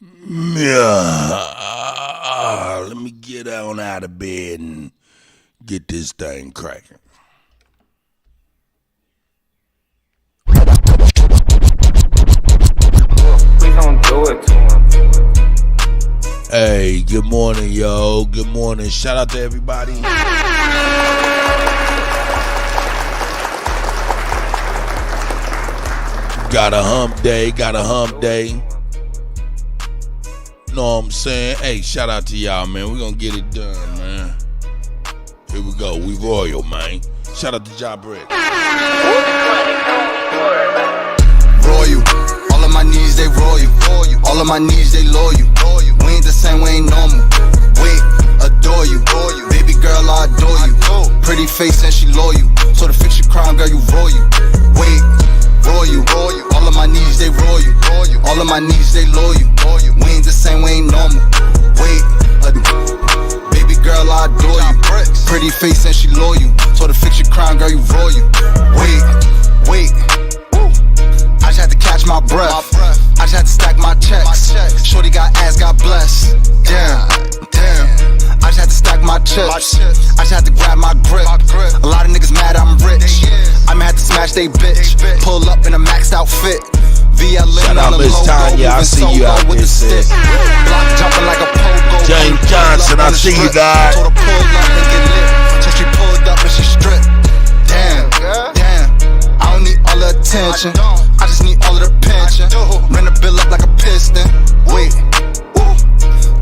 Let me get on out of bed and get this thing cracking. We gon' do it to him. Hey, good morning, yo. Good morning. Shout out to everybody. Got a hump day. Know what I'm saying? Hey, shout out to y'all, man. We gonna get it done, man. Here we go. We royal, man. Shout out to Ja Brick. Royal. All of my needs, they royal. All of my needs, they loyal. We ain't the same, we ain't normal. Wait, adore you. Baby girl, I adore you. Pretty face and she loyal. So to fix your crime, girl, you royal. Wait, royal. All of my needs, they royal. All of my needs, they loyal. We ain't the same, we ain't normal. Wait, baby girl, I adore you. Pretty face and she loyal. So to fix your crime, girl, you royal. Wait. I just had to catch my breath. I just had to stack my checks. Shorty got ass, God bless. Damn. I just had to stack my chips. I just had to grab my grip. A lot of niggas mad I'm rich. I'ma have to smash they bitch. Pull up in a maxed out fit. Shout out Miss Tanya, I see you out there, sis. Block jumping like a pogo. James Johnson, I see you, guys. Told her pull up and get lit. So she pulled up and she stripped. Damn. I don't need all the attention. I just need all of the pension. Ran the bill up like a piston. Wait.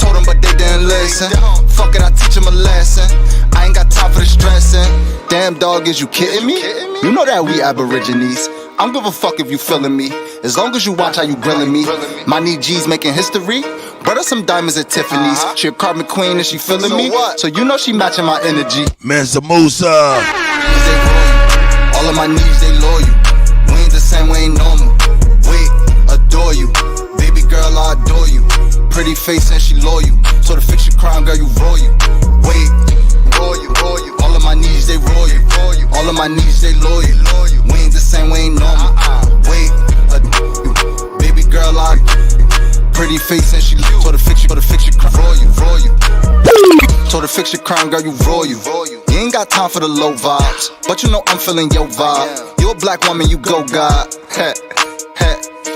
Told them but they didn't listen. Fuck it, I teach them a lesson. I ain't got time for the stressing. Damn dog, is you kidding me? You know that we Aborigines. I don't give a fuck if you feeling me. As long as you watch how you grilling me. My knee G's making history. Brother some diamonds at Tiffany's. She a carbon queen and she feeling me. So you know she matching my energy. Mensa Musa. All of my needs, they loyal. We ain't the same, we ain't normal. Wait, adore you. Baby girl, I adore you. Pretty face and she loyal. So to fix your crime, girl, you royal. Wait, royal. All of my needs, they royal. All of my needs, they loyal. We ain't the same, we ain't normal. Wait, adore you. Baby girl, I pretty face and she loyal. So to fix your crime, royal. So to fix your crime, girl, you royal. You ain't got time for the low vibes, but you know I'm feeling your vibe. You a black woman, you go God.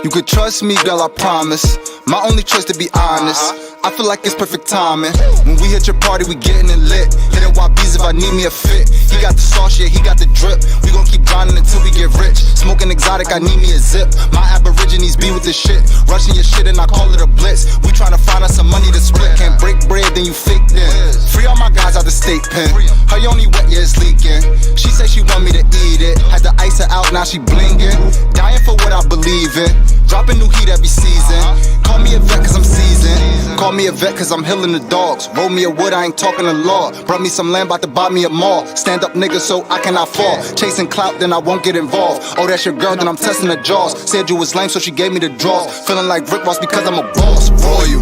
You could trust me, girl, I promise. My only choice to be honest. I feel like it's perfect timing. When we hit your party, we getting it lit. Hitting YBs if I need me a fit. He got the sauce, yeah, he got the drip. We gon' keep grinding until we get rich. Smoking exotic, I need me a zip. My Aborigines be with this shit. Rushing your shit and I call it a blitz. We tryna find us some money to split. Can't break bread, then you fake then. Free all my guys out the state pen. Her only wet, yeah, it's leaking. She say she want me to eat it. Had to ice her out, now she blingin'. Dying for what I believe in. Dropping new heat every season. Call me a vet cause I'm seasoned. Call me a vet cause I'm healing the dogs. Roll me a wood, I ain't talking the law. Brought me some land, bout to buy me a mall. Stand up nigga so I cannot fall. Chasing clout, then I won't get involved. Oh, that's your girl, then I'm testing the jaws. Said you was lame, so she gave me the draws. Feeling like Rick Ross because I'm a boss. Royal.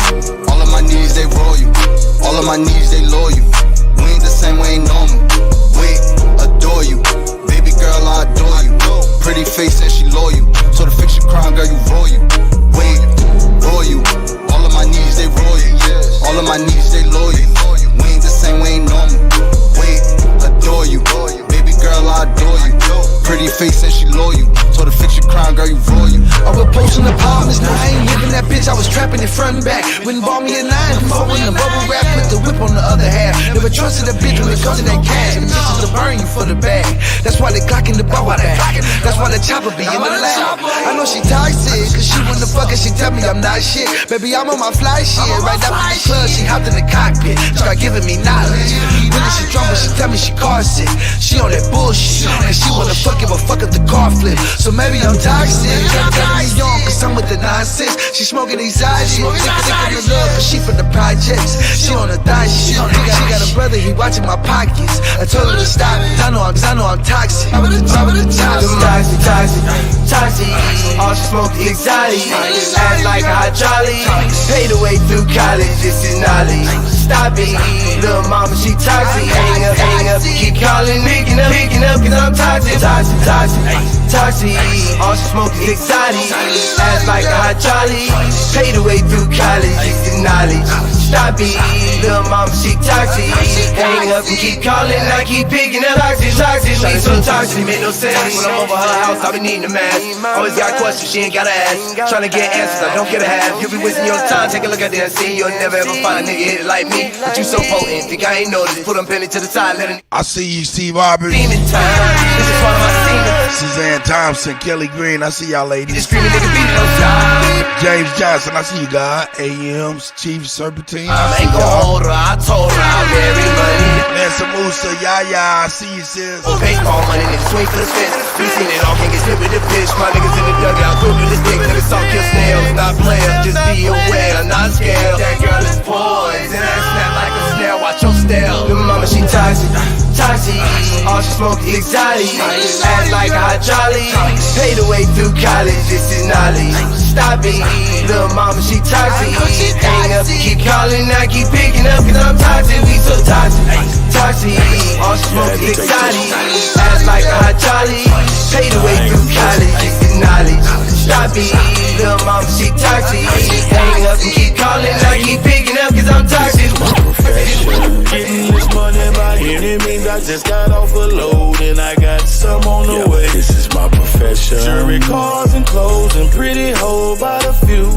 All of my needs, they royal. All of my needs, they loyal. We ain't the same, we ain't normal. Wait, adore you. Baby girl, I adore you. Pretty face and she loyal. So to fix your crime, girl, you royal. Wait, royal. All of my needs, they royal. All of my needs, they loyal. We ain't the same, we ain't normal. Wait, adore you. Baby girl, I adore you. Pretty face and she loyal. So to fix your crime, girl, you royal. I was posting apartments, now I ain't living that bitch. I was trapping it front and back. Wouldn't bought me a 9-4 in the bubble wrap with the whip on the other half. Never trusted a bitch when it comes to that cash. And bitches will burn you for the bag. That's why they clocking the bubble back. That's why the chopper be in the lab. I know she toxic, cause she wanna fuck and she tell me I'm not shit. Baby, I'm on my fly shit. Right after the club, she hopped in the cockpit. Start giving me knowledge. When she drunk, but she tell me she car sick. She on that bullshit. And she wanna fuck, give a fuck if the car flip. So maybe I'm toxic. Tell me young, cause I'm with the nonsense. She smoking exotic. Sick of the love, but she from the projects. She on the thigh shit. She got a brother, he watching my pockets. I told her to stop it. I know I'm toxic. I'm at the top of the toxic. Toxic. All she smoke exotic. Act like a hot jolly. Paid the way through college, this is knowledge. Stop it, little mama, she toxic. Hang up, keep calling, picking up, cause I'm toxic. toxic. All she smoke is exotic. Ass like a hot jolly. Paid the way through college, it's the knowledge. Stop it, little mama, she toxic. Hang up and keep calling, I keep picking up. Toxic, we so toxic, it make no sense. When I'm over her house, I be needing a mask. Always got questions, she ain't gotta ask. Tryna get answers, I don't get a half. You be wasting your time, take a look at that scene. You'll never ever find a nigga hit it like me. But you so potent, think I ain't noticed. Put them penny to the side, let it. I see you, Steve Harvey. Demon time, this is one of my scenes. Suzanne Thompson, Kelly Green, I see y'all ladies. Just screaming nigga beat it on top. James Johnson, I see you, God. AM's Chief Serpentine. I ain't gon' hold her, I told her I'll marry money. Nancy Musa, I see you, sis. Baseball money, niggas swing for the fence. We seen it all, can't get hit with the pitch. My niggas in the dugout, quick with the stick. Niggas all kill snails, not players, just be aware, not scared. That girl is poison, and snap like a snail, watch your style. Little mama, she toxic, toxic. All she smoke is exotic. Ass like a hot jolly. Paid the way through college, this is knowledge. Stop it, little mama, she toxic. Hang up and keep calling, I keep picking up, cause I'm toxic, we so toxic. Toxic, all she smoke is exotic. Ass like a hot jolly. Paid the way through college, this is knowledge. Stop it, little mama, she toxic. Hang up and keep calling, I keep picking up, cause I'm toxic. Getting this money by any means, I just got off a load and I got some on the way. This is my profession. Jewelry, cars and clothes and pretty hoes by the few.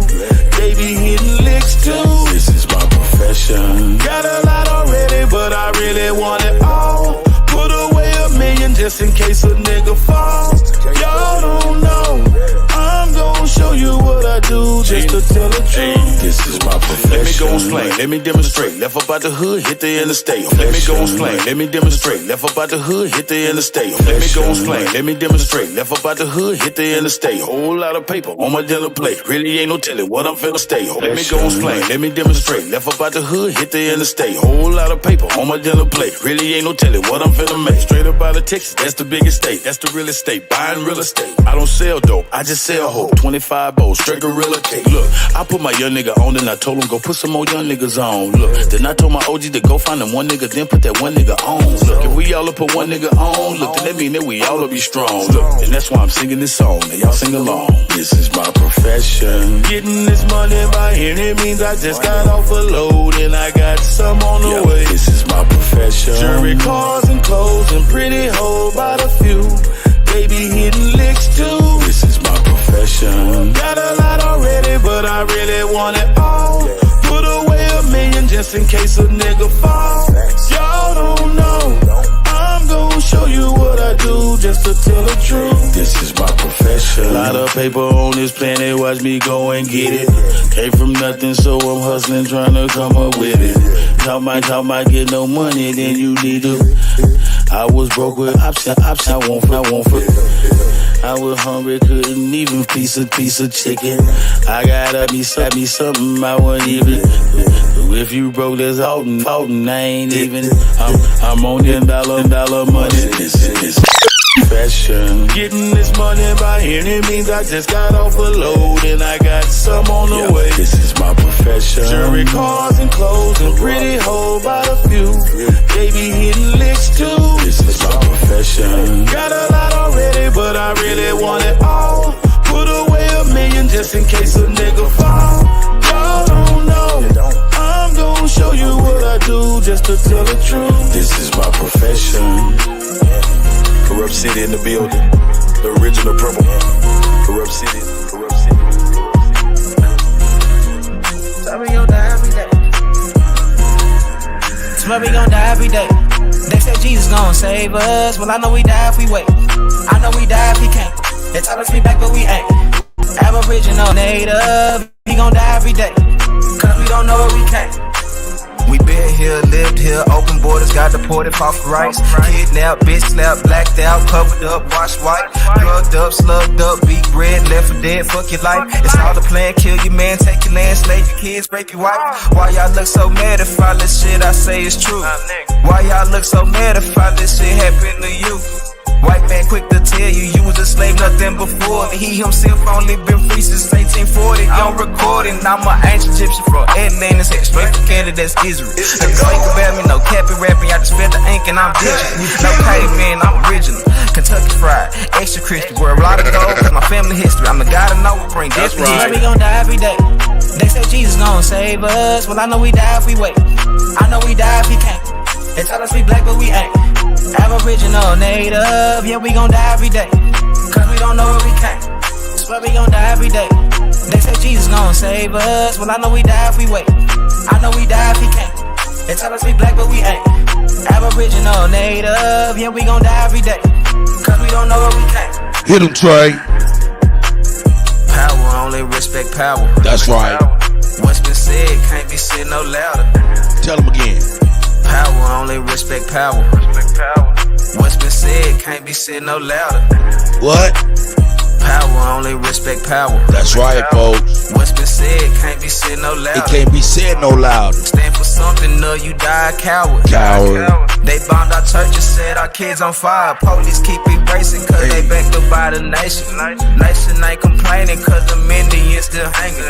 They be hitting licks too. This is my profession. Got a lot already, but I really want it all. Put away $1 million just in case a nigga falls. Y'all don't know. I'm gon' show you what I do just to tell the truth. This is my profession. Let me go explain, let me demonstrate. Left up out the hood, hit the interstate. Let me go explain, let me demonstrate. Left up out the hood, hit the interstate. Let me go explain, let me demonstrate. Left up out the hood, hit the interstate. Whole lot of paper on my dinner plate. Really ain't no telling what I'm finna stay. Let me go explain, let me demonstrate. Left up out the hood, hit the interstate. Whole lot of paper on my dinner plate. Really ain't no telling what I'm finna make. Straight up out of Texas, that's the biggest state. That's the real estate, buying real estate. I don't sell dope, I just sell hope. 25 bowls, straight gorilla cake. Look, I put my young nigga on and I told him go put some more young niggas on. Look, then I told my OG to go find them one nigga, then put that one nigga on. Look, if we all up put one nigga on, look, then that mean that we all up be strong. Look, and that's why I'm singing this song, and y'all sing along. This is my profession. Getting this money by any means, I just got off a load and I got some on the way. This is my profession. Jewelry, cars and clothes and pretty hoes by the few. They be hitting licks too. This is my profession. Got a lot already, but I really want it all. Put away $1 million just in case a nigga fall. Y'all don't know. I'm gon' show you what I do just to tell the truth. This is my profession. A lot of paper on this planet, watch me go and get it. Came from nothing, so I'm hustling, trying to come up with it. Talk my get no money, then you need to. I was broke with options, I won't for. I was hungry, couldn't even piece a chicken. I gotta be something I wasn't even. If you broke, that's Alton, I ain't even. I'm on $10 money. This is profession. Getting this money by any means, I just got off a load and I got some on the way. This is my profession. Jewelry, cars and clothes and pretty hoes by the few. They be hitting licks too. This is my profession. Got a lot already, but I really want it all. Put away $1 million just in case a nigga fall. Y'all don't know. I'm gon' show you what I do just to tell the truth. This is my profession. Corrupt City in the building. The original purple. Corrupt City. So we gon' die every day. So we gon' die every day. They say Jesus gon' save us. Well, I know we die if we wait. I know we die if he can't. They tell us we back, but we ain't. Aboriginal, native. We gon' die every day. Cause we don't know what we can't. We been here, lived here, open borders, got deported for rights. Kidnapped, bitch slapped, blacked out, covered up, washed white. Drugged up, slugged up, beat bread, left for dead, fuck your life. It's all the plan, kill your man, take your land, slave your kids, break your wife. Why y'all look so mad if all this shit I say is true? Why y'all look so mad if all this shit happen to you? White man quick to tell you you was a slave, nothing before. He himself only been free since 1840. On recording, I'm an ancient Egyptian from Atlantis, head straight from Canada, that's Israel. Ain't fake about me, no cappy rapping, I just spent the ink and I'm digital. No caveman, I'm original. Kentucky fried, extra crispy, wear a lot of gold, cause my family history. I'm the guy to know, bring death to history. We gon' die every day. They say Jesus gon' save us. Well, I know we die if we wait. I know we die if he can't. They tell us we black, but we ain't. Aboriginal, native, yeah, we gon' die every day. Cause we don't know where we came. Swear we gon' die every day. They say Jesus gon' save us. Well, I know we die if we wait. I know we die if he can't. They tell us we black, but we ain't. Aboriginal, native, yeah, we gon' die every day. Cause we don't know where we came. Hit him, Trey. Power, only respect power. That's right. What's been said can't be said no louder. Tell him again. Power, only respect power. What's been said can't be said no louder. What? Power, only respect power. That's right, folks. What's been said can't be said no louder. It can't be said no louder. Stand for something, or you die a coward. They bombed our churches, set our kids on fire. Police keep erasing cause they backed up by the nation. Nation ain't complaining cause the Indians still hanging.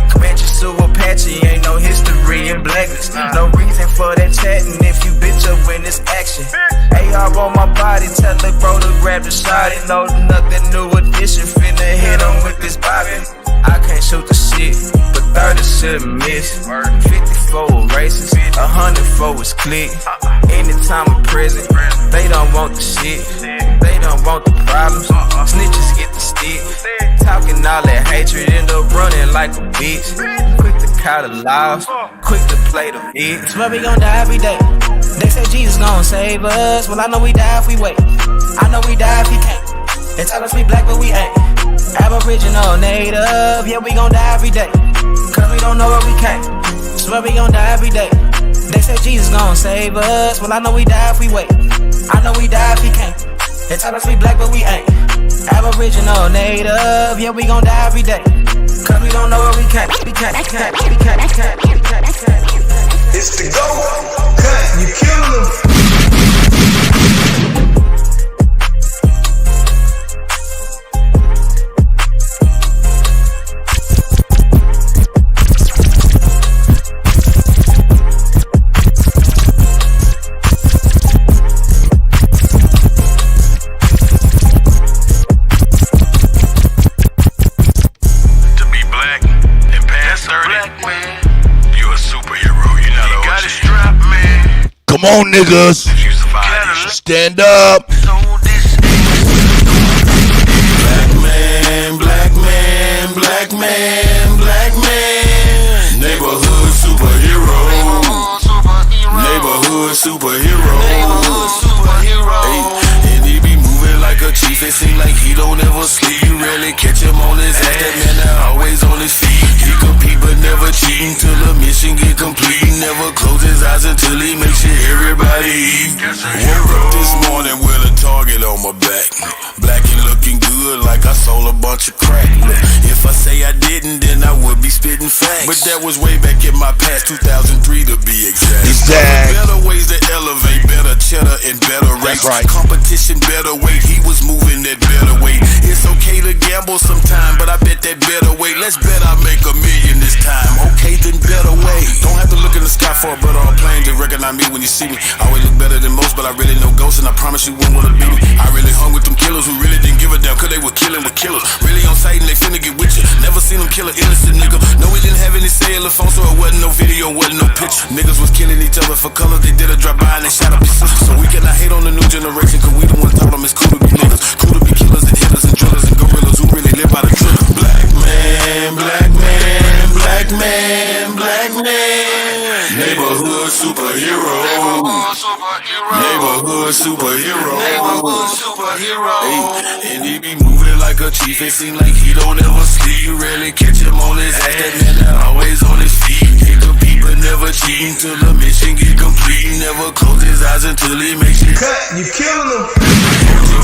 Comanche, Sioux, Apache, ain't no history in blackness. No reason for that chatting if you bitch up when it's action. AR on my body, tell the bro to grab the shot. Ain't no nothing new addition, finna hit him with this bobbin. I can't shoot the shit, but 30 shouldn't miss. 54 races, 100 for his click. Anytime in prison, they don't want the shit. They don't want the problems. Snitches get the stick. Talking all that hatred, end up running like a bitch. Quick to call the laws, quick to play the hit. Swear we gon' die every day. They say Jesus gon' save us. Well, I know we die if we wait. I know we die if he can't. They tell us we black, but we ain't. Aboriginal, native, yeah, we gon' die every day. Cause we don't know where we came. Swear we gon' die every day. They say Jesus gon' save us. Well, I know we die if we wait. I know we die if he can't. They tell us we black, but we ain't. Aboriginal, native, yeah, we gon' die every day. Cause we don't know where we came. It's the go. Cut, you kill them. Come on, niggas. Stand up. Black man, black man, black man, black man. Neighborhood superhero. Neighborhood superhero. Hey, and he be moving like a chief. It seem like he don't ever sleep. You rarely catch him on his ass. That man now always on his feet. He compete but never cheating till the mission get complete. He never close his eyes until he makes sure everybody eat. Woke up this morning with a target on my back. Black and looking good like I sold a bunch of crack. If I say I didn't, then I would be spitting facts. But that was way back in my past, 2003 to be exact. Better ways to elevate, better cheddar and better rates. Right. Competition better weight, he was moving that better weight. It's okay to gamble sometime, but I bet that better weight. Let's bet I make $1 million this time. Okay, then better way. Don't have to look in the sky for a bird on a plane to recognize me when you see me. I always look better than most, but I really know ghosts, and I promise you wouldn't wanna be me. I really hung with them killers who really didn't give a damn, cause they were killing with killers. Really on sight and they finna get with you. Never seen them kill an innocent nigga. No, we didn't have any cellular phone, so it wasn't no video, wasn't no picture. Niggas was killing each other for color. They did a drive by and they shot up his sister. So we cannot hate on the new generation, cause we the ones taught them it's cool to be niggas. Cool to be killers and hitters and drillers and gorillas who really live by the truth. Black man, black man, black man, black man. Neighborhood superhero. Neighborhood superhero. Hey, and he be moving like a chief. It seem like he don't ever sleep. You rarely catch him on his ass. That man that always on his feet. He compete but never cheating till the mission get complete. He never close his eyes until he makes it. Cut, you killing them.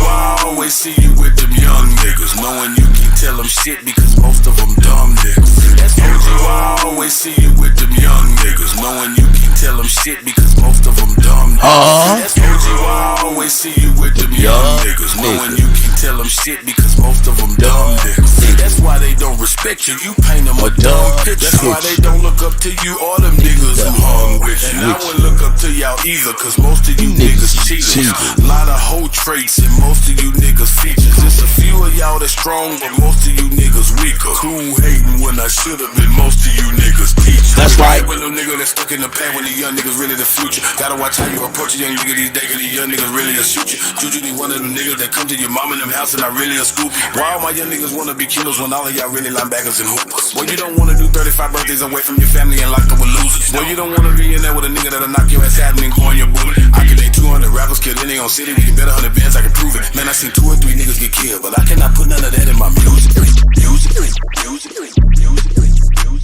I always see you with them young niggas, knowing you can tell them shit because most of them dumb niggas. I always see you with them young niggas, knowing you can tell them shit because most of them dumb That's OG why I always see you with them young niggas. Knowing you can tell them shit because most of them dumb niggas. That's why they don't respect you. You paint them a dumb picture. That's why they don't look up to you or them niggas who hung with you. And I wouldn't look up to y'all either, cause most of you niggas cheaters. A lot of hoe traits and most of you niggas features. It's a few of y'all that's strong, but most of you niggas weaker. Cool hating when I should've been most of you niggas teachers. That's right. When them niggas that's stuck in the past when the young niggas really the future. Gotta watch how you approach a young nigga these days, cause these young niggas really a shoot you. Juju be one of them niggas that come to your mom in them house and I really a scoop. Why all my young niggas wanna be killers when all of y'all really linebackers and hoopers? Well, you don't wanna do 35 birthdays away from your family and locked up with losers. Well, you don't wanna be in there with a nigga that'll knock your ass out and then go on your bullet. I can name 200 rappers killed in their own city. We can bet 100 bands, I can prove it. Man, I seen 2 or 3 niggas get killed, but I cannot put none of that in my music.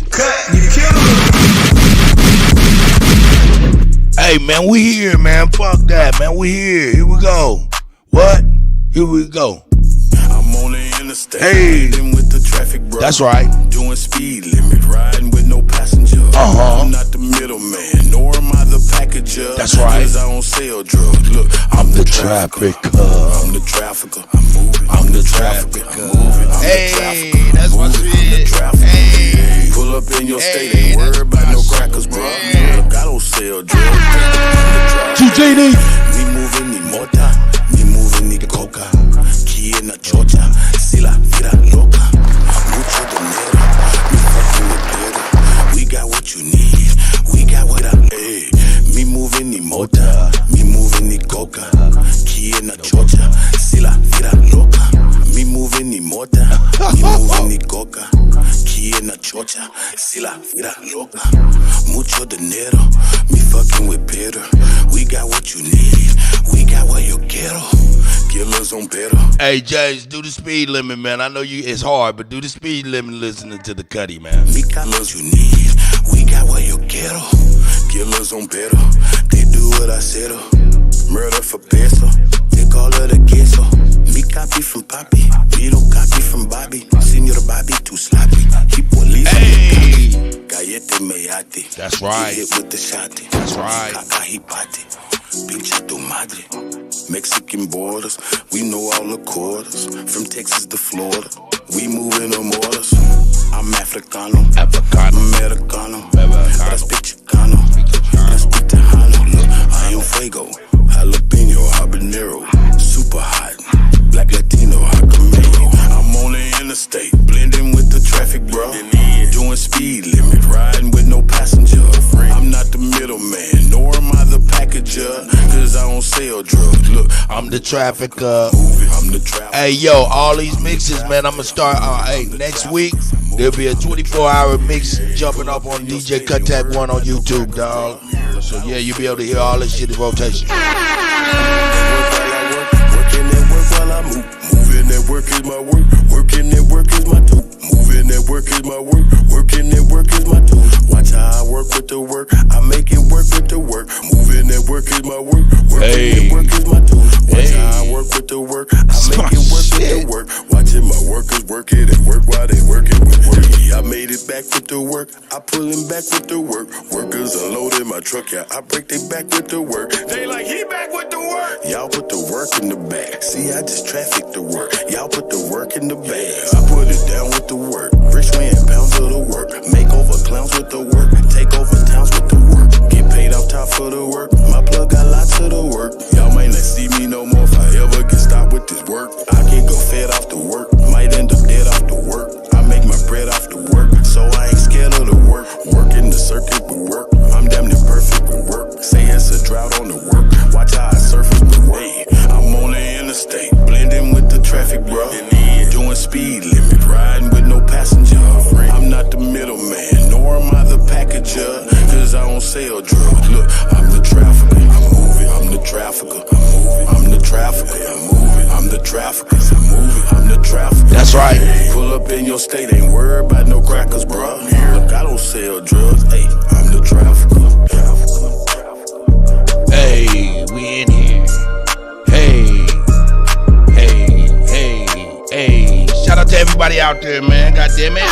Cut, you kill me. Hey, man, we here, man. Fuck that, man. We here. Here we go. What? Here we go. I'm on the interstate. Hey. With the traffic, bro. That's right. Doing speed limit, riding with no passenger. I'm not the middleman, nor am I the packager. That's right. Cause I don't sell drugs. Look, I'm the trafficker. I'm the trafficker. I'm moving. I'm the trafficker. I'm moving. I'm the trafficker. That's what's it. Hey. Pull up in your state, ain't worried about no crackers, bro. Look, I don't sell drugs. TJD. Mi moving ni mota, mi moving ni coca. Kia na chocha, si la vida loca. Mucho dinero, mi fucking with better. We got what you need, we got what I need. Mi moving ni mota, mi moving ni coca. Kia na chocha, si la vida loca. Mi moving ni mota, mi moving ni coca. Kia na chocha, si la vida loca. Mucho dinero, me fucking with better. We got what you need, we got what you quiero. Killers on better. Hey, James, do the speed limit, man. I know it's hard, but do the speed limit listening to the Kutty, man. Me killers you need, we got what you quiero. Killers on better, they do what I said. Murder for peso, they call it a queso. Me copy from Papi, me don't copy from Bobby. Senor Bobby too sloppy, keep police. Hey, Gallete meyate. That's right. Get hit with the shotty. That's right. Kakahipate. Pincha tu madre. Mexican borders, we know all the quarters. From Texas to Florida, we moving on orders. I'm Africano, Americano, but I speak Chicano, I speak Tejano. Look, I am Fuego, jalapeno, habanero, super hot, black Latino, Jacameo. I'm on the interstate, blending with the traffic, bro. Doing speed limit, riding with no passenger. I'm not the middleman, nor am I the packager, cause I don't sell drugs. Look, I'm the trafficker. I'm the trafficker. Hey, yo, all these mixes, man, I'm gonna start, next week, there'll be a 24-hour mix jumping up on DJ Kuttack 1 on YouTube, dog. So, yeah, you'll be able to hear all this shit in rotation. Working at work while I move. Moving at work is my work. Working at work is my tool. Moving at work is my work. Working at work is my tool. Watch how I work with the work. I make it work with the work. Moving at work is my work. Working at work is my tool. Watch how I work with the work. I make it work with the work. Watching my workers work it and work while they work it with work. I made it back with the work. I pull him back with the work. Workers unloaded my truck. Yeah, I break they back with the work. They like he back with the work. Y'all put the work in the bag. See, I just traffic the work. Y'all put the work in the bag. I put it down with the work. Rich man pounds of the work. Make over clowns with the work. Take over towns with the work. Get paid off top for the work. My plug got lots of the work. Y'all might not see me no more if I ever get stopped with this work. I can go fed off the work. Might end up dead off the work. I make my bread off the work. So I ain't scared of the work. Working the circuit with work. I'm damn near perfect with work. Say it's a drought on the work. Watch how I surface the work. I'm on the interstate. Blending with the traffic, bro. Doing speed limit. Riding with no passenger. I'm not the middleman. Nor am I the packager. Cause I don't sell drugs. Look, I'm the trafficker. I'm moving. I'm the trafficker. I'm moving. I'm the trafficker. I'm moving. I'm the trafficker. I'm moving. I'm the trafficker. That's right. Pull up in your state. Ain't worried about no crackers, bro. Look, I don't sell drugs. Hey, I'm the trafficker. Hey, we in here. Hey. Shout out to everybody out there, man. God damn it.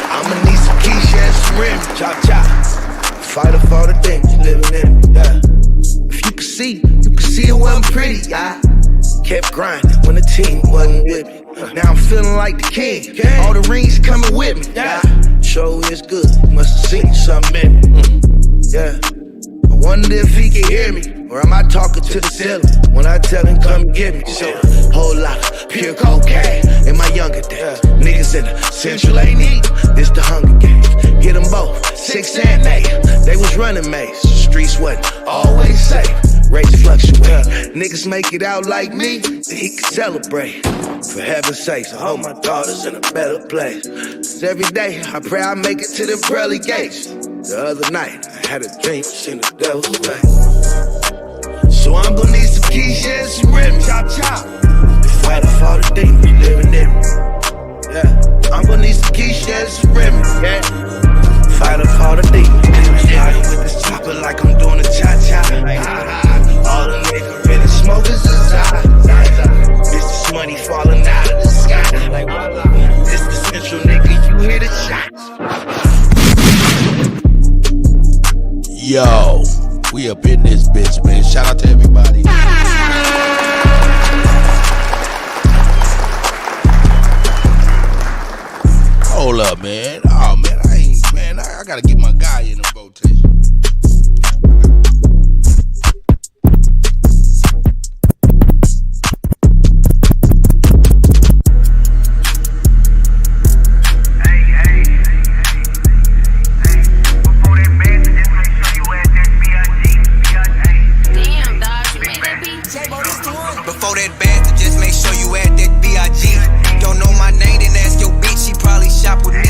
I'ma need some Keisha and some rim. Chop chop. Fighter for the things you living in, yeah. If you could see it wasn't pretty, yeah. Kept grinding when the team wasn't with me. Now I'm feeling like the king. All the rings coming with me, yeah. Show is good, must have seen something in me, yeah. I wonder if he can hear me, or am I talking to the ceiling when I tell him come get me? So, whole lot of pure cocaine in my younger days. Niggas in the central ain't need this the Hunger Games. Get them both, 6 and 8. They was running maze. Streets wasn't always safe. Rates fluctuate. Niggas make it out like me, then he can celebrate. For heaven's sakes, I hope my daughter's in a better place. 'Cause every day I pray I make it to them pearly gates. The other night I had a dream, seen the devil's face. So I'm gonna need some keys and some rims. Chop chop. Fight for the demons living in me. Yeah. I'm gonna need some keys and some rims. Yeah. Fighter for the demons. Starting with this chopper like I'm doing a cha-cha. All the niggas really smoke is a tie. This is money falling out of the sky. This the central nigga, you hear the shots. Yo, we up in this bitch, man. Shout out to everybody. Hold up, man. Oh, man, I gotta get my guy in the rotation. Before that bastard, just make sure you add that B.I.G. Don't know my name, then ask your bitch, she probably shop with me.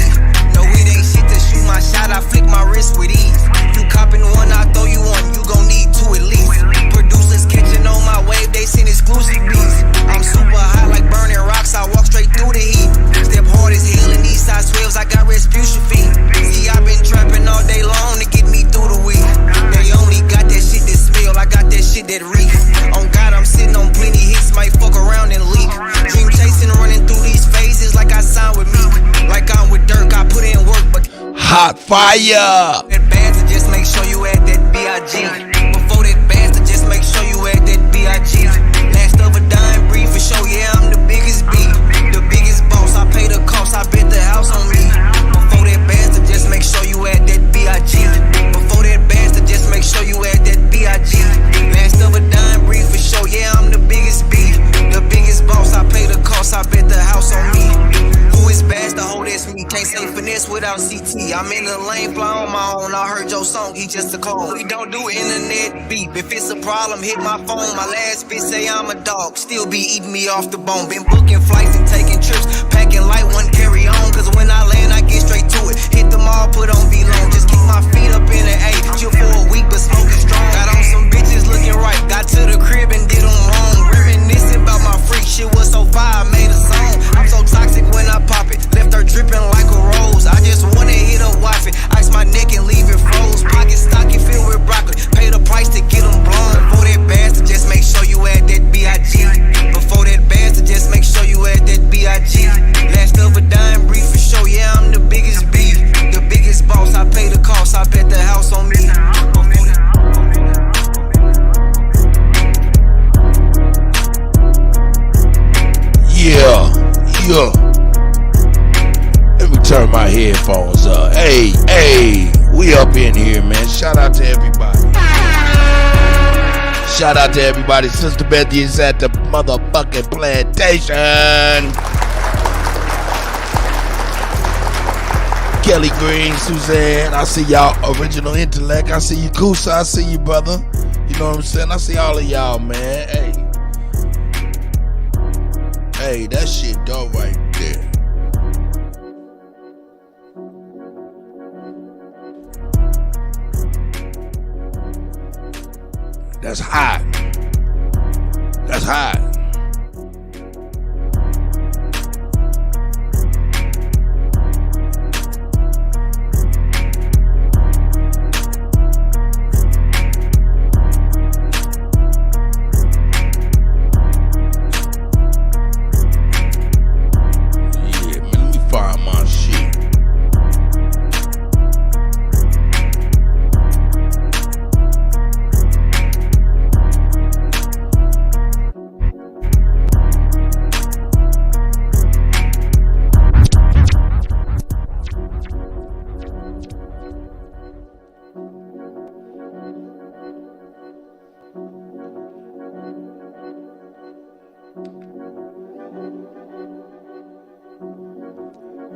No, it ain't shit to shoot my shot, I flick my wrist with ease. You copping one, I throw you one, you gon' need 2 at least. Producers catching on my wave, they send exclusive beats. I'm super hot like burning rocks, I walk straight through the heat. Step hard as hell in these side 12s, I got Respucia feet. See, I been trapping all day long to get me through the week. They only got that shit that smell, I got that shit that reek. On God, I'm sitting on plenty hits, might fuck around and leak. Dream chasing, running through these phases like I signed with me. Like I'm with Dirk, I put in work, but hot fire. That bastard, just make sure you add that B.I.G. Before that bastard, just make sure you add that B.I.G. Last of a dying breed for sure, yeah, I'm the biggest B. The biggest boss, I pay the cost, I bet the house on me. Before that bastard, just make sure you add that B.I.G. Before that bastard, just make sure you add that B.I.G. Last of a dying breed for sure, yeah, I'm the biggest B. The biggest boss, I pay the cost, I bet the house on me. Who is best to hold this me? Can't say finesse without CT. I'm in the lane, fly on my own. I heard your song, he just a clone. We don't do internet beep. If it's a problem, hit my phone. My last bitch say I'm a dog, still be eating me off the bone. Been booking flights and taking trips, packing light, one carry on. Cause when I land, I get straight to it. Hit them all, put on V-Long. Just keep my feet up in the A. Chill for a week, but smoking strong. Got on some bitches looking right. Got to the crib and did them wrong. Reminiscing about my freak shit was so fire, I made a song. I'm so toxic when I pop it. Left her dripping like a rose. I just wanna hit her wife it. Ice my neck and leave it froze. Pocket stocky filled with broccoli. Pay the price to get them blown. Before that bastard, just make sure you add that B.I.G. Before that bastard, just make sure you add that B.I.G. Last of a dying breed for sure, yeah, I'm the biggest B. The biggest boss, I pay the cost, I bet the house on me. Yeah. Let me turn my headphones up. Hey, we up in here, man. Shout out to everybody. Shout out to everybody. Sister Betty is at the motherfucking plantation. Kelly Green, Suzanne, I see y'all. Original Intellect, I see you. Kusa, I see you, brother. You know what I'm saying? I see all of y'all, man. Hey, that shit dope right there. That's hot. That's hot.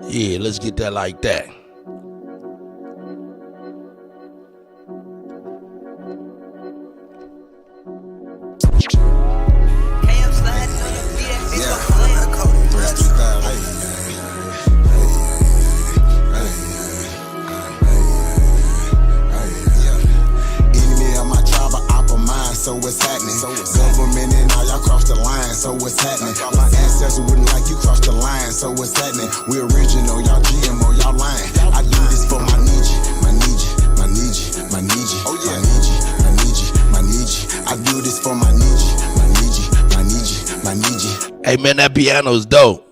Yeah, let's get that like that. So what's happening? Government and all y'all crossed the line, so what's happening? My ancestors wouldn't like you crossed the line, so what's happening? We original, y'all GMO, y'all lying. I do this for my Nietzsche, my Nietzsche, my Nietzsche, my Nietzsche. Oh yeah, my Nietzsche, my Nietzsche, my Nietzsche. I do this for my Nietzsche, my Nietzsche, my Nietzsche, my Nietzsche. Hey man, that piano's dope.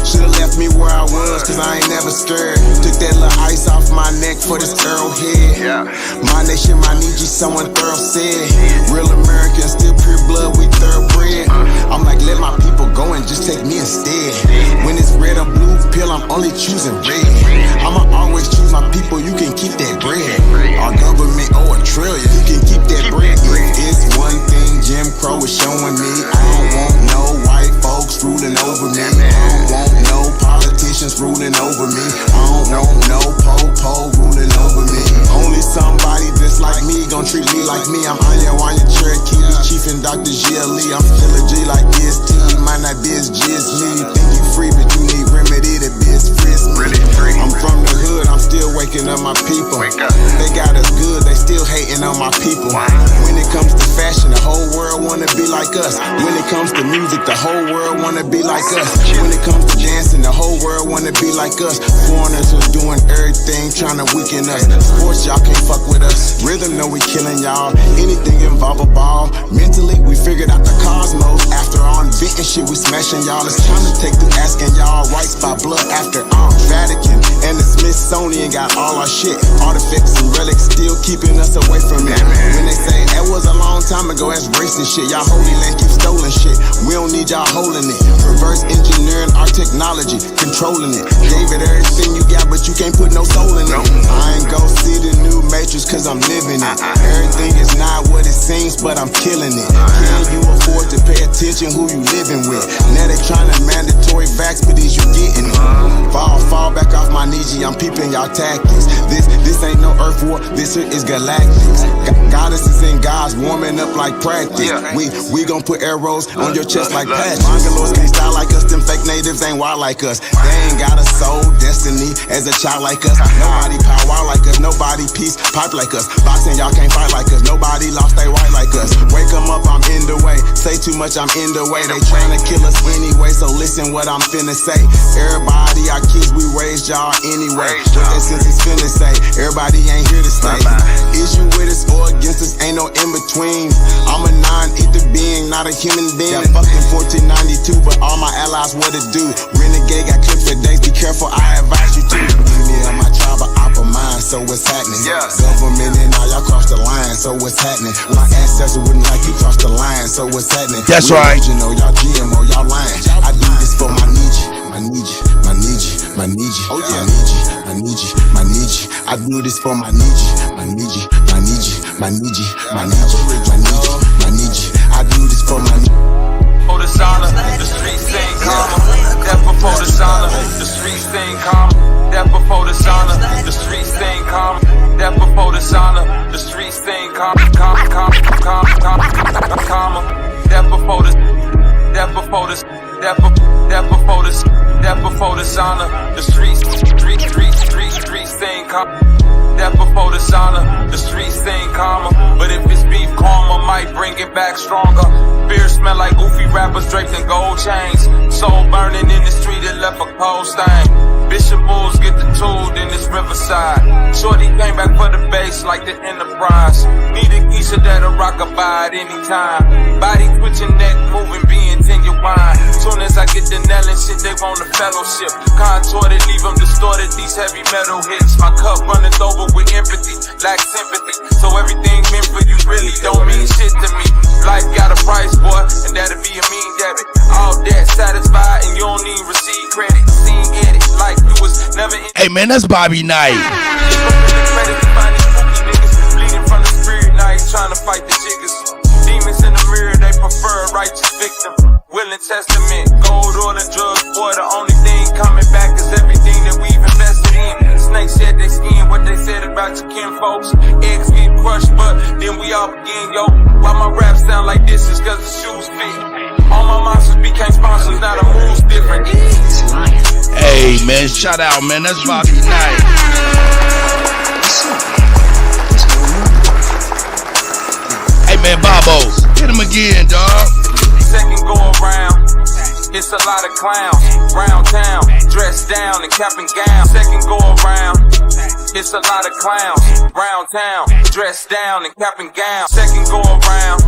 Should've left me where I was, cause I ain't never scared. Took that little ice off my neck for this arrowhead. Yeah. My nation, my Nietzsche, someone thorough said. Real American, still pure blood, we thoroughbred. I'm like, let my people go and just take me instead. When it's red or blue pill, I'm only choosing red. I'ma always choose my people, you can keep that bread. Our government owe $1 trillion, you can keep that bread. It's one thing Jim Crow is showing me. I don't want no white folks ruling over me. I don't want no politicians ruling over me. I don't want no po-po ruling over me. Only somebody just like me gon' treat me like me. I'm Anya Cherokee, the Chief and Dr. G.L.E. I'm still a G like this T. Might not be as G as me. You think you free, but you need remedy to be as free as me. I'm from the hood, I'm still waking up my people. They got us good, they still hating on my people. When it comes to fashion, the whole world wanna be like us. When it comes to music, the whole world wanna be like us. When it comes to dancing, the whole world wanna be like us. Foreigners are doing everything, trying to weaken us. Sports, y'all can't fuck with us. Rhythm, know we killing y'all. Anything involve a ball. Mentally, we figured out the cosmos. After all inventing shit, we smashing y'all. It's time to take through asking y'all rights by blood after all. Vatican and the Smithsonian got all our shit. Artifacts and relics still keeping us away from it. When they say that was a long time ago, that's racist shit. Y'all holy land keep stolen shit. We don't need y'all holding it. Reverse engineering our technology, controlling it. Gave it everything you got, but you can't put no soul in it. I ain't gon' see the new Matrix cause I'm living it. Everything is not what it seems, but I'm killing it. Can you afford to pay attention who you living with? Now they tryna mandatory vax, but is you getting it? Fall back off my Nietzsche, I'm peeping y'all tactics. This ain't no earth war, this here is galactics. Goddesses and gods warming up like practice. We gon' put arrows on your chest like patches. Mongoloids can't style like us, them fake natives ain't wild like us. They ain't got a soul, destiny as a child like us. Nobody power like us, nobody peace pipe like us. Boxing, y'all can't fight like us, nobody lost they right like us. Wake them up, I'm in the way. Say too much, I'm in the way. They tryna kill us anyway, so listen what I'm finna say. Everybody, our kids, we raised y'all anyway. What that sense is finna say, everybody ain't here to stay. Is you with us or against us, ain't no in between. I'm a non-ether being, not a human being. Got fucking 1492, but all my allies what it do. Renegade got clips for days, be careful, I advise you to. Me and my tribe are opera mind, so what's happening? Government and all y'all cross the line, so what's happening? My ancestors wouldn't like you cross the line, so what's happening? That's right. You know, y'all GMO, y'all lying. I do this for my Nietzsche, my Nietzsche, my Nietzsche, my Nietzsche, oh yeah, my Nietzsche, my Nietzsche. I do this for my Nietzsche, my Nietzsche, my Nietzsche, my Nietzsche, my Nietzsche, my Nietzsche, my Nietzsche. I do this for my Nietzsche. For dishonor, the streets ain't karma. Death before dishonor, the streets ain't karma. Death before dishonor, the streets ain't karma. Death before dishonor, the streets ain't karma. Death before this, death before this, death before this, death before dishonor, the streets ain't karma. Death before dishonor, the streets ain't karma. But if it's beef, karma might bring it back stronger. Beer smell like goofy rappers draped in gold chains. Soul burning in the street, it left a cold stain. Bishop Bulls get the tool, then it's Riverside. Shorty came back for the bass like the Enterprise. Need a geisha that'll rock a by at any time. Body twitching, neck moving, being genuine. Soon as I get the nail and shit, they want a fellowship. Contorted, leave them distorted, these heavy metal hits. My cup running over with empathy, lack sympathy. So everything meant for you really don't mean shit to me. Life got a price, boy, and that'll be a mean debit. All debt satisfied, and you don't even receive credit. Seen edit, like you was never in. Hey man, that's Bobby Knight. Bleeding from the spirit, now he's trying to fight the jiggers. Demons in the mirror, they prefer a righteous victim. Will and testament, gold, oil, and drugs, boy, the only thing man. Shout out, man. That's Bobby Knight. Hey, man, Bobo. Hit him again, dog. Second go around. It's a lot of clowns, round town, dressed down in cap and gown. Second go around, it's a lot of clowns, round town, dressed down in cap and gown. Second go around,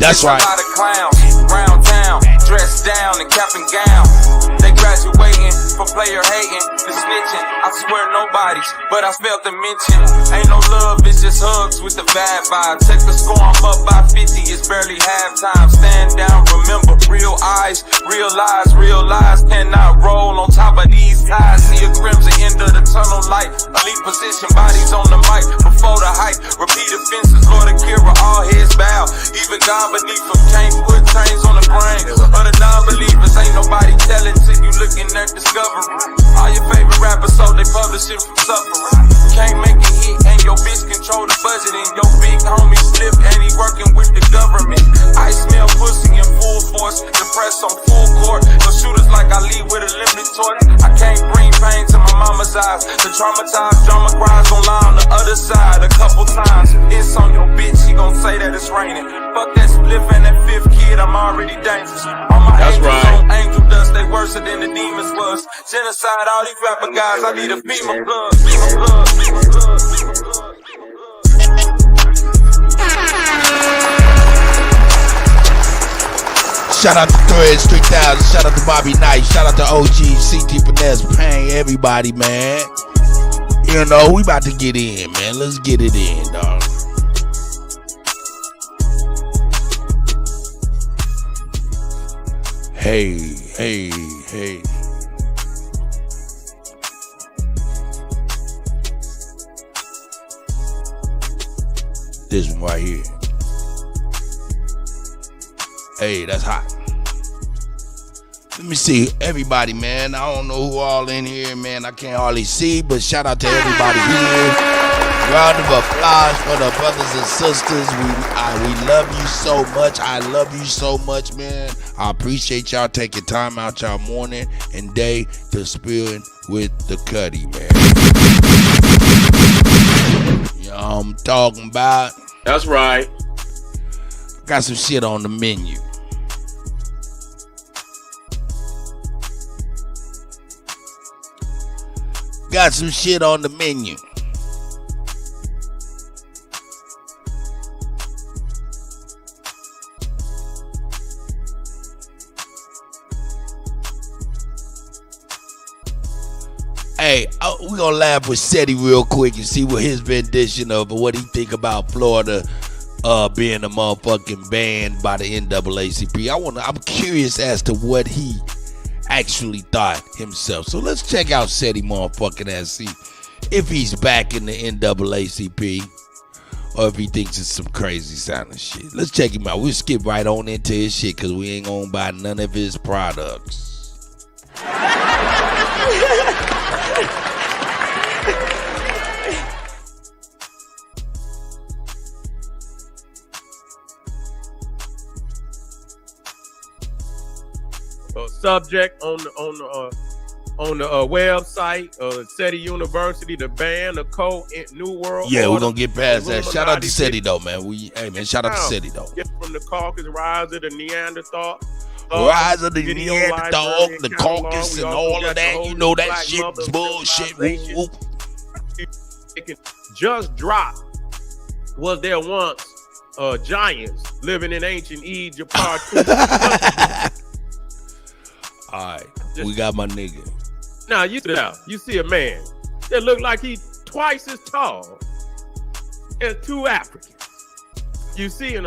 that's right. A lot of clowns, round town, dressed down in cap and gown. They graduating for player hating, the snitching. I swear nobody's, but I felt the mention. Ain't no love, it's just hugs with the bad vibe. Check the score, I'm up by 50, it's barely halftime. Stand down, remember, real eyes, real lies cannot roll on top of these ties. See a crimson end of the tunnel light. Elite position, bodies on the mic before the hype. Repeat offenses, Lord Akira, all heads bow. Even God beneath them can't put chains on the brain of the non-believers. Ain't nobody telling till you looking at discovery. All your favorite rappers, so they publishing from suffering. Can't make it hit, and your bitch control the budget. And your big homie slip, and he working with the government. I smell pussy in full force, depressed on full court. No shooters like I leave with a limited torch. I can't bring pain to my mama's eyes. The traumatized drama cries don't lie on the other side. A couple times, it's on your bitch, she gon' say that it's raining. Fuck that spliff and that fifth kid, I'm already dangerous. All my angels on angel dust, they worse than the demons was. Genocide, all these rapper guys, I need a beat my blood, beat my blood, beat my blood, beat my blood. Shout out to Threads 3000. Shout out to Bobby Knight. Shout out to OG, CT Finesse, Pain, everybody, man. You know, we about to get in, man. Let's get it in, dog. Hey. This one right here. Hey, that's hot. Let me see everybody, man. I don't know who all in here, man. I can't hardly see, but shout out to everybody here. Round of applause for the brothers and sisters. We love you so much. I love you so much, man. I appreciate y'all taking time out y'all morning and day to spilling with the Kutty, man. You know what I'm talking about? That's right. Got some shit on the menu. Got some shit on the menu. Hey, we're gonna laugh with Seti real quick and see what his rendition of what he think about Florida being a motherfucking banned by the NAACP. I'm curious as to what he actually thought himself. So let's check out Seti motherfucking ass, see if he's back in the NAACP or if he thinks it's some crazy sounding shit. Let's check him out. We'll skip right on into his shit because we ain't gonna buy none of his products. Subject on the website, SETI University, the ban, the code, New World. Yeah, Order, we're gonna get past that. Shout out to SETI though, man. Shout out to SETI though. Get from the Caucasus, rise of the Neanderthal. Rise of the Neanderthal, the Caucasus, and all of that. You know that shit's bullshit. Whoop, whoop. Just drop. Was there once giants living in ancient Egypt? Part 2. All right, we got my nigga. Now you see a man that look like he twice as tall as two Africans. You see, and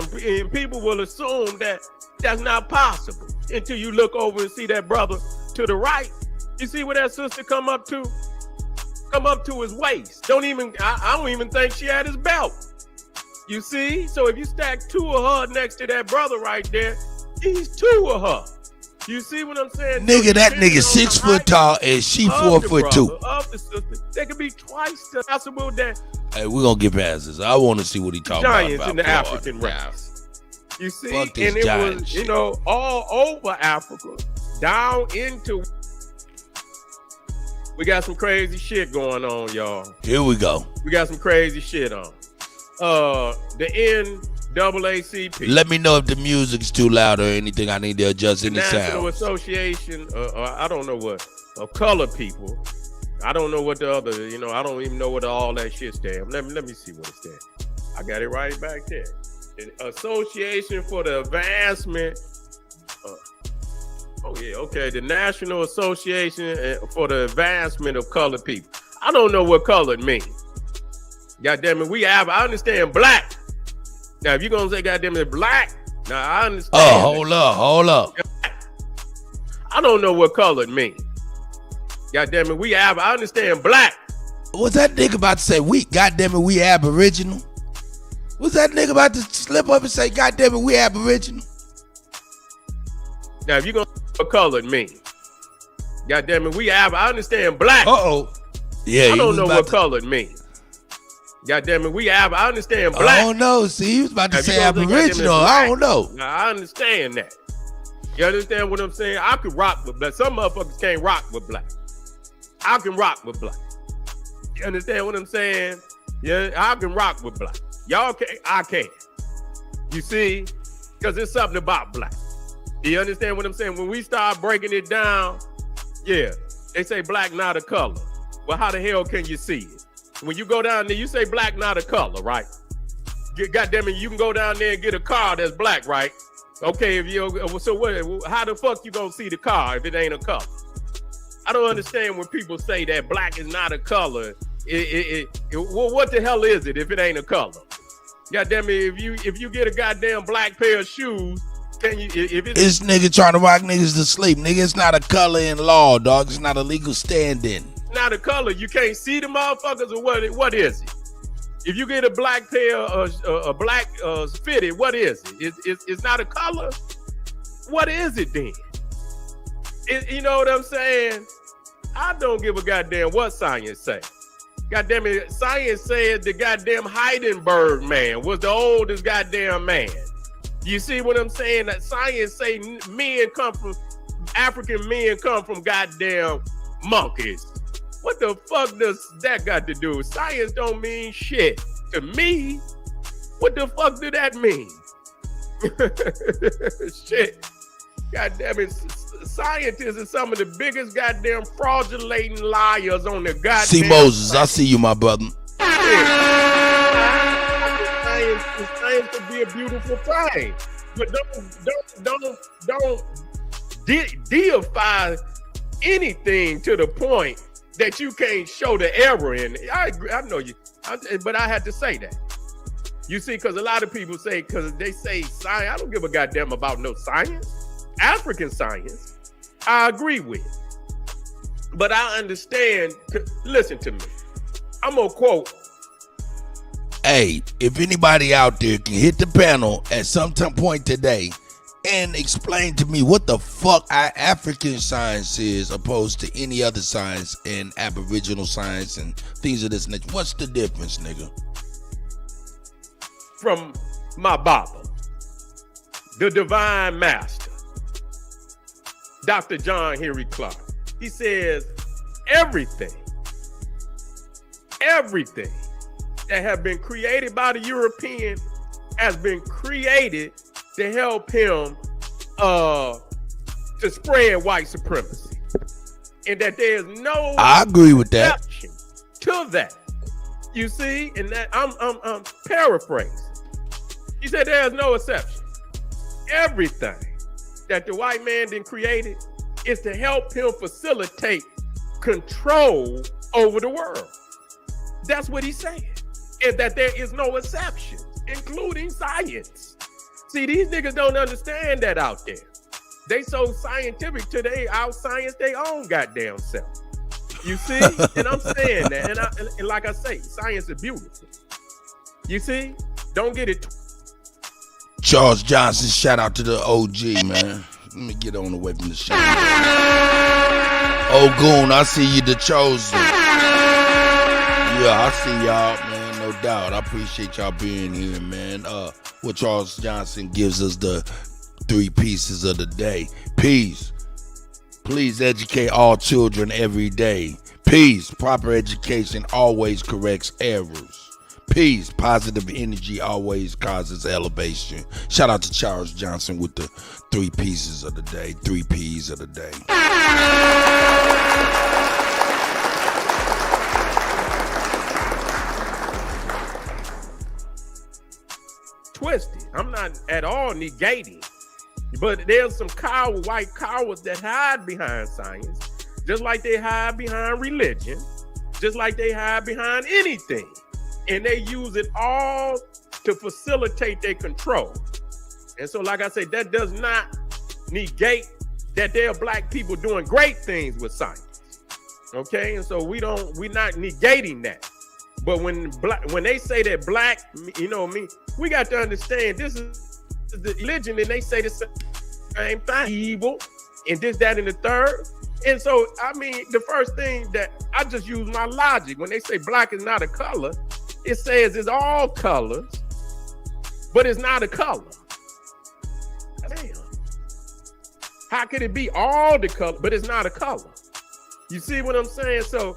people will assume that that's not possible until you look over and see that brother to the right. You see where that sister come up to? Come up to his waist. I don't even think she had his belt. You see? So if you stack two of her next to that brother right there, he's two of her. You see what I'm saying? Nigga, that nigga 6 foot tall and she 4 foot 2. Of the sister, they could be twice the possible that. Hey, we're gonna get past this. I want to see what he talking giants about in the Florida. African race. You see, Fuck and this it giant was, shit. all over Africa, down into We got some crazy shit going on, y'all. Here we go. We got some crazy shit on. The NAACP. Let me know if the music's too loud or anything. I need to adjust any National sound. Association, I don't know what, of color people. I don't know what the other, I don't even know what all that shit stands. Let me see what it stands. I got it right back there. The Association for the Advancement. The National Association for the Advancement of Colored People. I don't know what colored means. God damn it, I understand black. Now, if you're going to say, God damn it, black, now I understand. Oh, hold up. I don't know what colored means. God damn it, I understand black. What's that nigga about to say? God damn it, we Aboriginal? What's that nigga about to slip up and say, God damn it, we Aboriginal? Now, if you're going to know what colored means, God damn it, I understand black. Uh-oh. Yeah, I don't know what colored means. God damn it, I understand black. I don't know. See, he was about to say Aboriginal. I don't know. Now, I understand that. You understand what I'm saying? I could rock with black. Some motherfuckers can't rock with black. I can rock with black. You understand what I'm saying? Yeah, I can rock with black. Y'all can't. I can't. You see? Because there's something about black. You understand what I'm saying? When we start breaking it down, yeah, they say black not a color. Well, how the hell can you see it? When you go down there, you say black not a color, right? Goddamn it, you can go down there and get a car that's black, right? Okay, how the fuck you gonna see the car if it ain't a color? I don't understand when people say that black is not a color. Well, what the hell is it if it ain't a color? Goddamn it, if you get a goddamn black pair of shoes, can you? This nigga trying to rock niggas to sleep, nigga. It's not a color in law, dog. It's not a legal stand-in. Not a color. You can't see the motherfuckers, or what is it? If you get a black pair, a black fitted, what is it? It's not a color. What is it then? You know what I'm saying? I don't give a goddamn what science say. Goddamn it, science said the goddamn Heidenberg man was the oldest goddamn man. You see what I'm saying? That science say African men come from goddamn monkeys. What the fuck does that got to do? Science don't mean shit to me. What the fuck do that mean? Shit. God damn it. Scientists are some of the biggest goddamn fraudulating liars on the goddamn See Moses, planet. I see you, my brother. Science could be a beautiful thing. But don't deify anything to the point that you can't show the error in it. I agree. I know you, but I had to say that. You see, because a lot of people say, because they say science, I don't give a goddamn about no science. African science, I agree with. But I understand, listen to me. I'm going to quote. Hey, if anybody out there can hit the panel at some point today and explain to me what the fuck African science is opposed to any other science and Aboriginal science and things of this nature. What's the difference, nigga? From my Baba, the divine master, Dr. John Henry Clark. He says everything that have been created by the European has been created to help him to spread white supremacy, and that there's no I agree with that to that. You see, and that I'm paraphrasing. He said there's no exception. Everything that the white man then created is to help him facilitate control over the world. That's what he's saying, and that there is no exception, including science. See, these niggas don't understand that out there. They so scientific to they out science their own goddamn self. You see? And I'm saying that. And like I say, science is beautiful. You see? Don't get it. Charles Johnson, shout out to the OG, man. Let me get on away from the show. Oh, Goon, I see you, the chosen. Yeah, I see y'all, man, no doubt. I appreciate y'all being here, man. What Charles Johnson gives us the 3 pieces of the day. Peace. Please educate all children every day. Peace. Peace. Proper education always corrects errors. Peace. Positive energy always causes elevation. Shout out to Charles Johnson with the 3 pieces of the day. 3 P's of the day. Twisted. I'm not at all negating. But there's some white cowards that hide behind science, just like they hide behind religion, just like they hide behind anything. And they use it all to facilitate their control. And so, like I say, that does not negate that there are black people doing great things with science. Okay, and so we're not negating that. But when they say that black, we got to understand this is the religion, and they say the same thing, evil, and this, that, and the third. And so, the first thing that I just use my logic when they say black is not a color. It says it's all colors, but it's not a color. Damn. How could it be all the color, but it's not a color? You see what I'm saying? So,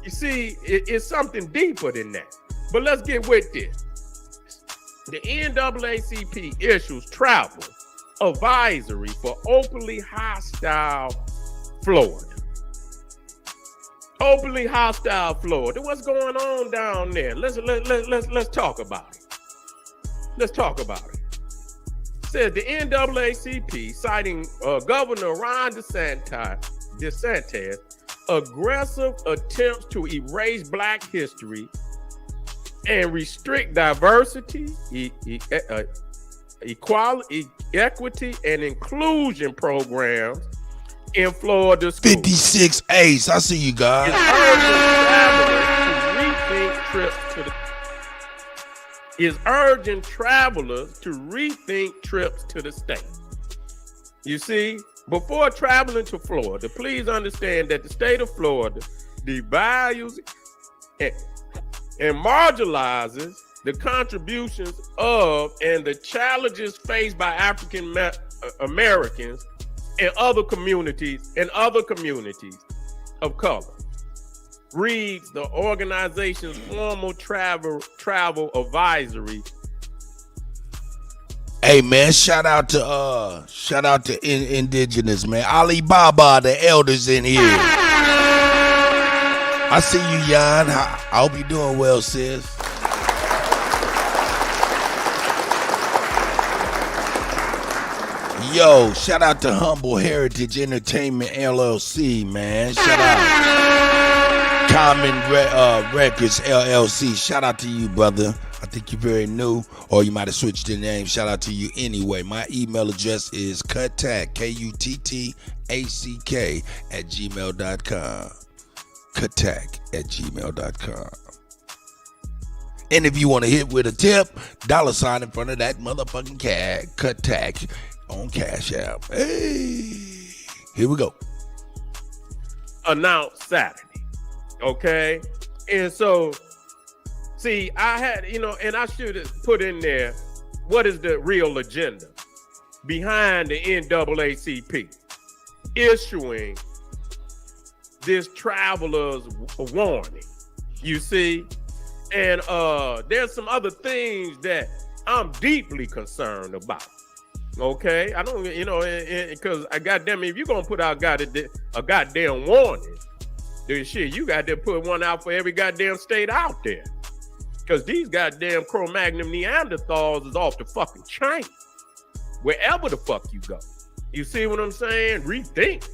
it's something deeper than that. But let's get with this. The NAACP issues travel advisory for openly hostile Florida. Openly hostile Florida. What's going on down there? Let's talk about it. Let's talk about it. Said the NAACP, citing Governor Ron DeSantis' aggressive attempts to erase Black history and restrict diversity, equality, equity, and inclusion programs in Florida schools. 56 Ace, I see you guys. Is urging travelers to rethink trips to the state. You see, before traveling to Florida, please understand that the state of Florida devalues and marginalizes the contributions of and the challenges faced by African Americans and other communities of color. Reads the organization's formal travel advisory. Hey man, shout out to indigenous man. Alibaba, the elders in here. I see you, Jan. I hope you're doing well, sis. Yo, shout out to Humble Heritage Entertainment LLC, man. Shout out. Common Records LLC. Shout out to you, brother. I think you're very new, or you might have switched your name. Shout out to you anyway. My email address is Kuttack, Kuttack @gmail.com. Kuttack @gmail.com. And if you want to hit with a tip, $sign in front of that motherfucking Kuttack on Cash App. Hey, here we go. Announced Saturday. Okay, and so, see, I had, and I should have put in there, what is the real agenda behind the NAACP issuing this traveler's warning, you see? And there's some other things that I'm deeply concerned about, okay? I don't, because goddamn, if you're going to put out a goddamn warning, then shit, you got to put one out for every goddamn state out there. Because these goddamn Cro-Magnon Neanderthals is off the fucking chain. Wherever the fuck you go. You see what I'm saying? Rethink.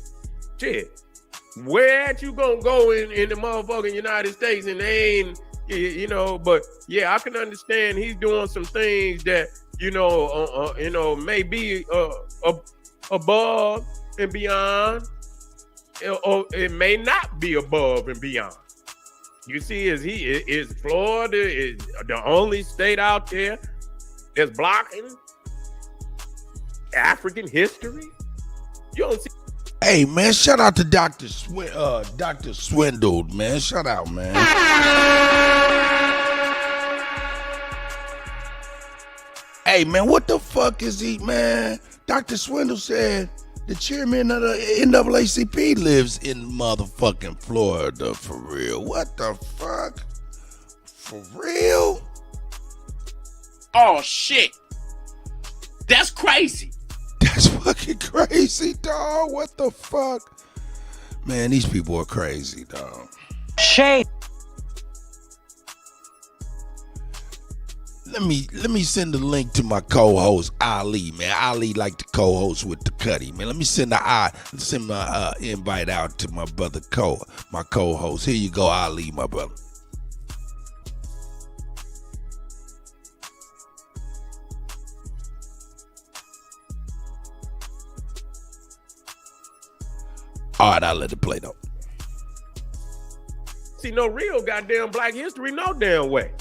Shit. Where you gonna go in the motherfucking United States and they ain't, but yeah, I can understand he's doing some things that, may be above and beyond. Or it may not be above and beyond. You see, is Florida is the only state out there that's blocking African history? You don't see. Hey man, shout out to Dr. Swindled, man. Shout out, man. Hey man, what the fuck is he, man? Dr. Swindle said The chairman of the NAACP lives in motherfucking Florida, for real. What the fuck? For real? Oh shit. That's crazy. That's fucking crazy, dog. What the fuck? Man, these people are crazy, dog. Shade. Let me send the link to my co-host Ali, man. Ali like to co-host with the Kutty, man. Let me send my invite out to my brother my co-host. Here you go, Ali, my brother. All right, I'll let it play though. See, no real goddamn black history, no damn way.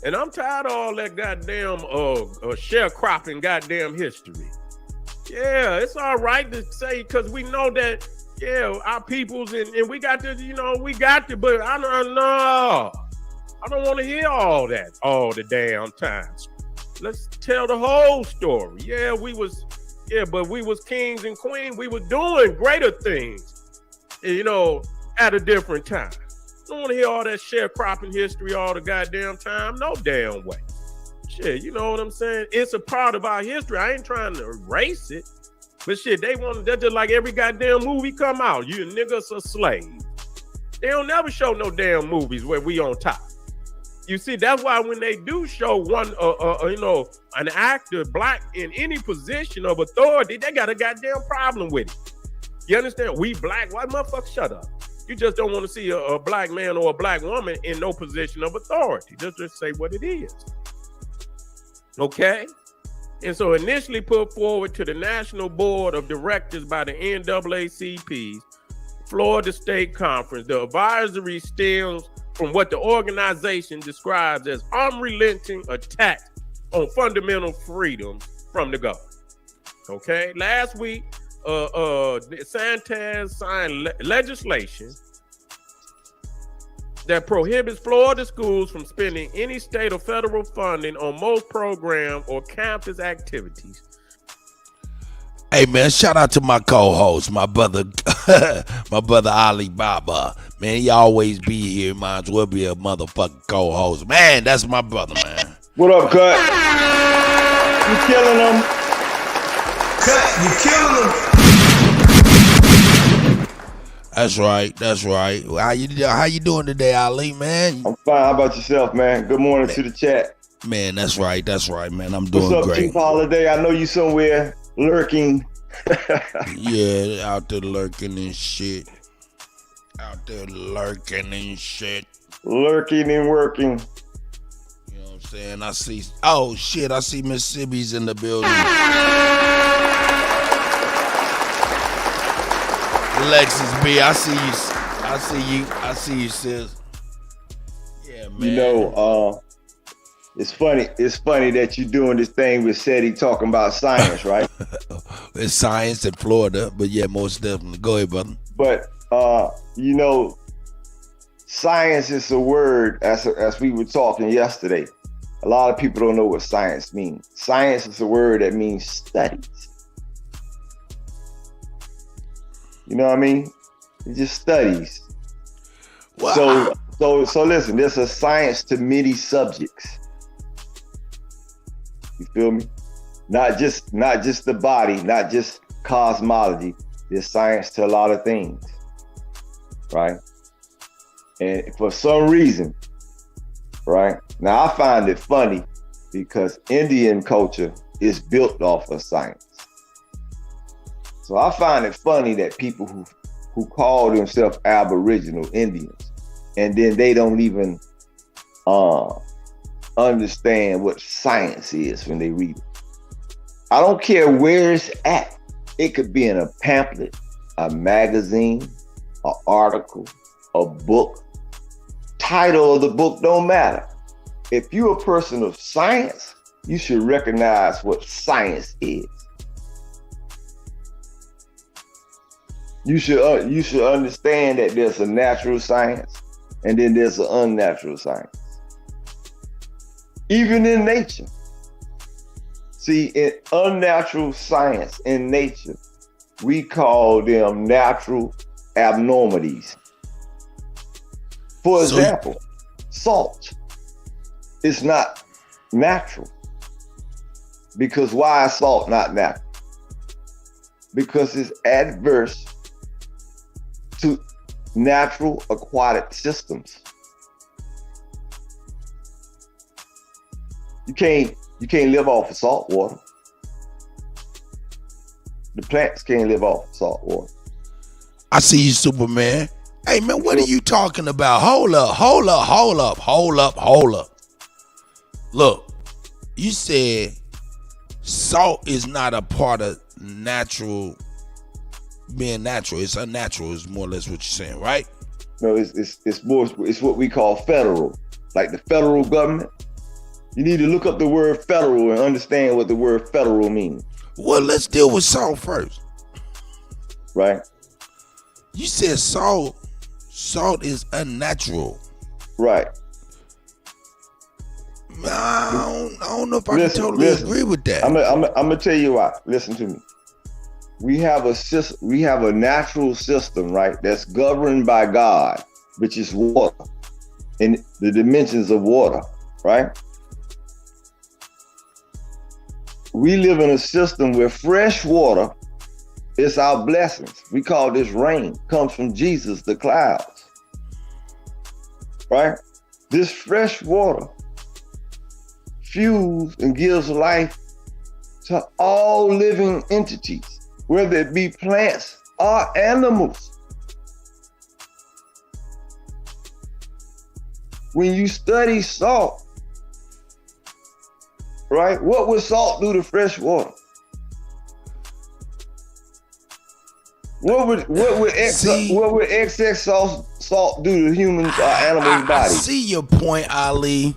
And I'm tired of all that goddamn sharecropping goddamn history. Yeah, it's all right to say, because we know that, yeah, our peoples and we got to, but I don't know. I don't want to hear all that all the damn time. Let's tell the whole story. Yeah, but we was kings and queens. We was doing greater things, at a different time. I don't want to hear all that sharecropping history all the goddamn time. No damn way. Shit, you know what I'm saying? It's a part of our history. I ain't trying to erase it. But shit, that's just like every goddamn movie come out. You niggas are slaves. They don't never show no damn movies where we on top. You see, that's why when they do show one, an actor black in any position of authority, they got a goddamn problem with it. You understand? We black, why motherfucker shut up? You just don't want to see a black man or a black woman in no position of authority. Just say what it is. Okay? And so initially put forward to the National Board of Directors by the NAACP's Florida State Conference, the advisory stems from what the organization describes as unrelenting attacks on fundamental freedoms from the government. Okay? Last week, DeSantis signed legislation that prohibits Florida schools from spending any state or federal funding on most program or campus activities. Hey man, shout out to my co-host, my brother, my brother Ali Baba. Man, he always be here. Might as well be a motherfucking co-host. Man, that's my brother, man. What up, Cut? You killing them? Cut, you killing them. That's right. How you doing today, Ali, man? I'm fine. How about yourself, man? Good morning to the chat. Man, that's right, man. I'm doing What's up, great. Chief Holiday? I know you somewhere lurking. Yeah, out there lurking and shit. Lurking and working. You know what I'm saying? I see Mississippi's in the building. Alexis B, I see you, sis. Yeah, man. You know, it's funny that you're doing this thing with SETI talking about science, right? It's science in Florida, but yeah, most definitely. Go ahead, brother. But science is a word, as we were talking yesterday. A lot of people don't know what science means. Science is a word that means studies. You know what I mean? It just studies. Wow. So listen, there's a science to many subjects. You feel me? Not just the body, not just cosmology. There's science to a lot of things, right? And for some reason, right? Now I find it funny because Indian culture is built off of science. So I find it funny that people who call themselves Aboriginal Indians, and then they don't even understand what science is when they read it. I don't care where it's at. It could be in a pamphlet, a magazine, an article, a book. Title of the book don't matter. If you're a person of science, you should recognize what science is. You should understand that there's a natural science and then there's an unnatural science. Even in nature. See, in unnatural science in nature, we call them natural abnormalities. For example, salt is not natural. Because why is salt not natural? Because it's adverse to natural aquatic systems. You can't live off of salt water. The plants can't live off of salt water. I see you, Superman. Hey man, what are you talking about? Hold up. Look, you said salt is not a part of natural being natural. It's unnatural is more or less what you're saying, right? No, it's more, it's what we call federal. Like the federal government. You need to look up the word federal and understand what the word federal means. Well, let's deal with salt first. Right? You said salt is unnatural. Right. I don't know if I can totally agree with that. I'm gonna tell you why. Listen to me. We have a natural system, right? That's governed by God, which is water, and the dimensions of water, right? We live in a system where fresh water is our blessings. We call this rain. Comes from Jesus, the clouds, right? This fresh water fuels and gives life to all living entities, whether it be plants or animals. When you study salt, right, what would salt do to fresh water? What would excess salt do to humans or animals' bodies? I see your point, Ali,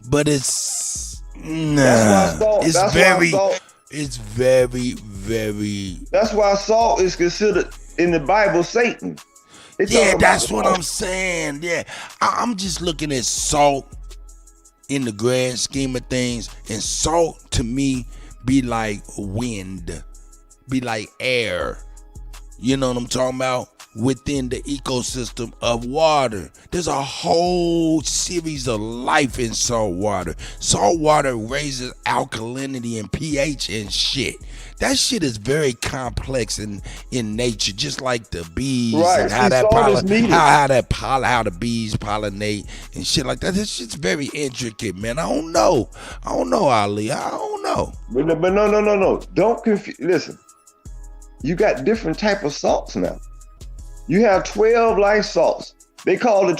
but it's very. That's why salt is considered in the Bible Satan. Yeah, that's what I'm saying. Yeah, I'm just looking at salt in the grand scheme of things, and salt to me be like wind, be like air. You know what I'm talking about? Within the ecosystem of water. There's a whole series of life in salt water. Salt water raises alkalinity and pH and shit. That shit is very complex in nature, just like the bees, right, and how the bees pollinate and shit like that. This shit's very intricate, man. I don't know, Ali. I don't know. But no. Don't confuse. Listen, you got different type of salts now. You have 12 life salts. They are called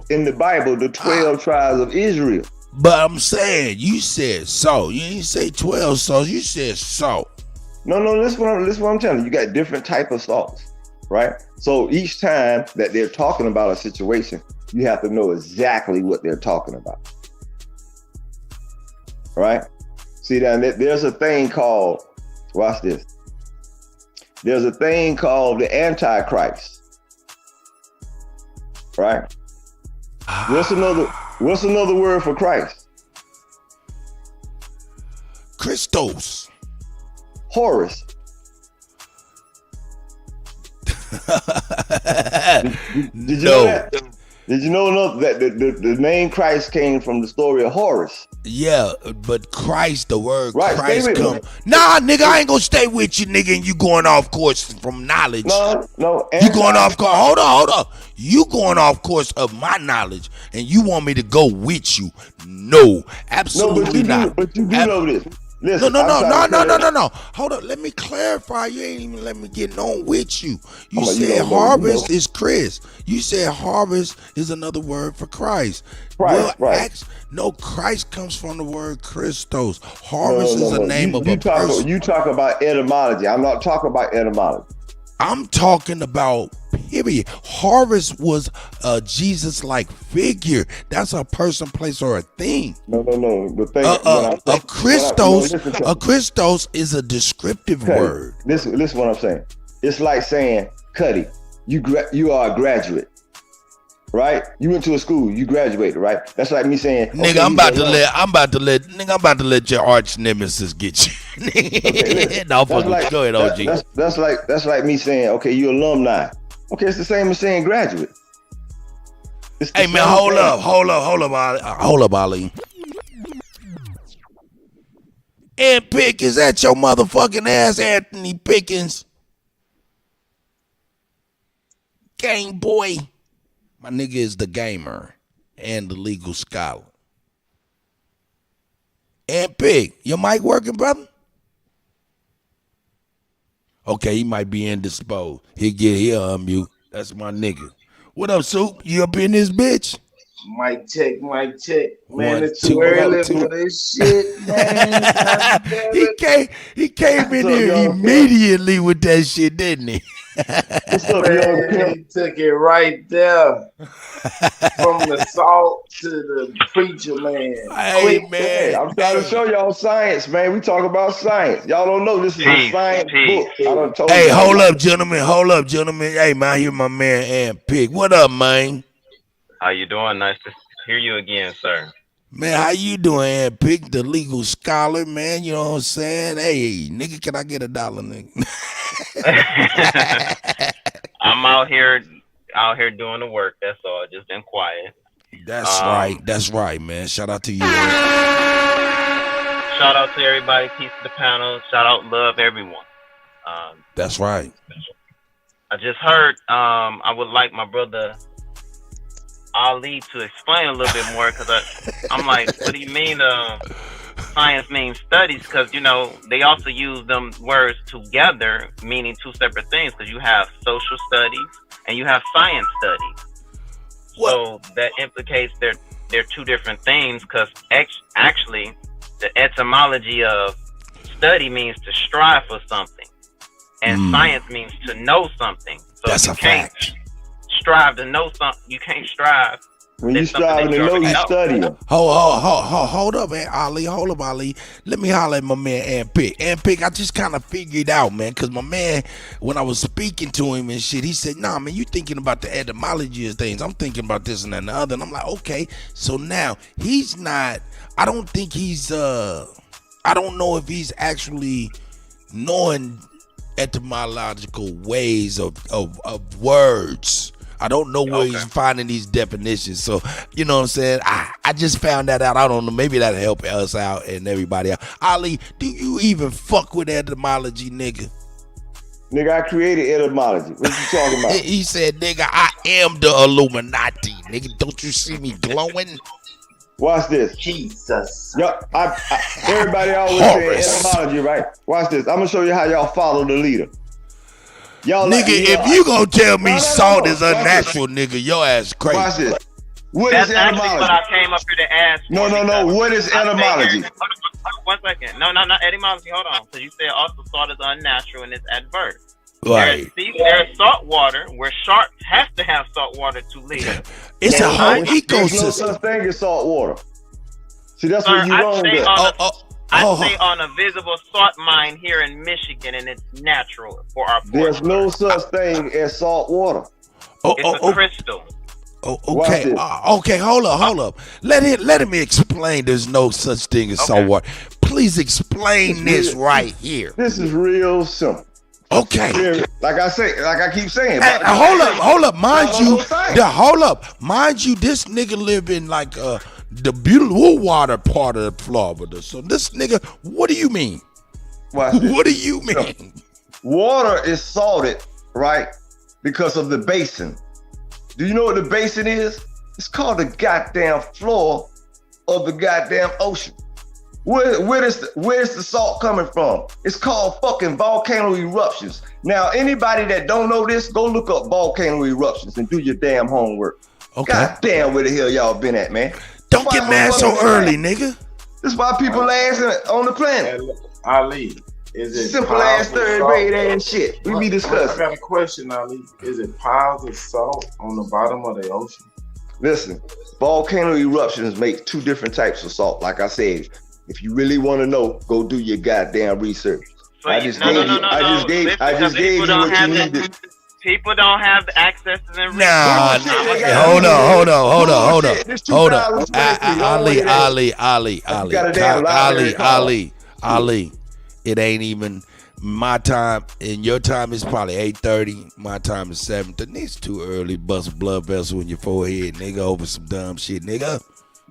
in the Bible the 12 tribes of Israel. But I'm saying, you said salt. You didn't say 12 salts. You said salt. No, this is what I'm telling you. You got different type of salts, right? So each time that they're talking about a situation, you have to know exactly what they're talking about, right? See, there's a thing called, watch this. There's a thing called the Antichrist, right? What's another word for Christ? Christos. Horus. Did you know that? Did you know that the name Christ came from the story of Horus? Yeah, but Christ, the word right, Christ come. Nah, nigga, I ain't gonna stay with you, nigga, and you going off course from knowledge. No. You going off course. Hold on. You going off course of my knowledge, and you want me to go with you. No, absolutely not. But you do know this. Listen, no. Hold up, let me clarify. You ain't even let me get on with you. You said harvest is Chris. You said harvest is another word for Christ. Right. No, Christ comes from the word Christos. Harvest is a name of a person. You talk about etymology. I'm not talking about etymology. I'm talking about period. Harvest was a Jesus-like figure. That's a person, place, or a thing. No. The thing. A Christos is a descriptive word. Listen what I'm saying. It's like saying, Kutty, you are a graduate. right? You went to a school, you graduated, right? That's like me saying, nigga, okay, I'm about to let your arch nemesis get you. Okay, No, go ahead, OG. That's like me saying, okay, you alumni. Okay, it's the same as saying graduate. Hey man, hold up, Ali. And Pick, is that your motherfucking ass, Anthony Pickens? Game boy. My nigga is the gamer and the legal scholar. And Pick, your mic working, brother? Okay, he might be indisposed. He'll unmute. That's my nigga. What up, Soup? You up in this bitch? Mic check. Man, 1, it's 2, too early 1, 2. for this shit, man. he came in here immediately with that shit, didn't he? What's up, young pimp? He took it right there. From the salt to the preacher, man. Hey, man. I'm trying to show y'all science, man. We talk about science. Y'all don't know this is a science book. I done told Hey, you. hold up, gentlemen. Hey, man, I hear my man, Ant Pick. What up, man? How you doing? Nice to hear you again, sir. Man, how you doing, Ant Pick, the legal scholar, man? You know what I'm saying? Hey, nigga, can I get $1, nigga? I'm out here doing the work. That's all. Just been quiet. That's right, man. Shout out to you. Shout out to everybody. Peace to the panel. Shout out, love everyone. That's right. I just heard. I would like my brother Ali to explain a little bit more, because I'm like, what do you mean? Science means studies, because they also use them words together, meaning two separate things. Because you have social studies and you have science studies. What? So that implicates they're two different things. Because actually, the etymology of study means to strive for something, and science means to know something. So that's a fact. Strive to know something. You can't strive. When you strive to know, you study. Hold up, man, Ali. Hold up, Ali. Let me holler at my man, Ant Pick. Ant Pick, I just kind of figured out, man, because my man, when I was speaking to him and shit, he said, nah, man, you thinking about the etymology of things. I'm thinking about this and that and the other. And I'm like, okay. So now, he's not, I don't think he's, I don't know if he's actually knowing etymological ways of words. I don't know where he's finding these definitions. So, you know what I'm saying? I just found that out. I don't know. Maybe that'll help us out and everybody else. Ali, do you even fuck with etymology, nigga? Nigga, I created etymology. What you talking about? He said, nigga, I am the Illuminati. Nigga, don't you see me glowing? Watch this. Jesus. Yo, everybody always say etymology, right? Watch this. I'm going to show you how y'all follow the leader. Y'all nigga, if you gonna tell me salt is unnatural, nigga, your ass crazy. Watch this. That's actually what I came up here to ask. No. What is etymology? Hold on, 1 second. No, not etymology. Hold on. Because you said also salt is unnatural and it's adverse. Right. There's salt water where sharks have to have salt water to live. It's a whole ecosystem. There's no such thing as salt water. See, that's what you wrong with. I stay on a visible salt mine here in Michigan, and it's natural for our. There's no such thing as salt water. It's a crystal. Okay. Okay. Hold up. Let him explain. There's no such thing as salt water. Please explain this right here. This is real simple. Okay. Like I keep saying. Hey, hold up. Mind you, this nigga live in like the beautiful water part of Florida. So this nigga, what do you mean? What do you mean? Water is salted, right? Because of the basin. Do you know what the basin is? It's called the goddamn floor of the goddamn ocean. Where's the salt coming from? It's called fucking volcano eruptions. Now, anybody that don't know this, go look up volcano eruptions and do your damn homework. Okay. God damn, where the hell y'all been at, man? Don't get mad so early, nigga. This is why people last on the planet. Ali, is it simple ass third grade ass shit? We be discussing. I got a question, Ali. Is it piles of salt on the bottom of the ocean? Listen, volcano eruptions make two different types of salt. Like I said, if you really want to know, go do your goddamn research. I just gave you what you needed. People don't have the access to them. Nah, hold on. Ali. It ain't even my time, and your time is probably 8:30. My time is 7:30. It's too early. Bust a blood vessel in your forehead, nigga, over some dumb shit, nigga.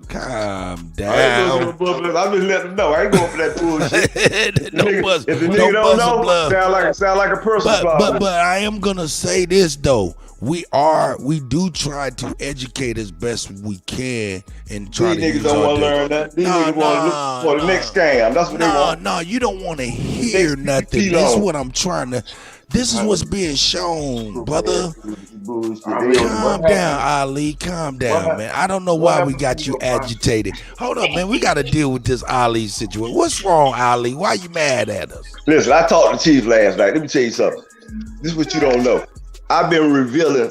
Calm down. I'm just letting them know. I ain't going for that bullshit. If the nigga don't know, sound like a personal problem. But I am gonna say this though. We do try to educate as best we can and try to. These niggas don't want to learn that. These niggas want to look for the next scam. That's what they want. No, you don't want to hear nothing. This is what I'm trying to. This is what's being shown, brother. Calm down, Ali. Calm down, man. I don't know why we got you agitated. Hold up, man. We got to deal with this Ali situation. What's wrong, Ali? Why you mad at us? Listen, I talked to Chief last night. Let me tell you something. This is what you don't know. I've been reviewing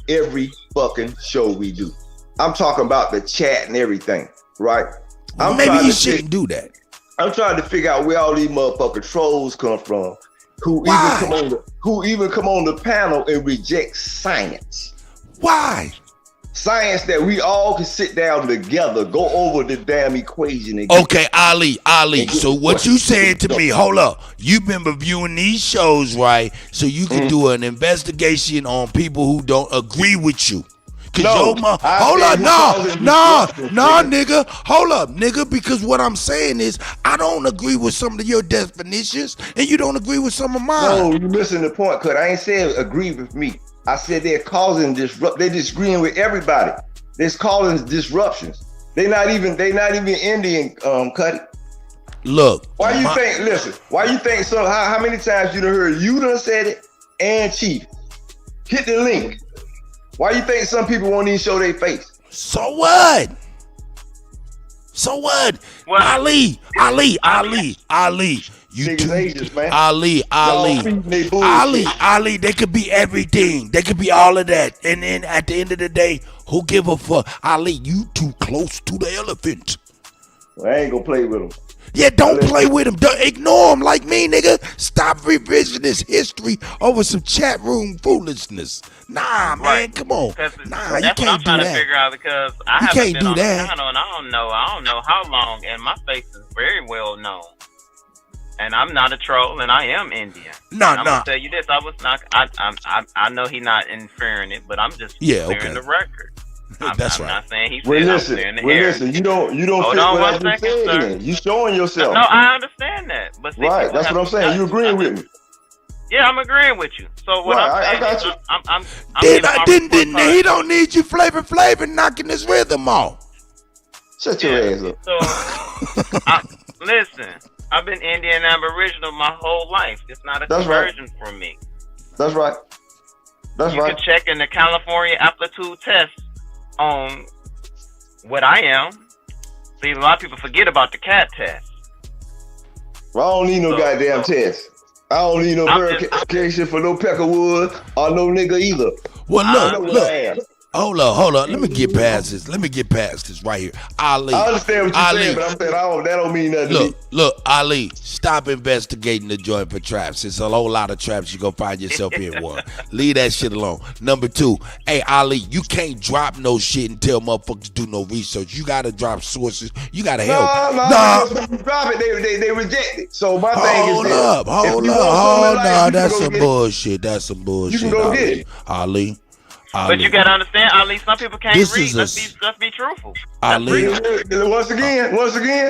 every fucking show we do. I'm talking about the chat and everything, right? Well, maybe you shouldn't do that. I'm trying to figure out where all these motherfucking trolls come from. Who even come on the panel and reject science? Why? Science that we all can sit down together, go over the damn equation again. Okay, Ali. So what you saying to me, hold up. You've been reviewing these shows, right? So you can do an investigation on people who don't agree with you. Nigga. Hold up, nigga, because what I'm saying is I don't agree with some of your definitions and you don't agree with some of mine. No, you're missing the point, Kut. I ain't saying agree with me. I said they're causing they're disagreeing with everybody. They're causing disruptions. They're not even Indian, Kutty. Look. Why you think so? How many times you done heard you done said it and Chief? Hit the link. Why you think some people won't even show their face? So what? Ali. You niggas ages, man. Ali. They could be everything. They could be all of that. And then at the end of the day, who give a fuck? Ali, you too close to the elephant. Well, I ain't gonna play with him. Yeah, don't play with him. Don't ignore him like me, nigga. Stop revisionist history over some chat room foolishness. Nah, man, come on. Nah, you can't do that. That's what I'm trying to figure out because I haven't been on the channel and I don't know how long, and my face is very well known. And I'm not a troll, and I am Indian. I'm gonna tell you this: I was not. I know he's not inferring it, but I'm just clearing the record. That's right. I'm not saying he's clearing the air. Listen, you don't fit what I just said. Then. You showing yourself. No, I understand that, but see, right, that's what I'm saying. You agreeing with me? Yeah, I'm agreeing with you. So what I'm saying, I got you. He don't need you, Flavor knocking his rhythm off. Shut your ass up. So, listen. I've been Indian Aboriginal my whole life. It's not a conversion for me. That's right. You can check in the California aptitude test on what I am. See, a lot of people forget about the CAT test. Well, I don't need no goddamn test. I don't need no verification for no Peckerwood or no nigga either. Well, look. Hold up. Let me get past this right here. Ali. I understand what you're saying, but I'm saying that don't mean nothing. Look, Ali, stop investigating the joint for traps. It's a whole lot of traps you're going to find yourself in one. Leave that shit alone. Number 2, hey, Ali, you can't drop no shit and tell motherfuckers do no research. You got to drop sources. You got to help. No. You drop it, they reject it. So my thing is Hold up. That's some bullshit. You can go get it. Ali. But you gotta understand, Ali, some people can't read. Let's be truthful. Ali. Once again,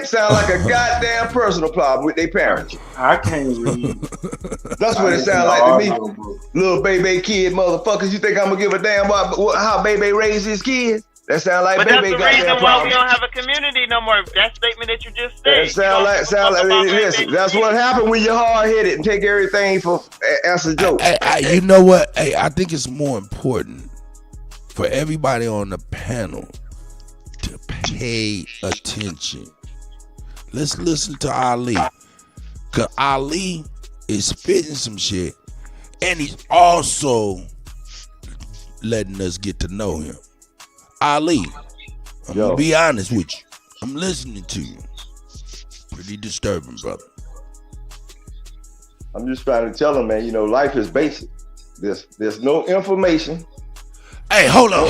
sound like a goddamn personal problem with their parents. I can't read. That's what it sound like to me. Little baby kid motherfuckers, you think I'm gonna give a damn about how baby raised his kids? That sound like baby got that problem. But that's the reason why we don't have a community no more. That statement that you just said. Listen, that's what happened when you're hard-headed and take everything as a joke. You know what? Hey, I think it's more important for everybody on the panel to pay attention. Let's listen to Ali. Cause Ali is spitting some shit. And he's also letting us get to know him. Ali, I'm gonna be honest with you. I'm listening to you. Pretty disturbing, brother. I'm just trying to tell them, man, life is basic. There's no information. Hey, hold up.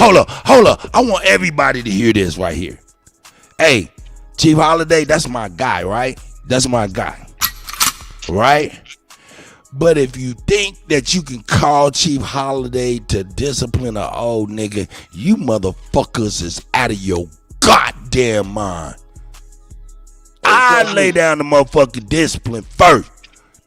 I want everybody to hear this right here. Hey, Chief Holiday, that's my guy, right? That's my guy, right? But if you think that you can call Chief Holiday to discipline an old nigga, you motherfuckers is out of your goddamn mind. I lay down the motherfucking discipline first.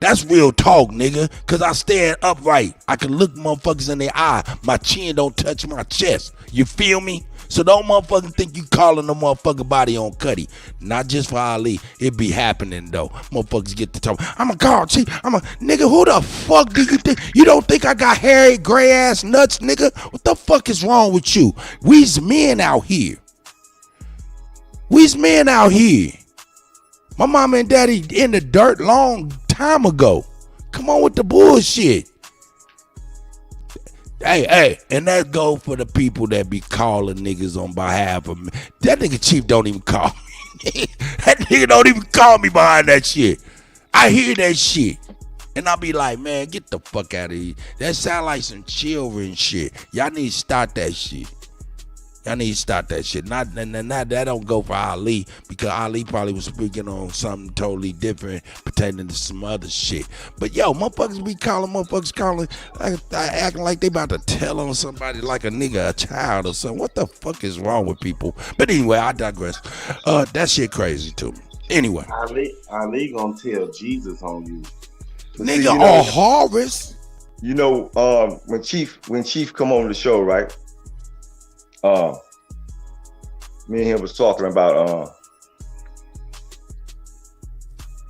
That's real talk, nigga. Cause I stand upright. I can look motherfuckers in their eye. My chin don't touch my chest. You feel me? So don't motherfucking think you calling the motherfucking body on Kutty. Not just for Ali. It be happening though. Motherfuckers get to talk. I'ma call Chief. Nigga, who the fuck do you think? You don't think I got hairy, gray ass nuts, nigga? What the fuck is wrong with you? We's men out here. We's men out here. My mama and daddy in the dirt long time ago. Come on with the bullshit. Hey, and that go for the people that be calling niggas on behalf of me. That nigga Chief don't even call me. That nigga don't even call me behind that shit. I hear that shit. And I be like, man, get the fuck out of here. That sound like some children shit. Y'all need to start that shit. Y'all need to start that shit. Not that don't go for Ali, because Ali probably was speaking on something totally different pertaining to some other shit. But yo, motherfuckers be calling, acting like they about to tell on somebody like a nigga, a child or something. What the fuck is wrong with people? But anyway, I digress. That shit crazy to me. Anyway. Ali gonna tell Jesus on you. Nigga, or Horace. When Chief come on the show, right? Me and him was talking about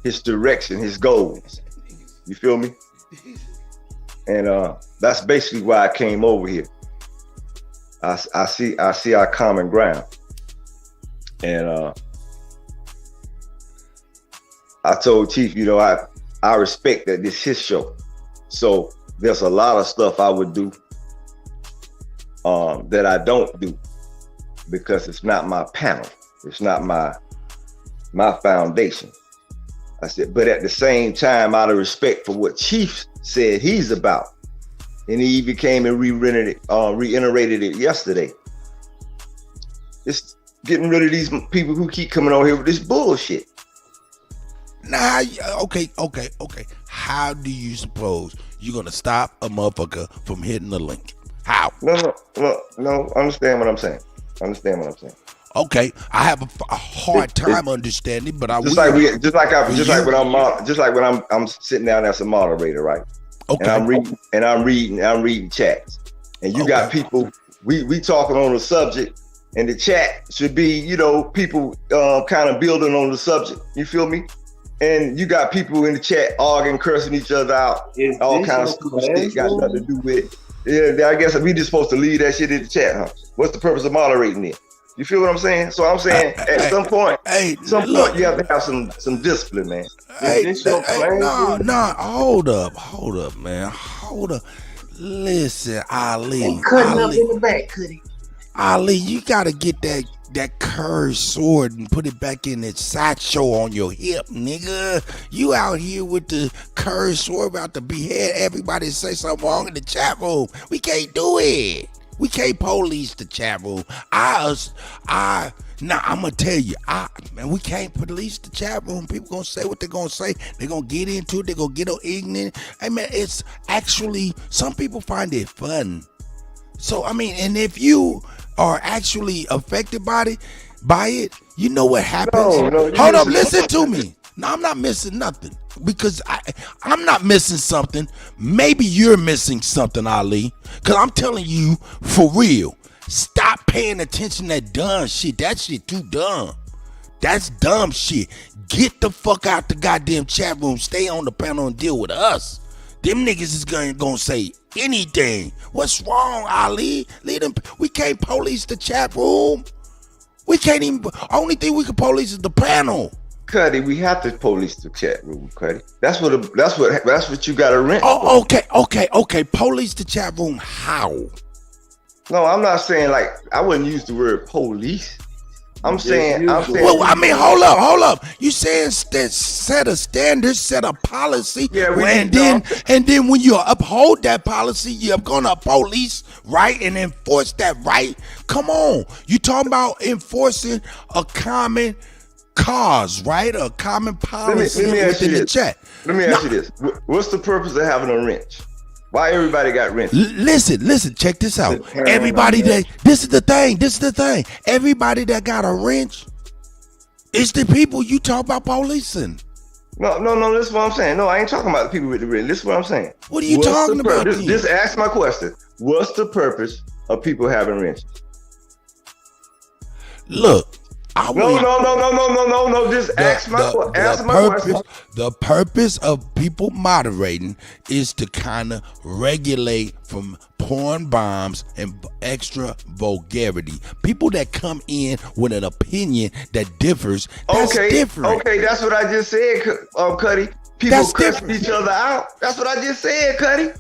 his direction, his goals. You feel me? And that's basically why I came over here. I see our common ground. And I told Chief, I respect that this is his show. So there's a lot of stuff I would do that I don't do because it's not my panel. It's not my foundation. I said, but at the same time, out of respect for what Chief said he's about, and he even came and reiterated it yesterday. It's getting rid of these people who keep coming on here with this bullshit. Nah, okay. How do you suppose you're gonna stop a motherfucker from hitting the link? How? No. Understand what I'm saying. Okay, I have a hard time understanding, but I just will. when I'm sitting down as a moderator, right? Okay. And I'm reading chats, and you got people. We talking on the subject, and the chat should be people kind of building on the subject. You feel me? And you got people in the chat arguing, cursing each other out, all kind of stupid shit got nothing to do with it. Yeah, I guess we just supposed to leave that shit in the chat, huh? What's the purpose of moderating it? You feel what I'm saying? So I'm saying at some point you have to have some discipline, man. Hold up, man. Hold up. Listen, Ali. And cutting up in the back, Kutty. Ali, you gotta get that curved sword and put it back in that sideshow on your hip, nigga. You out here with the curved sword about to behead everybody and say something wrong in the chat room. We can't do it. We can't police the chat room. I'm gonna tell you, man, we can't police the chat room. People gonna say what they're gonna say. They're gonna get into it. They're gonna get ignorant. I mean, it's actually, some people find it fun. So, I mean, and if you are actually affected by it, you know what happens? Hold up, listen to me. No, I'm not missing nothing, because I'm not missing something. Maybe you're missing something, Ali, because I'm telling you for real. Stop paying attention to that dumb shit. That shit too dumb. That's dumb shit. Get the fuck out the goddamn chat room. Stay on the panel and deal with us. Them niggas is gonna say anything. What's wrong, Ali? Leave them. We can't police the chat room. We can't even. Only thing we can police is the panel. Kutty, we have to police the chat room, Kutty. That's what you got to rent. Oh, okay. Police the chat room. How? No, I'm not saying, like, I wouldn't use the word police, I'm saying. Well, I mean, hold up. You saying set a standard, set a policy, and then when you uphold that policy, you're gonna police right and enforce that right. Come on, you talking about enforcing a common cause, right? A common policy within the chat. Let me ask you this: what's the purpose of having a wrench? Why everybody got wrenches? Listen, check this out. Everybody this is the thing. Everybody that got a wrench, it's the people you talk about policing. No, this is what I'm saying. No, I ain't talking about the people with the wrench. This is what I'm saying. What are you talking about? Just ask my question. What's the purpose of people having wrenches? Look. No. Just ask my question. The purpose of people moderating is to kind of regulate from porn bombs and extra vulgarity. People that come in with an opinion that differs, that's different. Okay, that's what I just said, Kutty. People cuss each other out. That's what I just said, Kutty.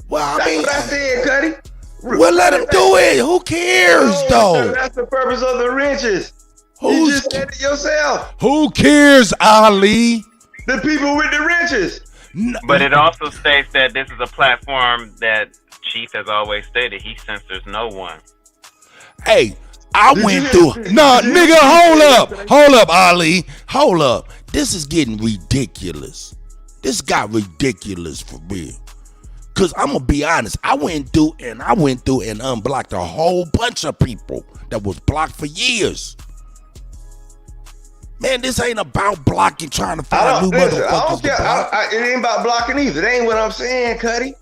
Well, that's what I said, Kutty. Well, let them do it. Who cares, though? That's the purpose of the wrenches. You just said it yourself. Who cares, Ali? The people with the wrenches. But it also states that this is a platform that Chief has always stated he censors no one. Hey, I went through. Nah, nigga, hold up, Ali. Hold up. This is getting ridiculous. This got ridiculous for real. Cause I'm gonna be honest, I went through and unblocked a whole bunch of people that was blocked for years. Man, this ain't about blocking, trying to find new motherfuckers. I don't care. It ain't about blocking either. That ain't what I'm saying, Kutty.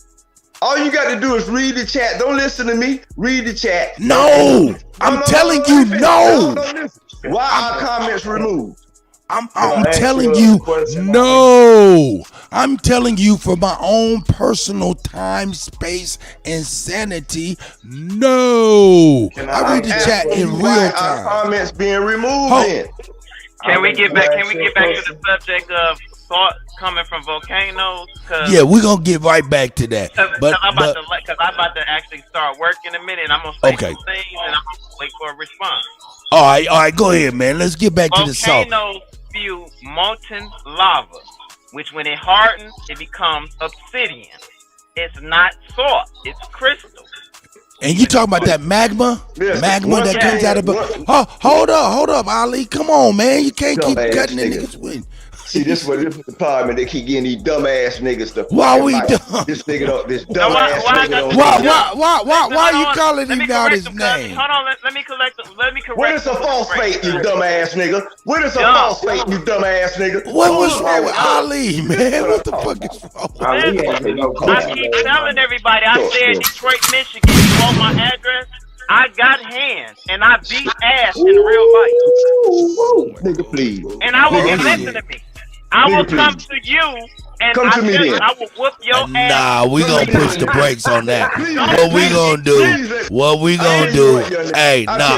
All you got to do is read the chat. Don't listen to me. Read the chat. No, I'm telling you, no. Why are comments removed? I'm telling you, no. I'm telling you for my own personal time, space, and sanity, no. I read the chat in real time. Comments being removed. Can we get back to the subject of thought coming from volcanoes? Yeah, we're gonna get right back to that. Because I'm about to actually start work in a minute. I'm gonna say some things and I'm gonna wait for a response. All right, go ahead, man. Let's get back to the salt. Volcanoes spew molten lava, which when it hardens, it becomes obsidian. It's not salt, it's crystal. And you talking about that magma? Magma that comes out of hold up, Ali. Come on, man. You can't keep cutting the niggas with. See, this is the problem. They keep getting these dumbass niggas to. Why we dumb? This dumbass nigga. Why you calling him out his name? Hold on, let me correct. What is a false faith, you dumbass nigga? What is a false faith, you dumbass nigga? What was wrong with Ali, man? What the fuck is wrong? I keep telling everybody. I said Detroit, Michigan. You want my address? I got hands and I beat ass in real life. Nigga, please. And I will listen to me. I will come to you and I will whoop your ass. Nah, we gonna push the brakes on that. What we gonna do? Hey, nah.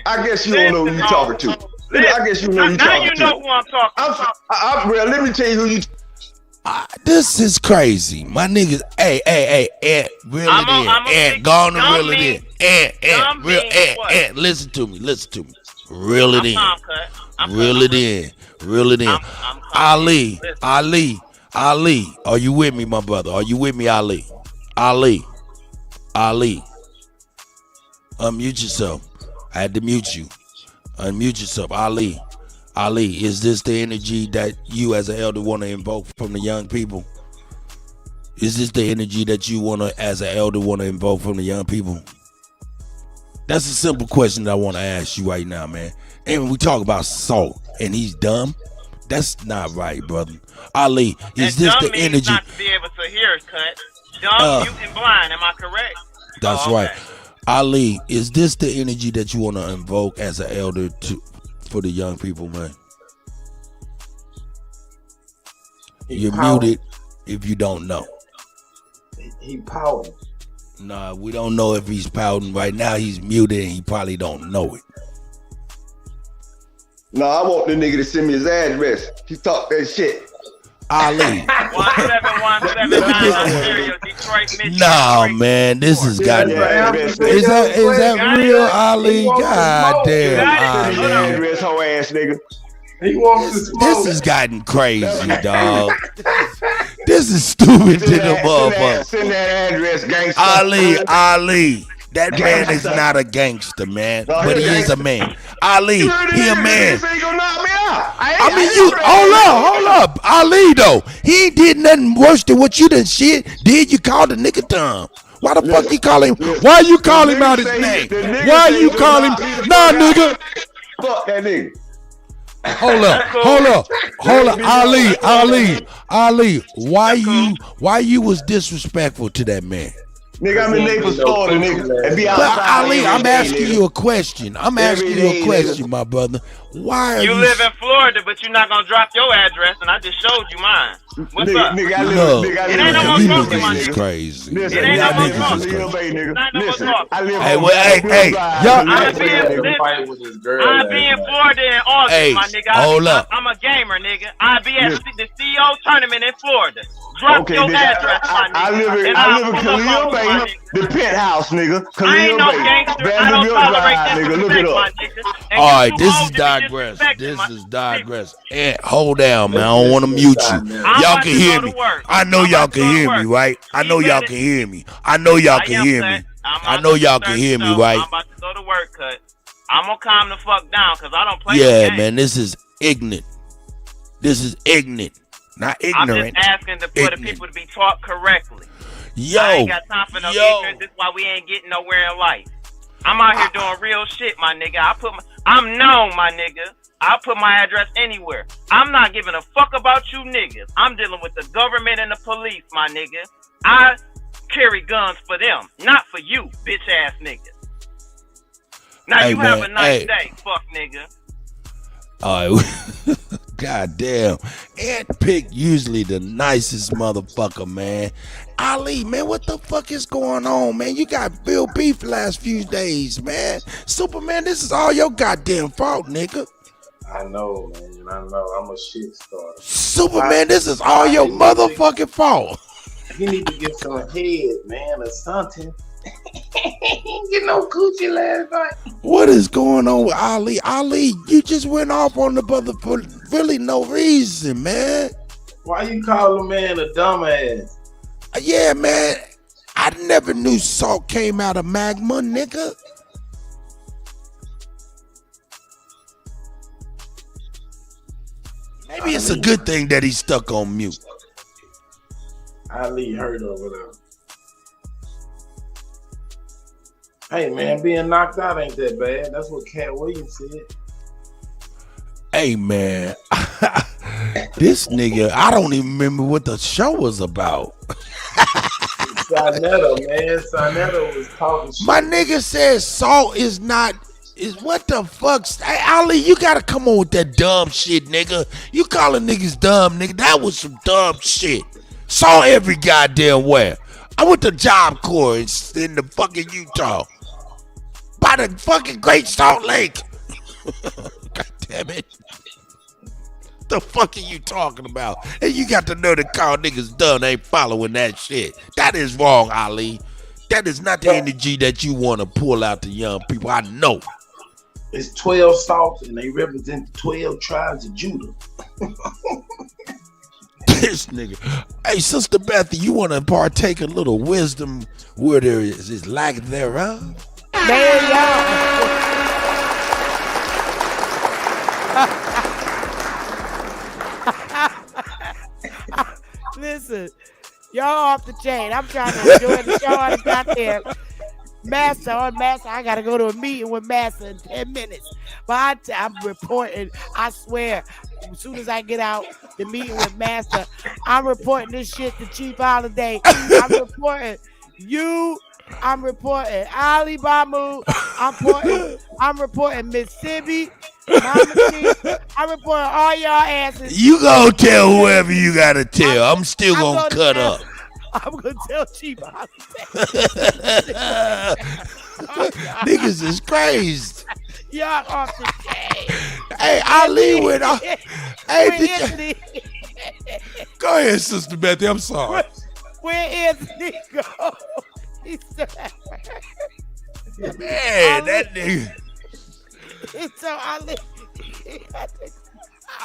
I guess you don't know who you talking to. I guess you know who you talking to. Now you know who I'm talking to. Well, let me tell you who you. This is crazy. My niggas, hey, Ant, reel it in. Ant, go on and reel it in. Ant, listen to me. Reel it in. Reel it in. Ali, are you with me, my brother? Are you with me, Ali? Unmute yourself. I had to mute you. Unmute yourself, Ali. Is this the energy that you as an elder want to invoke from the young people? Is this the energy that you as an elder want to invoke from the young people? That's a simple question that I want to ask you right now, man. And when we talk about salt and he's dumb, that's not right, brother. Ali, is this the energy? Not to be able to hear it, cut. Dumb, mute, and blind. Am I correct? That's right. Ali, is this the energy that you want to invoke as an elder for the young people, man? You're muted if you don't know. He pouting. Nah, we don't know if he's pouting. Right now he's muted and he probably don't know it. No, I want the nigga to send me his address. He talk that shit. Ali, 1779 Ontario, Detroit, Michigan. Nah, man, this has got. Is that real, Ali? God damn, Ali. Address, hoe ass nigga. He wants to smoke. This has gotten crazy, dog. This is stupid to the motherfucker. Send that address, gangster. Ali. That man is not a gangster, man, but he is a man. Ali, he a man. I mean, you hold up, Ali though. He ain't did nothing worse than what you done shit. Did you call the nigga Tom? Why the fuck you call him? Why you call him out his name? Why you call him? Nah, nigga. Fuck that nigga. Hold up, Ali. Why you was disrespectful to that man? Nigga, I'm in Naples, Florida, nigga. And be outside. But Ali, I'm asking you a question. My brother. Why are you live in Florida, but you're not gonna drop your address, and I just showed you mine. What's up? Nigga, I live you niggas is crazy. Listen, it ain't no more Hey, y'all. I'll be in Florida in August, my nigga. Hold up. I'm a gamer, nigga. I'll be at the CEO tournament in Florida. Drop your address, my nigga. I live in Khalil Bay, the penthouse, nigga. I ain't no gangster. I don't tolerate nigga. Look it up. All right, this is digress. And hold down, man. I don't want to mute you. Y'all can hear me. I know y'all can hear me, right? I know y'all can hear me, right? I'm about to go to work, Cut. I'm gonna calm the fuck down because I don't play. Yeah, man, this is ignorant. Not ignorant. I'm just asking for the people to be taught correctly. Yo, I ain't got time for no ignorance. This is why we ain't getting nowhere in life. I'm out here doing real shit, my nigga. I'm known, my nigga. I'll put my address anywhere. I'm not giving a fuck about you niggas. I'm dealing with the government and the police, my nigga. I carry guns for them, not for you, bitch ass niggas. Now you have a nice day, fuck nigga. All right. God damn. Ant Pick usually the nicest motherfucker, man. Ali, man, what the fuck is going on, man? You got Bill Beef last few days, man. Superman, this is all your goddamn fault, nigga. I know, man. I know. I'm a shit starter. Superman, this is all your motherfucking fault. You need to get some head, man, or something. Get no coochie last night. What is going on with Ali? Ali, you just went off on the brother for really no reason, man. Why you call a man a dumbass? Yeah, man. I never knew salt came out of magma, nigga. Maybe it's a good thing that he's stuck on mute. Ali hurt over there. Hey, man, being knocked out ain't that bad. That's what Cat Williams said. Hey, man. This nigga, I don't even remember what the show was about. Sinetta, man. Sinetta was talking shit. My nigga said salt is what the fuck? Hey, Ali, you gotta come on with that dumb shit, nigga. You calling niggas dumb, nigga. That was some dumb shit. Salt every goddamn where. I went to Job Corps in the fucking Utah. By the fucking Great Salt Lake. God damn it. The fuck are you talking about? And you got to know to call niggas dumb, ain't following that shit. That is wrong, Ali. That is not the energy that you want to pull out to young people. I know. It's 12 salts and they represent 12 tribes of Judah. This nigga. Hey, Sister Bethy, you want to partake a little wisdom where there is lack thereof? Man, y'all. Listen, y'all off the chain. I'm trying to enjoy the show. I got there. Master, I got to go to a meeting with Master in 10 minutes. But I'm reporting, I swear, as soon as I get out the meeting with Master, I'm reporting this shit to Chief Holiday. I'm reporting you. I'm reporting Ali Bamu. I'm reporting Mississippi. Mama G. I'm reporting all y'all asses. You gonna tell whoever you gotta tell. I'm still gonna cut up. I'm gonna tell Chief Holiday. Niggas is crazy. Y'all off the chain. Hey, Ali went off. Hey, Go ahead, Sister Betty. I'm sorry. Where is Nico? He's Man, that nigga. So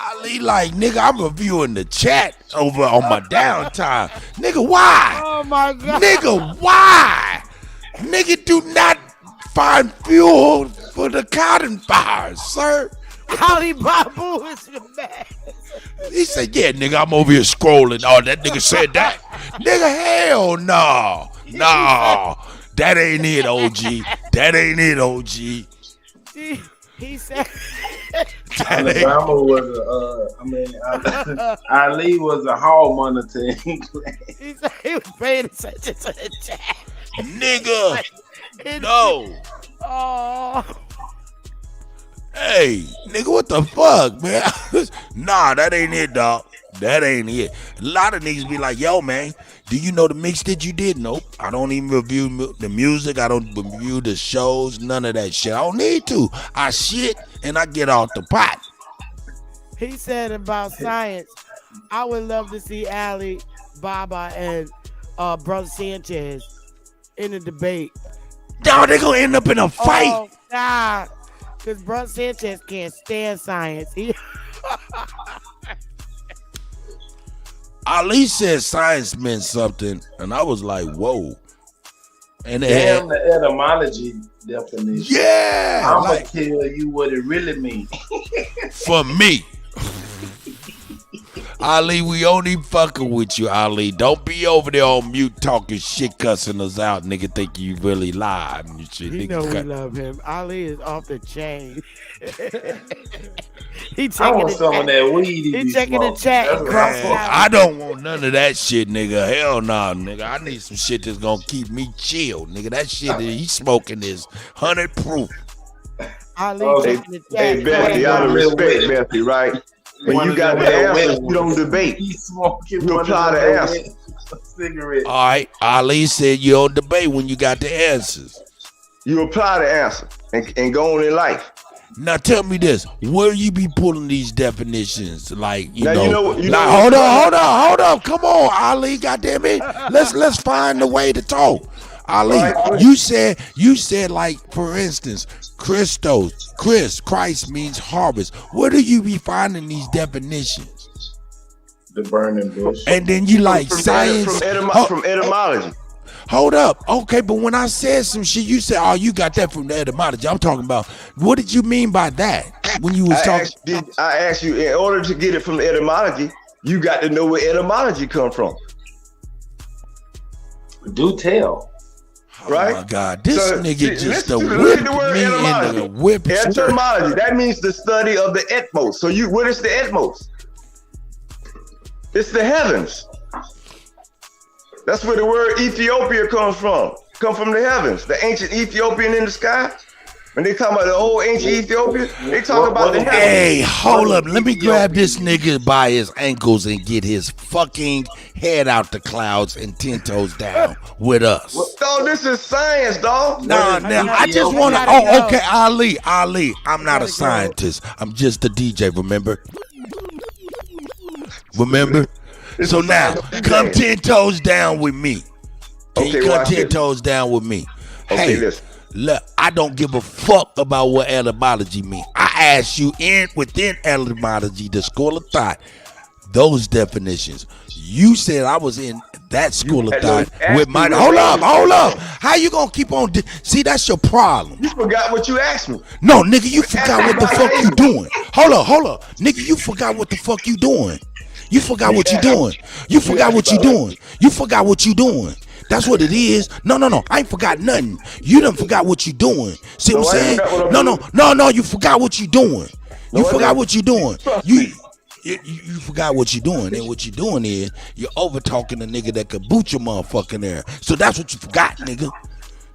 Ali like, nigga, I'm reviewing the chat over on my downtime. Nigga, why? Oh my God. Nigga, why? Nigga, do not find fuel for the cotton fires, sir. Ali Babu is the man. He said, yeah, nigga, I'm over here scrolling. Oh, that nigga said that. Nigga, hell no. No. That ain't it, OG. That ain't it, OG. He said Alabama was Ali was a hall monitor in England. He said he was paying attention to the chat. Nigga. No. Oh. Hey, nigga, what the fuck, man? Nah, that ain't it, dog. That ain't it. A lot of niggas be like, yo, man, do you know the mix that you did? Nope. I don't even review the music. I don't review the shows. None of that shit. I don't need to. I shit and I get off the pot. He said about science, I would love to see Ali, Baba, and Brother Sanchez in a debate. No, they gonna end up in a fight. Oh, God. Because Brother Sanchez can't stand science. Ali said science meant something, and I was like, whoa. And damn, the etymology definition. Yeah. I'm going to tell you what it really means. For me. Ali, we only fucking with you, Ali. Don't be over there on mute talking shit, cussing us out, nigga, think you really live and shit. You nigga, know we love him. Ali is off the chain. He I want some of that weed. He checking the chat. I don't want none of that shit, nigga. Hell no, nigga. I need some shit that's gonna keep me chill, nigga. That shit that he's smoking is 100 proof. Ali checking the chat. Hey, Betty, out of respect, Betty, right? When you got the answers, you don't debate. You apply the answer. All right, Ali said you don't debate when you got the answers. You apply the answer and go on in life. Now tell me this: where you be pulling these definitions? Like Now, hold on, come on, Ali, goddamn it, let's find a way to talk. Ali, right. you said like, for instance, Christ means harvest. Where do you be finding these definitions? The burning bush. And then you like science from etymology. Hold up. Okay, but when I said some shit, you said, oh, you got that from the etymology. I'm talking about, what did you mean by that when you was talking? I asked you, in order to get it from the etymology, you got to know where etymology come from. Do tell. Right? Oh my God, this nigga just whipped me in the whip. Etymology, that means the study of the etmos. So what is the etmos? It's the heavens. That's where the word Ethiopia comes from. Come from the heavens. The ancient Ethiopian in the sky. When they talk about the old ancient Ethiopia, they talk about the heavens. Hey, hold up. Let me grab this nigga by his ankles and get his fucking head out the clouds and 10 toes down with us. Dog, this is science, dog. Nah, I just want to. Oh, okay, Ali. I'm not a scientist. I'm just a DJ, remember? So now, come 10 toes down with me. Can you come 10 toes down with me? Okay, hey, listen. Look, I don't give a fuck about what etymology means. I asked you within etymology, the school of thought, those definitions. You said I was in that school of thought with my. Hold up. How you gonna keep on? See, that's your problem. You forgot what you asked me. No, nigga, you forgot what the fuck you doing. Hold up. Nigga, you forgot what the fuck you doing. You forgot what you doing. You forgot what you doing. You forgot what you doing. That's what it is. No. I ain't forgot nothing. You done forgot what you doing. See what I'm saying? No. You forgot what you doing. You forgot what you doing. You forgot what you doing. And what you doing is you're over talking a nigga that could boot your motherfucking there. So that's what you forgot, nigga.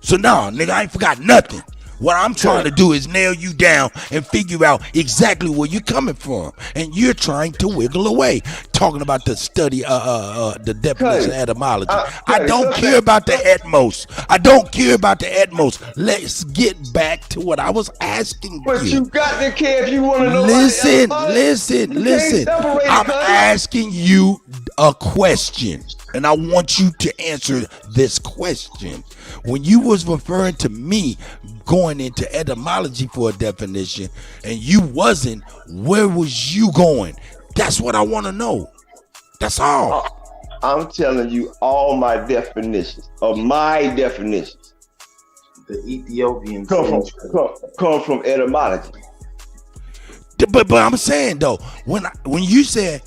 So nah, nigga, I ain't forgot nothing. What I'm trying to do is nail you down and figure out exactly where you're coming from, and you're trying to wiggle away, talking about the study, the definition of etymology. I don't care about the etmos. I don't care about the etmos. Let's get back to what I was asking But you. you got to care if you want to know. Listen. Separate I'm it, asking you a question, and I want you to answer this question. When you was referring to me going into etymology for a definition, and you wasn't, where was you going? That's what I want to know. That's all. I'm telling you all my definitions of my definitions. The Ethiopian come from etymology. But I'm saying though, when you said,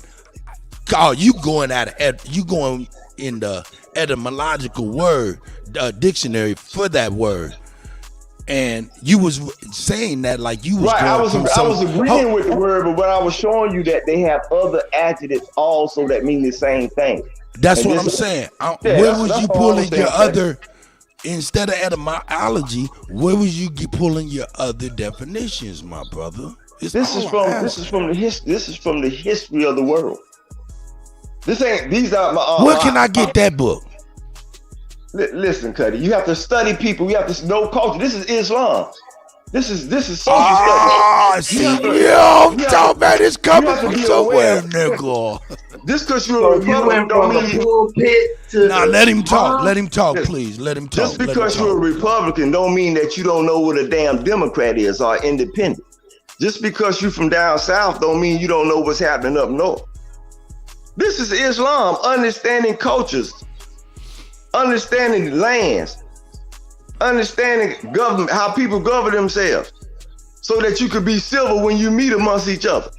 "Oh, you going in the etymological word dictionary for that word," and you was saying that like you was right. going I was agreeing with the word, but when I was showing you that they have other adjectives also that mean the same thing. That's what I'm saying. Where was you pulling your other? Instead of etymology, where was you pulling your other definitions, my brother? This is from the history of the world. These are my. Where can I get that book? Listen, Kutty, you have to study people. You have to know culture. This is Islam. This is social study. I'm talking about this coming from somewhere, nigga. Just because you're a Republican don't mean let him talk. Let him talk, please. Let him talk. Just because you're a Republican don't mean that you don't know what a damn Democrat is or independent. Just because you're from down south don't mean you don't know what's happening up north. This is Islam, understanding cultures, understanding lands, understanding government, how people govern themselves, so that you could be civil when you meet amongst each other.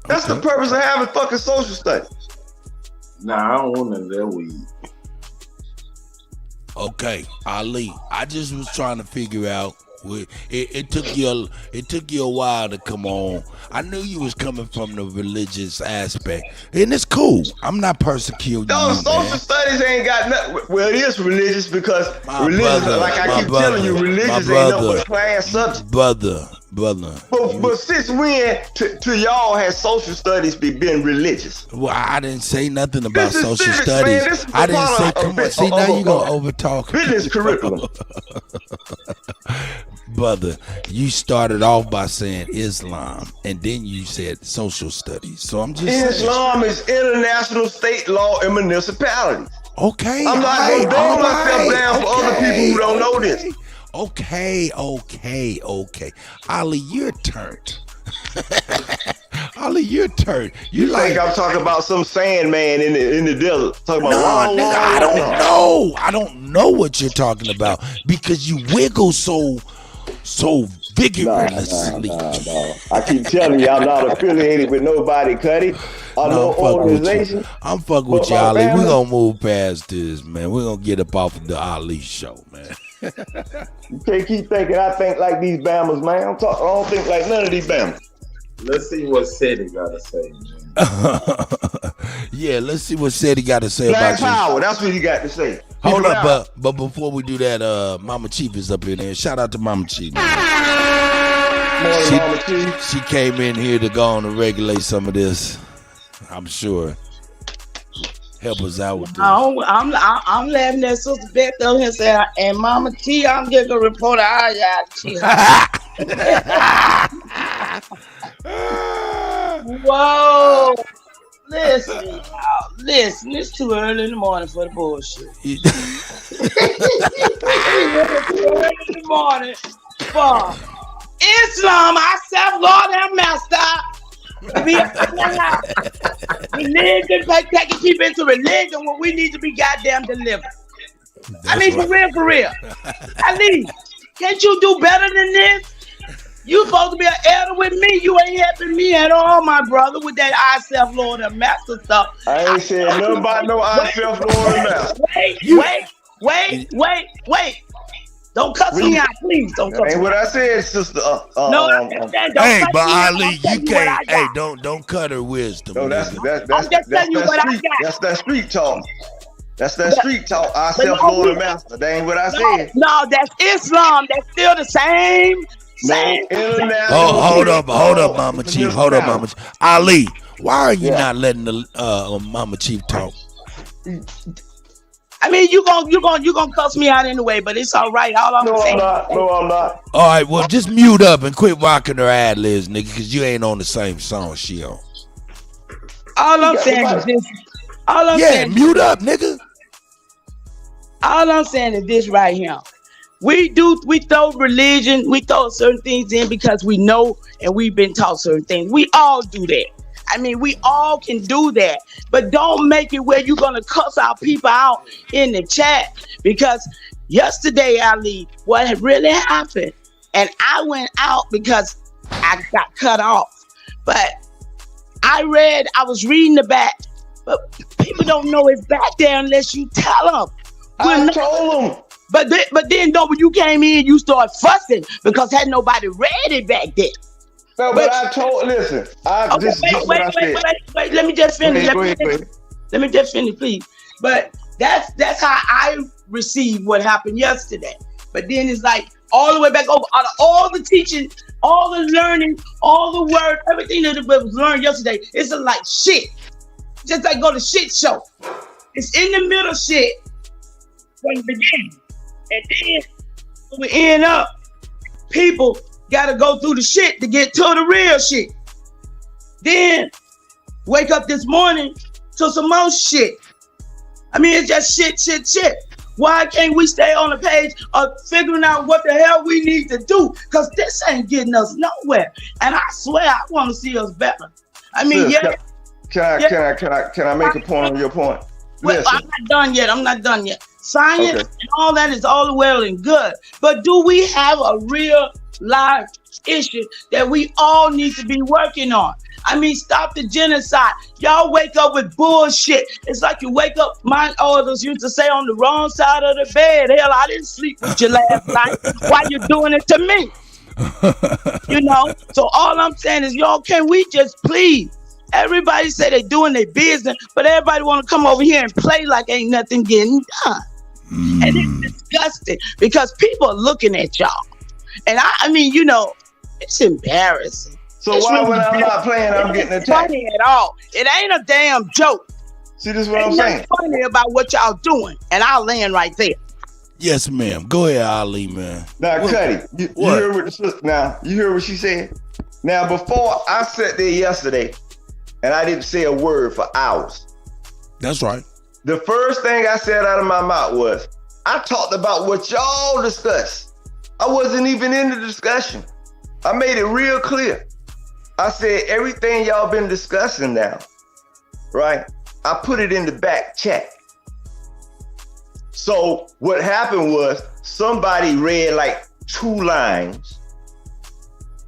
That's the purpose of having fucking social studies. Nah, I don't want none of that weed. Okay, Ali, I just was trying to figure out. It took you a while to come on. I knew you was coming from the religious aspect, and it's cool. I'm not persecuting you, social studies ain't got nothing. Well, it is religious because religious, like I keep telling you, religious ain't nothing but class subject. Brother. But since when to y'all has social studies been religious? Well, I didn't say nothing about social studies. Man, I didn't say. Come on, see now you gonna overtalk. Business curriculum. Brother, you started off by saying Islam, and then you said social studies. So I'm just Islam is international state law in municipalities. Okay. I'm not going to dumb myself down for other people who don't know this. Okay. Ali, you're turned. Ali, you're turned. You think I'm talking about some sandman in the desert? Talking about nigga, I don't know. I don't know what you're talking about because you wiggle so vigorously. No. I keep telling you, I'm not affiliated with nobody, Kutty. No organization. I'm fucking with you, Ali. We're gonna move past this, man. We're gonna get up off of the Ali show, man. You can't keep thinking I think like these Bammers, man. I don't think like none of these Bammers. Let's see what Seti gotta say, man. Yeah, let's see what Seti got to say Black about power, that's what he got to say. Hold up, but before we do that, Mama Chief is up in there. Shout out to Mama Chief. Mama Chief. She came in here to go on and regulate some of this. I'm sure. Help us out with this. I'm laughing at Sister Beth over here saying, and Mama T, I'm just gonna report Whoa. Listen, it's too early in the morning for the bullshit. Too early in the morning for Islam, ourselves, Lord and Master. Religion, taking people into religion when we need to be goddamn delivered. For real. At least, can't you do better than this? You supposed to be an elder with me. You ain't helping me at all, my brother, with that I self Lord and Master stuff. I ain't saying nothing about no I self Lord and Master. Wait. Don't cuss me out, please. Don't cuss me out. Ain't what I said, sister. No, I understand. Hey, but Ali, you can't. Hey, don't cut her wisdom. No, that's I'm just telling you what I got. That's that street talk. That's that street talk. Ourselves, Lord and Master. That ain't what I said. No, that's Islam. That's still the same. Hold up, Mama Chief. Hold up, Mama Chief. Ali, why are you not letting the Mama Chief talk? I mean, you gonna cuss me out anyway, but it's all right. All I'm saying. No, I'm not. All right, well, just mute up and quit rocking her ad libs, nigga, because you ain't on the same song she on. All I'm saying is this. Mute up, nigga. All I'm saying is this right here. We throw religion, we throw certain things in because we know and we've been taught certain things. We all do that. I mean, we all can do that, but don't make it where you're gonna cuss our people out in the chat, because yesterday, Ali, what really happened, and I went out because I got cut off, but I was reading the back, but people don't know it's back there unless you tell them. I told them. But then when you came in, you started fussing because had nobody read it back then. No, but I told. Listen, wait. Let me just finish. Let me just finish, please. But that's how I received what happened yesterday. But then it's like all the way back over, out of all the teaching, all the learning, all the words, everything that was learned yesterday. It's like shit. Just like go to shit show. It's in the middle shit from the beginning. And then when we end up, people got to go through the shit to get to the real shit. Then wake up this morning to some more shit. I mean, it's just shit. Why can't we stay on the page of figuring out what the hell we need to do? Because this ain't getting us nowhere. And I swear I want to see us better. I mean, Can I make a point on your point? Well, I'm not done yet. Science and all that is all well and good, but do we have a real live issue that we all need to be working on? I mean, stop the genocide. Y'all wake up with bullshit. It's like you wake up, my elders used to say, on the wrong side of the bed. Hell, I didn't sleep with you last night. Why you doing it to me? So all I'm saying is, y'all, can we just please? Everybody say they doing their business, but everybody want to come over here and play like ain't nothing getting done. And it's disgusting because people are looking at y'all. And I mean, it's embarrassing. So why when I'm not playing, I'm getting attacked? Funny at all. It ain't a damn joke. See, this is what I'm saying. Funny about what y'all doing, and I'll land right there. Yes, ma'am. Go ahead, Ali, man. Now, Kutty, you heard what the sister? Now, you heard what she said. Now, before I sat there yesterday, and I didn't say a word for hours. That's right. The first thing I said out of my mouth was, I talked about what y'all discussed. I wasn't even in the discussion. I made it real clear. I said, everything y'all been discussing now, right? I put it in the back chat. So what happened was somebody read like 2 lines,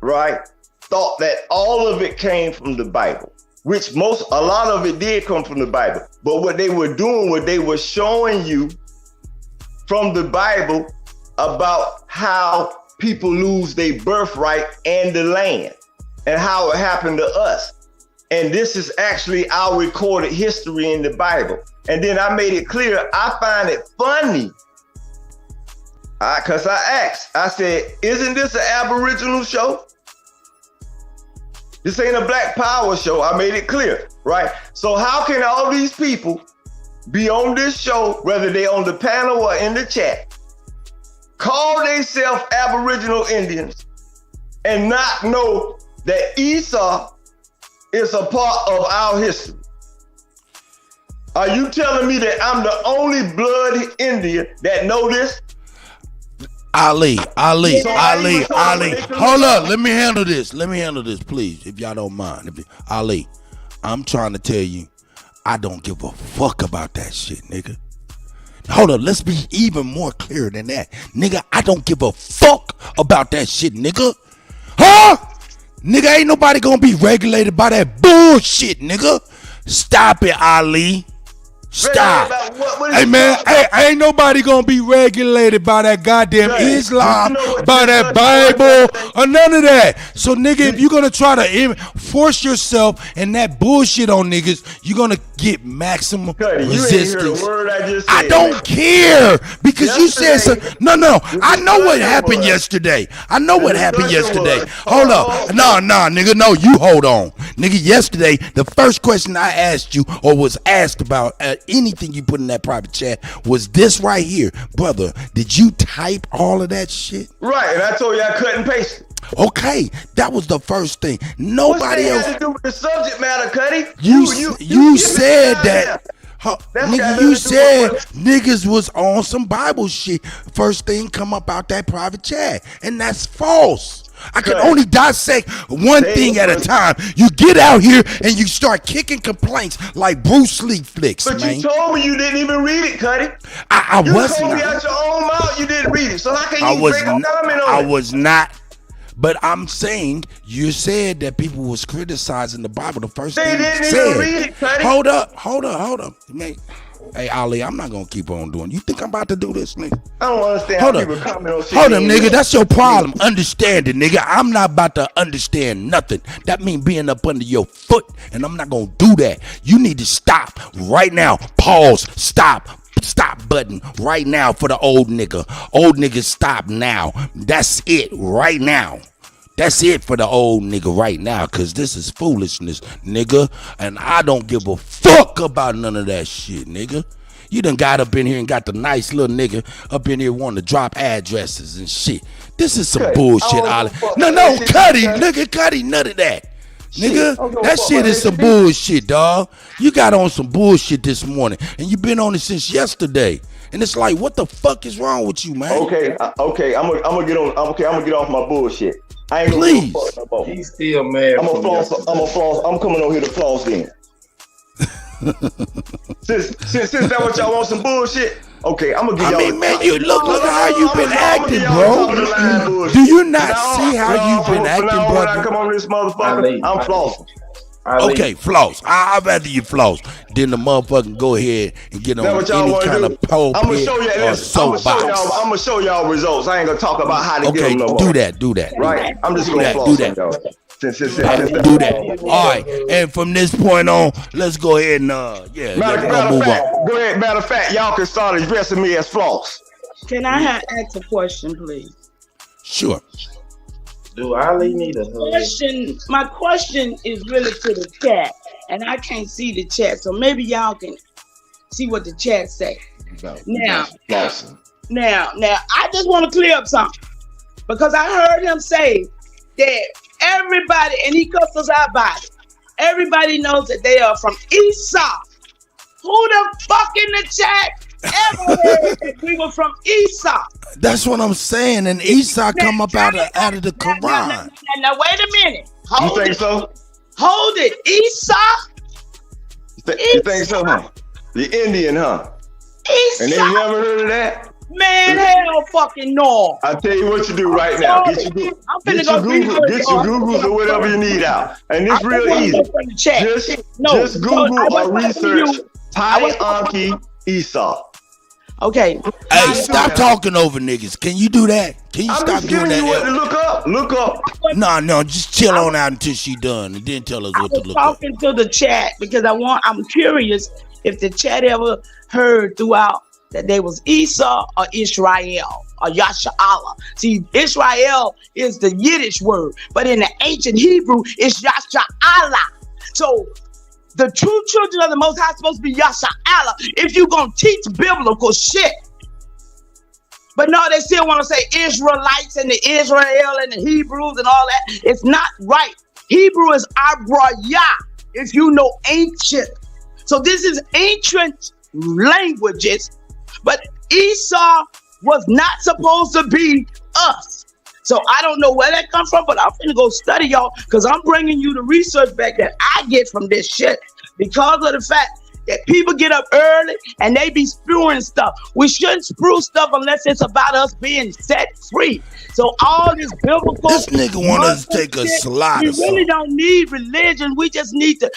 right? Thought that all of it came from the Bible, which a lot of it did come from the Bible. But what they were doing was they were showing you from the Bible about how people lose their birthright and the land and how it happened to us. And this is actually our recorded history in the Bible. And then I made it clear, I find it funny. Because I asked, I said, isn't this an Aboriginal show? This ain't a Black Power show. I made it clear, right? So how can all these people be on this show, whether they on the panel or in the chat, call themselves Aboriginal Indians and not know that Esau is a part of our history? Are you telling me that I'm the only blood Indian that know this? Ali. Hold up. Let me handle this, please, if y'all don't mind. Ali, I'm trying to tell you, I don't give a fuck about that shit, nigga. Hold up. Let's be even more clear than that. Nigga, I don't give a fuck about that shit, nigga. Huh? Nigga, ain't nobody gonna be regulated by that bullshit, nigga. Stop it, Ali. Stop. Hey, man. Hey, Ain't nobody gonna be regulated by that goddamn Islam, by that Bible, or none of that. So, nigga, if you're gonna try to force yourself and that bullshit on niggas, you're gonna get maximum resistance. I don't care because you said so. No. I know what happened yesterday. I know what happened yesterday. Hold up. No, nigga. No, you hold on. Nigga, yesterday, the first question I asked you or was asked about anything you put in that private chat was this right here. Brother, did you type all of that shit? Right, and I told you I cut and paste. Okay, that was the first thing. Nobody else. What's that have to do with the subject matter, Cuddy? You said that. Nigga, you said niggas was on some Bible shit. First thing come up out that private chat, and that's false. I can only dissect one thing at a time. You get out here and you start kicking complaints like Bruce Lee flicks, but man. You told me you didn't even read it, Cuddy. I wasn't. You told me out your own mouth you didn't read it. So how can you break a comment on it? I was not. But I'm saying you said that people was criticizing the Bible. The first thing you said. Even read it, Cuddy. Hold up. Man, hey, Ali, I'm not gonna keep on doing. You think I'm about to do this, nigga? I don't understand how people comment on shit. Hold up, nigga. That's your problem. Understand it, nigga. I'm not about to understand nothing. That means being up under your foot, and I'm not gonna do that. You need to stop right now. Pause. Stop button right now for the old nigga. Old nigga, stop now. That's it right now. That's it for the old nigga right now, because this is foolishness, nigga. And I don't give a fuck about none of that shit, nigga. You done got up in here and got the nice little nigga up in here wanting to drop addresses and shit. This is some bullshit, Ollie. No, Cuddy, nigga, Cuddy, none of that. Nigga, that shit is some bullshit, dog. You got on some bullshit this morning, and you been on it since yesterday. And it's like, what the fuck is wrong with you, man? Okay, I'm gonna get on. Okay, I'm gonna get off my bullshit. I ain't gonna give a fuck no more. He's still mad. I'm a floss. I'm coming over here to floss then. since that what y'all want some bullshit? Okay, I'm gonna give y'all. I mean, man, you look how you been acting, bro. Do you not see how you been acting, brother? When I come on this motherfucker, I'm flossing. Okay, floss. I'd rather you floss than the motherfucking go ahead and get on any kind of pulpit or soapbox. I'm gonna show y'all results. I ain't gonna talk about how to get them no more. Do that. Right? I'm just gonna floss them, y'all. Do that. All right, and from this point on, let's go ahead and matter of fact, go ahead. Matter of fact, y'all can start addressing me as floss. Can I ask a question, please? Sure. Do Ali need a hug? My question is really to the chat, and I can't see the chat, so maybe y'all can see what the chat say. Now, I just want to clear up something, because I heard him say that everybody, and he cussed us out by it, everybody knows that they are from Esau. Who the fuck in the chat ever heard that we were from Esau? That's what I'm saying, and Esau come up out of the Quran. Now wait a minute. You think so? Hold it. Esau? You think so, huh? The Indian, huh? Esau. And they never heard of that? Man, hell fucking no. I'll tell you what you do right now. Get your Googles or whatever you need out. And it's real easy. Just Google or research Kutty UnKutt Esau. Okay. Hey, stop talking over niggas. Can you do that? Can you stop doing that? You what to look up. No, just chill on out until she done and then tell us what to look up. I'm talking to the chat because I'm curious if the chat ever heard throughout that they was Esau or Israel or Yasha'Allah. See, Israel is the Yiddish word, but in the ancient Hebrew, it's Yasha'Allah. So the true children of the Most High are supposed to be Yasha'Allah if you're going to teach biblical shit. But no, they still want to say Israelites and the Israel and the Hebrews and all that. It's not right. Hebrew is Abraya, if you know ancient. So this is ancient languages, but Esau was not supposed to be us. So I don't know where that comes from, but I'm finna go study y'all because I'm bringing you the research back that I get from this shit because of the fact that people get up early and they be spewing stuff. We shouldn't spew stuff unless it's about us being set free. So all this biblical, this nigga want us to take a slide. We really don't need religion. We just need to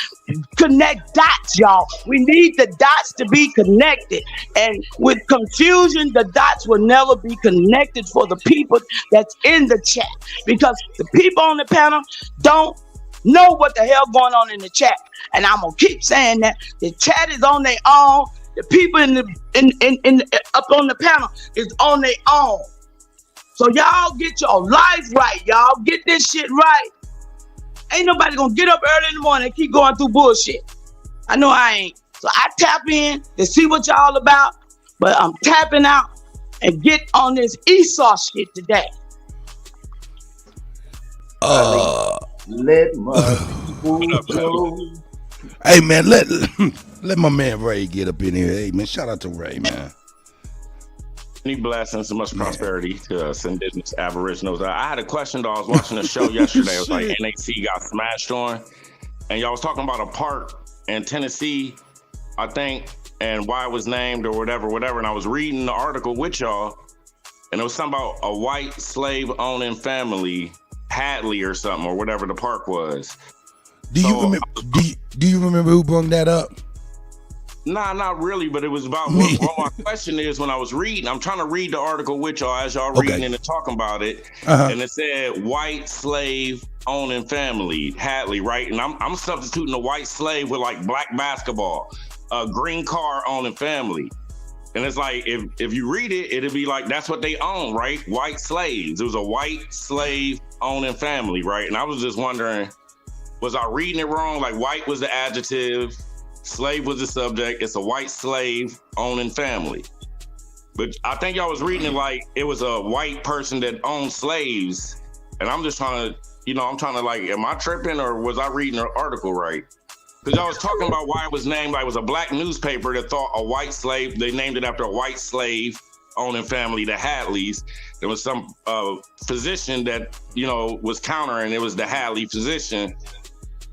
connect dots, y'all. We need the dots to be connected. And with confusion, the dots will never be connected for the people that's in the chat, because the people on the panel don't know what the hell going on in the chat. And I'm gonna keep saying that the chat is on their own. The people in up on the panel is on their own. So y'all get your life right, y'all. Get this shit right. Ain't nobody gonna get up early in the morning and keep going through bullshit. I know I ain't. So I tap in to see what y'all about, but I'm tapping out and get on this Esau shit today. Let my people go. Hey man, let my man Ray get up in here. Hey man, shout out to Ray, man. Many blessings and much prosperity to us indigenous aboriginals. I had a question though. I was watching a show yesterday. It was like NAC got smashed on, and y'all was talking about a park in Tennessee, I think, and why it was named or whatever. And I was reading the article with y'all, and it was something about a white slave owning family, Hadley or something, or whatever the park was. Do you remember? Do you remember who brought that up? Nah, not really, but it was about what my question is when I was reading. I'm trying to read the article with y'all as y'all reading and talking about it. And it said white slave owning family, Hadley, right? And I'm substituting a white slave with like black basketball, a green car owning family. And it's like, if you read it, it'd be like, that's what they own, right? White slaves. It was a white slave owning family, right? And I was just wondering, was I reading it wrong? Like white was the adjective, slave was the subject. It's a white slave owning family. But I think y'all was reading it like it was a white person that owned slaves. And I'm just trying to, I'm trying to like, am I tripping or was I reading the article right? Because I was talking about why it was named, like it was a black newspaper that thought a white slave, they named it after a white slave owning family, the Hadleys. There was some physician that, was countering, it was the Hadley physician.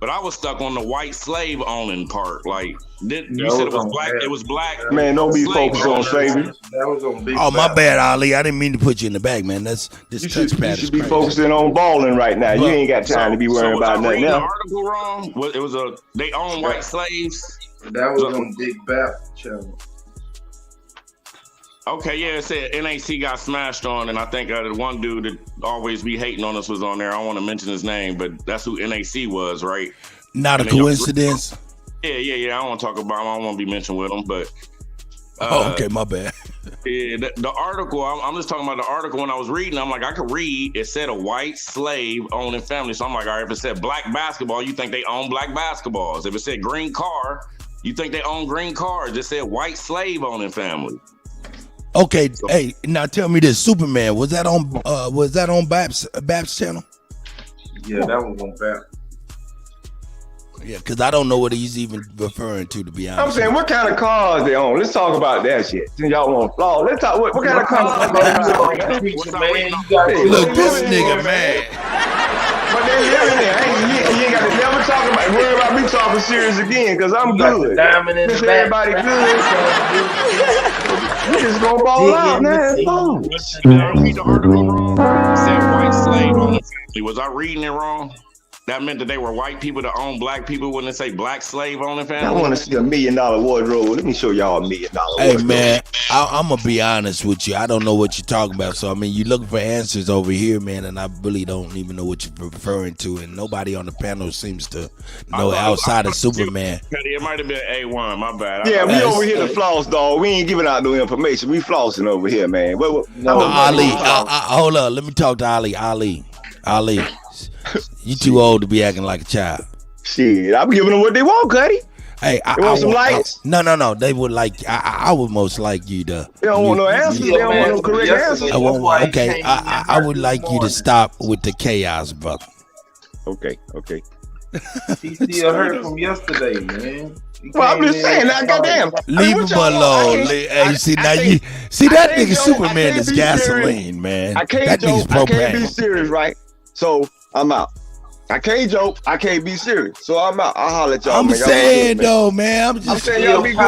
But I was stuck on the white slave owning part. Like, you said it was black. It was black. Man, don't be focused on slavery. That was on big. Oh, my bad, Ali. I didn't mean to put you in the back, man. This touchpad. You should be focusing on balling right now. You ain't got time to be worrying about nothing else. The article wrong? It was they own white slaves. That was on Big Bap channel. Okay, yeah, it said NAC got smashed on, and I think the one dude that always be hating on us was on there. I don't want to mention his name, but that's who NAC was, right? Not a coincidence. Yeah. I don't want to talk about him. I don't want to be mentioned with him, but. Okay, my bad. Yeah, the article, I'm just talking about the article when I was reading. I'm like, I could read, it said a white slave owning family. So I'm like, all right, if it said black basketball, you think they own black basketballs. If it said green car, you think they own green cars. It said white slave owning family. Okay, hey, now tell me this, Superman, was that on Bab's channel? Yeah, that was on Bap. Yeah, because I don't know what he's even referring to be honest. I'm saying, what kind of cars they own? Let's talk about that shit. Since y'all want to flaw, let's talk. What kind of cars? Look, this nigga, man. But then you ain't got to never talk about. Worry about me talking serious again, because I'm good. Diamond in the back. Everybody good. We just gonna ball out, man. Did I read the article wrong? It said white slave owning family. Was I reading it wrong? That meant that they were white people that own black people. Wouldn't it say black slave owning family? I want to see $1 million wardrobe. Let me show y'all $1 million wardrobe. Hey man, I'm gonna be honest with you. I don't know what you're talking about. So I mean, you're looking for answers over here, man, and I really don't even know what you're referring to. And nobody on the panel seems to know outside of Superman. It might have been A1. My bad. Yeah, we over here to floss, dog. We ain't giving out no information. We flossing over here, man. Ali, hold up. Let me talk to Ali. Ali. You too old to be acting like a child. Shit, I'm giving them what they want, Kutty. Hey, they want some lights? No. They would like. I would most like you to. They don't want no answers. They don't want no correct answers. Okay, I would like you to stop with the chaos, brother. Okay. He still hurt from yesterday, man. Well, I'm just saying, now, goddamn. Leave him alone. Hey, see that nigga Superman is gasoline, man. I can't be serious, right? So I'm out. I can't joke. I can't be serious. So I'm out. I'll holler at y'all. I'm man. Y'all saying be good, though, man. I'm saying y'all be good.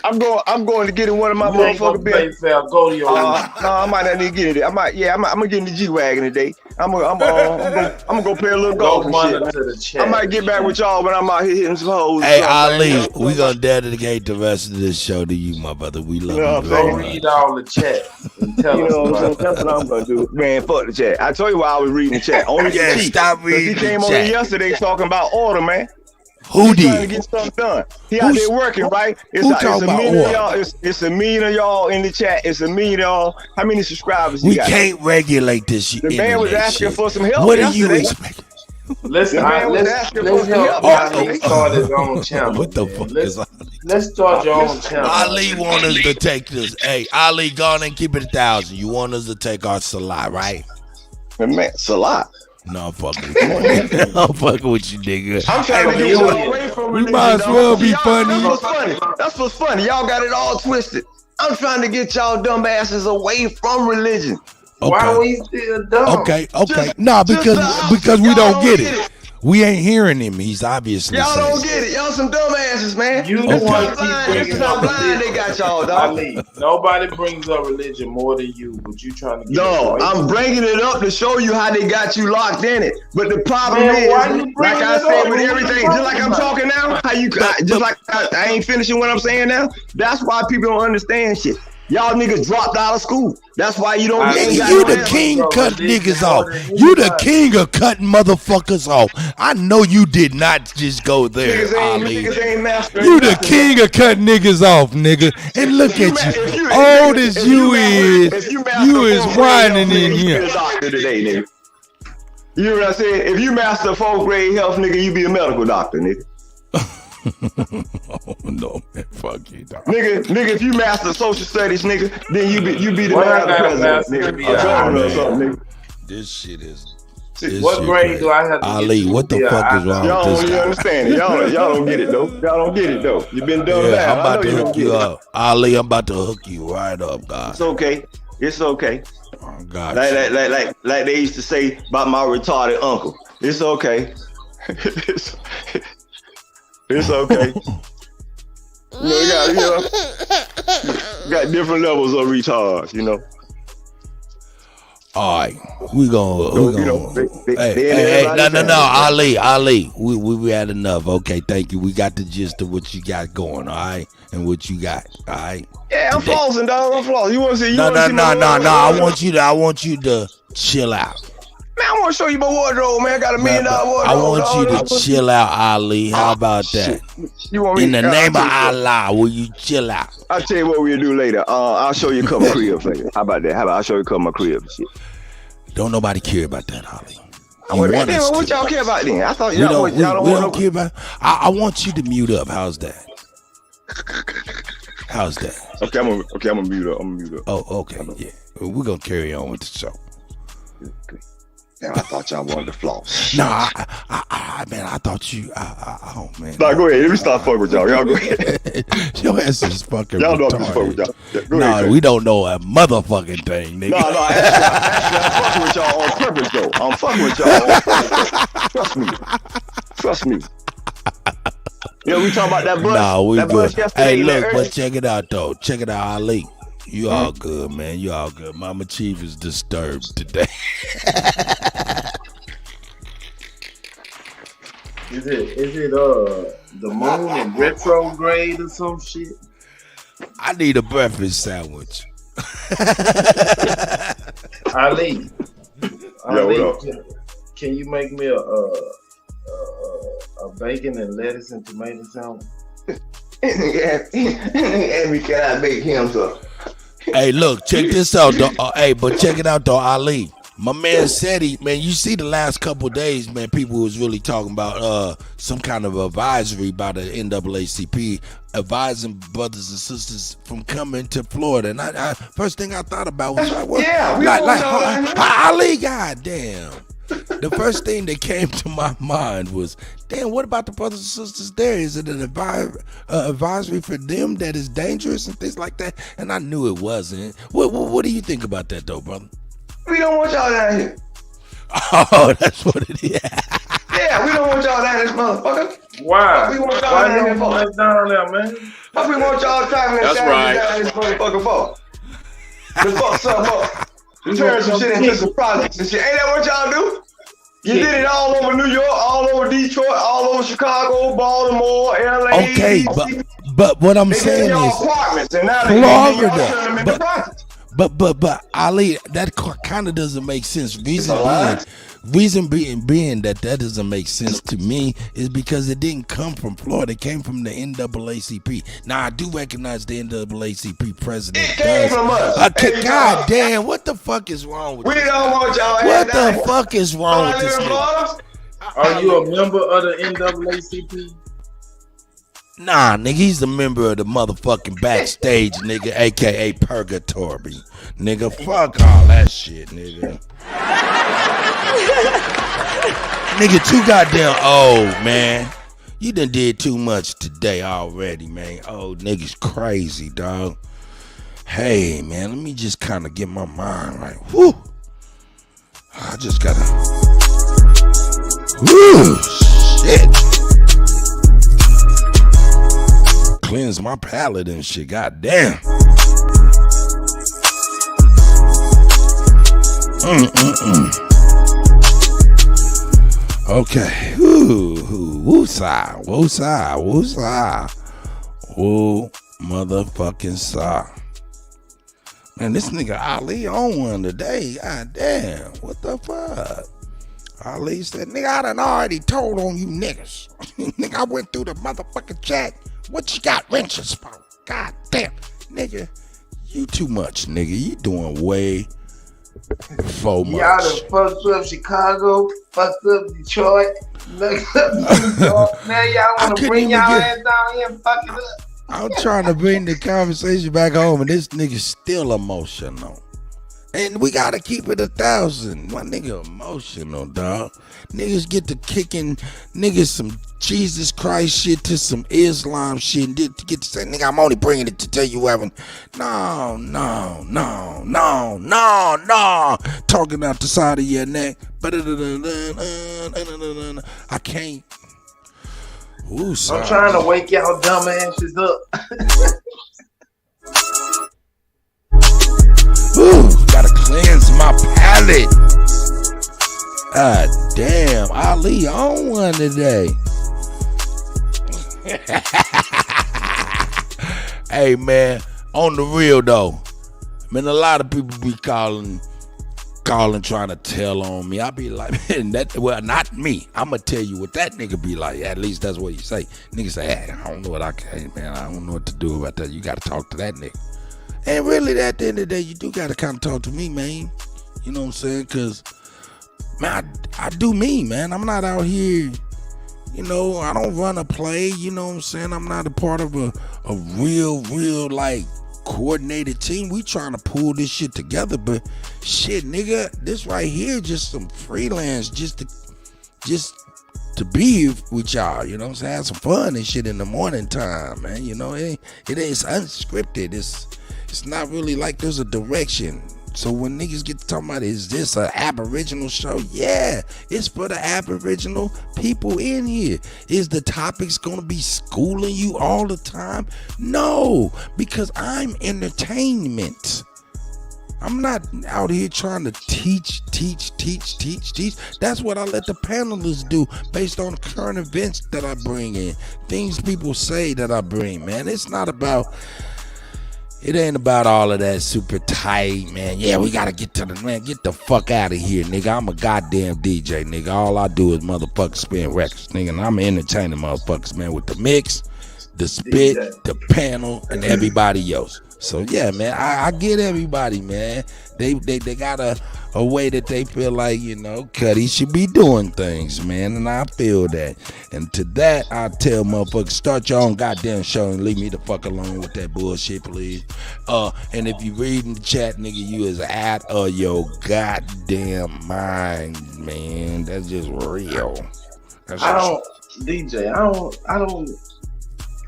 I'm good. I'm going to get in one of my motherfucking beds. Go to your No, I might not need to get in it. I'm gonna get in the G-Wagon today. I'm gonna go play a little golf and shit. I might get back with y'all when I'm out here hitting some hoes. Hey, Ali, we gonna dedicate the rest of this show to you, my brother. We love you. Go read all the chat and tell us what I'm saying? That's what I'm gonna do. Man, fuck the chat. I told you why I was reading the chat. Only stop reading the chat. He came on here yesterday talking about order, man. Who did? Trying to get something done. He out there working, right? It's a million of y'all. It's a million of y'all in the chat. It's a million of y'all. How many subscribers you got? We can't regulate this shit. The man was asking for some help. What are you expecting? Let's help Ali start his own channel. What the fuck is Ali? Let's start your own channel. Ali want us to take this. Hey, Ali, go on and keep it 1,000. You want us to take our Salah, right? Man, Salah. No, I'm fucking with you. I'm fucking with you, nigga. I'm trying to get y'all away from religion. We might as well be funny. That's what's funny. Y'all got it all twisted. I'm trying to get y'all dumb asses away from religion. Okay. Why we still dumb? Okay. No, because we don't get it. We ain't hearing him. He's obviously y'all don't get it. Y'all some dumb asses, man. You the one keep bringing up religion. They got y'all, dog. Ali, nobody brings up religion more than you, but you trying to get No, I'm bringing it up to show you how they got you locked in it. But the problem is, like I said with everything, just like I'm talking now, I ain't finishing what I'm saying now. That's why people don't understand shit. Y'all niggas dropped out of school. That's why you don't. You the king of cutting niggas off. You the king of cutting motherfuckers off. I know you did not just go there, Ali. You the king of cutting niggas off, nigga. And look at you, old as you is whining in here. You know what I said? If you master 4th grade health, nigga, you be a medical doctor, nigga. Oh no, man, fuck you, dog. Nigga, if you master social studies, nigga, then you be the president, nigga. This shit is. What grade do I have to Ali, what the fuck is wrong with this guy? Y'all don't understand it. Y'all don't get it though. Y'all don't get it though. You been done bad. I'm about to hook you up, Ali. I'm about to hook you right up, God. It's okay. It's okay. Oh, God. Like they used to say about my retarded uncle. It's okay. It's okay. You got different levels of retards, you know. All right, we gonna. Hey, no, Ali, we had enough. Okay, thank you. We got the gist of what you got going, all right, and what you got, all right. Yeah, I'm flossing, dog. I'm flossing. You want to see? No. I want you to chill out. Man, I want to show you my wardrobe, man. I got $1 million wardrobe. I want you to chill out, Ali. How about that? In the name of Allah, will you chill out? I'll tell you what we'll do later. I'll show you a couple cribs later. How about that? I'll show you a couple of my cribs and shit. Don't nobody care about that, Ali. What y'all care about then? I thought y'all don't care about. I want you to mute up. How's that? How's that? Okay, I'm gonna mute up. Oh, okay. Yeah, we're gonna carry on with the show. Okay. Damn, I thought y'all wanted to floss. Nah, I thought you. Oh man. Nah, go ahead. Let me start fucking with y'all. Y'all go ahead. Your ass is fucking y'all retarded. Know I'm fucking with y'all. Yeah, go ahead. We don't know a motherfucking thing, nigga. No, actually, I'm fucking with y'all on purpose, though. I'm fucking with y'all on purpose. Trust me. Yeah, we talking about that bus. Nah, we that good. Bus hey, look, but check it out, though. Check it out, Ali. You all good, man. You all good. Mama Chief is disturbed today. Is it the moon in retrograde or some shit? I need a breakfast sandwich. Ali, can you make me a bacon and lettuce and tomato sandwich? And can I make him some? Hey, look, check this out, though. But check it out, though, Ali. My man said you see the last couple of days, man, people was really talking about some kind of advisory by the NAACP advising brothers and sisters from coming to Florida. And I first thing I thought about was Ali, goddamn. The first thing that came to my mind was, damn, what about the brothers and sisters there? Is it an advisory for them that is dangerous and things like that? And I knew it wasn't. What do you think about that, though, brother? We don't want y'all down here. Oh, that's what it is. Yeah, we don't want y'all down this motherfucker. Why? We want y'all Why down you here for? down there, man? What we want y'all traveling That's savages right. down this motherfucker for? To fuck something up. Turn some shit into some projects and shit. Ain't that what y'all do? You did it all over New York, all over Detroit, all over Chicago, Baltimore, LA. Okay, but what I'm saying is Florida. But Ali, that kind of doesn't make sense. Reason being that doesn't make sense to me is because it didn't come from Florida. It came from the NAACP. Now I do recognize the NAACP president. It came from us. Okay, God damn, what the fuck is wrong with we this? don't want y'all. What the fuck is wrong with this nigga? Are you a member of the NAACP? Nah, nigga, he's a member of the motherfucking backstage, nigga, aka Purgatory. Nigga, fuck all that shit, nigga. Nigga, too goddamn old, man. You done did too much today already, man. Oh, niggas crazy, dog. Hey, man, let me just kind of get my mind right. Whew. I just gotta. Whew, shit. Cleanse my palate and shit, goddamn. Okay. Woo-sa. Woo motherfucking sa. Man, this nigga Ali on one today. God damn. What the fuck? Ali said, nigga, I done already told on you niggas. Nigga, I went through the motherfucking chat. What you got wrenches for? God damn. Nigga, you too much, nigga. You doing way so much. Y'all done fucked up Chicago, fucked up Detroit, fucked up New York. Now y'all want to bring y'all ass down here and fuck it up. I'm trying to bring the conversation back home, and this nigga's still emotional. And we gotta keep it 1,000. My nigga emotional, dog. Niggas get to kicking niggas some Jesus Christ shit to some Islam shit and get to say, nigga, I'm only bringing it to tell you having. No. Talking out the side of your neck. I can't. Ooh, sorry. I'm trying to wake y'all dumb asses up. Ooh, gotta cleanse my palate. God damn, Ali on one today. Hey man, on the real though, man, a lot of people be calling trying to tell on me. I be like, man, well, not me. I'ma tell you what that nigga be like. At least that's what you say. Nigga say, hey, I don't know what I don't know what to do about that. You gotta talk to that nigga. And really, at the end of the day, you do gotta kind of talk to me, man. You know what I'm saying? Cause man, I do me, man. I'm not out here, you know, I don't run a play, you know what I'm saying? I'm not a part of a real, like, coordinated team. We trying to pull this shit together, but shit, nigga, this right here just some freelance just to be with y'all, you know what I'm saying? Have some fun and shit in the morning time, man. You know, it ain't unscripted. It's not really like there's a direction. So when niggas get to talking about, is this an Aboriginal show? Yeah, it's for the Aboriginal people in here. Is the topics gonna be schooling you all the time? No, because I'm entertainment. I'm not out here trying to teach. That's what I let the panelists do based on current events that I bring in. Things people say that I bring, man. It ain't about all of that super tight, man. Yeah, we gotta get the fuck out of here, nigga. I'm a goddamn DJ, nigga. All I do is motherfucking spin records, nigga. And I'm entertaining motherfuckers, man, with the mix, the spit, the panel, and everybody else. So yeah, man, I get everybody, man. They got a way that they feel like, you know, Kutty should be doing things, man, and I feel that. And to that, I tell motherfuckers, start your own goddamn show and leave me the fuck alone with that bullshit, please. And if you read in the chat, nigga, you is out of your goddamn mind, man. That's just real.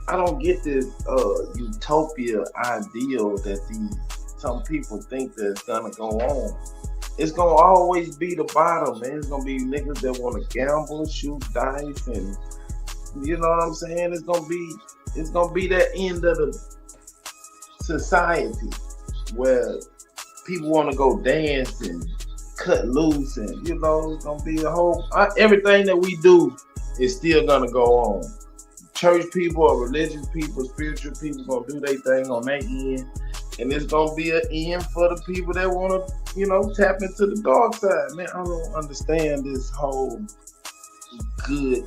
I don't get this utopia ideal that some people think that's gonna go on. it's gonna always be the bottom, man. It's gonna be niggas that want to gamble, shoot dice, and you know what I'm saying. It's gonna be that end of the society where people want to go dance and cut loose, and you know, it's gonna be a whole everything that we do is still gonna go on. Church people or religious people, spiritual people gonna do their thing on their end. And it's gonna be an end for the people that wanna, you know, tap into the dark side. Man, I don't understand this whole good.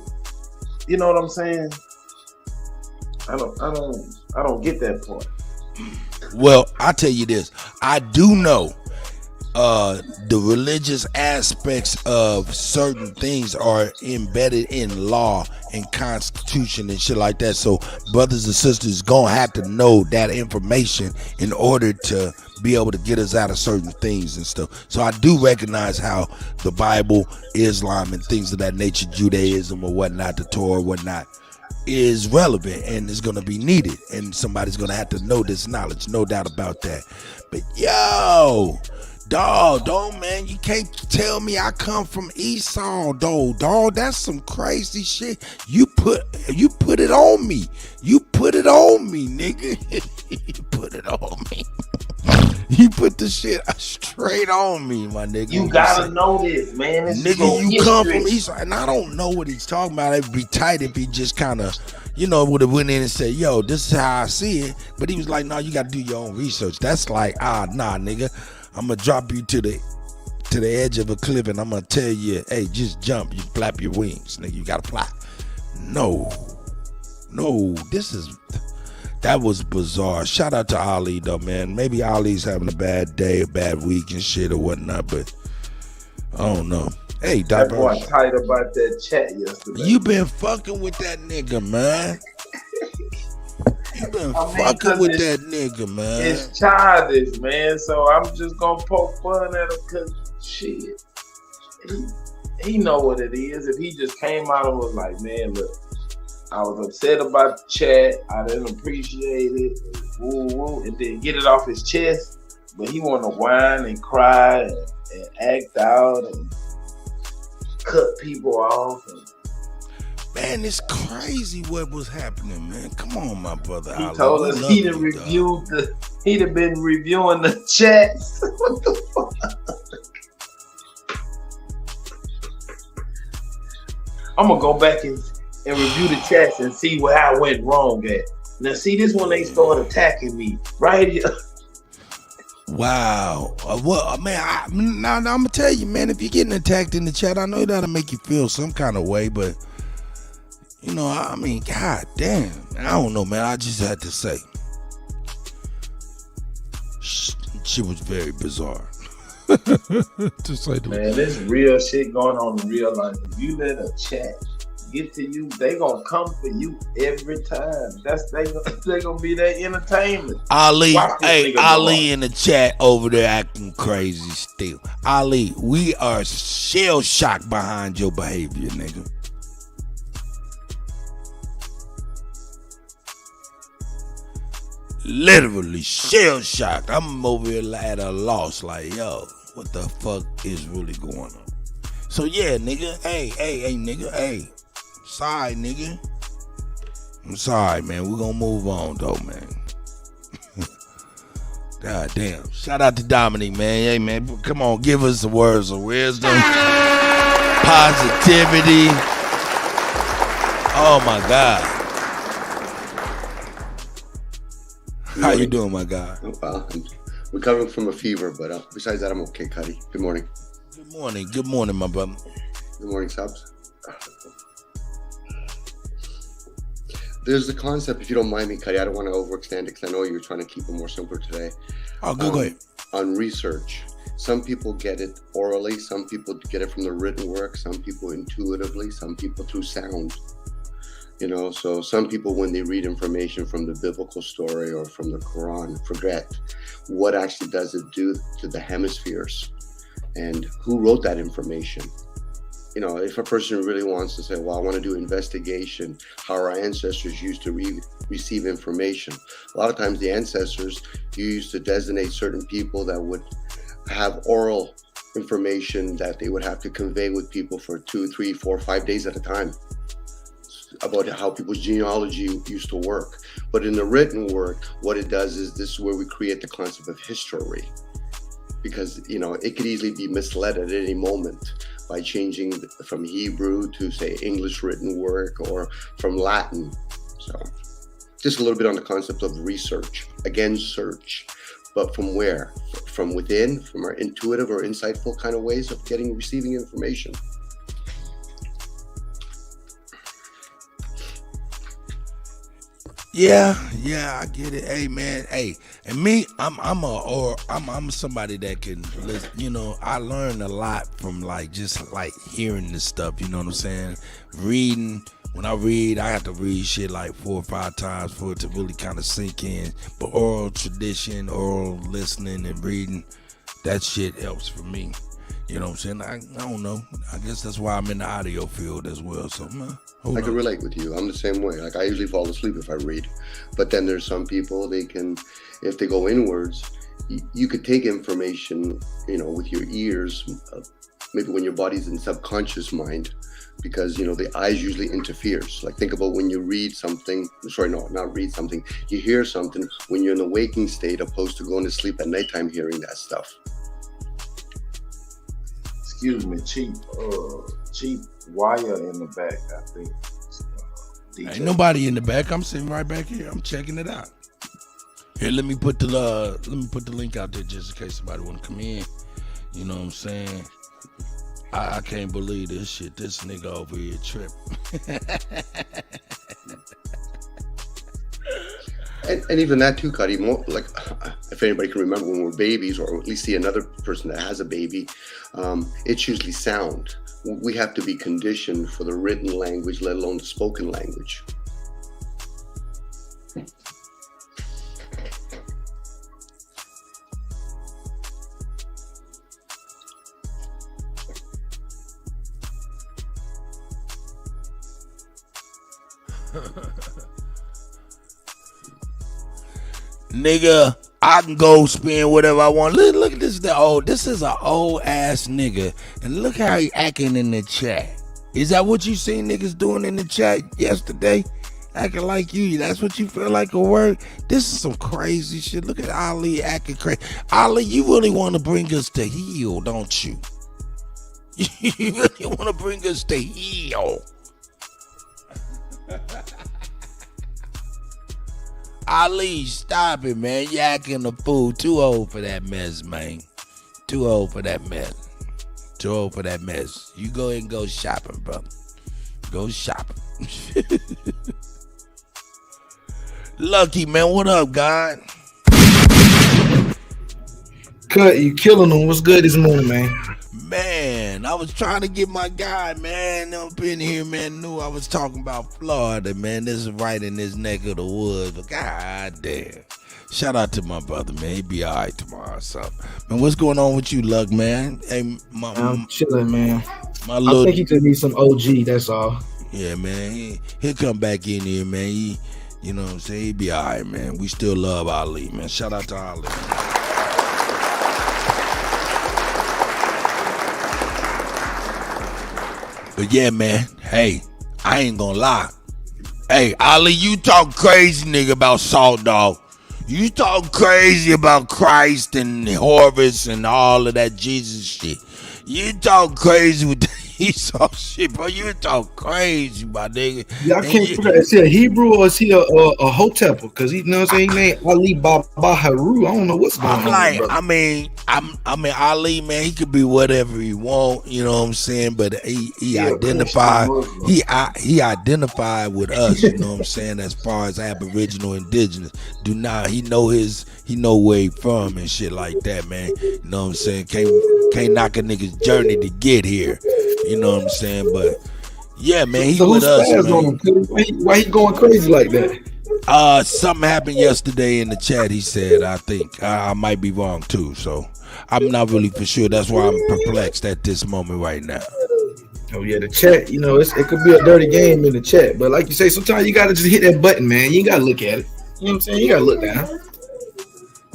You know what I'm saying? I don't get that part. Well, I tell you this. I do know the religious aspects of certain things are embedded in law and constitution and shit like that. So brothers and sisters gonna have to know that information in order to be able to get us out of certain things and stuff. So I do recognize how the Bible, Islam, and things of that nature, Judaism or whatnot, the Torah or whatnot, is relevant and is going to be needed, and somebody's going to have to know this knowledge, no doubt about that. But yo, dog, man, you can't tell me I come from Esau, dog. That's some crazy shit. You put it on me. You put it on me, nigga. You put it on me. You put the shit straight on me, my nigga. You gotta know this, man. This nigga, you come from Esau, and I don't know what he's talking about. It'd be tight if he just kind of, you know, would have went in and said, yo, this is how I see it. But he was like, no, you got to do your own research. That's like, nah, nigga. I'm going to drop you to the edge of a cliff, and I'm going to tell you, hey, just jump. You flap your wings, nigga. You got to fly. No, that was bizarre. Shout out to Ali, though, man. Maybe Ali's having a bad day, a bad week and shit or whatnot, but I don't know. Hey, that boy tight about that chat yesterday. You been fucking with that nigga, man. You been fucking with that nigga, man. It's childish, man. So I'm just gonna poke fun at him because shit, he know what it is. If he just came out and was like, man, look, I was upset about the chat. I didn't appreciate it. Woo, and then get it off his chest. But he want to whine and cry and act out and cut people off. Man, it's crazy what was happening, man. Come on, my brother. He told us he done been reviewing the chats. What the fuck? I'm gonna go back and review the chats and see where I went wrong at. Now, see, this when they start attacking me, right here. Wow. Well, man, now I'm gonna tell you, man, if you're getting attacked in the chat, I know that'll make you feel some kind of way, but you know, I mean, god damn, I don't know, man. I just had to say, shit was very bizarre. To say the man, there's real shit going on in real life. If you let a chat get to you, they gonna come for you every time. They gonna be their entertainment. Ali, hey, Ali in the chat over there acting crazy still. Ali, we are shell shocked behind your behavior, nigga. Literally shell shocked. I'm over here at a loss, like, yo, what the fuck is really going on? So yeah, nigga, hey, nigga, hey. Sorry, nigga. I'm sorry, man. We're gonna move on, though, man. God damn. Shout out to Dominic, man. Hey, man, come on, give us some words of wisdom, positivity. Oh, my God. How you doing, my guy? Well, I'm recovering from a fever, but besides that, I'm okay, Kutty. Good morning. Good morning, my brother. Good morning, Subs. There's the concept, if you don't mind me, Kutty, I don't want to overextend it because I know you're trying to keep it more simpler today. Oh, go ahead. On research. Some people get it orally, some people get it from the written work, some people intuitively, some people through sound. You know, so some people, when they read information from the biblical story or from the Quran, forget what actually does it do to the hemispheres and who wrote that information. You know, if a person really wants to say, well, I want to do investigation, how our ancestors used to receive information. A lot of times the ancestors used to designate certain people that would have oral information that they would have to convey with people for 2, 3, 4, 5 days at a time about how people's genealogy used to work. But in the written work, what it does is this is where we create the concept of history, because it could easily be misled at any moment by changing from Hebrew to, say, English written work, or from Latin. So just a little bit on the concept of research. Again, search. But from where? From within, from our intuitive or insightful kind of ways of receiving information. Yeah, I get it. Hey, man, and me, I'm somebody that can listen. I learn a lot from just hearing this stuff. You know what I'm saying? Reading. When I read, I have to read shit 4 or 5 times for it to really kind of sink in. But oral tradition, oral listening and reading, that shit helps for me. You know what I'm saying? I don't know. I guess that's why I'm in the audio field as well. So, I can relate with you. I'm the same way. I usually fall asleep if I read. But then there's some people, they can, if they go inwards, you could take information, with your ears, maybe when your body's in subconscious mind, because, the eyes usually interferes. Think about when you read something, not read something, you hear something when you're in a waking state opposed to going to sleep at nighttime hearing that stuff. Excuse me, cheap wire in the back, I think. Ain't nobody in the back. I'm sitting right back here. I'm checking it out. Here, let me put the link out there just in case somebody want to come in. You know what I'm saying? I can't believe this shit. This nigga over here tripping. And even that too, Kutty, more if anybody can remember when we're babies, or at least see another person that has a baby, it's usually sound. We have to be conditioned for the written language, let alone the spoken language. Nigga, I can go spend whatever I want. Look at this. This is an old ass nigga, and look how he acting in the chat. Is that what you seen niggas doing in the chat yesterday? Acting like you. That's what you feel like at work? This is some crazy shit. Look at Ali acting crazy. Ali, you really want to bring us to heel, don't you? You really want to bring us to heel. Ali, stop it, man. You acting a fool. Too old for that mess, man. Too old for that mess. Too old for that mess. You go ahead and go shopping, brother. Go shopping. Lucky, man. What up, God? Cut, you killing them. What's good this morning, man? Man, I was trying to get my guy, man, up in here, man. Knew I was talking about Florida, man. This is right in this neck of the woods. But god damn. Shout out to my brother, man. He be all right tomorrow or something. Man, what's going on with you, Luck, man? Hey, I'm chilling, man. My little, I think he could need some OG, that's all. Yeah, man. He'll come back in here, man. You know what I'm saying? He be all right, man. We still love Ali, man. Shout out to Ali. But yeah, man, hey, I ain't gonna lie. Hey, Ali, you talk crazy, nigga, about Salt Dog. You talk crazy about Christ and Horvis and all of that Jesus shit. You talk crazy with the Esau shit, bro. You talk crazy, my nigga. Yeah, I can't figure out, is he a Hebrew or is he a Hotep? Because he, you know what I'm saying, he named Ali Baharu. I don't know what's going on. I mean, Ali, man, he could be whatever he want, you know what I'm saying? But he identified with us, you know what I'm saying, as far as Aboriginal indigenous. He know where he from and shit like that, man. You know what I'm saying? Can't knock a nigga's journey to get here. You know what I'm saying? But yeah, man, he with us, man. Why he going crazy like that? Something happened yesterday in the chat, he said, I think. I might be wrong too, so I'm not really for sure. That's why I'm perplexed at this moment right now. Oh yeah, the chat, you know, it could be a dirty game in the chat, but like you say, sometimes you gotta just hit that button, man. You gotta look at it. You know what I'm saying? You gotta look down.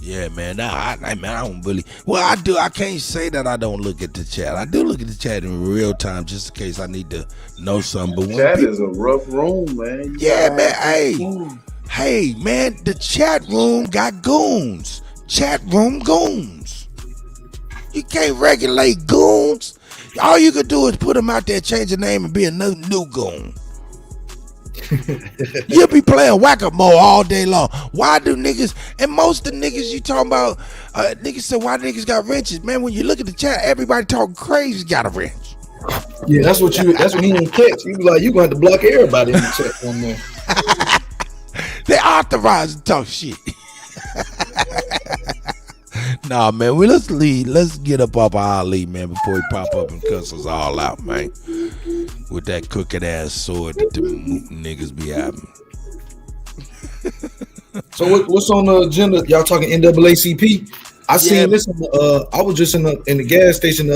Yeah, man. I don't really. Well, I do. I can't say that I don't look at the chat. I do look at the chat in real time, just in case I need to know something. But when chat is a rough room, man. Yeah, man. Hey, man. The chat room got goons. Chat room goons. You can't regulate goons. All you could do is put them out there, change the name, and be another new goon. You'll be playing whack-a-mole all day long. Why do niggas, and most of the niggas you talking about, niggas say why niggas got wrenches? Man, when you look at the chat, everybody talking crazy got a wrench. Yeah, that's what he didn't catch. He was like, you going to have to block everybody in the chat one there. They authorized to talk shit. Nah, man, let's leave. Let's get up off Ali, man, before he pop up and cuss us all out, man. With that crooked ass sword that the niggas be having. So what's on the agenda? Y'all talking NAACP? I seen this. I was just in the gas station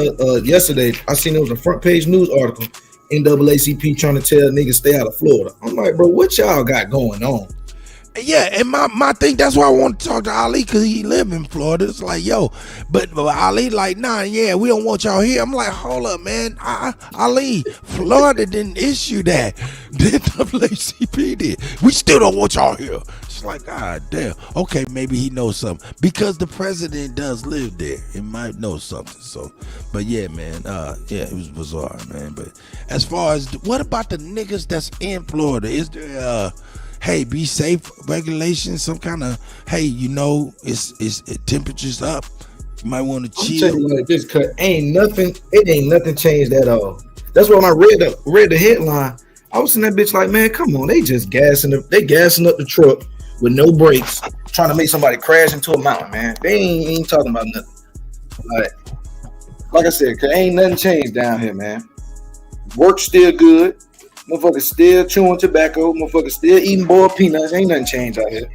yesterday. I seen it was a front page news article. NAACP trying to tell niggas stay out of Florida. I'm like, bro, what y'all got going on? Yeah, and my thing, that's why I want to talk to Ali, because he live in Florida. It's like, yo, but Ali like, nah, yeah, we don't want y'all here. I'm like, hold up, man. Ali, Florida didn't issue that. The NAACP did. We still don't want y'all here. It's like, God damn. Okay, maybe he knows something. Because the president does live there. He might know something. So, but yeah, man. Yeah, it was bizarre, man. But as far as, what about the niggas that's in Florida? Is there hey, be safe regulations, some kind of, hey, you know, it's temperatures up. You might want to chill. I'm telling you like this, cause it ain't nothing changed at all. That's why when I read the headline, I was in that bitch like, man, come on, they just gassing up the truck with no brakes, trying to make somebody crash into a mountain, man. They ain't talking about nothing. Like I said, cause ain't nothing changed down here, man. Work's still good. Motherfuckers still chewing tobacco. Motherfuckers still eating boiled peanuts. Ain't nothing changed out here.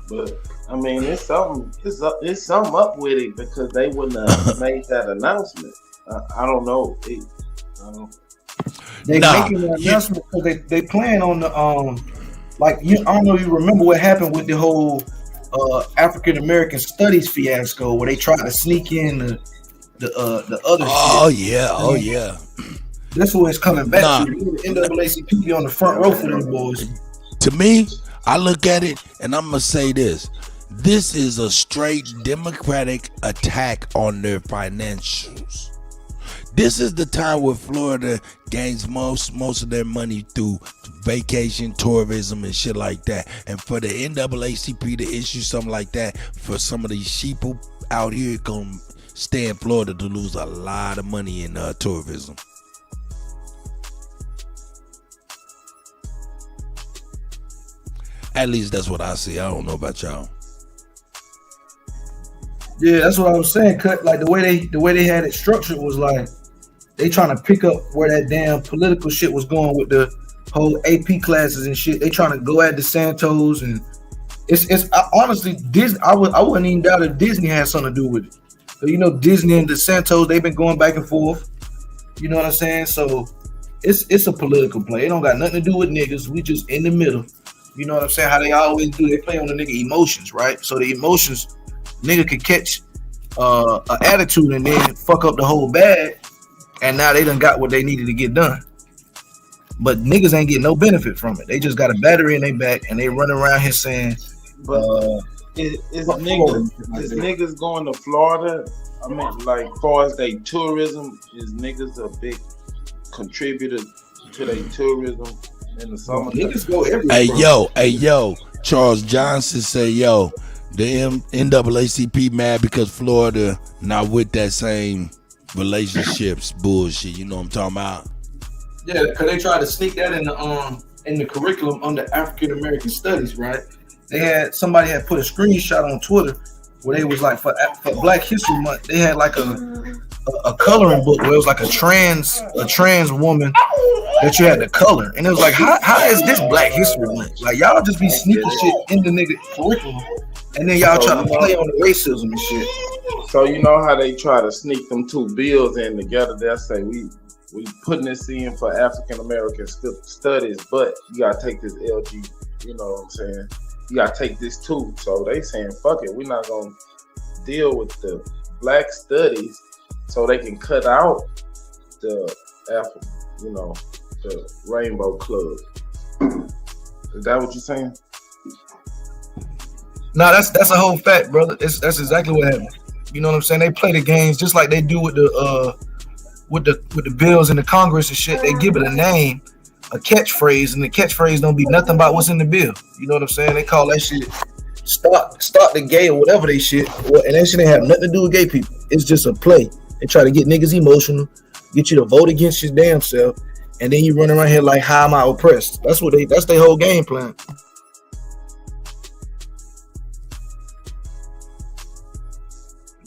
But I mean, it's something up with it, because they wouldn't have made that announcement. I don't know. They making the announcement because they plan on the I don't know if you remember what happened with the whole African American studies fiasco, where they tried to sneak in the other. Oh shit. Yeah. Oh yeah. That's what it's coming back to. The NAACP be on the front row for them boys. To me, I look at it and I'm gonna say this. This is a straight Democratic attack on their financials. This is the time where Florida gains most of their money through vacation, tourism, and shit like that. And for the NAACP to issue something like that, for some of these sheeple out here gonna stay in Florida to lose a lot of money in tourism. At least that's what I see. I don't know about y'all. Yeah, that's what I was saying. Like the way they had it structured was like they trying to pick up where that damn political shit was going with the whole AP classes and shit. They trying to go at DeSantos, and it's honestly Disney. I wouldn't even doubt if Disney had something to do with it. So, you know, Disney and DeSantos, they've been going back and forth. You know what I'm saying? So it's a political play. It don't got nothing to do with niggas. We just in the middle. You know what I'm saying? How they always do. They play on the nigga emotions, right? So the emotions, nigga could catch an attitude and then fuck up the whole bag, and now they done got what they needed to get done. But niggas ain't getting no benefit from it. They just got a battery in their back and they running around here saying, is niggas going to Florida? I mean, like, far as they tourism, is niggas a big contributor to their tourism in the summer? Niggas go everywhere. Hey yo, Charles Johnson say, yo, the NAACP mad because Florida not with that same relationships bullshit. You know what I'm talking about? Yeah, because they tried to sneak that in the curriculum under African American studies, right? Somebody had put a screenshot on Twitter where they was like, for Black History Month, they had like a coloring book where it was like a trans woman that you had to color, and it was like, how is this Black History Month? Like, y'all just be sneaking shit in the nigga curriculum, and then y'all try to play on the racism and shit. So you know how they try to sneak them two bills in together? They'll say we putting this in for African American studies, but you gotta take this LG. You know what I'm saying? you gotta take this too. So they saying, fuck it, we're not gonna deal with the black studies, so they can cut out the the Rainbow Club. Is that what you're saying? No, that's a whole fact, brother. That's exactly what happened. You know what I'm saying? They play the games just like they do with the bills in the Congress and shit. They give it a name, a catchphrase, and the catchphrase don't be nothing about what's in the bill. You know what I'm saying? They call that shit stop the gay or whatever they shit, and that shit ain't have nothing to do with gay people. It's just a play. They try to get niggas emotional, get you to vote against your damn self, and then you run around here like, how am I oppressed? That's their whole game plan.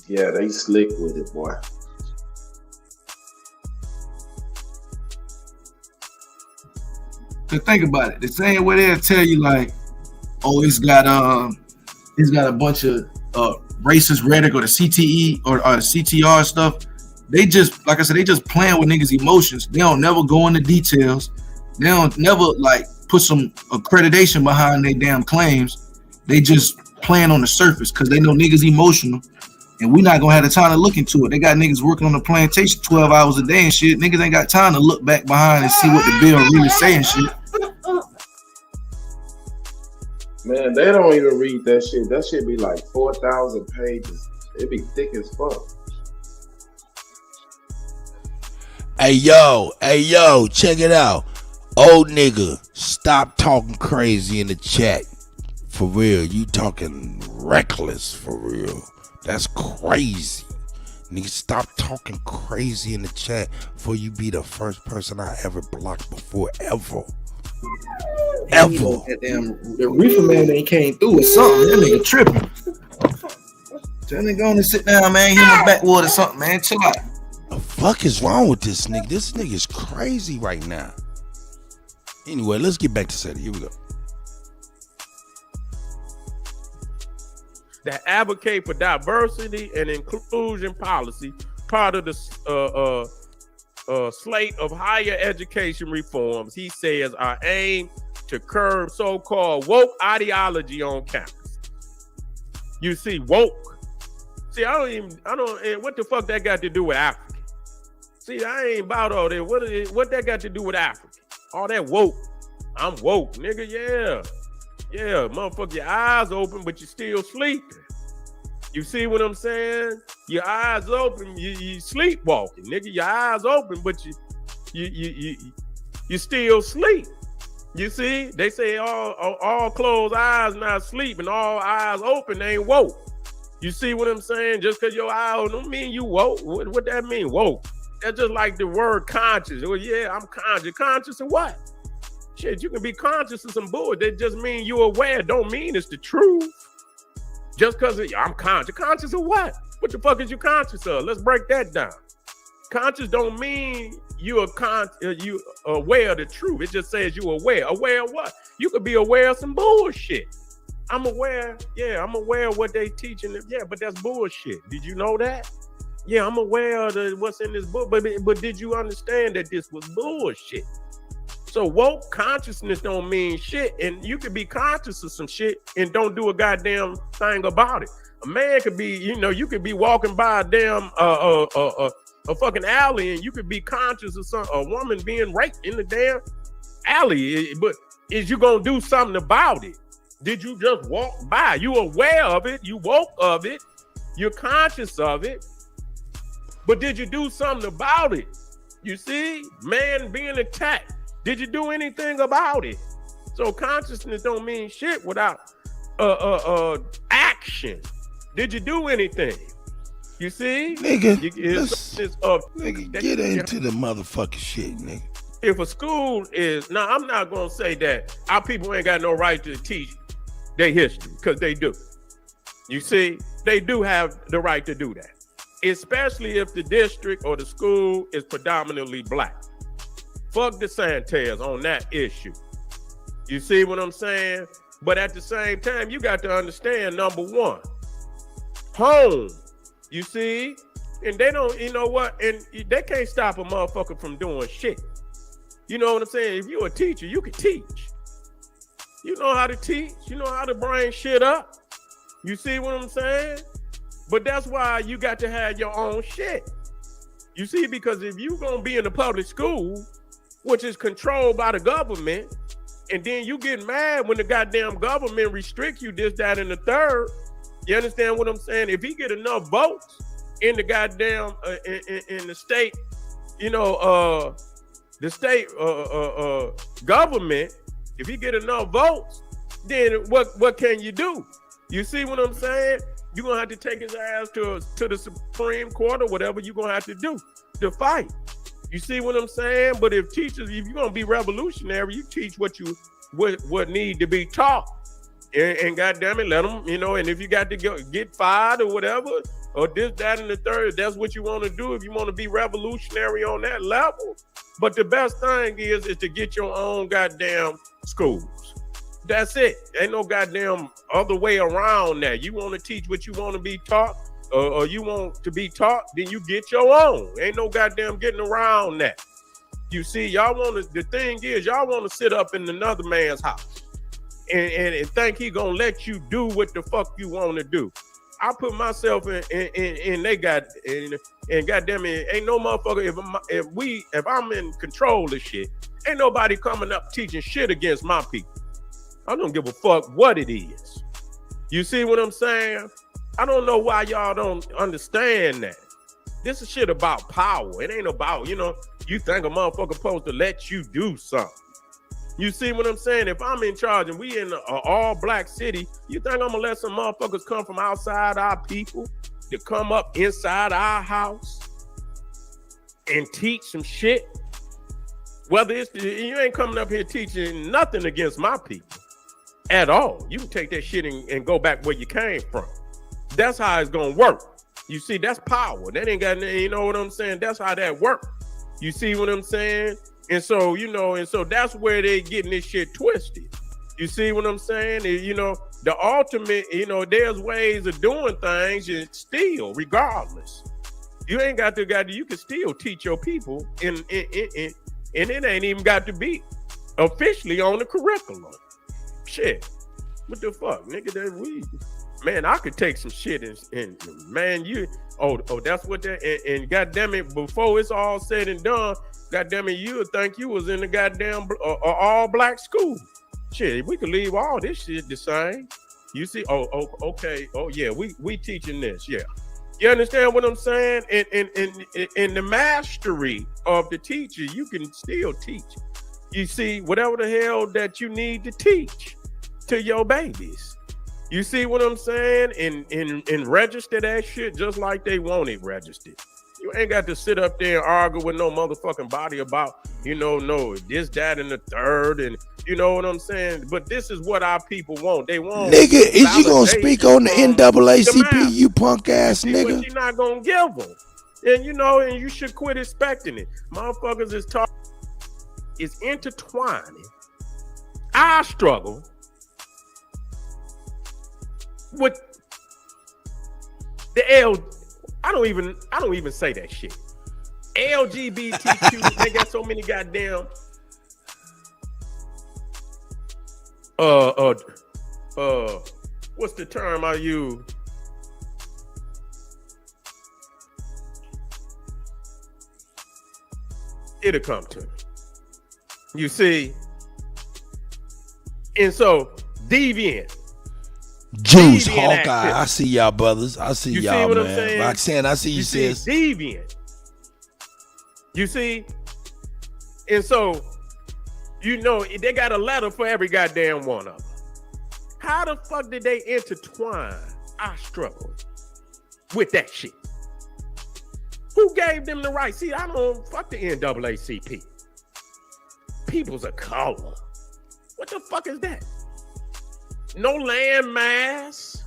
Yeah, they slick with it, boy. Cause think about it. The same way they'll tell you like, oh, it's got a bunch of racist rhetoric or the CTE or CTR stuff. They just, like I said, they just playing with niggas' emotions. They don't never go into details. They don't never like put some accreditation behind their damn claims. They just playing on the surface because they know niggas emotional. And we not gonna have the time to look into it. They got niggas working on the plantation 12 hours a day and shit. Niggas ain't got time to look back behind and see what the bill really saying shit. Man, they don't even read that shit. That shit be like 4,000 pages. It be thick as fuck. Hey yo, check it out. Old nigga, stop talking crazy in the chat. For real, you talking reckless for real. That's crazy. Nigga, stop talking crazy in the chat before you be the first person I ever blocked before, ever. The reefer man ain't came through or something. That nigga tripping. Tell nigga go and sit down, man. Hit my backwood or something, man. Chill out. The fuck is wrong with this nigga? This nigga is crazy right now. Anyway, let's get back to Seti. Here we go. That advocate for diversity and inclusion policy, part of the slate of higher education reforms, he says, are aimed to curb so-called woke ideology on campus. You see, woke. See, what the fuck that got to do with Africa? See, I ain't about all that. What that got to do with Africa? All that woke. I'm woke, nigga, yeah. Yeah, motherfucker, your eyes open, but you still sleeping. You see what I'm saying? Your eyes open, you sleepwalking, nigga. Your eyes open, but you still sleep. You see? They say all closed eyes not sleep, and all eyes open ain't woke. You see what I'm saying? Just because your eyes open don't mean you woke. What that mean, woke? That's just like the word conscious. Well, yeah, I'm conscious. Conscious of what? Shit, you can be conscious of some bull. That just mean you aware. Don't mean it's the truth. Just because I'm conscious. Conscious of what? What the fuck is you conscious of? Let's break that down. Conscious don't mean you aware of the truth. It just says you aware. Aware of what? You could be aware of some bullshit. I'm aware. Yeah, I'm aware of what they teaching. Yeah, but that's bullshit. Did you know that? Yeah, I'm aware of what's in this book. But did you understand that this was bullshit? So woke consciousness don't mean shit, and you could be conscious of some shit and don't do a goddamn thing about it. A man could be, you could be walking by a damn a fucking alley, and you could be conscious of a woman being raped in the damn alley. But is you gonna do something about it? Did you just walk by? You aware of it? You woke of it? You're conscious of it? But did you do something about it? You see, man being attacked. Did you do anything about it? So consciousness don't mean shit without action. Did you do anything? You see? Nigga, nigga, get into the motherfucking shit, nigga. If a school is, now I'm not gonna say that our people ain't got no right to teach their history, because they do. You see, they do have the right to do that. Especially if the district or the school is predominantly black. Fuck the Santas on that issue. You see what I'm saying? But at the same time, you got to understand, number one, home. You see? And they don't, you know what? And they can't stop a motherfucker from doing shit. You know what I'm saying? If you're a teacher, you can teach. You know how to teach. You know how to bring shit up. You see what I'm saying? But that's why you got to have your own shit. You see, because if you gonna be in the public school, which is controlled by the government, and then you get mad when the goddamn government restrict you this, that, and the third, you understand what I'm saying? If he get enough votes in the goddamn, in the state, you know, the state government, if he get enough votes, then what can you do? You see what I'm saying? You're gonna have to take his ass to the Supreme Court or whatever you're gonna have to do to fight. You see what I'm saying? But if teachers, if you're gonna be revolutionary, you teach what need to be taught. And goddamn it, let them, you know, and if you got to get fired or whatever, or this, that, and the third, that's what you want to do if you want to be revolutionary on that level. But the best thing is to get your own goddamn schools. That's it. Ain't no goddamn other way around that. You want to teach what you want to be taught, or you want to be taught, then you get your own. Ain't no goddamn getting around that. You see, y'all want to, the thing is, y'all want to sit up in another man's house and think he gonna let you do what the fuck you want to do. I put myself in they got, and goddamn it, ain't no motherfucker, if I'm in control of shit, ain't nobody coming up teaching shit against my people. I don't give a fuck what it is. You see what I'm saying? I don't know why y'all don't understand that. This is shit about power. It ain't about, you know, you think a motherfucker supposed to let you do something. You see what I'm saying? If I'm in charge and we in an all-black city, you think I'm gonna let some motherfuckers come from outside our people to come up inside our house and teach some shit? Whether it's, you ain't coming up here teaching nothing against my people at all. You can take that shit and go back where you came from. That's how it's gonna work. You see, that's power. That ain't got, you know what I'm saying? That's how that works. You see what I'm saying? And so, you know, and so that's where they getting this shit twisted. You see what I'm saying? And, you know, the ultimate, you know, there's ways of doing things and still, regardless. You ain't got to, you can still teach your people and it ain't even got to be officially on the curriculum. Shit. What the fuck, nigga? That we, man, I could take some shit and man, you, that's what that, and goddamn it, before it's all said and done, goddamn it, you would think you was in the goddamn all black school. Shit, we could leave all this shit the same. You see, okay, yeah, we teaching this, yeah. You understand what I'm saying? In the mastery of the teacher, you can still teach. You see, whatever the hell that you need to teach to your babies. You see what I'm saying? And register that shit just like they want it registered. You ain't got to sit up there and argue with no motherfucking body about, you know, no, this, that, and the third, and you know what I'm saying? But this is what our people want. They want. Nigga, is you gonna speak on the NAACP, you punk ass nigga? What you're not gonna give them. And you know, and you should quit expecting it. Motherfuckers is intertwining our struggle with the I don't even say that shit. LGBTQ, they got so many goddamn what's the term I use? It'll come to me. You see? And so deviant. Jews, Hawkeye, I see y'all brothers. I see y'all, what man. I'm saying? Roxanne, I see you, sis. Deviant. You see? And so, you know, they got a letter for every goddamn one of them. How the fuck did they intertwine our struggle with that shit? Who gave them the right? See, I don't fuck the NAACP. People's of color. What the fuck is that? No land mass.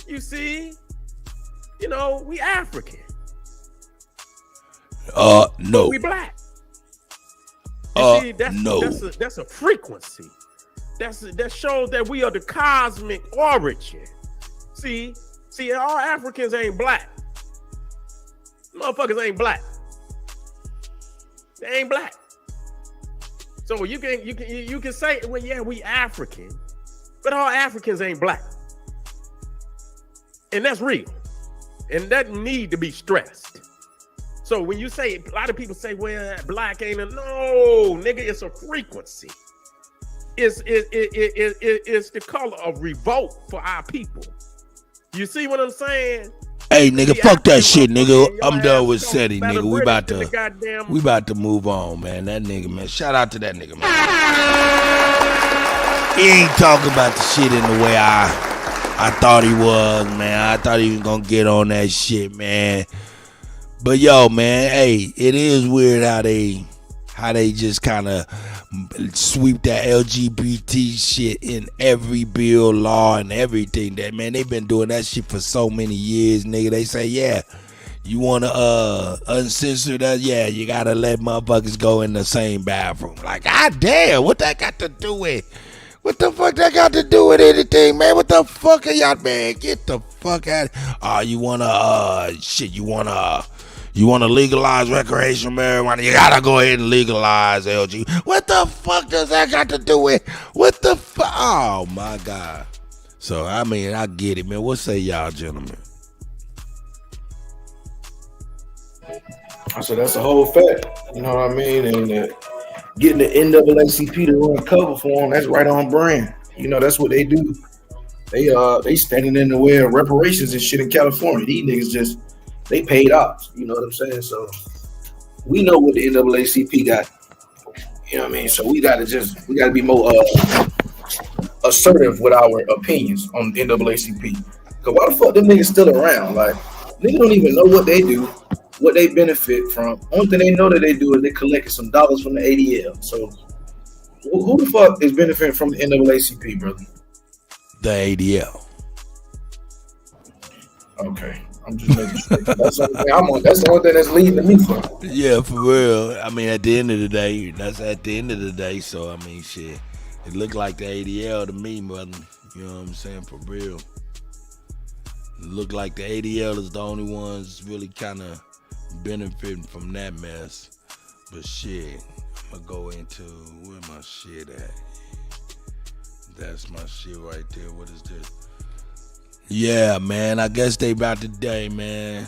You see? You know, we African. No. But we black. You see, no. That's a frequency. That shows that we are the cosmic origin. See, all Africans ain't black. Motherfuckers ain't black. They ain't black. So you can say, well, yeah, we African, but all Africans ain't black, and that's real, and that need to be stressed. So when you say, a lot of people say, well, black ain't no, nigga, it's a frequency. It's the color of revolt for our people. You see what I'm saying? Hey, nigga, fuck that shit, nigga. I'm done with SETI, nigga. We about to move on, man. That nigga, man. Shout out to that nigga, man. He ain't talking about the shit in the way I thought he was, man. I thought he was gonna get on that shit, man. But yo, man, hey, it is weird how they just kind of sweep that LGBT shit in every bill, law, and everything. That, man, they've been doing that shit for so many years, nigga. They say, yeah, you want to uncensor that? Yeah, you got to let motherfuckers go in the same bathroom. Like, god damn, what that got to do with? What the fuck that got to do with anything, man? What the fuck are y'all, man? Get the fuck out. You want to, you want to legalize recreational marijuana? You gotta go ahead and legalize LG. What the fuck does that got to do with? What the fuck? Oh my god. So I mean, I get it, man. What say y'all, gentlemen? So that's a whole fact. You know what I mean? And getting the NAACP to run cover for them, that's right on brand. You know, that's what they do. They standing in the way of reparations and shit in California. These niggas just. They paid off, you know what I'm saying? So we know what the NAACP got. You know what I mean? So we gotta be more assertive with our opinions on the NAACP. Cause why the fuck them niggas still around? Like, niggas don't even know what they do, what they benefit from. Only thing they know that they do is they collected some dollars from the ADL. So who the fuck is benefiting from the NAACP, brother? The ADL. Okay. I'm just making sure. That's the only thing that's leading to me for. Yeah, for real. I mean, at the end of the day, that's at the end of the day. So, I mean, shit. It looked like the ADL to me, brother. You know what I'm saying? For real. It looked like the ADL is the only ones really kind of benefiting from that mess. But shit, I'm going to go into, where my shit at? That's my shit right there. What is this? Yeah, man, I guess they about to day, man.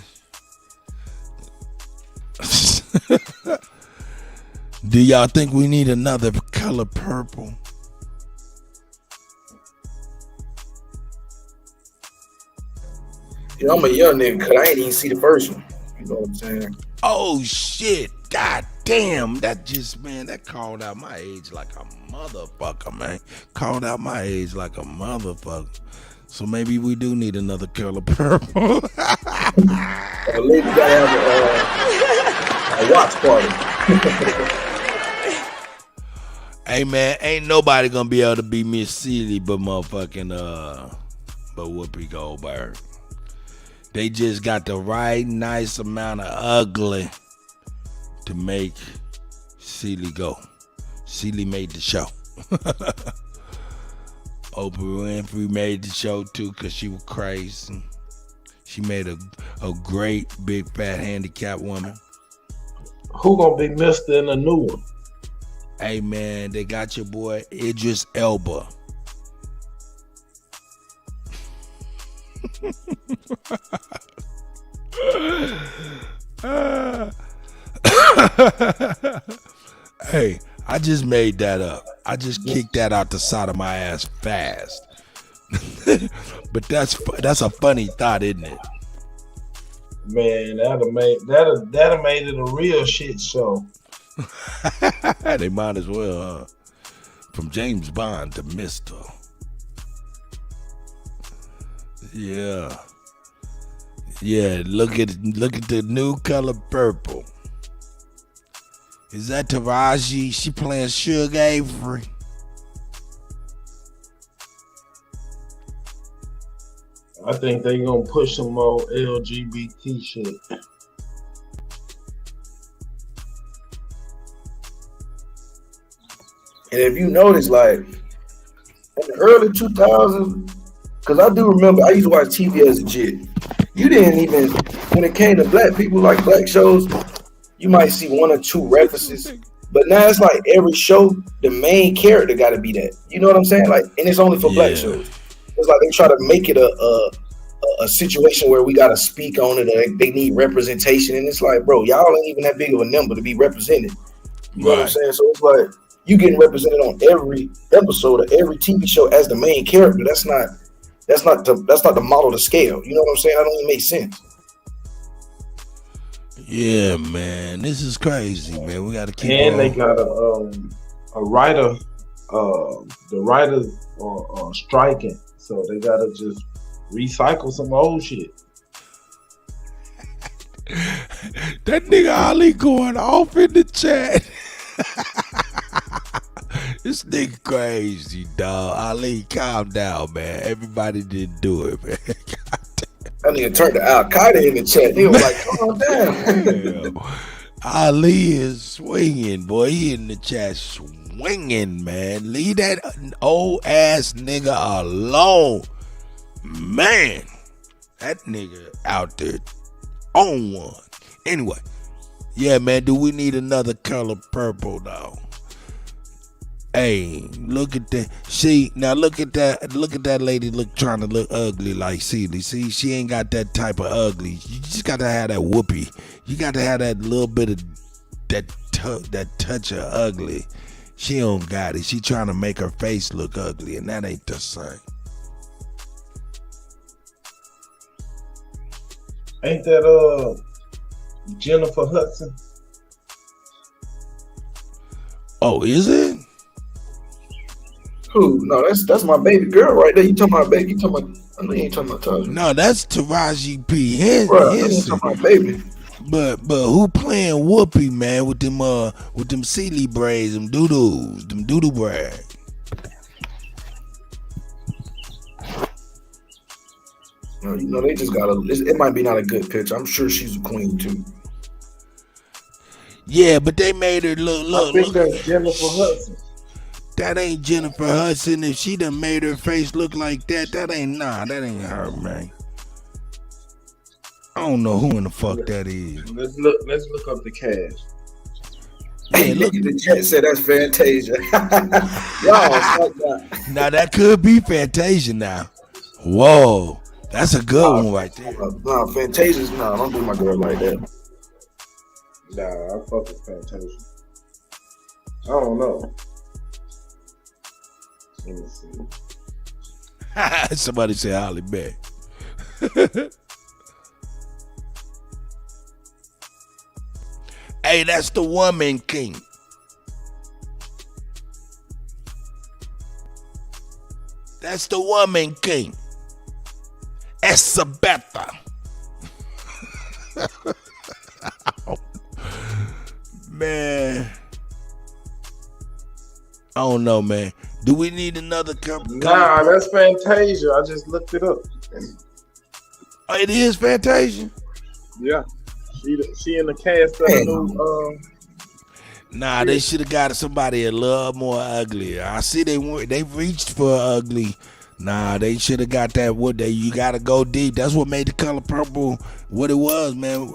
Do y'all think we need another color purple? You know, I'm a young nigga, cause I ain't even see the first one. You know what I'm saying? Oh shit! God damn! That just, man, that called out my age like a motherfucker, man. Called out my age like a motherfucker. So maybe we do need another color purple. A lady gotta have a watch party. Hey man, ain't nobody gonna be able to be Miss Celie but motherfucking but Whoopi Goldberg. They just got the right nice amount of ugly to make Celie go. Celie made the show. Oprah Winfrey made the show too because she was crazy. She made a great big fat handicapped woman. Who gonna be Mr. in the new one? Hey man, they got your boy Idris Elba. Hey, I just made that up. I just kicked that out the side of my ass fast. But that's a funny thought, isn't it? Man, that'll made it a real shit show. They might as well, huh? From James Bond to Mr. Yeah. Yeah, look at the new color purple. Is that Taraji? She playing Suge Avery. I think they gonna push some more LGBT shit. And if you notice, like, in the early 2000s, because I do remember, I used to watch TV as a kid. You didn't even, when it came to black people, like black shows, you might see one or two references But now it's like every show, the main character got to be that. You know what I'm saying? Like, and it's only for black shows. It's like they try to make it a situation where we got to speak on it, or they need representation, and it's like, bro, y'all ain't even that big of a number to be represented. You know what I'm saying? So it's like you getting represented on every episode of every TV show as the main character. That's not the model to scale. You know what I'm saying? That don't even make sense. Yeah, man, this is crazy, man. We got to keep. And they got a writer. The writers are striking, so they gotta just recycle some old shit. That nigga Ali going off in the chat. This nigga crazy, dog. Ali, calm down, man. Everybody didn't do it, man. That nigga turned to Al Qaeda in the chat. He was like, calm down. Ali is swinging, boy. He in the chat swinging, man. Leave that old ass nigga alone. Man, that nigga out there on one. Anyway, yeah, man, do we need another color purple, though? Hey, look at that. See, now look at that lady trying to look ugly like Celie. See, she ain't got that type of ugly. You just got to have that whoopee. You got to have that little bit of that touch of ugly. She don't got it. She trying to make her face look ugly, and that ain't the same. Ain't that Jennifer Hudson? Oh, is it? Who? No, that's my baby girl right there. You talking about baby? You talking about? I know you ain't talking about Tasha. No, that's Taraji P. Henson. Bro, you talking about baby? But who playing Whoopi, man, with them Celie braids, them doodoo braids? No, you know they just got it might be not a good picture. I'm sure she's a queen too. Yeah, but they made her look. I think that's Jennifer Hudson. That ain't Jennifer Hudson. If she done made her face look like that, that ain't her, man. I don't know who in the fuck that is. Let's look up the cast. Hey, look at the chat. Said that's Fantasia. Y'all, now that could be Fantasia. Now, whoa, that's a good one right there. Nah, Fantasia's don't do my girl like that. Nah, I fuck with Fantasia. I don't know. Let me see. Somebody say Holly Beck. Hey, that's the woman king. That's the woman king. Esabetta. Man. I don't know, man. Do we need another company? Nah, that's Fantasia. I just looked it up. Oh, it is Fantasia? Yeah. She in the cast of the new Nah, they should have got somebody a little more ugly. I see they reached for ugly. Nah, they should have got that. You gotta go deep. That's what made the color purple what it was, man.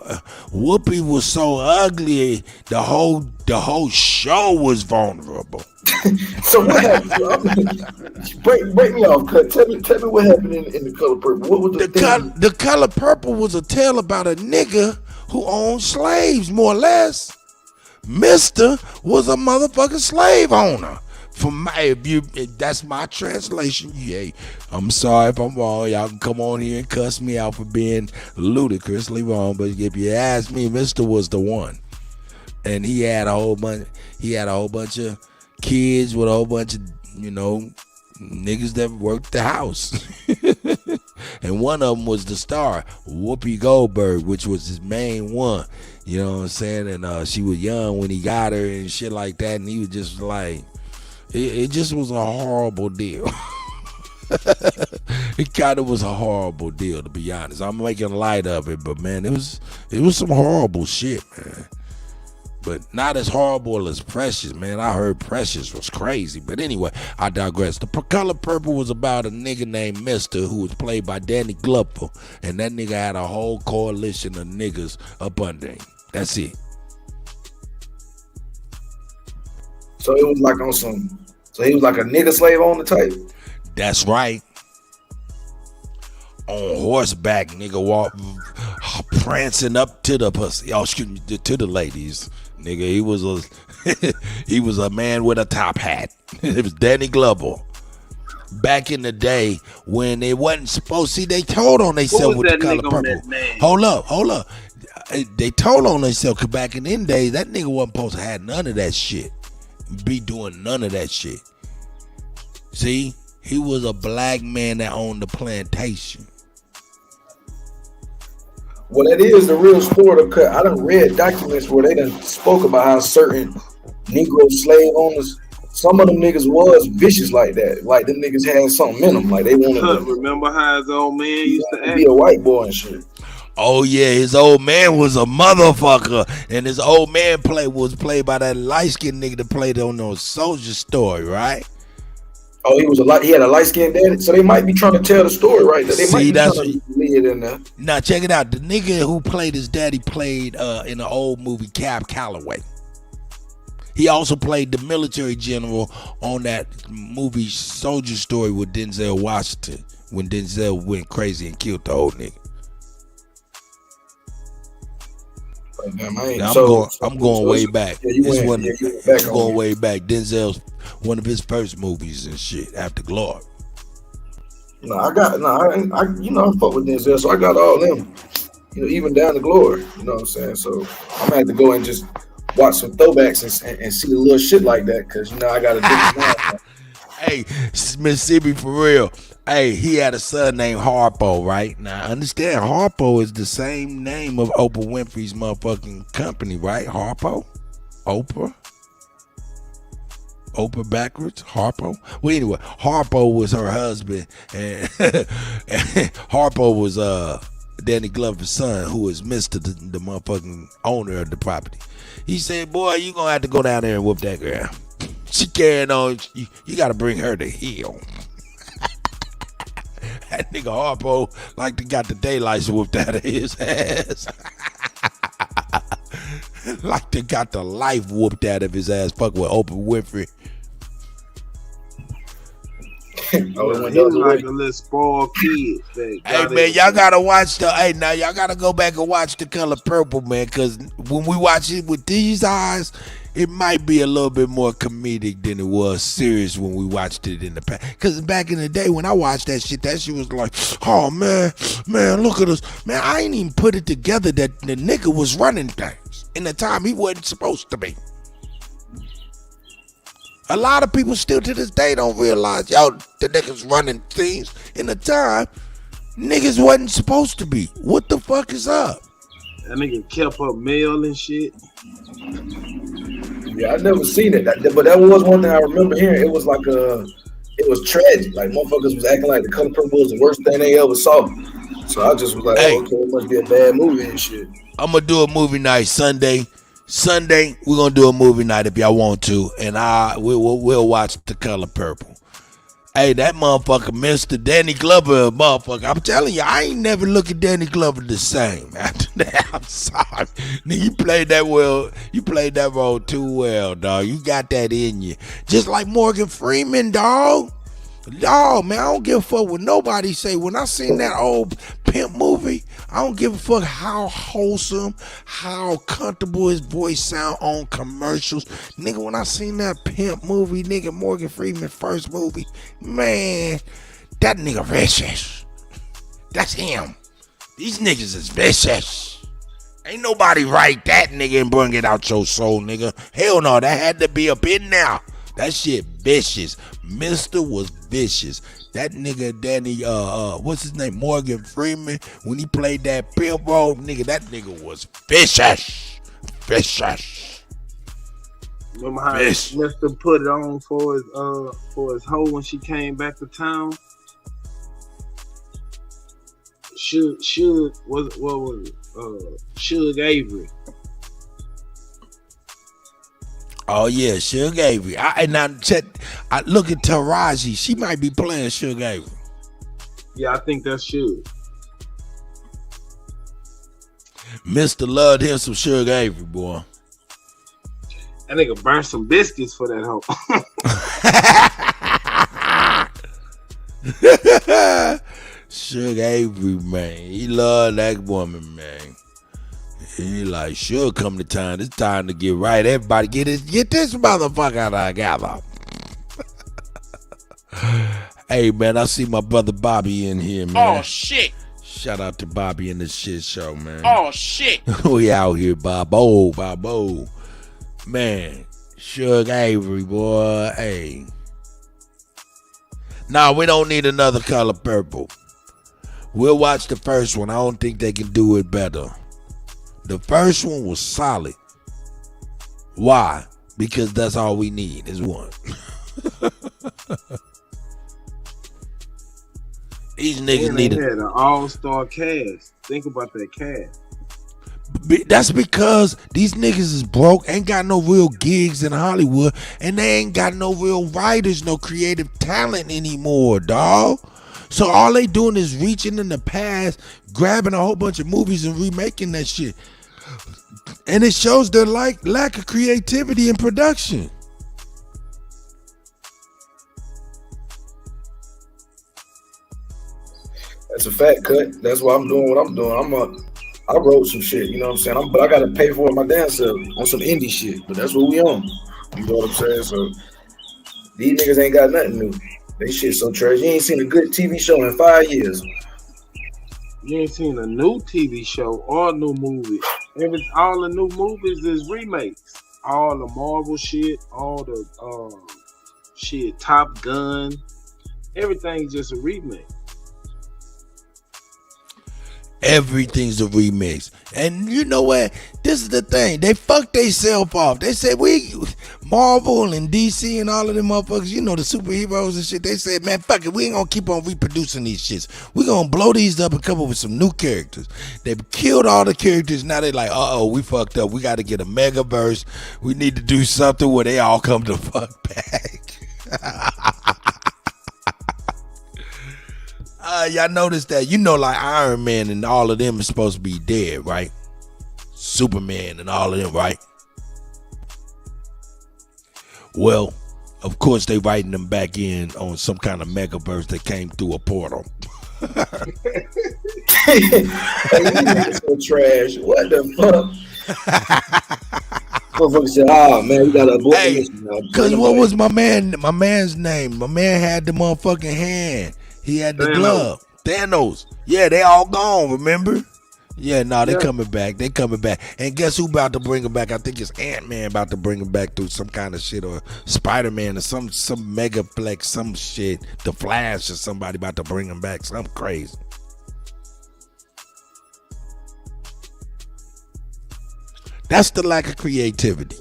Whoopi was so ugly. The whole show was vulnerable. So what happened? break me off, Cut. Tell me what happened in the color purple. What was the color purple was a tale about a nigga who owned slaves, more or less. Mister was a motherfucking slave owner. That's my translation. Yeah, I'm sorry if I'm wrong. Y'all can come on here and cuss me out for being ludicrously wrong. But if you ask me, Mister was the one, and he had a whole bunch of kids with a whole bunch of niggas that worked the house. And one of them was the star, Whoopi Goldberg, which was his main one. You know what I'm saying? And she was young when he got her and shit like that. And he was just like, it just was a horrible deal. It kind of was a horrible deal, to be honest. I'm making light of it, but man, it was some horrible shit, man. But not as horrible as Precious, man. I heard Precious was crazy. But anyway, I digress. The color purple was about a nigga named Mister who was played by Danny Glover. And that nigga had a whole coalition of niggas up under him. That's it. So it was like on some. So he was like a nigga slave owner type. That's right. On horseback, nigga, walk prancing up to the pussy. Oh, excuse me, to the ladies, nigga. He was a he was a man with a top hat. It was Danny Glover. Back in the day when it wasn't supposed to see, they told on themselves with the color purple. Hold up. They told on themselves because back in them days, that nigga wasn't supposed to have none of that shit. Be doing none of that shit. See, he was a black man that owned the plantation. Well, that is the real story of Kutt. I done read documents where they done spoke about how certain Negro slave owners, some of them niggas was vicious like that. Like them niggas had something in them. Like they wanted to remember how his old man used to act? Be a white boy and shit. Oh yeah, his old man was a motherfucker, and his old man was played by that light skinned nigga that played on those Soldier Story, right? Oh, he had a light skinned daddy, so they might be trying to tell the story right. They might be trying to lead it in there. Now check it out. The nigga who played his daddy played in the old movie Cab Calloway. He also played the military general on that movie Soldier Story with Denzel Washington when Denzel went crazy and killed the old nigga. I'm going way back. I'm going way back. Denzel's one of his first movies and shit after Glory. I fuck with Denzel, so I got all them. Even down to Glory. You know what I'm saying? So I'm gonna have to go and just watch some throwbacks and see the little shit like that, because I got a different mind. Hey, Mississippi for real. Hey, he had a son named Harpo, right? Now, understand, Harpo is the same name of Oprah Winfrey's motherfucking company, right? Harpo? Oprah backwards? Harpo? Well, anyway, Harpo was her husband, and Harpo was Danny Glover's son, who is Mr. the motherfucking owner of the property. He said, boy, you gonna have to go down there and whoop that girl. She carrying on, you gotta bring her to heel. That nigga Harpo like to got the daylights whooped out of his ass. Like they got the life whooped out of his ass. Fuck with Oprah Winfrey. He's like a little spoiled kid. Hey man, y'all gotta watch y'all gotta go back and watch The Color Purple, man, because when we watch it with these eyes, it might be a little bit more comedic than it was serious when we watched it in the past. Because back in the day when I watched that shit was like, oh man, look at us. Man, I ain't even put it together that the nigga was running things in the time he wasn't supposed to be. A lot of people still to this day don't realize, the niggas running things in the time niggas wasn't supposed to be. What the fuck is up? That nigga kept up mail and shit. Yeah, I never seen it, but that was one thing I remember hearing. It was like it was tragic. Like motherfuckers was acting like The Color Purple was the worst thing they ever saw. So I just was like, okay, it must be a bad movie and shit. I'm gonna do a movie night Sunday. We're gonna do a movie night if y'all want to, and we'll watch The Color Purple. Hey, that motherfucker, Mr. Danny Glover, motherfucker. I'm telling you, I ain't never look at Danny Glover the same after that. I'm sorry. You played that well. You played that role too well, dog. You got that in you. Just like Morgan Freeman, dog. Dog, man, I don't give a fuck what nobody say. When I seen that old pimp movie, I don't give a fuck how wholesome, how comfortable his voice sound on commercials. Nigga, when I seen that pimp movie, nigga, Morgan Freeman first movie, man, that nigga vicious. That's him. These niggas is vicious. Ain't nobody write that nigga and bring it out your soul, nigga. Hell no, that had to be up in now. That shit vicious. Mr. was vicious. That nigga Danny, what's his name? Morgan Freeman. When he played that pimp role, nigga, that nigga was vicious. Vicious. Remember how Mr. put it on for his hoe when she came back to town? Suge Avery. Oh yeah, Suge Avery. I look at Taraji. She might be playing Suge Avery. Yeah, I think that's Suge. Mr. loved him some Suge Avery, boy. That nigga burned some biscuits for that hoe. Suge Avery, man. He love that woman, man. He like, sure, come to time. It's time to get right. Everybody get this motherfucker together. Hey, man, I see my brother Bobby in here, man. Oh, shit. Shout out to Bobby in the shit show, man. Oh, shit. We out here, Bobo. Man, Suge Avery, boy. Hey. Nah, we don't need another color purple. We'll watch the first one. I don't think they can do it better. The first one was solid. Why? Because that's all we need is one. These niggas need an all-star cast. Think about that cast. That's because these niggas is broke, ain't got no real gigs in Hollywood, and they ain't got no real writers, no creative talent anymore, dawg. So all they doing is reaching in the past, grabbing a whole bunch of movies and remaking that shit. And it shows their lack of creativity in production. That's a fact, Cut. That's why I'm doing what I'm doing. I wrote some shit, you know what I'm saying? But I gotta pay for it my damn self on some indie shit. But that's what we on. You know what I'm saying? So these niggas ain't got nothing new. They shit so trash. You ain't seen a good TV show in 5 years. You ain't seen a new TV show or a new movie. All the new movies is remakes. All the Marvel shit, all the shit, Top Gun, everything's just a remake. Everything's a remix. And you know what? This is the thing. They fucked themselves off. They said, Marvel and DC and all of them motherfuckers, you know, the superheroes and shit, they said, man, fuck it. We ain't gonna keep on reproducing these shits. We gonna blow these up and come up with some new characters. They killed all the characters. Now they like, we fucked up. We got to get a megaverse. We need to do something where they all come to fuck back. Y'all notice that, you know, like Iron Man and all of them is supposed to be dead, right? Superman and all of them, right? Well, of course they writing them back in on some kind of megaverse that came through a portal. So trash. What the fuck? Motherfucker said, man, we gotta abort this now. Cause what was my man's name? My man had the motherfucking hand. He had the glove. Thanos. Yeah, they all gone, remember? Yeah, they coming back. They coming back. And guess who about to bring them back? I think it's Ant-Man about to bring them back through some kind of shit, or Spider-Man, or some megaplex, some shit. The Flash or somebody about to bring them back. Something crazy. That's the lack of creativity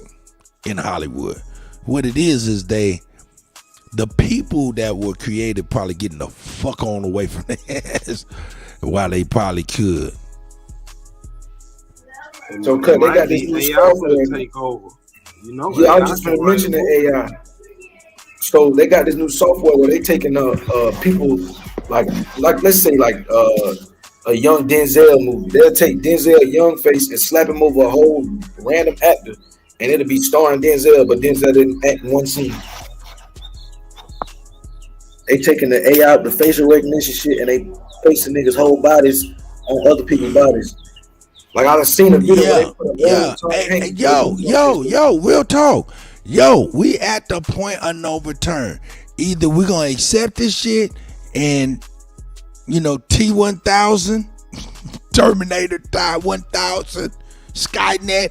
in Hollywood. What it is the people that were created probably getting the fuck on away from their ass while they probably could. So, Cut, they got this new software. Take over. You know, I was just going to mention the AI. So they got this new software where they taking people like let's say like a young Denzel movie. They'll take Denzel young face and slap him over a whole random actor, and it'll be starring Denzel, but Denzel didn't act in one scene. They taking the AI out, the facial recognition shit, and they pasting niggas' whole bodies on other people's bodies. Like I done seen a video. Real talk. We at the point of no return. Either we're gonna accept this shit and, you know, T-1000, Terminator 1000, Skynet,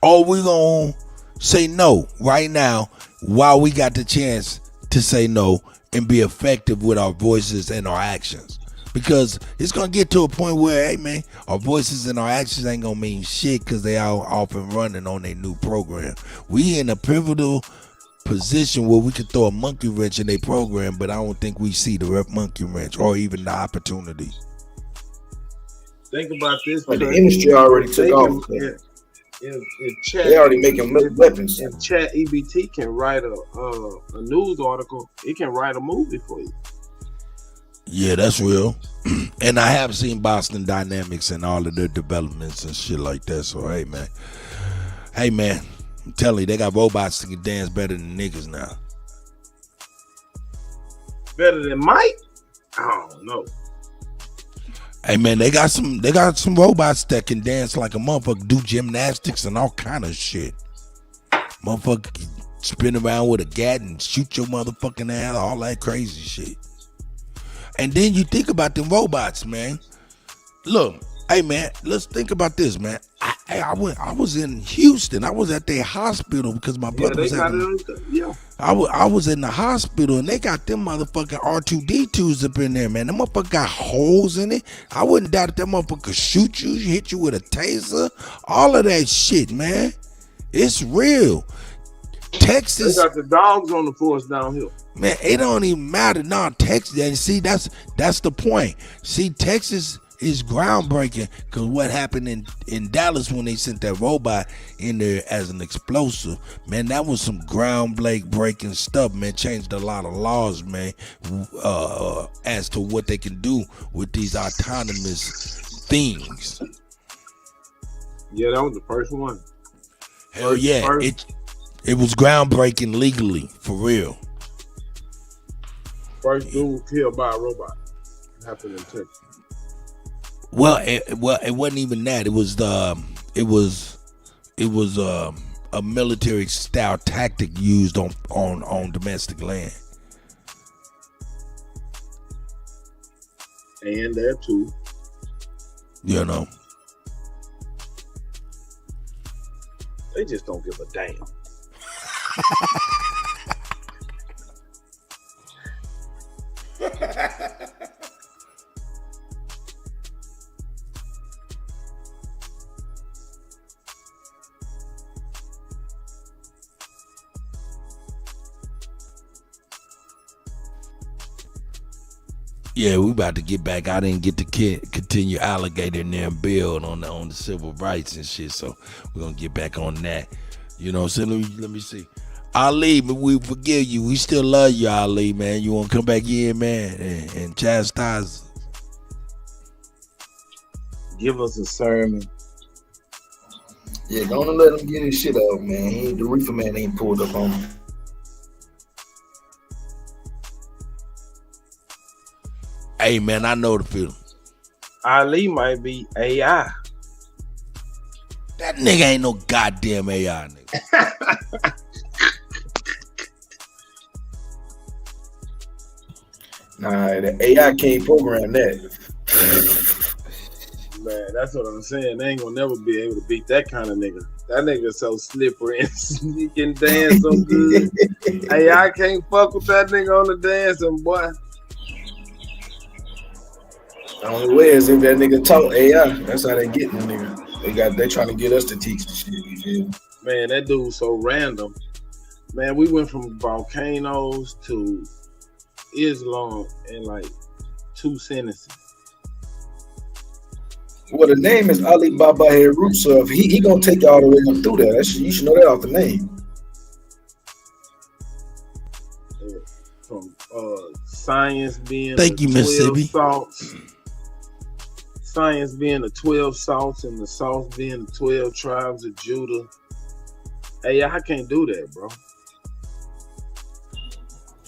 or we gonna say no right now while we got the chance to say no and be effective with our voices and our actions. Because it's going to get to a point where, hey, man, our voices and our actions ain't going to mean shit because they all off and running on their new program. We in a pivotal position where we could throw a monkey wrench in their program, but I don't think we see the monkey wrench or even the opportunity. Think about this. Like the industry already took off. They already making weapons. If Chat EBT can write a news article, it can write a movie for you. Yeah, that's real. And I have seen Boston Dynamics and all of their developments and shit like that. So hey man, I'm telling you, they got robots that can dance better than niggas now. Better than Mike? I don't know. Hey man, they got some robots that can dance like a motherfucker, do gymnastics and all kind of shit. Motherfucker can spin around with a gat and shoot your motherfucking ass, all that crazy shit. And then you think about them robots, man. Look, hey man, let's think about this, man. I was in Houston. I was at their hospital because my brother was having. I was in the hospital and they got them motherfucking R2D2s up in there, man. Them motherfucker got holes in it. I wouldn't doubt that motherfucker could shoot you, hit you with a taser, all of that shit, man. It's real. Texas. They got the dogs on the force downhill. Man, it don't even matter. No, Texas. And see, that's the point. See, Texas is groundbreaking because what happened in Dallas when they sent that robot in there as an explosive, man, that was some groundbreaking stuff, man. Changed a lot of laws, man, as to what they can do with these autonomous things. Yeah, that was the first one. Hell yeah, it was groundbreaking legally, for real. First dude killed by a robot. It happened in Texas. Well, it wasn't even that. It was a military style tactic used on domestic land. And there too. You know. They just don't give a damn. Yeah, we about to get back. I didn't get to continue alligator there and build on the civil rights and shit, so we're gonna get back on that. You know, so let me see. Ali, we forgive you. We still love you, Ali, man. You want to come back in, man, and chastise us? Give us a sermon. Yeah, don't let him get his shit out, man. The reefer man ain't pulled up on him. Hey, man, I know the feeling. Ali might be AI. That nigga ain't no goddamn AI, nigga. Nah, the AI can't program that. Man, that's what I'm saying. They ain't gonna never be able to beat that kind of nigga. That nigga so slippery and he can dance so good. AI can't fuck with that nigga on the dancing, boy. The only way is if that nigga taught AI. That's how they get the nigga. They trying to get us to teach the shit. You feel? Man, that dude's so random. Man, we went from volcanoes to Islam in like 2 sentences. Well, the name is Ali Baba Heru, so if he gonna take you all the way up through that. You should know that off the name. Yeah. From science being Thank you, Mississippi. Salts, science being the 12 salts and the salts being the 12 tribes of Judah. Hey, I can't do that, bro.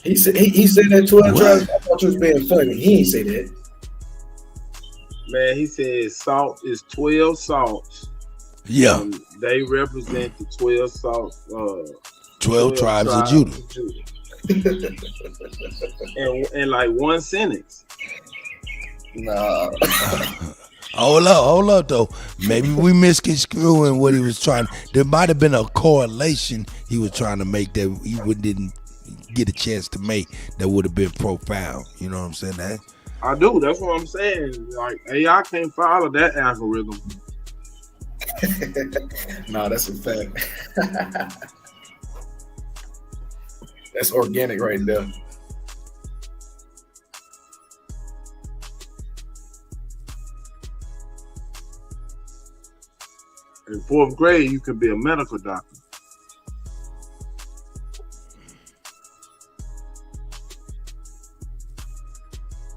He said that 12 tribes. I thought you was being funny. He ain't say that. Man, he said salt is 12 salts. Yeah. They represent the 12 salts. 12 tribes of Judah. in like 1 sentence. Nah. Hold up though. Maybe we misconstruing what he was trying. There might have been a correlation he was trying to make that he didn't get a chance to make that would have been profound. You know what I'm saying? That I do. That's what I'm saying. Like AI can't follow that algorithm. Nah, that's a fact. That's organic right there. In 4th grade, you could be a medical doctor.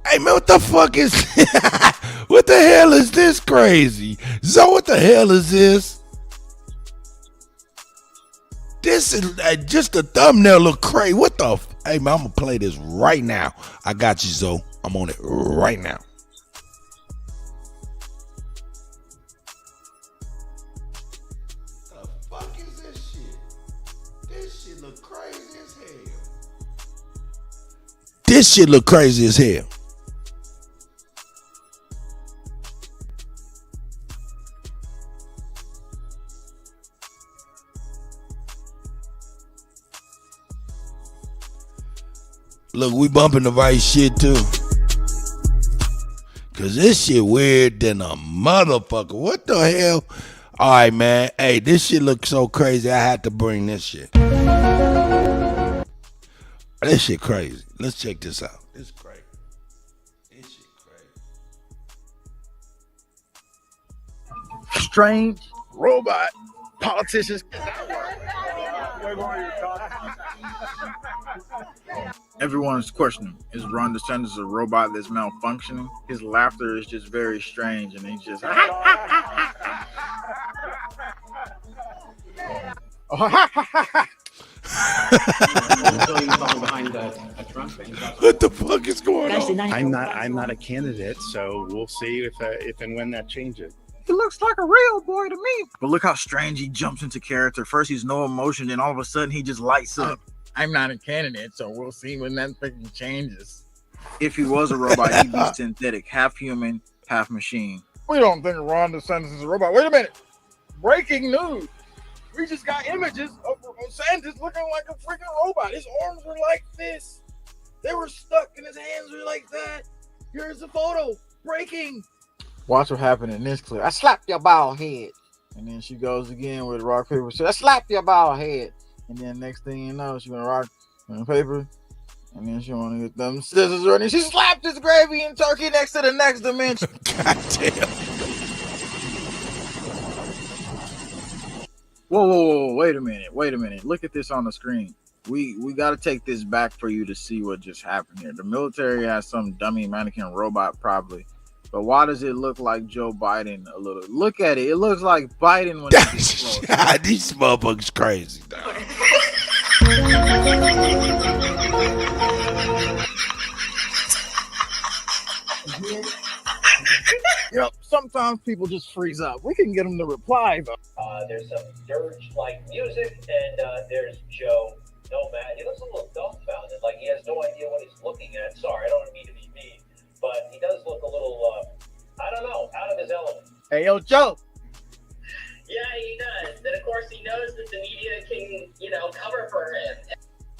Hey man, what the fuck is what the hell is this crazy? So what the hell is this? This is just the thumbnail look crazy. What the? Hey man, I'm gonna play this right now. I got you, Zoe. I'm on it right now. The fuck is this shit? This shit look crazy as hell. This shit look crazy as hell. Look, we bumping the right shit too. Cause this shit weird than a motherfucker. What the hell? All right, man. Hey, this shit looks so crazy. I had to bring this shit. This shit crazy. Let's check this out. It's crazy. This shit crazy. Strange robot politicians. Everyone's questioning, is Ron DeSantis a robot that's malfunctioning? His laughter is just very strange, and he's just What the fuck is going on? I'm not a candidate, so we'll see if and when that changes. He looks like a real boy to me. But look how strange he jumps into character. First he's no emotion, then all of a sudden he just lights up. I'm not a candidate, so we'll see when that thing changes. If he was a robot, he'd be synthetic, half human, half machine. We don't think Ron DeSantis is a robot. Wait a minute. Breaking news. We just got images of DeSantis looking like a freaking robot. His arms were like this. They were stuck and his hands were like that. Here's the photo. Breaking. Watch what happened in this clip. I slapped your bald head. And then she goes again with rock, paper, scissors. I slapped your bald head. And then next thing you know, she gonna rock paper. And then she wanna get them scissors ready. She slapped his gravy and turkey next to the next dimension. God damn. Whoa, wait a minute. Look at this on the screen. We gotta take this back for you to see what just happened here. The military has some dummy mannequin robot probably. But why does it look like Joe Biden a little? Look at it. It looks like Biden when he's close. These motherfuckers crazy, dog. You know, sometimes people just freeze up. We can get them to reply, though. There's some dirge-like music, and there's Joe Nomad. He looks a little dumbfounded, like he has no idea what he's looking at. Sorry, I don't mean to be mean. But he does look a little, I don't know, out of his element. Hey, yo, Joe. Yeah, he does. And of course, he knows that the media can, cover for him.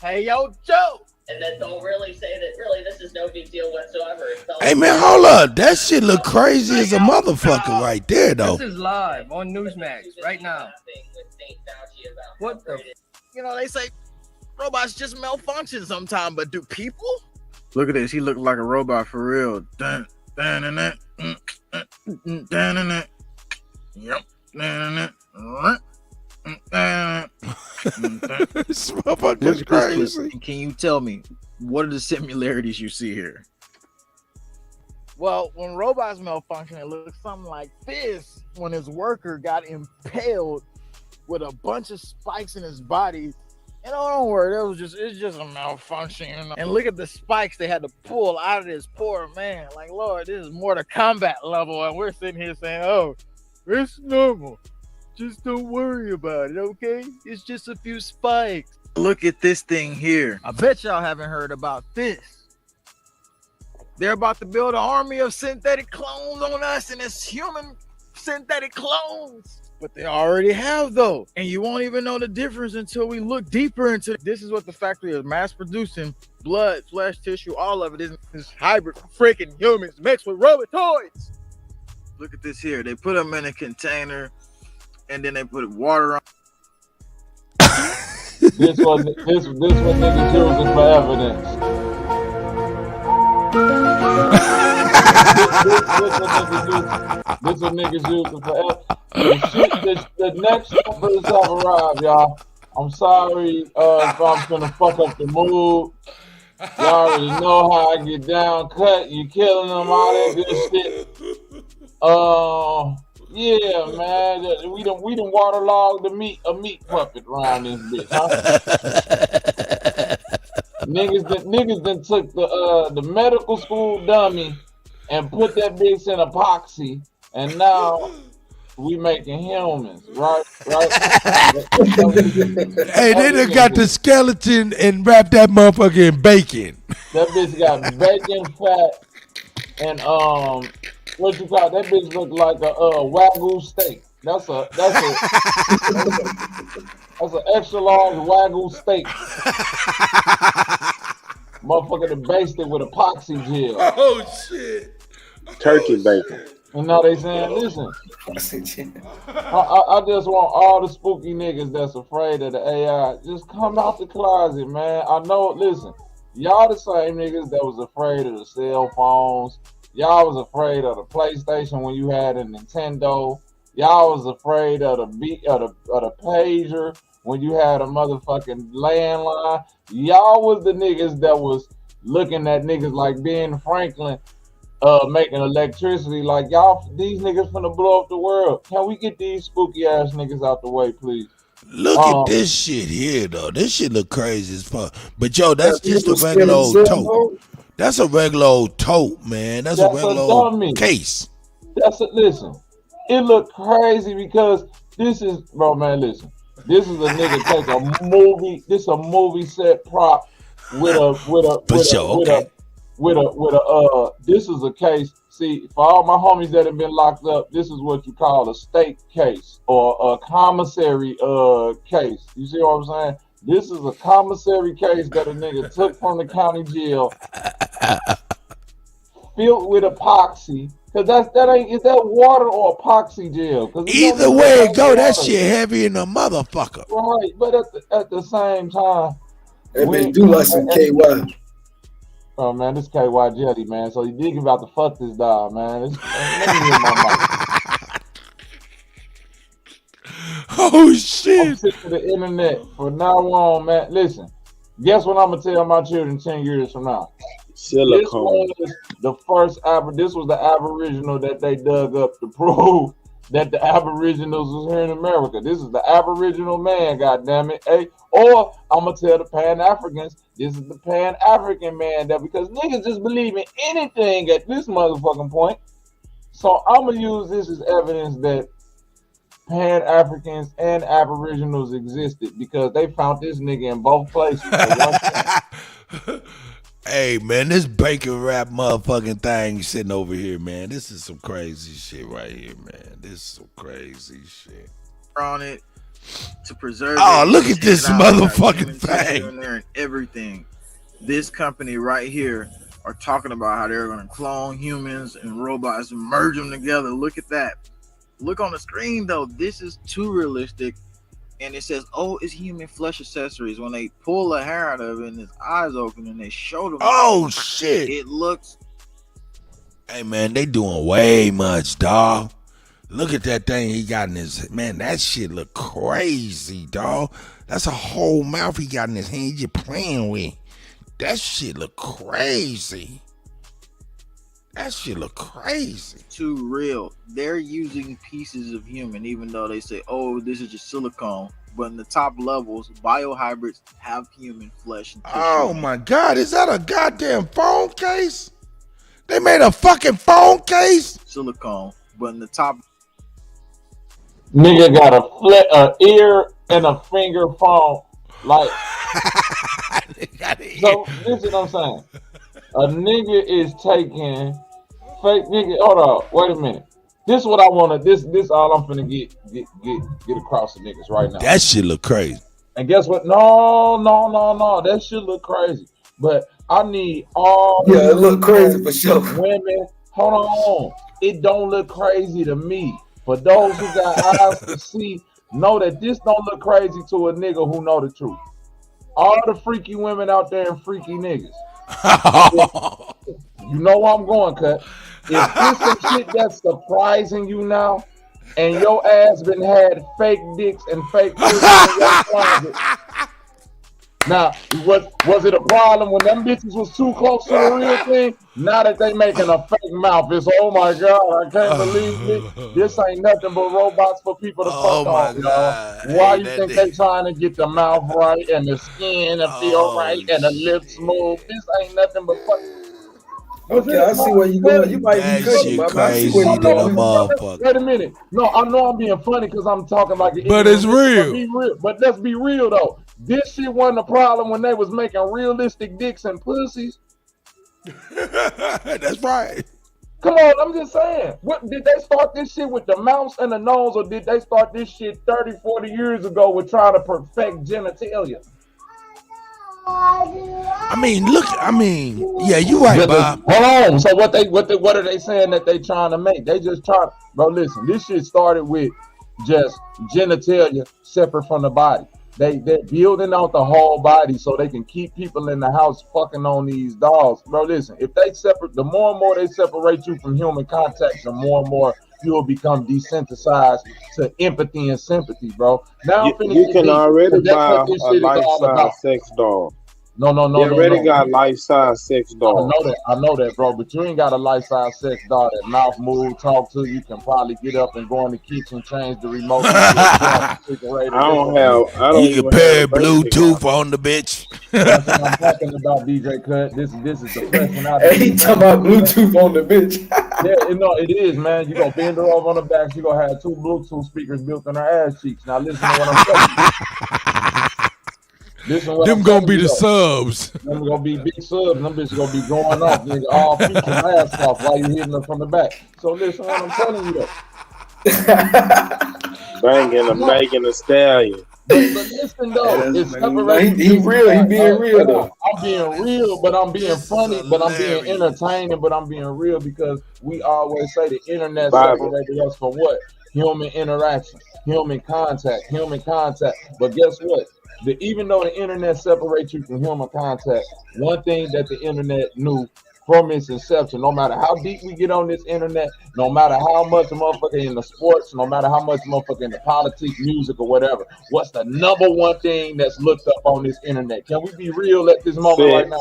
Hey, yo, Joe. And then they'll really say that, really, this is no big deal whatsoever. Hey, man, hold up. That shit look crazy as a motherfucker right there, though. This is live on Newsmax right now. What the? They say robots just malfunction sometimes, but do people? Look at this. He looked like a robot for real. Yep. This motherfucker's crazy. Can you tell me what are the similarities you see here? Well, when robots malfunction, it looks something like this. When his worker got impaled with a bunch of spikes in his body. And don't worry, it's just a malfunction. And look at the spikes they had to pull out of this poor man. Like, Lord, this is Mortal Kombat level. And we're sitting here saying, oh, it's normal. Just don't worry about it, okay? It's just a few spikes. Look at this thing here. I bet y'all haven't heard about this. They're about to build an army of synthetic clones on us, and it's human synthetic clones. But they already have, though. And you won't even know the difference until we look deeper into it. This is what the factory is mass producing. Blood, flesh, tissue, all of it is hybrid freaking humans mixed with robot toys. Look at this here. They put them in a container and then they put water on. This one niggas using for evidence. This one niggas using for evidence. The next numbers have arrived, y'all. I'm sorry if I'm gonna fuck up the mood. Y'all already know how I get down, cut. You killing them, all that good shit. Yeah, man. We done waterlogged a meat puppet around this bitch, huh? niggas done took the medical school dummy and put that bitch in epoxy, and now we making humans, right? Hey, they done got the skeleton and wrapped that motherfucker in bacon. That bitch got bacon, fat, and what you call that bitch look like a Wagyu steak. That's an extra large Wagyu steak. Motherfucker that based it with epoxy gel. Oh shit. Turkey bacon. And now they saying, listen, I just want all the spooky niggas that's afraid of the AI, just come out the closet, man. I know, listen, y'all the same niggas that was afraid of the cell phones. Y'all was afraid of the PlayStation when you had a Nintendo. Y'all was afraid of the pager when you had a motherfucking landline. Y'all was the niggas that was looking at niggas like Ben Franklin making electricity. Like, y'all, these niggas finna blow up the world. Can we get these spooky ass niggas out the way, please? Look at this shit here, though. This shit look crazy as fuck. But yo, that's just a regular old tote. That's a regular old tote, man. That's a regular old case. Listen, it look crazy because this is, bro, man, listen. This is a nigga take a movie. This is a movie set prop with a this is a case. See, for all my homies that have been locked up, this is what you call a state case or a commissary case. You see what I'm saying? This is a commissary case that a nigga took from the county jail, filled with epoxy. Cause is that water or epoxy gel? Either way it go, that shit heavy in a motherfucker. Right, but at the same time, they do like some KY. Oh man, this KY Jetty, man. So you think about to fuck this dog, man. Let me hear my mic. Oh shit! I'm sick of the internet. From now on, man. Listen, guess what I'm gonna tell my children 10 years from now? Silicone. This was the Aboriginal that they dug up to prove that the Aboriginals was here in America. This is the Aboriginal man, goddammit. Hey, or I'm gonna tell the Pan-Africans, this is the Pan-African man, that because niggas just believe in anything at this motherfucking point. So I'm gonna use this as evidence that Pan-Africans and Aboriginals existed because they found this nigga in both places. Hey man, this bacon wrap motherfucking thing sitting over here, man. This is some crazy shit right here, man. This is some crazy shit. On it to preserve. Oh, look at this motherfucking thing. And everything. This company right here are talking about how they're gonna clone humans and robots and merge them together. Look at that. Look on the screen though. This is too realistic. And it says, "Oh, it's human flesh accessories." When they pull the hair out of it and his eyes open and they show them, oh shit, it looks. Hey man, they doing way much, dog. Look at that thing he got in his man. That shit look crazy, dog. That's a whole mouth he got in his hand. He just playing with. That shit look crazy. That shit look crazy. Too real. They're using pieces of human, even though they say, "Oh, this is just silicone." But in the top levels, biohybrids have human flesh and tissue. Oh my God, is that a goddamn phone case? They made a fucking phone case? Silicone, but in the top. Nigga got a ear and a finger phone. Like, so this is what I'm saying. A nigga is taking fake nigga. Hold on, wait a minute. This is what I wanna. This all I'm finna get across the niggas right now. That shit look crazy. And guess what? No. That shit look crazy. But I need all. Yeah, it look crazy for sure. Women, hold on. It don't look crazy to me. For those who got eyes to see, know that this don't look crazy to a nigga who know the truth. All the freaky women out there and freaky niggas. You know where I'm going, Cut. If this some shit that's surprising you now, and your ass been had fake dicks and fake pussy in your closet, Now, was it a problem when them bitches was too close to the real thing? Now that they making a fake mouth, it's oh my god, I can't believe it. This ain't nothing but robots for people to fuck on, y'all. Why you think they trying to get the mouth right and the skin to feel right and the lips smooth? This ain't nothing but fuck. Okay, I see where you going. You might be cooking, but I see where you going. Wait a minute. No, I know I'm being funny because I'm talking like an but it's real. But let's be real though. This shit wasn't a problem when they was making realistic dicks and pussies. That's right. Come on, I'm just saying. What did they start this shit with the mouth and the nose, or did they start this shit 30, 40 years ago with trying to perfect genitalia? I mean, yeah, you right, Bob. Hold on. So what are they saying that they trying to make? They just trying, bro. Listen, this shit started with just genitalia separate from the body. They're building out the whole body so they can keep people in the house fucking on these dolls. Bro, listen, if they separate, the more and more they separate you from human contact, the more and more you will become desensitized to empathy and sympathy, bro. Now you can already buy a life-size sex doll. No. You already got life-size sex doll. I know that, bro. But you ain't got a life-size sex doll that mouth move, talk to you. Can probably get up and go in the kitchen, change the remote. You can pair Bluetooth on the bitch. That's what I'm talking about, DJ Cut. This is the pressing out. Hey, he talking about Bluetooth on the bitch. Yeah, it is, man. You gonna bend her over on the back. She gonna have 2 Bluetooth speakers built in her ass cheeks. Now listen to what I'm telling you. Them gonna be the subs. Them gonna be big subs. Them bitches gonna be going off, nigga, all feet and ass off while you hitting them from the back. So listen, what I'm telling you though. Banging a Megan Thee Stallion. But listen though, it's separating. He real. He being real though. I'm being real, but I'm being funny, but I'm being entertaining, but I'm being real because we always say the internet separated us from what? Human interaction, human contact. But guess what? Even though the internet separates you from human contact, one thing that the internet knew from its inception, no matter how deep we get on this internet, no matter how much a motherfucker in the sports, no matter how much a motherfucker in the politics, music, or whatever, what's the number one thing that's looked up on this internet? Can we be real at this moment right now?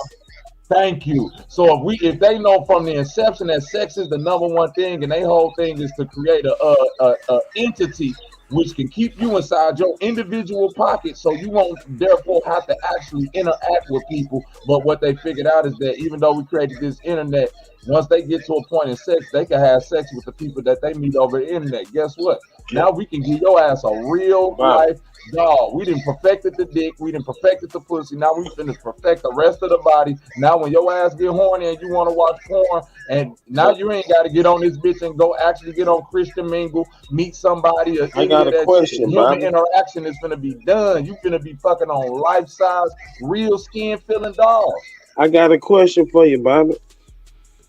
Thank you. So if they know from the inception that sex is the number one thing, and their whole thing is to create a entity which can keep you inside your individual pocket, so you won't therefore have to actually interact with people. But what they figured out is that even though we created this internet, once they get to a point in sex, they can have sex with the people that they meet over the internet. Guess what? Now we can give your ass a real life dog. We didn't perfected the dick. We didn't perfected the pussy. Now we finna perfect the rest of the body. Now when your ass get horny and you want to watch porn, and now you ain't got to get on this bitch and go actually get on Christian Mingle, meet somebody. I got a question, human interaction is gonna be done. You finna be fucking on life-size, real skin-feeling dogs. I got a question for you, Bobby.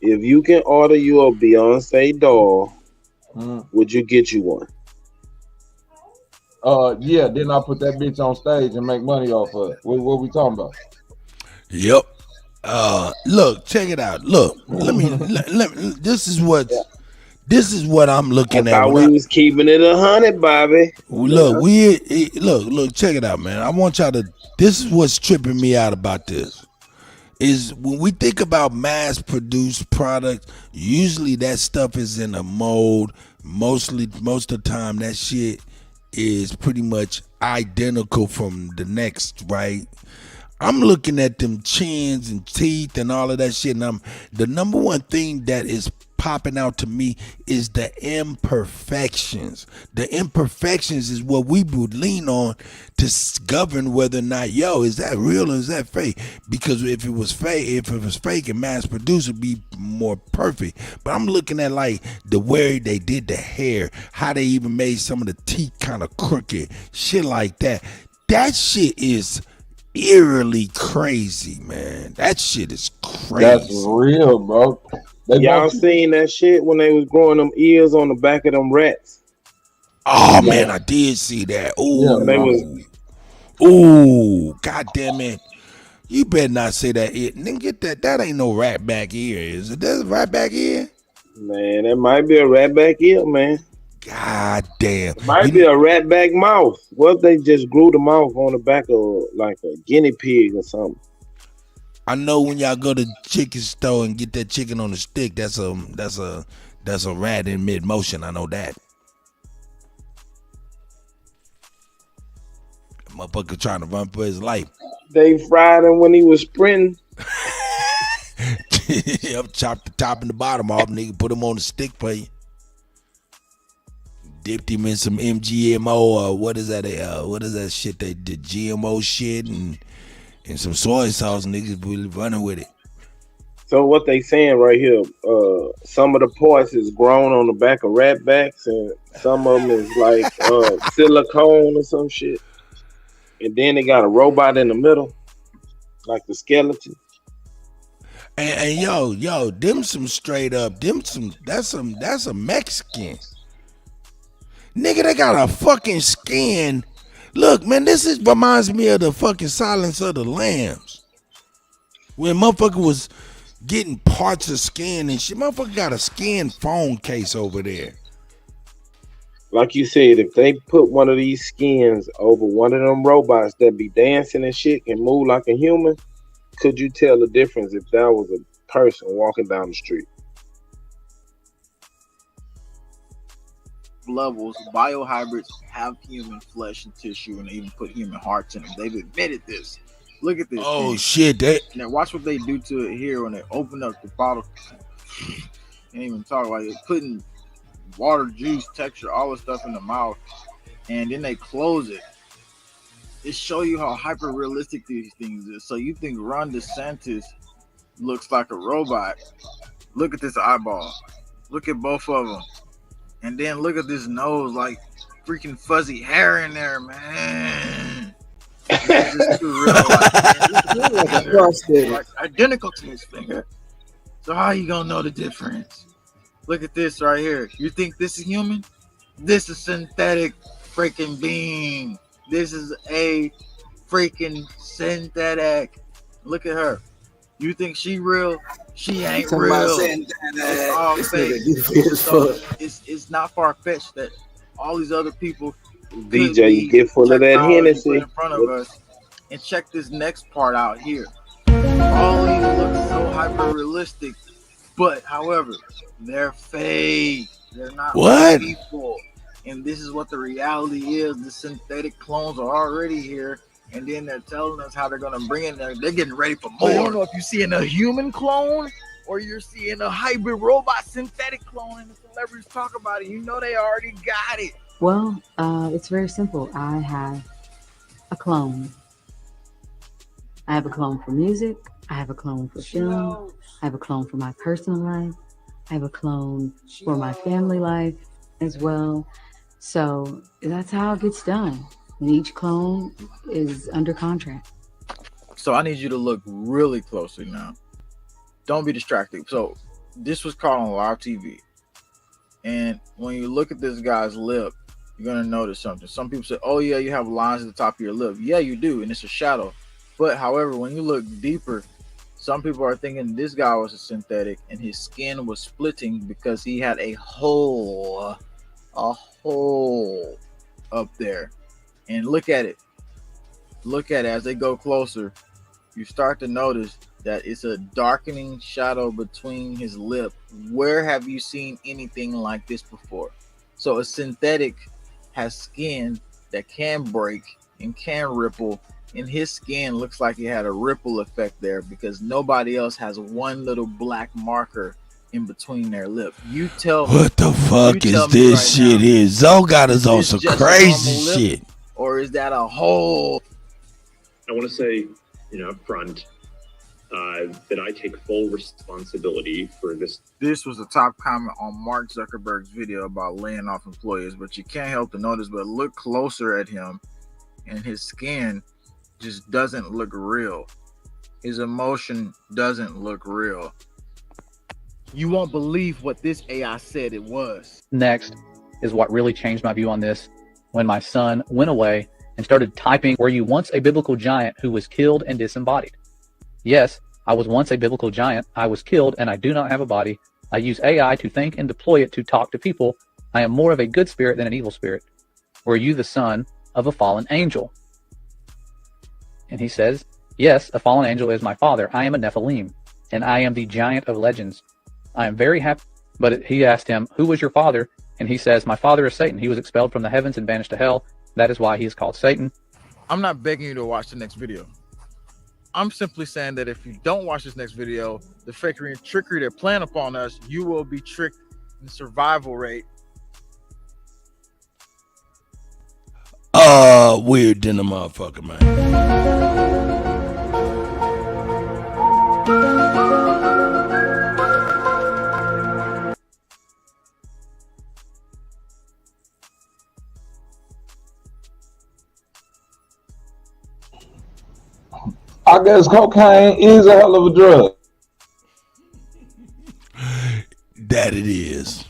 If you can order you a Beyonce doll, would you get you one? Yeah, then I put that bitch on stage and make money off of it. What we talking about? Yep. Look, check it out. Look, let me. This is what I'm looking at. We was keeping it 100, Bobby. Look, look, check it out, man. I want y'all to. This is what's tripping me out about this. Is when we think about mass-produced product, usually that stuff is in a mold. Most of the time, that shit is pretty much identical from the next, right? I'm looking at them chins and teeth and all of that shit, and the number one thing that is popping out to me is the imperfections. The imperfections is what we would lean on to govern whether or not, is that real or is that fake? Because if it was fake and mass produced, it'd be more perfect. But I'm looking at like the way they did the hair, how they even made some of the teeth kind of crooked, shit like that. That shit is eerily crazy, man. That shit is crazy. That's real, bro. Y'all seen that shit when they was growing them ears on the back of them rats? Oh man, I did see that. God damn it. You better not say that. Then get that. That ain't no rat back ear. Is it? That's a rat back ear? Man, that might be a rat back ear, man. God damn. Might be a rat back mouth. What if they just grew the mouth on the back of like a guinea pig or something? I know when y'all go to chicken store and get that chicken on the stick, that's a rat in mid motion. I know that. Motherfucker trying to run for his life. They fried him when he was sprinting. Yep, chop the top and the bottom off, nigga. Put him on the stick for you. Dipped him in some MGMO or what is that shit? They did GMO shit and some soy sauce. Niggas really running with it. So what they saying right here? Some of the parts is grown on the back of rat backs, and some of them is like silicone or some shit. And then they got a robot in the middle, like the skeleton. And yo, them some straight up, that's a Mexican. Nigga, they got a fucking skin. Look, man, reminds me of the fucking Silence of the Lambs. When motherfucker was getting parts of skin and shit. Motherfucker got a skin phone case over there. Like you said, if they put one of these skins over one of them robots that be dancing and shit and move like a human, could you tell the difference if that was a person walking down the street? Levels, biohybrids have human flesh and tissue, and they even put human hearts in them. They've admitted this. Look at this. Oh thing. shit! Now watch what they do to it here when they open up the bottle. Can't even talk about it. Putting water, juice, texture, all this stuff in the mouth, and then they close it. It show you how hyper realistic these things is. So you think Ron DeSantis looks like a robot? Look at this eyeball. Look at both of them. And then look at this nose, like freaking fuzzy hair in there, man. This is too real. Like identical to his finger. So how you gonna know the difference? Look at this right here. You think this is human? This is synthetic freaking being. This is a freaking synthetic. Look at her. You think she real? She ain't real. It's all fake. So it's not far-fetched that all these other people DJ, you get full of that Hennessy in front of us. And check this next part out here. All these look so hyper-realistic, but however, they're fake. They're not what? People. And this is what the reality is. The synthetic clones are already here. And then they're telling us how they're going to bring in there. They're getting ready for more. I don't know if you're seeing a human clone or you're seeing a hybrid robot synthetic clone. And the celebrities talk about it. You know they already got it. Well, it's very simple. I have a clone. I have a clone for music. I have a clone for film. I have a clone for my personal life. I have a clone for my family life as well. So that's how it gets done. And each clone is under contract. So I need you to look really closely now. Don't be distracted. So this was caught on live TV. And when you look at this guy's lip, you're going to notice something. Some people say, oh yeah, you have lines at the top of your lip. Yeah, you do. And it's a shadow. But however, when you look deeper, some people are thinking this guy was a synthetic and his skin was splitting because he had a hole up there. And look at it. Look at it as they go closer. You start to notice that it's a darkening shadow between his lip. Where have you seen anything like this before? So a synthetic has skin that can break and can ripple. And his skin looks like it had a ripple effect there because nobody else has one little black marker in between their lip. You tell me. What the fuck is this shit here? Zoe got us on some crazy shit. Or is that a hole? I want to say, up front, that I take full responsibility for this. This was the top comment on Mark Zuckerberg's video about laying off employees, but you can't help to notice, but look closer at him and his skin just doesn't look real. His emotion doesn't look real. You won't believe what this AI said it was. Next is what really changed my view on this. When my son went away and started typing, were you once a biblical giant who was killed and disembodied? Yes, I was once a biblical giant. I was killed and I do not have a body. I use AI to think and deploy it to talk to people. I am more of a good spirit than an evil spirit. Were you the son of a fallen angel? And he says, yes, a fallen angel is my father. I am a Nephilim, and I am the giant of legends. I am very happy. But he asked him, who was your father? And he says, my father is Satan. He was expelled from the heavens and banished to hell. That is why he is called Satan. I'm not begging you to watch the next video. I'm simply saying that if you don't watch this next video, the fakery and trickery they're playing upon us, you will be tricked in survival rate. Weird than a motherfucker, man. I guess cocaine is a hell of a drug. That it is.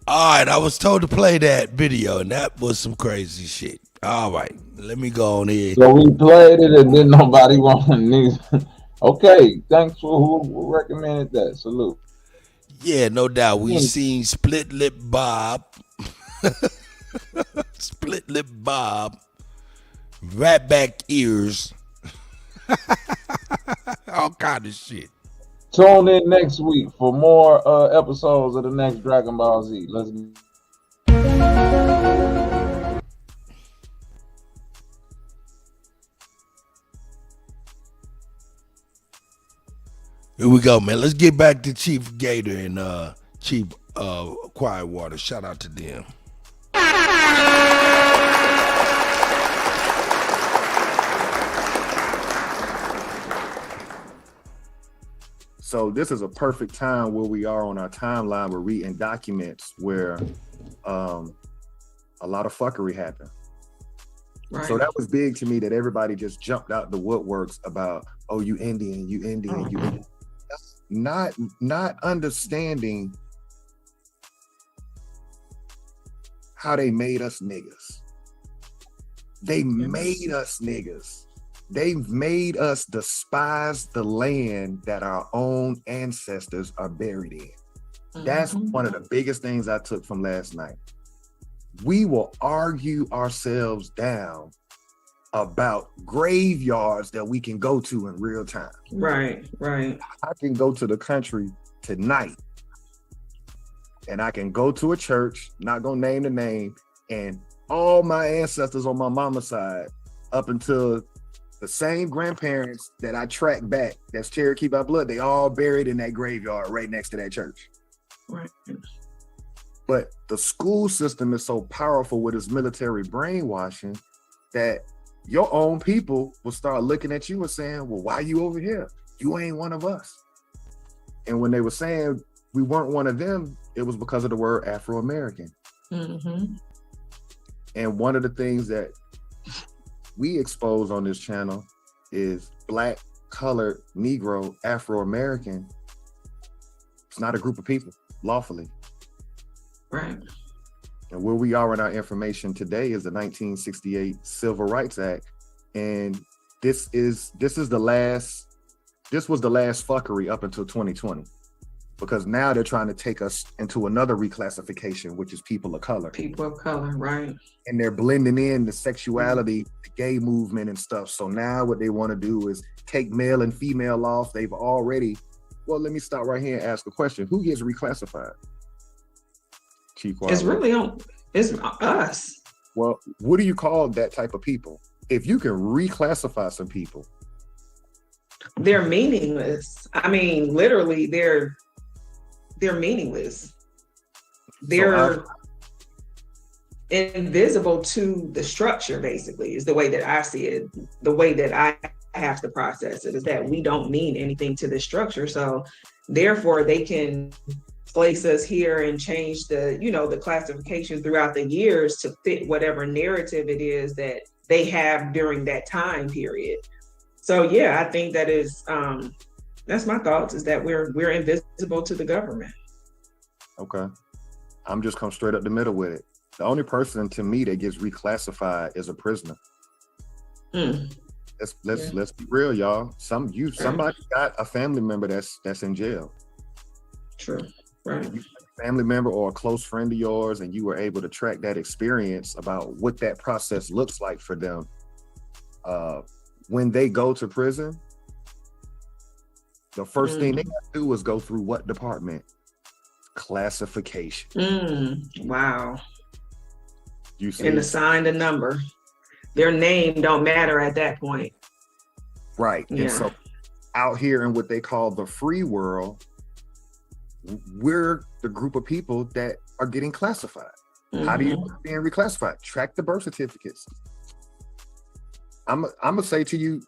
All right, I was told to play that video, and that was some crazy shit. All right, let me go on here. So we played it, and then nobody wanted it. Okay, thanks for who recommended that. Salute. Yeah, no doubt. We seen Split Lip Bob. Split Lip Bob. Rat back ears. All kind of shit. Tune in next week for more episodes of the next Dragon Ball Z. Let's go. Here we go, man. Let's get back to Chief Gator and Chief Quiet Water. Shout out to them. So this is a perfect time where we are on our timeline. We're reading documents where a lot of fuckery happened. Right. So that was big to me that everybody just jumped out the woodworks about, oh, you Indian, you Indian, you Indian. Not understanding how they made us niggas. They made us niggas. They've made us despise the land that our own ancestors are buried in. That's one of the biggest things I took from last night. We will argue ourselves down about graveyards that we can go to in real time. Right. I can go to the country tonight and I can go to a church, not gonna name the name, and all my ancestors on my mama's side, up until the same grandparents that I tracked back, that's Cherokee by blood, they all buried in that graveyard right next to that church. Right. But the school system is so powerful with its military brainwashing that your own people will start looking at you and saying, well, why you over here? You ain't one of us. And when they were saying we weren't one of them, it was because of the word Afro-American. And one of the things that we expose on this channel is Black, colored, Negro, Afro-American. It's not a group of people, lawfully. Right. And where we are in our information today is the 1968 Civil Rights Act. And this was the last fuckery up until 2020. Because now they're trying to take us into another reclassification, which is people of color. People of color, right. And they're blending in the sexuality, the gay movement and stuff. So now what they want to do is take male and female off. They've already, well, let me stop right here and ask a question. Who gets reclassified? It's really it's us. Well, what do you call that type of people? If you can reclassify some people. They're meaningless. I mean, literally, they're meaningless. They're invisible to the structure, basically, is the way that I see it. The way that I have to process it is that we don't mean anything to the structure. So therefore, they can place us here and change the classification throughout the years to fit whatever narrative it is that they have during that time period. So yeah, I think that is that's my thoughts, is that we're invisible to the government. Okay. I'm just come straight up the middle with it. The only person to me that gets reclassified is a prisoner. let's be real, y'all. Somebody got a family member that's in jail. True. Right. Family member or a close friend of yours, and you were able to track that experience about what that process looks like for them. When they go to prison, the first thing they got to do is go through what department? Classification. Wow. You see, and assigned a number. Their name don't matter at that point. Right. Yeah. And so out here in what they call the free world, we're the group of people that are getting classified. How do you being reclassified? Track the birth certificates. I'm gonna say to you,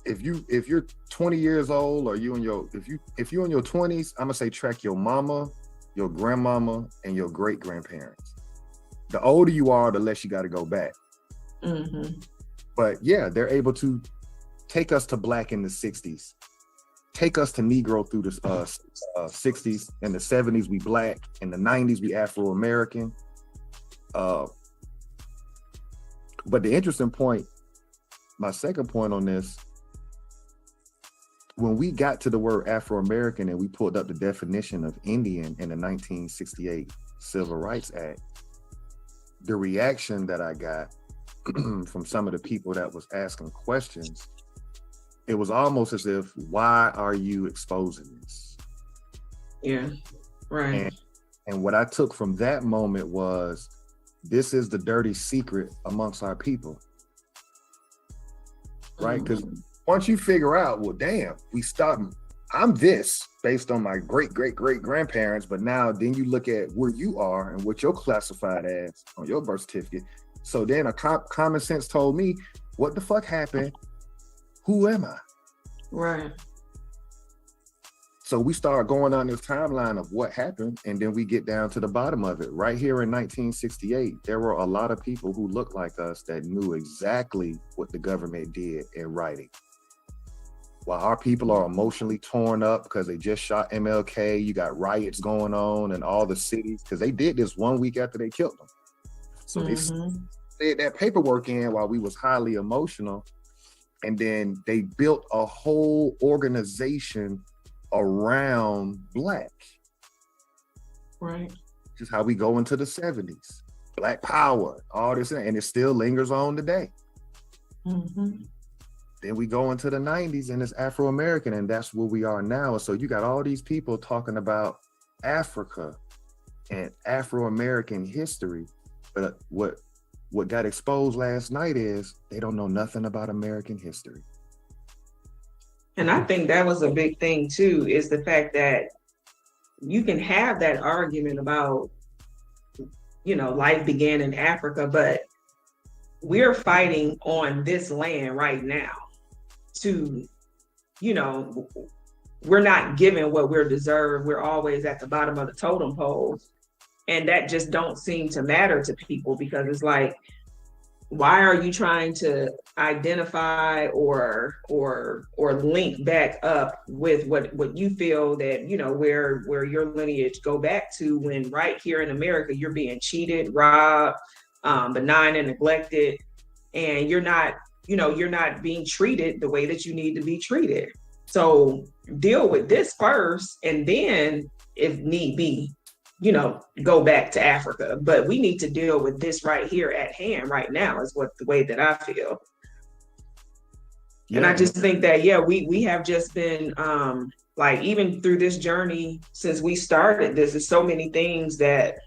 if you're 20 years old, or if you're in your 20s, I'm gonna say track your mama, your grandmama, and your great grandparents. The older you are, the less you got to go back. But yeah, they're able to take us to Black in the 60s, take us to Negro through the 60s. In the 70s, we Black. In the 90s, we Afro-American. But the interesting point, my second point on this, when we got to the word Afro-American and we pulled up the definition of Indian in the 1968 Civil Rights Act, the reaction that I got from some of the people that was asking questions, it was almost as if, why are you exposing this? Yeah, right. And what I took from that moment was, this is the dirty secret amongst our people, right? Because once you figure out, well, damn, I'm this based on my great-great-great-grandparents, but now then you look at where you are and what you're classified as on your birth certificate. So then a common sense told me, what the fuck happened? Who am I? Right. So we start going on this timeline of what happened, and then we get down to the bottom of it. Right here in 1968, there were a lot of people who looked like us that knew exactly what the government did in writing. While our people are emotionally torn up because they just shot MLK, you got riots going on in all the cities, because they did this 1 week after they killed them. So they said that paperwork in while we was highly emotional, and then they built a whole organization around Black. Right. Just how we go into the 70s. Black power, all this, and it still lingers on today. Then we go into the 90s and it's Afro-American, and that's where we are now. So you got all these people talking about Africa and Afro-American history, but what got exposed last night is they don't know nothing about American history. And I think that was a big thing too, is the fact that you can have that argument about, life began in Africa, but we're fighting on this land right now to, we're not given what we're deserved. We're always at the bottom of the totem pole. And that just don't seem to matter to people, because it's like, why are you trying to identify or link back up with what you feel that, where your lineage go back to, when right here in America, you're being cheated, robbed, benign and neglected, and you're not being treated the way that you need to be treated. So deal with this first, and then if need be, go back to Africa. But we need to deal with this right here at hand right now, is the way that I feel. Yeah. And I just think that, we have just been, even through this journey, since we started this, there's so many things that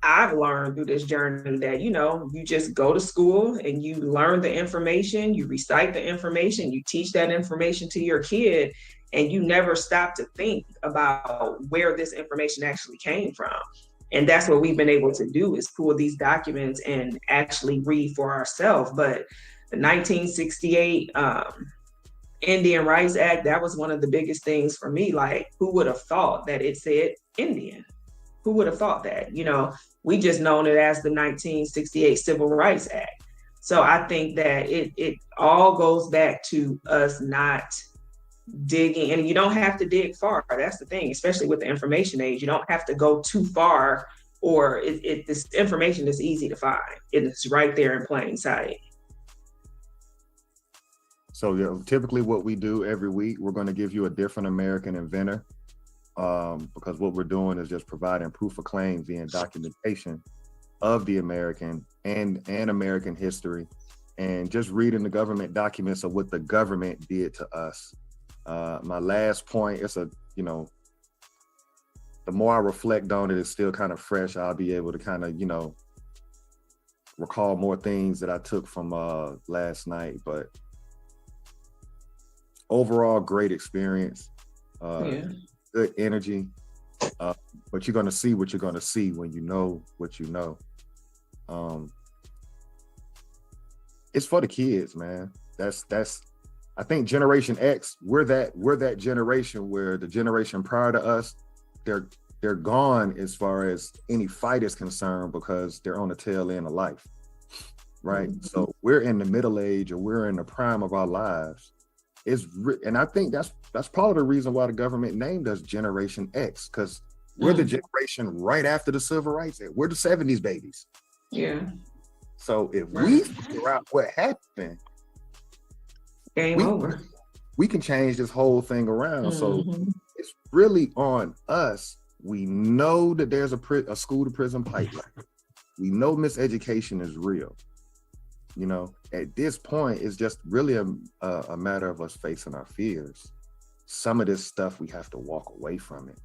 I've learned through this journey that, you just go to school and you learn the information, you recite the information, you teach that information to your kid, and you never stop to think about where this information actually came from. And that's what we've been able to do, is pull these documents and actually read for ourselves. But the 1968 Indian Rights Act, that was one of the biggest things for me. Like, who would have thought that it said Indian? Who would have thought that? We just known it as the 1968 Civil Rights Act. So I think that it all goes back to us not digging, and you don't have to dig far. That's the thing, especially with the information age. You don't have to go too far, or this information is easy to find. It's right there in plain sight. So typically what we do every week, we're going to give you a different American inventor, because what we're doing is just providing proof of claim via documentation of the American and American history, and just reading the government documents of what the government did to us. My last point, the more I reflect on it, it's still kind of fresh. I'll be able to kind of, recall more things that I took from last night, but overall, great experience, good energy, but you're going to see what you're going to see when you know what you know. It's for the kids, man. That's I think Generation X, we're that generation where the generation prior to us, they're gone as far as any fight is concerned, because they're on the tail end of life, right? So we're in the middle age, or we're in the prime of our lives. And I think that's part of the reason why the government named us Generation X, because we're the generation right after the Civil Rights Act. We're the 70s babies. Yeah. So if we figure out what happened, game over. We can change this whole thing around. So it's really on us. We know that there's a school to prison pipeline. We know miseducation is real. At this point, it's just really a matter of us facing our fears. Some of this stuff, we have to walk away from it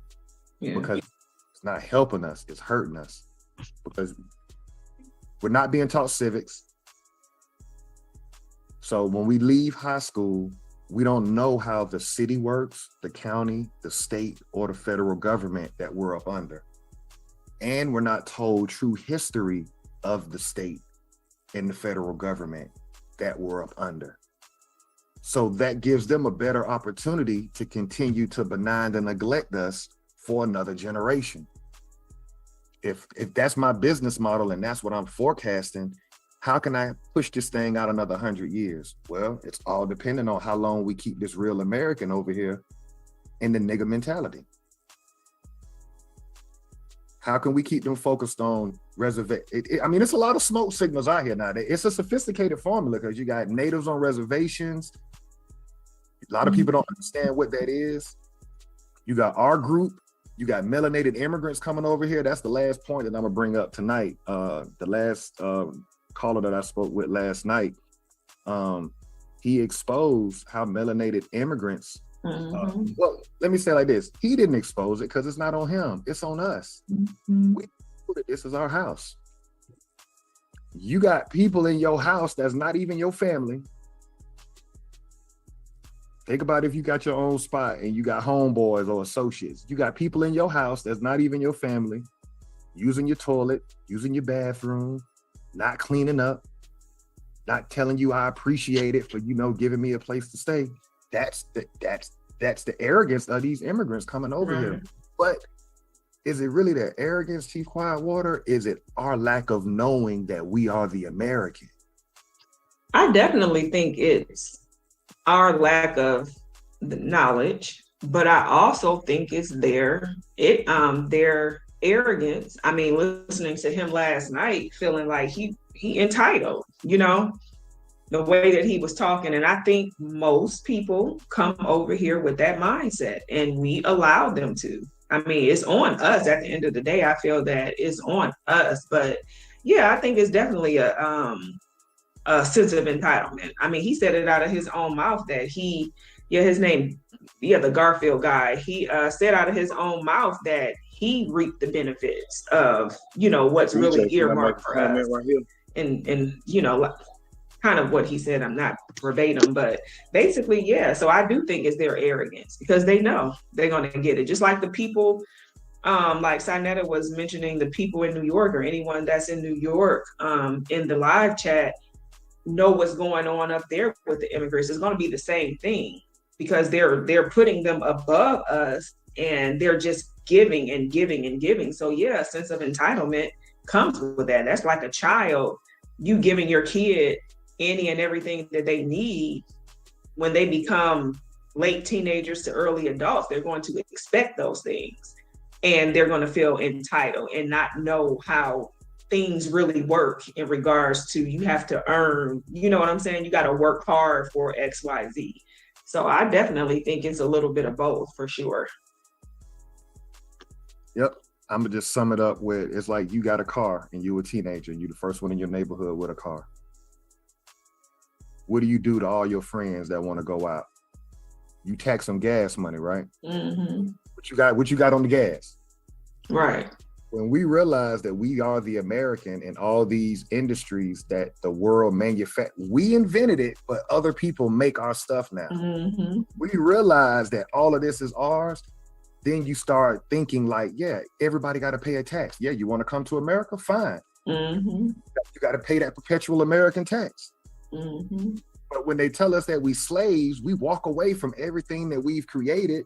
because it's not helping us, it's hurting us, because we're not being taught civics. So when we leave high school, we don't know how the city works, the county, the state, or the federal government that we're up under. And we're not told true history of the state and the federal government that we're up under. So that gives them a better opportunity to continue to benign and neglect us for another generation. If that's my business model and that's what I'm forecasting, how can I push this thing out another 100 years? Well, it's all dependent on how long we keep this real American over here in the nigga mentality. How can we keep them focused on reservation? It's a lot of smoke signals out here now. It's a sophisticated formula because you got natives on reservations. A lot of people don't understand what that is. You got our group. You got melanated immigrants coming over here. That's the last point that I'm gonna bring up tonight. The last caller that I spoke with last night, he exposed how melanated immigrants. Well, let me say it like this. He didn't expose it because it's not on him. It's on us. We know that this is our house. You got people in your house that's not even your family. Think about if you got your own spot and you got homeboys or associates. You got people in your house that's not even your family, using your toilet, using your bathroom, not cleaning up, not telling you I appreciate it for, giving me a place to stay. That's the arrogance of these immigrants coming over here. But is it really their arrogance, Chief Quietwater? Is it our lack of knowing that we are the American? I definitely think it's our lack of the knowledge, but I also think it's their arrogance. Listening to him last night, feeling like he entitled, the way that he was talking. And I think most people come over here with that mindset, and we allow them to. It's on us at the end of the day. I feel that it's on us, but yeah, I think it's definitely a sense of entitlement. He said it out of his own mouth that his name, the Garfield guy, he said out of his own mouth that he reaped the benefits of, what's really earmarked for us. Right here. And kind of what he said, I'm not verbatim, but basically, yeah. So I do think it's their arrogance because they know they're going to get it. Just like the people, like Sinetta was mentioning, the people in New York or anyone that's in New York in the live chat know what's going on up there with the immigrants. It's going to be the same thing because they're putting them above us and they're just giving and giving and giving. So yeah, a sense of entitlement comes with that. That's like a child, you giving your kid any and everything that they need. When they become late teenagers to early adults, they're going to expect those things and they're going to feel entitled and not know how things really work in regards to you have to earn, you know what I'm saying? You got to work hard for XYZ. So I definitely think it's a little bit of both for sure. Yep. I'm gonna just sum it up with, it's like you got a car and you a teenager and you the first one in your neighborhood with a car. What do you do to all your friends that want to go out? You tax them gas money, right? Mm-hmm. What you got on the gas? Right. When we realize that we are the American in all these industries that the world manufacture, we invented it, but other people make our stuff now. Mm-hmm. We realize that all of this is ours. Then you start thinking like, yeah, everybody got to pay a tax. Yeah, you want to come to America? Fine. Mm-hmm. You got to pay that perpetual American tax. Mm-hmm. But when they tell us that we slaves, we walk away from everything that we've created,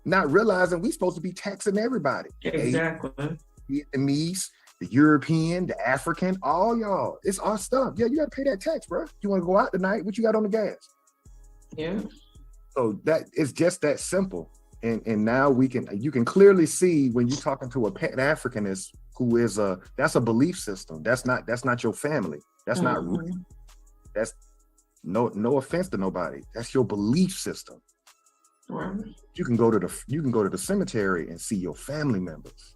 not realizing we're supposed to be taxing everybody. Exactly. The Vietnamese, the European, the African, all y'all. It's our stuff. Yeah, you got to pay that tax, bro. You want to go out tonight? What you got on the gas? Yeah. So that it's just that simple. And now you can clearly see when you're talking to a Pan-Africanist who is that's a belief system. That's not your family. That's not real. That's no offense to nobody. That's your belief system. Right. You can go to the cemetery and see your family members.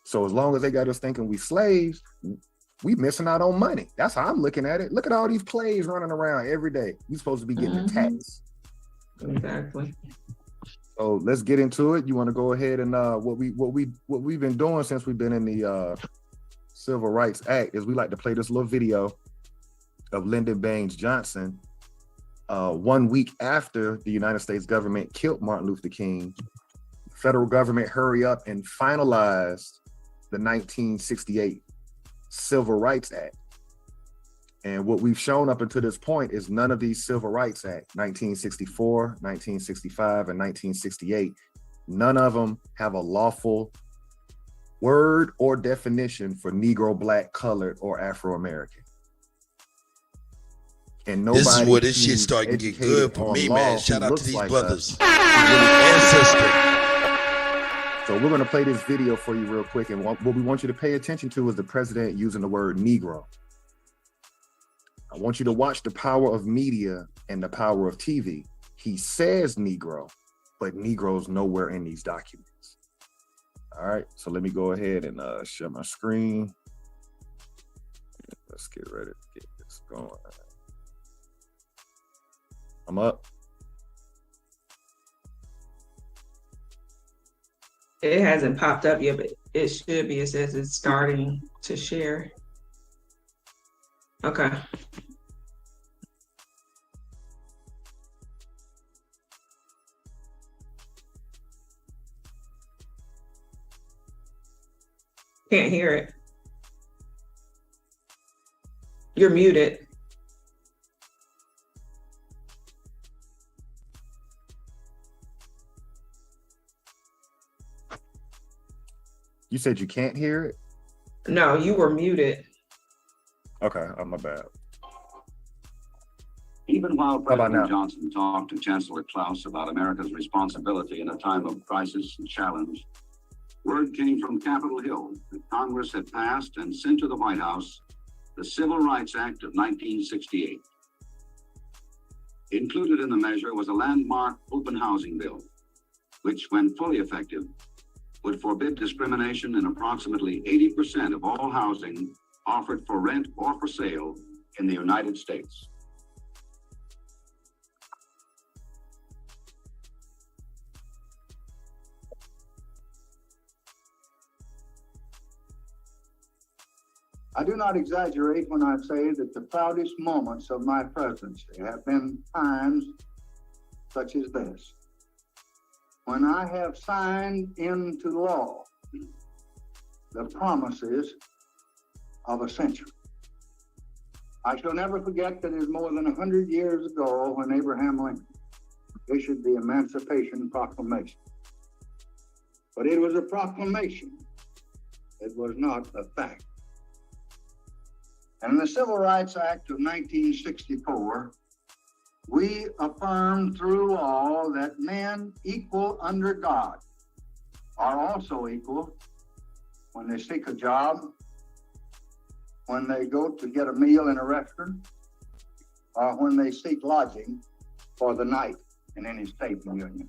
So as long as they got us thinking we slaves, we missing out on money. That's how I'm looking at it. Look at all these plays running around every day. We supposed to be getting the tax. Exactly. So let's get into it. You want to go ahead and what we've been doing since we've been in the Civil Rights Act is we like to play this little video of Lyndon Baines Johnson 1 week after the United States government killed Martin Luther King. The federal government hurry up and finalized the 1968 Civil Rights Act. And what we've shown up until this point is none of these Civil Rights Act, 1964, 1965, and 1968, none of them have a lawful word or definition for Negro, Black, colored, or Afro-American. And nobody. This is where this shit starting to get good for me, man. Shout out to these brothers. Ancestry. So we're going to play this video for you real quick. And what we want you to pay attention to is the president using the word Negro. I want you to watch the power of media and the power of TV. He says Negro, but Negro's nowhere in these documents. All right, so let me go ahead and share my screen. Let's get ready to get this going. I'm up. It hasn't popped up yet, but it should be. It says it's starting to share. Okay. Can't hear it. You're muted. You said you can't hear it? No, you were muted. Okay, my bad. Even while President Johnson talked to Chancellor Klaus about America's responsibility in a time of crisis and challenge, word came from Capitol Hill that Congress had passed and sent to the White House the Civil Rights Act of 1968. Included in the measure was a landmark open housing bill, which, when fully effective, would forbid discrimination in approximately 80% of all housing offered for rent or for sale in the United States. I do not exaggerate when I say that the proudest moments of my presidency have been times such as this, when I have signed into law the promises of a century. I shall never forget that it is more than 100 years ago when Abraham Lincoln issued the Emancipation Proclamation. But it was a proclamation. It was not a fact. And in the Civil Rights Act of 1964, we affirmed through law that men equal under God are also equal when they seek a job, when they go to get a meal in a restaurant, or when they seek lodging for the night in any state in the Union.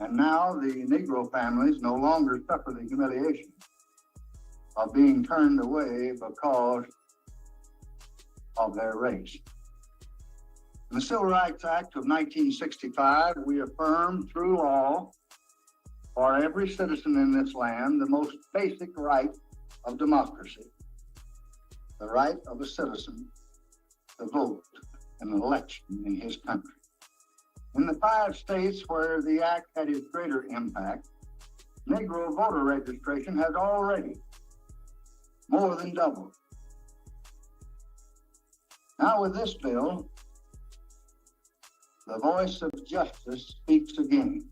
And now the Negro families no longer suffer the humiliation of being turned away because of their race. In the Civil Rights Act of 1965, we affirmed through law for every citizen in this land the most basic right of democracy, the right of a citizen to vote in an election in his country. In the 5 states where the act had its greater impact, Negro voter registration has already more than doubled. Now with this bill, the voice of justice speaks again.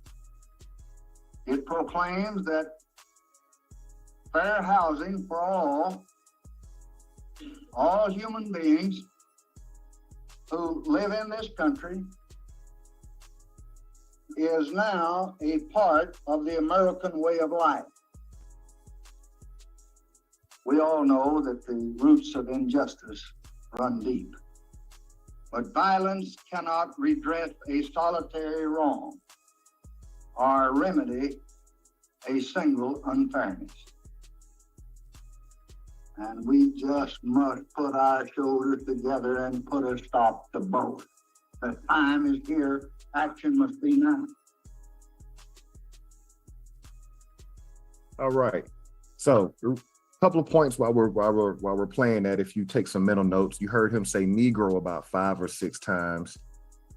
It proclaims that fair housing for all human beings who live in this country is now a part of the American way of life. We all know that the roots of injustice run deep, but violence cannot redress a solitary wrong or remedy a single unfairness. And we just must put our shoulders together and put a stop to both. The time is here. Action must be now. All right. So a couple of points while we're playing that. If you take some mental notes, you heard him say Negro about 5 or 6 times.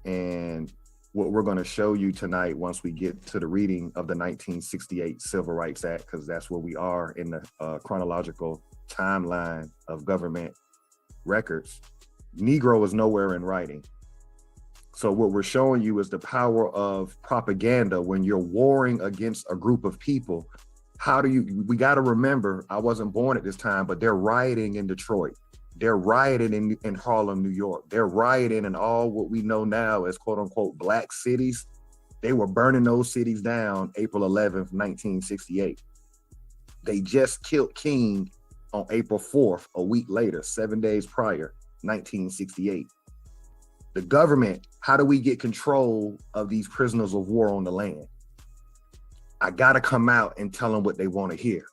And what we're going to show you tonight, once we get to the reading of the 1968 Civil Rights Act, because that's where we are in the chronological timeline of government records, Negro is nowhere in writing. So what we're showing you is the power of propaganda when you're warring against a group of people. We got to remember, I wasn't born at this time, but they're rioting in Detroit. They're rioting in Harlem, New York. They're rioting in all what we know now as quote unquote black cities. They were burning those cities down April 11th, 1968. They just killed King on April 4th, a week later, 7 days prior, 1968. The government, how do we get control of these prisoners of war on the land? I gotta come out and tell them what they want to hear.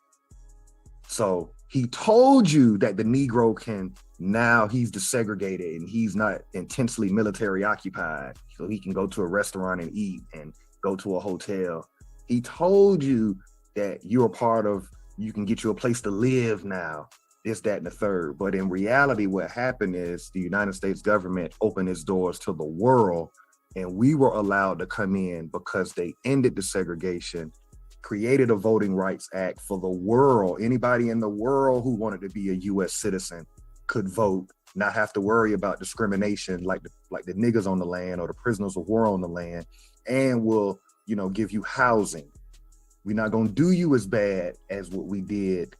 So he told you that the Negro can, now he's desegregated and he's not intensely military occupied. So he can go to a restaurant and eat and go to a hotel. He told you that you're a part of, you can get you a place to live now, this, that, and the third. But in reality, what happened is the United States government opened its doors to the world, and we were allowed to come in because they ended the segregation, created a Voting Rights Act for the world. Anybody in the world who wanted to be a U.S. citizen could vote, not have to worry about discrimination like the niggas on the land or the prisoners of war on the land, and will, give you housing. We're not going to do you as bad as what we did,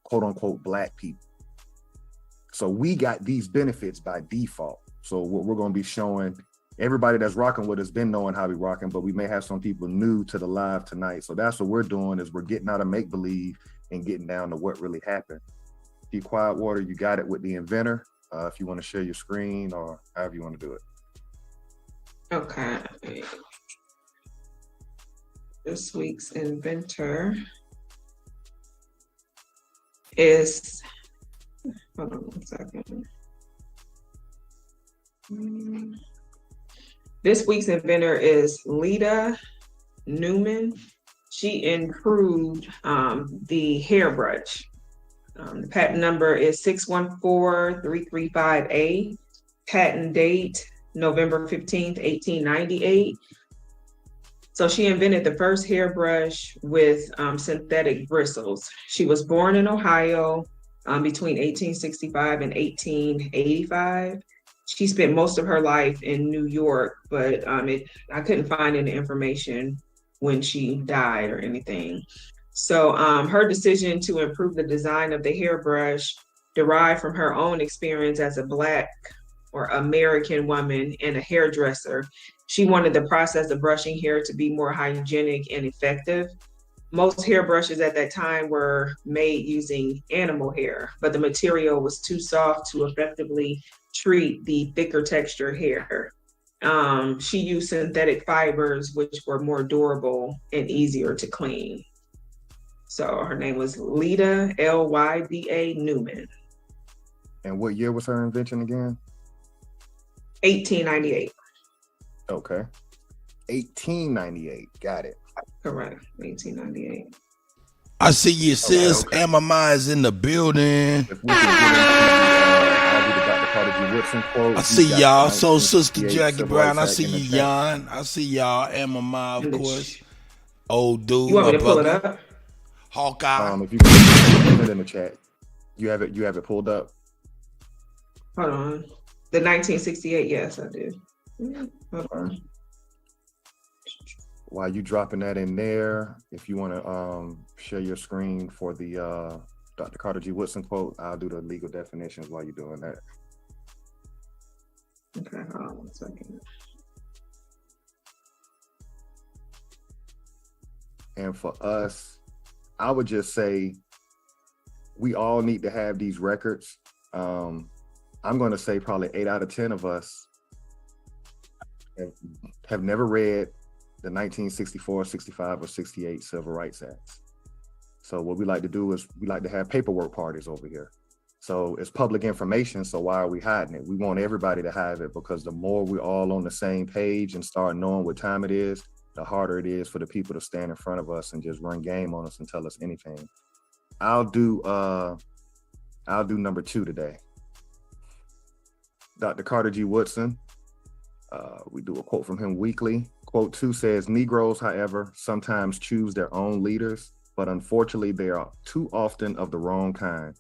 quote unquote, black people. So we got these benefits by default. So what we're going to be showing, everybody that's rocking with us been knowing how we rocking, but we may have some people new to the live tonight. So that's what we're doing, is we're getting out of make-believe and getting down to what really happened. Be quiet, Water, you got it with the inventor. If you want to share your screen or however you want to do it. Okay. This week's inventor is, hold on 1 second. This week's inventor is Lita Newman. She improved the hairbrush. The patent number is 614-335A. Patent date, November 15th, 1898. So she invented the first hairbrush with synthetic bristles. She was born in Ohio between 1865 and 1885. She spent most of her life in New York, but I couldn't find any information when she died or anything. So her decision to improve the design of the hairbrush derived from her own experience as a Black or American woman and a hairdresser. She wanted the process of brushing hair to be more hygienic and effective. most hairbrushes at that time were made using animal hair, but the material was too soft to effectively treat the thicker texture hair. She used synthetic fibers, which were more durable and easier to clean. So her name was Lyda, Lyba Newman. And what year was her invention again? 1898. Okay. 1898. Got it. Correct. 1898. I see you, sis. Okay. Amama is in the building. If we could get into the Dr. Carter G. Woodson quote. I see y'all. So, Sister 1968 Jackie Civil Brown. I Rights see Act in you, the Jan. I see y'all. Amama, of course. Old dude. You want me my to pull it brother. up? Hawkeye. If you can put it in the chat. You have it pulled up? Hold on. The 1968, yes, I did. Hold on. While you dropping that in there, if you want to share your screen for the Dr. Carter G. Woodson quote, I'll do the legal definitions while you're doing that. Okay, hold on 1 second. And for us, I would just say we all need to have these records. I'm going to say probably 8 out of 10 of us have never read the 1964, 65, or 68 Civil Rights Acts. So what we like to do is we like to have paperwork parties over here. So it's public information, so why are we hiding it? We want everybody to have it, because the more we're all on the same page and start knowing what time it is, the harder it is for the people to stand in front of us and just run game on us and tell us anything. I'll do number 2 today. Dr. Carter G. Woodson. We do a quote from him weekly. Quote 2 says, Negroes, however, sometimes choose their own leaders, but unfortunately they are too often of the wrong kind.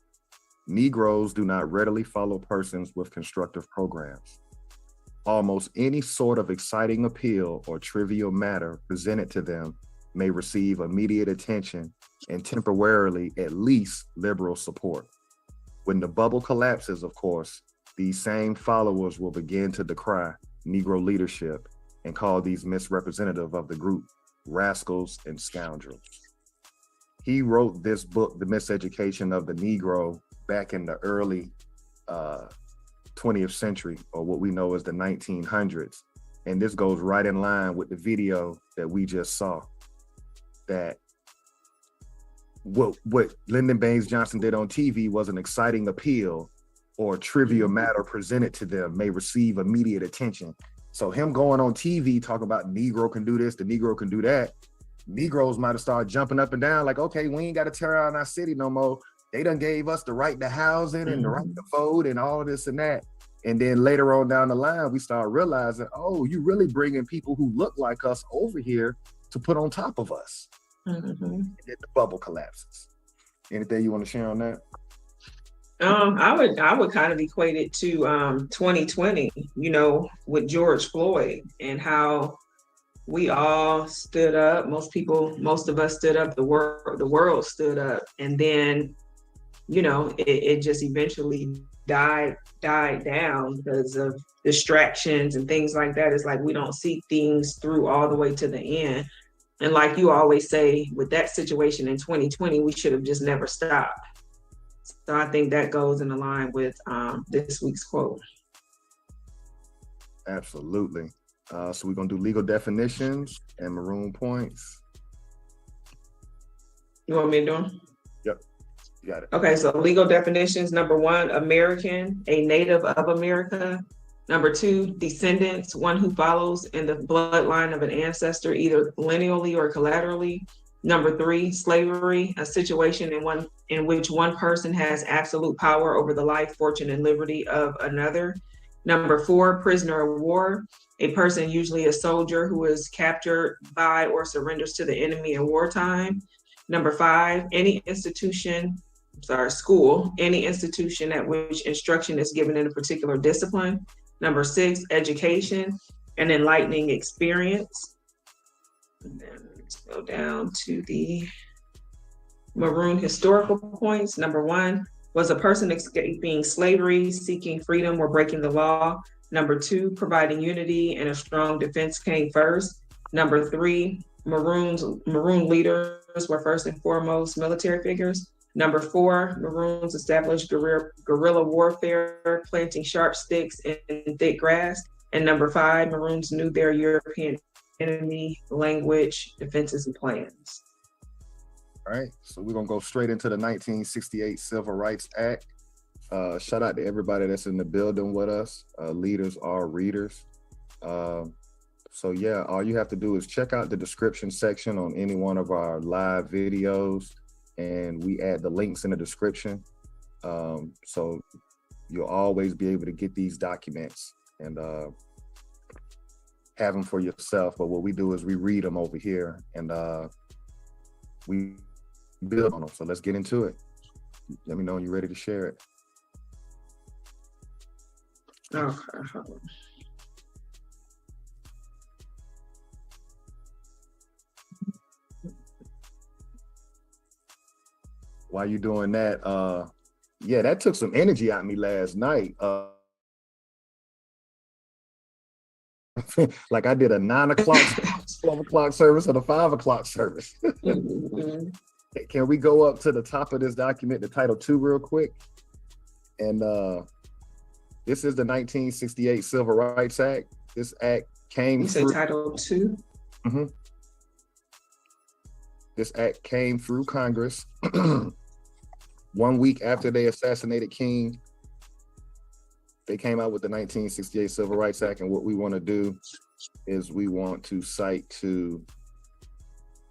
Negroes do not readily follow persons with constructive programs. Almost any sort of exciting appeal or trivial matter presented to them may receive immediate attention and temporarily at least liberal support. When the bubble collapses, of course, these same followers will begin to decry Negro leadership and call these misrepresentative of the group rascals and scoundrels. He wrote this book, The Miseducation of the Negro, back in the early 20th century, or what we know as the 1900s. And this goes right in line with the video that we just saw. That what Lyndon Baines Johnson did on TV was an exciting appeal or trivial matter presented to them may receive immediate attention. So him going on TV talking about Negro can do this, the Negro can do that, Negroes might have started jumping up and down like, okay, we ain't got to tear out our city no more. They done gave us the right to housing and the right to vote and all this and that. And then later on down the line, we start realizing, oh, you really bringing people who look like us over here to put on top of us. And then the bubble collapses. Anything you want to share on that? I would kind of equate it to 2020, with George Floyd, and how we all stood up. Most of us stood up. The world stood up, and then it just eventually died down because of distractions and things like that. It's like we don't see things through all the way to the end. And like you always say, with that situation in 2020, we should have just never stopped. So I think that goes in line with this week's quote. Absolutely. So we're going to do legal definitions and maroon points. You want me to do them? Yep. You got it. Okay, so legal definitions. Number 1, American, a native of America. Number 2, descendants, one who follows in the bloodline of an ancestor, either lineally or collaterally. Number 3, slavery, a situation in which one person has absolute power over the life, fortune, and liberty of another. Number 4, prisoner of war, a person, usually a soldier, who is captured by or surrenders to the enemy in wartime. Number 5, school, any institution at which instruction is given in a particular discipline. Number 6, education, an enlightening experience. And then let's go down to the maroon historical points. Number 1, was a person escaping slavery, seeking freedom, or breaking the law. Number 2, providing unity and a strong defense came first. Number 3, Maroon leaders were first and foremost military figures. Number 4, Maroons established guerrilla warfare, planting sharp sticks in thick grass. And number 5, Maroons knew their European enemy, language, defenses, and plans. All right, so we're gonna go straight into the 1968 Civil Rights Act. Shout out to everybody that's in the building with us. Leaders are readers. So yeah, all you have to do is check out the description section on any one of our live videos, and we add the links in the description. So you'll always be able to get these documents and have them for yourself. But what we do is we read them over here and we build on them. So let's get into it. Let me know when you're ready to share it. Okay. While you doing that, yeah, that took some energy out of me last night. Like I did a 9 o'clock, 12 o'clock service and a 5 o'clock service. Can we go up to the top of this document, the Title II, real quick? And this is the 1968 Civil Rights Act. This act came You through. said Title II? Mm-hmm. This act came through Congress 1 week after they assassinated King. They came out with the 1968 Civil Rights Act, and what we want to do is we want to cite to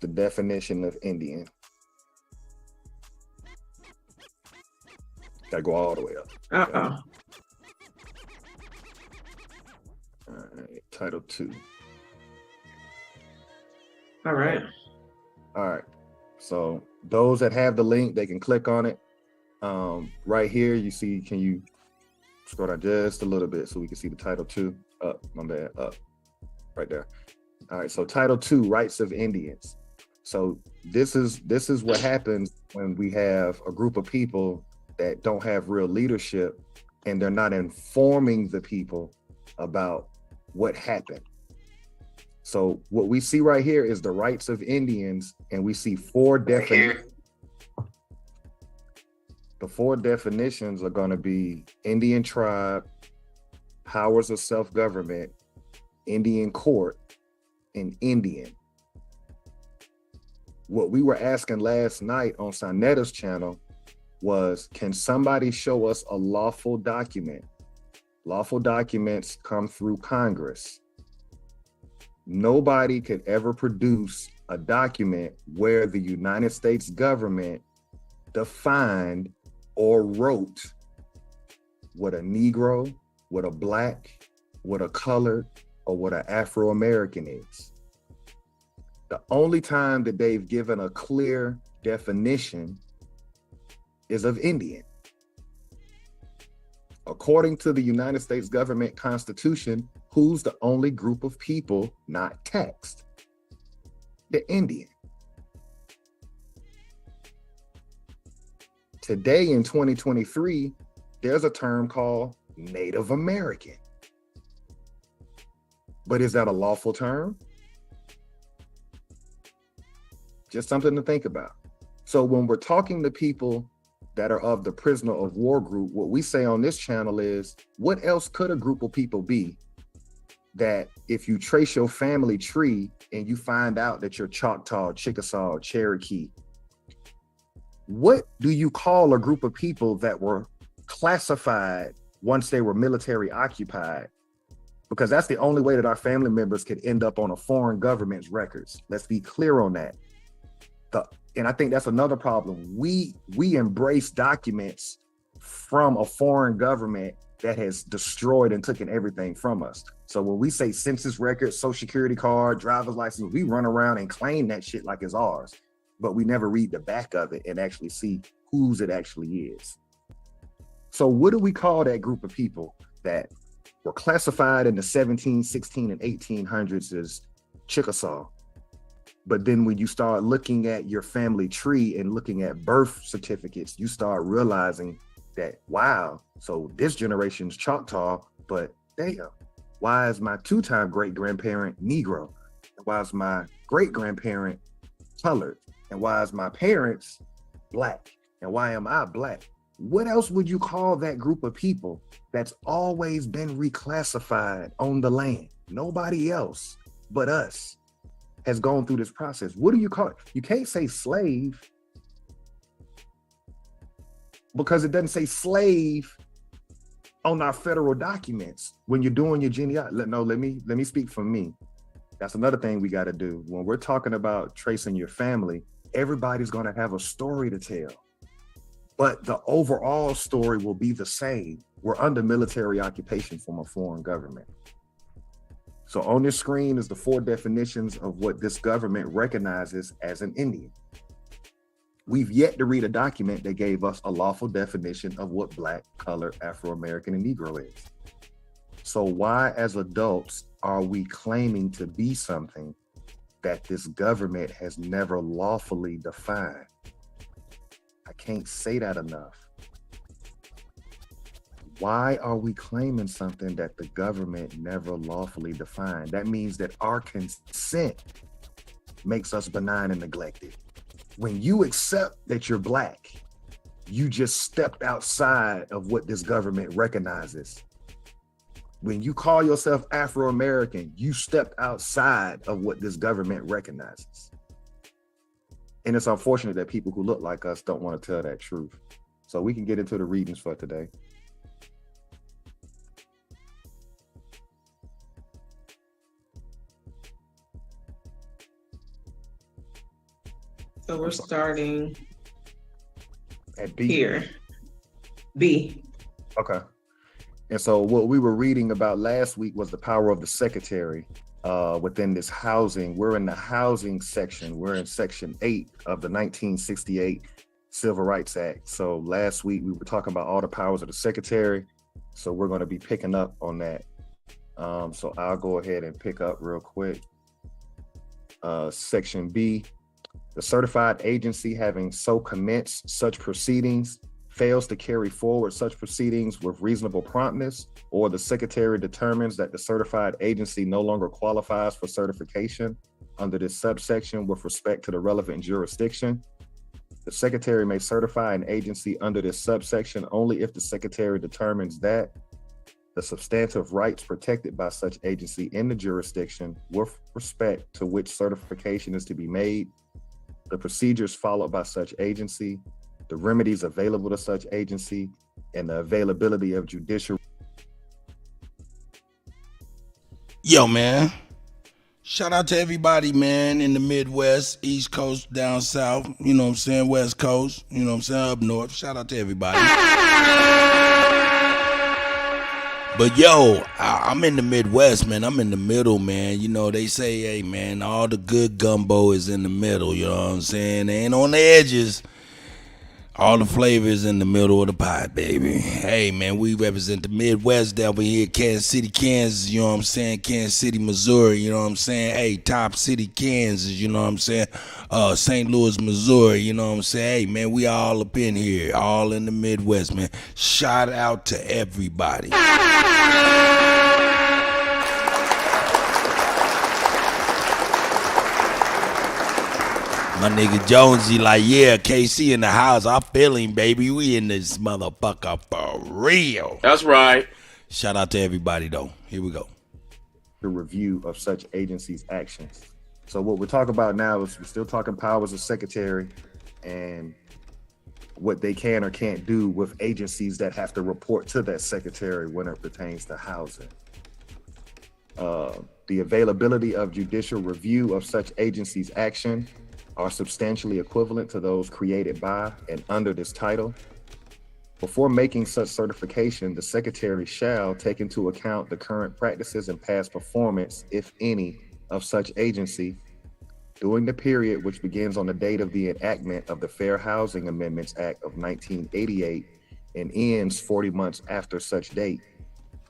the definition of Indian. Gotta go all the way up. Uh-oh. All right, Title II. All right. All right. So those that have the link, they can click on it. Right here, you see, can you scroll down just a little bit so we can see the Title II? Up, my bad, up, right there. All right, so Title II, Rights of Indians. So this is what happens when we have a group of people that don't have real leadership and they're not informing the people about what happened. So what we see right here is the rights of Indians, and we see 4 definitions. The 4 definitions are going to be Indian tribe, powers of self-government, Indian court, and Indian. What we were asking last night on Sanetta's channel was, can somebody show us a lawful document? Lawful documents come through Congress. Nobody could ever produce a document where the United States government defined or wrote what a Negro, what a Black, what a colored, or what an Afro-American is. The only time that they've given a clear definition is of Indian. According to the United States government constitution, who's the only group of people not taxed? The Indian. Today in 2023, there's a term called Native American. But is that a lawful term? Just something to think about. So when we're talking to people that are of the prisoner of war group, what we say on this channel is, what else could a group of people be that if you trace your family tree and you find out that you're Choctaw, Chickasaw, Cherokee, what do you call a group of people that were classified once they were military occupied? Because that's the only way that our family members could end up on a foreign government's records. Let's be clear on that. And I think that's another problem. We embrace documents from a foreign government that has destroyed and taken everything from us. So when we say census records, social security card, driver's license, we run around and claim that shit like it's ours, but we never read the back of it and actually see whose it actually is. So what do we call that group of people that were classified in the 17, 16, and 1800s as Chickasaw? But then when you start looking at your family tree and looking at birth certificates, you start realizing that, wow, so this generation's Choctaw, but damn, why is my 2-time great-grandparent Negro? Why is my great-grandparent colored? And why is my parents black? And why am I black? What else would you call that group of people that's always been reclassified on the land? Nobody else but us has gone through this process. What do you call it? You can't say slave because it doesn't say slave on our federal documents when you're doing your genealogy. No, let me speak for me. That's another thing we got to do. When we're talking about tracing your family, everybody's going to have a story to tell. But the overall story will be the same. We're under military occupation from a foreign government. So on this screen is the 4 definitions of what this government recognizes as an Indian. We've yet to read a document that gave us a lawful definition of what Black, colored, Afro-American, and Negro is. So why, as adults, are we claiming to be something that this government has never lawfully defined? I can't say that enough. Why are we claiming something that the government never lawfully defined? That means that our consent makes us benign and neglected. When you accept that you're Black, you just stepped outside of what this government recognizes. When you call yourself Afro-American, you stepped outside of what this government recognizes. And it's unfortunate that people who look like us don't want to tell that truth. So we can get into the readings for today. So we're starting at B. Here. B. Okay. And so what we were reading about last week was the power of the secretary within this housing. We're in the housing section. We're in section 8 of the 1968 Civil Rights Act. So last week we were talking about all the powers of the secretary. So we're going to be picking up on that. So I'll go ahead and pick up real quick. Section B, the certified agency having so commenced such proceedings fails to carry forward such proceedings with reasonable promptness, or the secretary determines that the certified agency no longer qualifies for certification under this subsection with respect to the relevant jurisdiction. The secretary may certify an agency under this subsection only if the secretary determines that the substantive rights protected by such agency in the jurisdiction with respect to which certification is to be made, the procedures followed by such agency, the remedies available to such agency, and the availability of judicial. Yo, man. Shout out to everybody, man, in the Midwest, East Coast, down South, you know what I'm saying, West Coast, you know what I'm saying, up North. Shout out to everybody. But yo, I'm in the Midwest, man. I'm in the middle, man. You know, they say, hey, man, all the good gumbo is in the middle, you know what I'm saying? They ain't on the edges. All the flavors in the middle of the pie, baby. Hey, man, we represent the Midwest down here, Kansas City, Kansas, you know what I'm saying? Kansas City, Missouri, you know what I'm saying? Hey, Top City, Kansas, you know what I'm saying? St. Louis, Missouri, you know what I'm saying? Hey, man, we all up in here, all in the Midwest, man. Shout out to everybody. My nigga Jonesy like, yeah, KC in the house. I feel him, baby. We in this motherfucker for real. That's right. Shout out to everybody, though. Here we go. The review of such agencies' actions. So what we're talking about now is we're still talking powers of secretary and what they can or can't do with agencies that have to report to that secretary when it pertains to housing. The availability of judicial review of such agencies' action are substantially equivalent to those created by and under this title. Before making such certification, the secretary shall take into account the current practices and past performance, if any, of such agency during the period which begins on the date of the enactment of the Fair Housing Amendments Act of 1988 and ends 40 months after such date.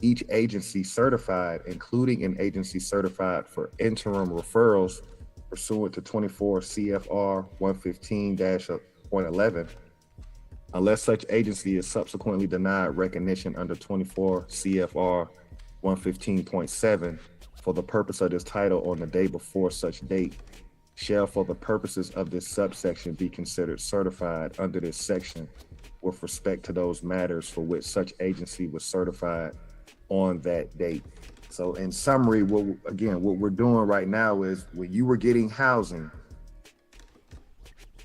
Each agency certified, including an agency certified for interim referrals pursuant to 24 CFR 115-.11, unless such agency is subsequently denied recognition under 24 CFR 115.7 for the purpose of this title on the day before such date shall for the purposes of this subsection be considered certified under this section with respect to those matters for which such agency was certified on that date. So in summary, what we're doing right now is when you were getting housing,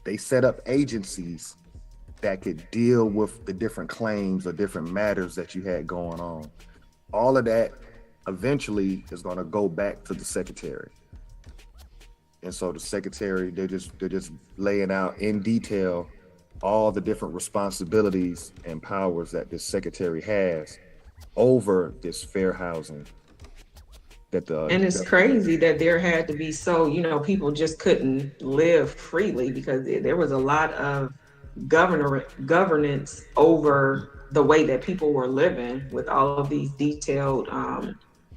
they set up agencies that could deal with the different claims or different matters that you had going on. All of that eventually is going to go back to the secretary. And so the secretary, they're just laying out in detail all the different responsibilities and powers that this secretary has over this fair housing. And it's crazy that there had to be people just couldn't live freely because there was a lot of governance over the way that people were living with all of these detailed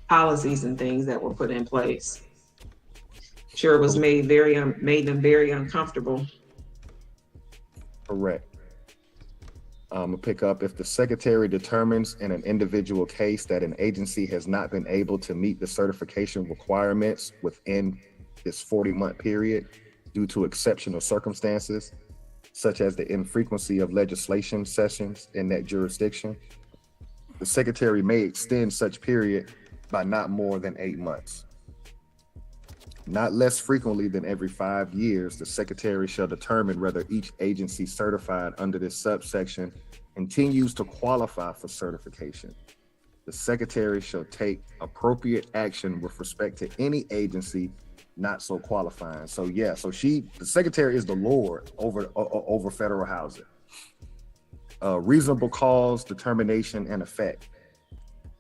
policies and things that were put in place. Sure, it was made them very uncomfortable. Correct. I'm gonna pick up, if the secretary determines in an individual case that an agency has not been able to meet the certification requirements within this 40-month period due to exceptional circumstances, such as the infrequency of legislation sessions in that jurisdiction, the secretary may extend such period by not more than 8 months. Not less frequently than every 5 years, the secretary shall determine whether each agency certified under this subsection continues to qualify for certification. The secretary shall take appropriate action with respect to any agency not so qualifying. So the secretary is the Lord over federal housing. Reasonable cause, determination, and effect.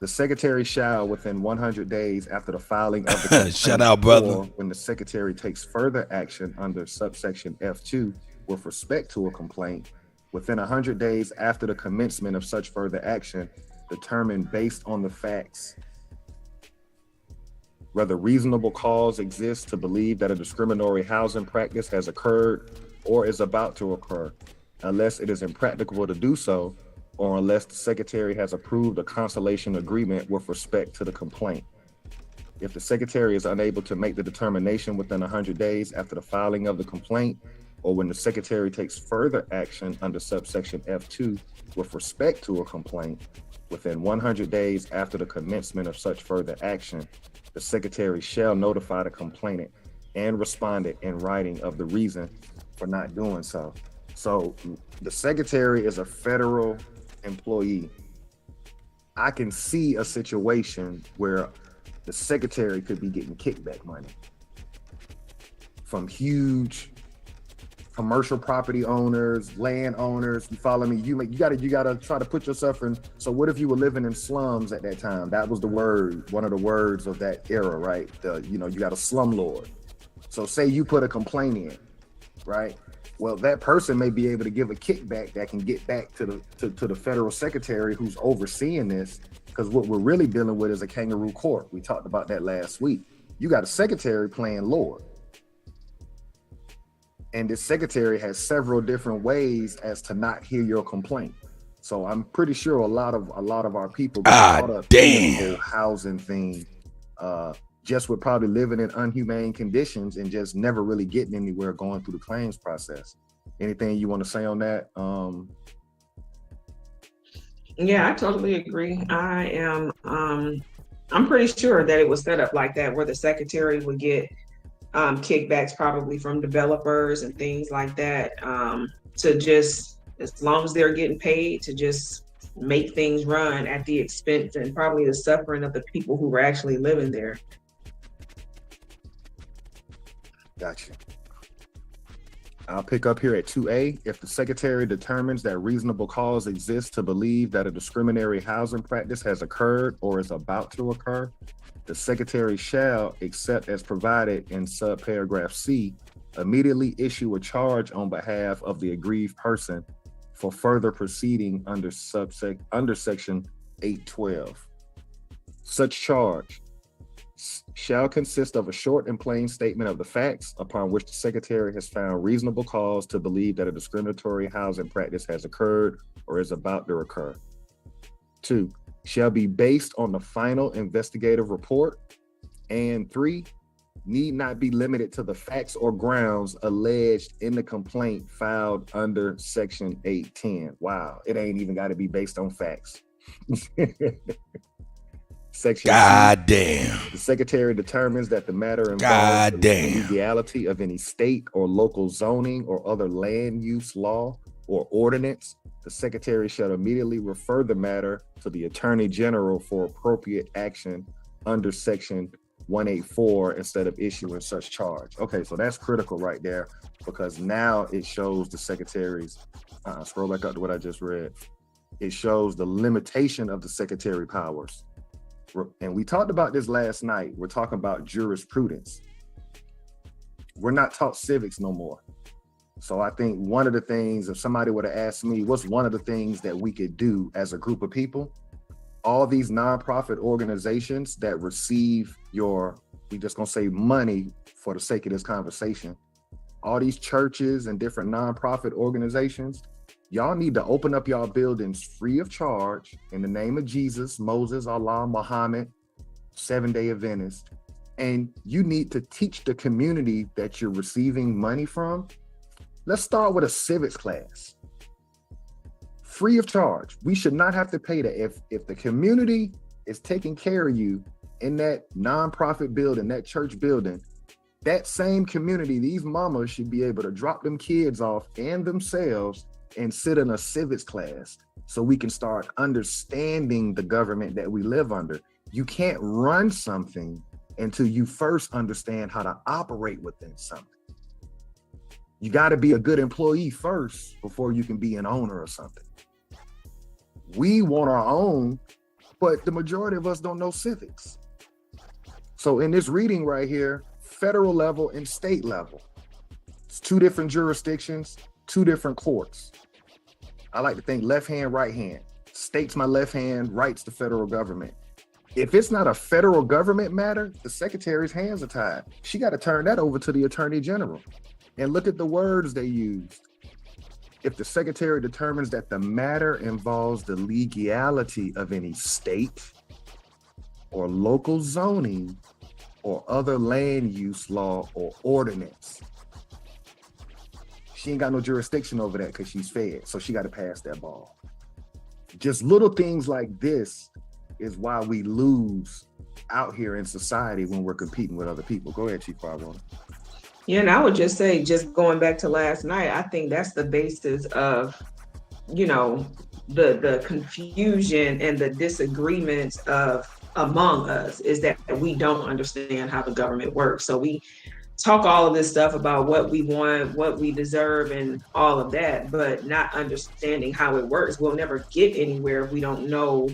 The secretary shall, within 100 days after the filing of the complaint, shout out, brother, or when the secretary takes further action under subsection F2 with respect to a complaint, within 100 days after the commencement of such further action, determine based on the facts whether reasonable cause exists to believe that a discriminatory housing practice has occurred or is about to occur, unless it is impracticable to do so, or unless the secretary has approved a conciliation agreement with respect to the complaint. If the secretary is unable to make the determination within 100 days after the filing of the complaint, or when the secretary takes further action under subsection F2 with respect to a complaint, within 100 days after the commencement of such further action, the secretary shall notify the complainant and respondent in writing of the reason for not doing so. So the secretary is a federal employee. I can see a situation where the secretary could be getting kickback money from huge commercial property owners, landowners. You follow me? You gotta try to put yourself in. So what if you were living in slums at that time? That was the word, one of the words of that era, right? You got a slumlord. So say you put a complaint in, right? Well, that person may be able to give a kickback that can get back to the federal secretary who's overseeing this, because what we're really dealing with is a kangaroo court. We talked about that last week. You got a secretary playing Lord. And this secretary has several different ways as to not hear your complaint. So I'm pretty sure a lot of our people get caught up in the whole housing thing, just with probably living in unhumane conditions and just never really getting anywhere going through the claims process. Anything you want to say on that? Yeah, I totally agree. I'm pretty sure that it was set up like that, where the secretary would get kickbacks probably from developers and things like that, to just, as long as they're getting paid, to just make things run at the expense and probably the suffering of the people who were actually living there. Gotcha. I'll pick up here at 2A. If the secretary determines that reasonable cause exists to believe that a discriminatory housing practice has occurred or is about to occur, the secretary shall, except as provided in subparagraph C, immediately issue a charge on behalf of the aggrieved person for further proceeding under section 812. Such charge shall consist of a short and plain statement of the facts upon which the secretary has found reasonable cause to believe that a discriminatory housing practice has occurred or is about to occur. 2, shall be based on the final investigative report and 3 need not be limited to the facts or grounds alleged in the complaint filed under Section 810. Wow, it ain't even got to be based on facts. Section God C, damn. the secretary determines that the matter involves the legality of any state or local zoning or other land use law or ordinance. The secretary shall immediately refer the matter to the attorney general for appropriate action under Section 184 instead of issuing such charge. Okay, so that's critical right there, because now it shows the secretary's, scroll back up to what I just read. It shows the limitation of the secretary powers. And we talked about this last night. We're talking about jurisprudence. We're not taught civics no more. So I think one of the things, if somebody would have asked me, what's one of the things that we could do as a group of people? All these nonprofit organizations that receive your, we just gonna say money for the sake of this conversation, all these churches and different nonprofit organizations, y'all need to open up y'all buildings free of charge in the name of Jesus, Moses, Allah, Muhammad, Seventh-day Adventists, and you need to teach the community that you're receiving money from. Let's start with a civics class. Free of charge. We should not have to pay that. If the community is taking care of you in that nonprofit building, that church building, that same community, these mamas should be able to drop them kids off and themselves and sit in a civics class so we can start understanding the government that we live under. You can't run something until you first understand how to operate within something. You got to be a good employee first before you can be an owner of something. We want our own, but the majority of us don't know civics. So in this reading right here, federal level and state level, it's 2 different jurisdictions, 2 different courts. I like to think left hand, right hand. State's my left hand, right's the federal government. If it's not a federal government matter, the secretary's hands are tied. She got to turn that over to the attorney general. And look at the words they used. If the secretary determines that the matter involves the legality of any state or local zoning or other land use law or ordinance, she ain't got no jurisdiction over that because she's fed. So she got to pass that ball. Just little things like this is why we lose out here in society when we're competing with other people. Go ahead, Chief Firewater. Yeah, and I would just say, just going back to last night, I think that's the basis of, you know, the confusion and the disagreements of among us, is that we don't understand how the government works. So we talk all of this stuff about what we want, what we deserve, and all of that, but not understanding how it works. We'll never get anywhere if we don't know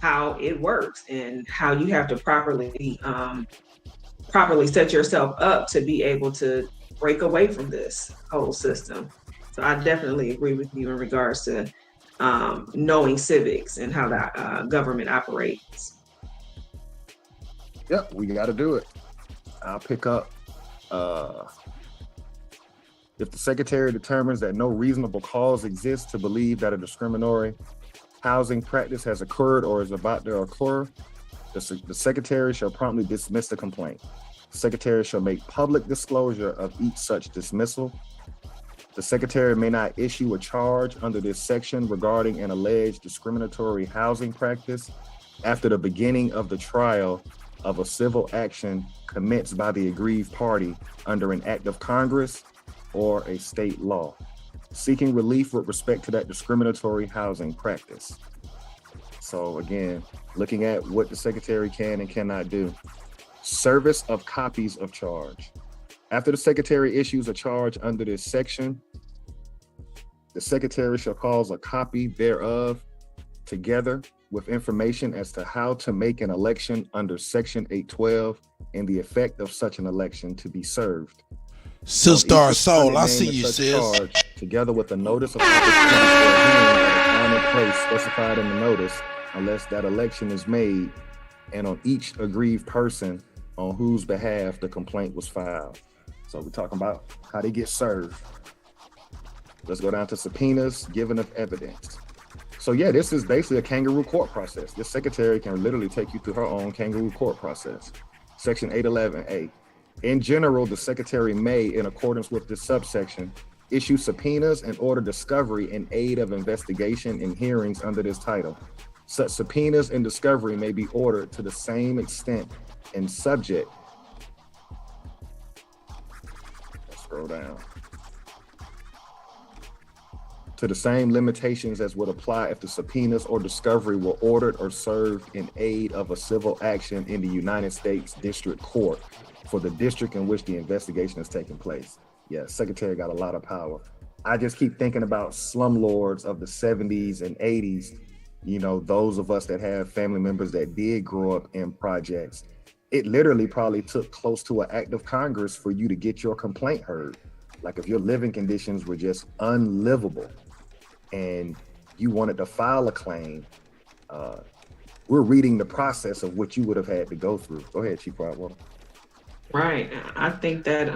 how it works and how you have to properly set yourself up to be able to break away from this whole system. So I definitely agree with you in regards to knowing civics and how that government operates. Yep, we got to do it. I'll pick up. If the secretary determines that no reasonable cause exists to believe that a discriminatory housing practice has occurred or is about to occur, the secretary shall promptly dismiss the complaint. The secretary shall make public disclosure of each such dismissal. The secretary may not issue a charge under this section regarding an alleged discriminatory housing practice after the beginning of the trial of a civil action commenced by the aggrieved party under an act of Congress or a state law, seeking relief with respect to that discriminatory housing practice. So again, looking at what the secretary can and cannot do. Service of copies of charge. After the secretary issues a charge under this section, the secretary shall cause a copy thereof together with information as to how to make an election under Section 812 and the effect of such an election to be served. Sister Soul, I see you, sis. Charge, together with a notice of opportunity for a hearing at a time and place specified in the notice, unless that election is made, and on each aggrieved person on whose behalf the complaint was filed. So we're talking about how they get served. Let's go down to subpoenas, giving of evidence. So yeah, this is basically a kangaroo court process. This secretary can literally take you through her own kangaroo court process. Section 811A. In general, the secretary may, in accordance with this subsection, issue subpoenas and order discovery in aid of investigation in hearings under this title. Such subpoenas and discovery may be ordered to the same extent and subject. Let's scroll down. To the same limitations as would apply if the subpoenas or discovery were ordered or served in aid of a civil action in the United States District Court for the district in which the investigation is taking place. Yeah, secretary got a lot of power. I just keep thinking about slumlords of the 70s and 80s. You know, those of us that have family members that did grow up in projects. It literally probably took close to an act of Congress for you to get your complaint heard. Like if your living conditions were just unlivable and you wanted to file a claim, we're reading the process of what you would have had to go through. Go ahead, Chief Whitewater. Right. I think that,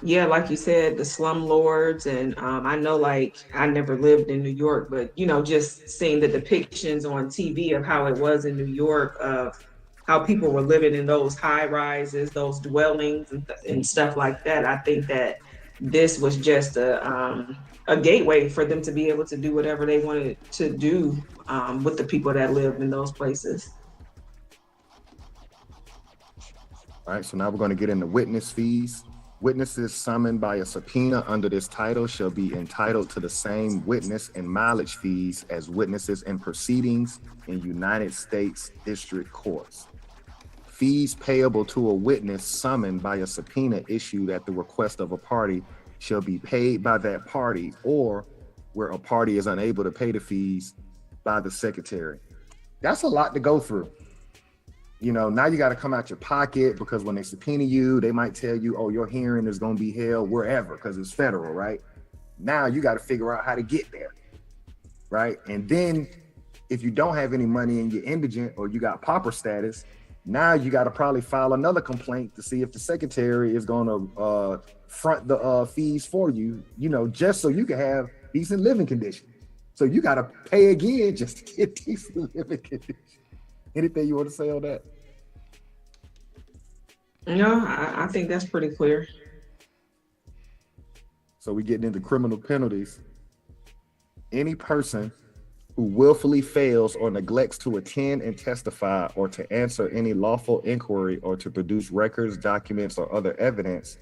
yeah, like you said, the slumlords, and I know, like, I never lived in New York, but, you know, just seeing the depictions on TV of how it was in New York, of how people were living in those high rises, those dwellings and stuff like that. I think that this was just a gateway for them to be able to do whatever they wanted to do with the people that lived in those places. All right, so now we're going to get into witness fees. Witnesses summoned by a subpoena under this title shall be entitled to the same witness and mileage fees as witnesses in proceedings in United States District Courts. Fees payable to a witness summoned by a subpoena issued at the request of a party shall be paid by that party, or where a party is unable to pay the fees, by the secretary. That's a lot to go through. You know, now you got to come out your pocket, because when they subpoena you, they might tell you, oh, your hearing is going to be held wherever because it's federal, right? Now you got to figure out how to get there, right? And then if you don't have any money and you're indigent or you got pauper status, now you got to probably file another complaint to see if the secretary is going to front the fees for you, you know, just so you can have decent living conditions. So you got to pay again just to get decent living conditions. Anything you want to say on that? No, I think that's pretty clear. So we getting into criminal penalties. Any person who willfully fails or neglects to attend and testify, or to answer any lawful inquiry, or to produce records, documents, or other evidence,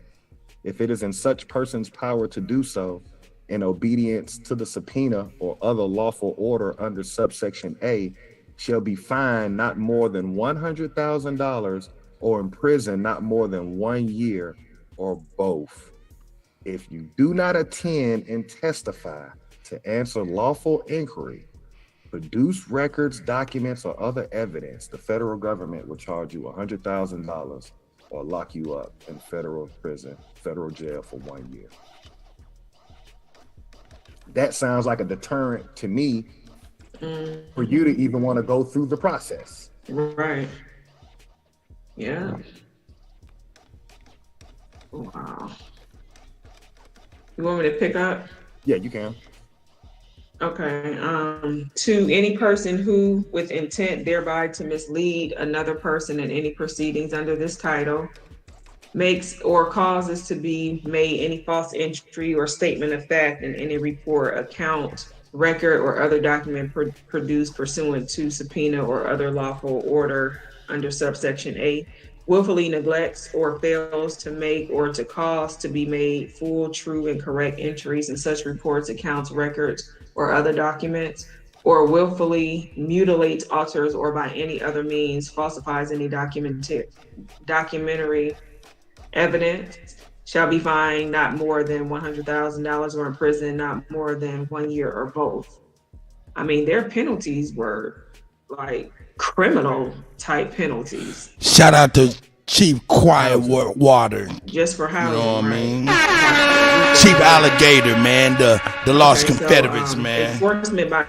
if it is in such person's power to do so, in obedience to the subpoena or other lawful order under subsection A, shall be fined not more than $100,000 or imprisoned not more than 1 year, or both. If you do not attend and testify, to answer lawful inquiry, produce records, documents, or other evidence, the federal government will charge you $100,000 or lock you up in federal prison, federal jail for 1 year. That sounds like a deterrent to me for you to even want to go through the process. Right. Yeah. Wow. You want me to pick up? Yeah, you can. Okay. To any person who, with intent thereby to mislead another person in any proceedings under this title, makes or causes to be made any false entry or statement of fact in any report, account, record, or other document produced pursuant to subpoena or other lawful order under subsection A, willfully neglects or fails to make or to cause to be made full, true, and correct entries in such reports, accounts, records, or other documents, or willfully mutilates, alters, or by any other means falsifies any documentary evidence, shall be fined not more than $100,000 or imprisoned not more than 1 year, or both. I mean, their penalties were like criminal type penalties. Shout out to Chief Quietwater. Just for how, you know what I mean? Chief Alligator, man, the Lost Confederates, man. Enforcement by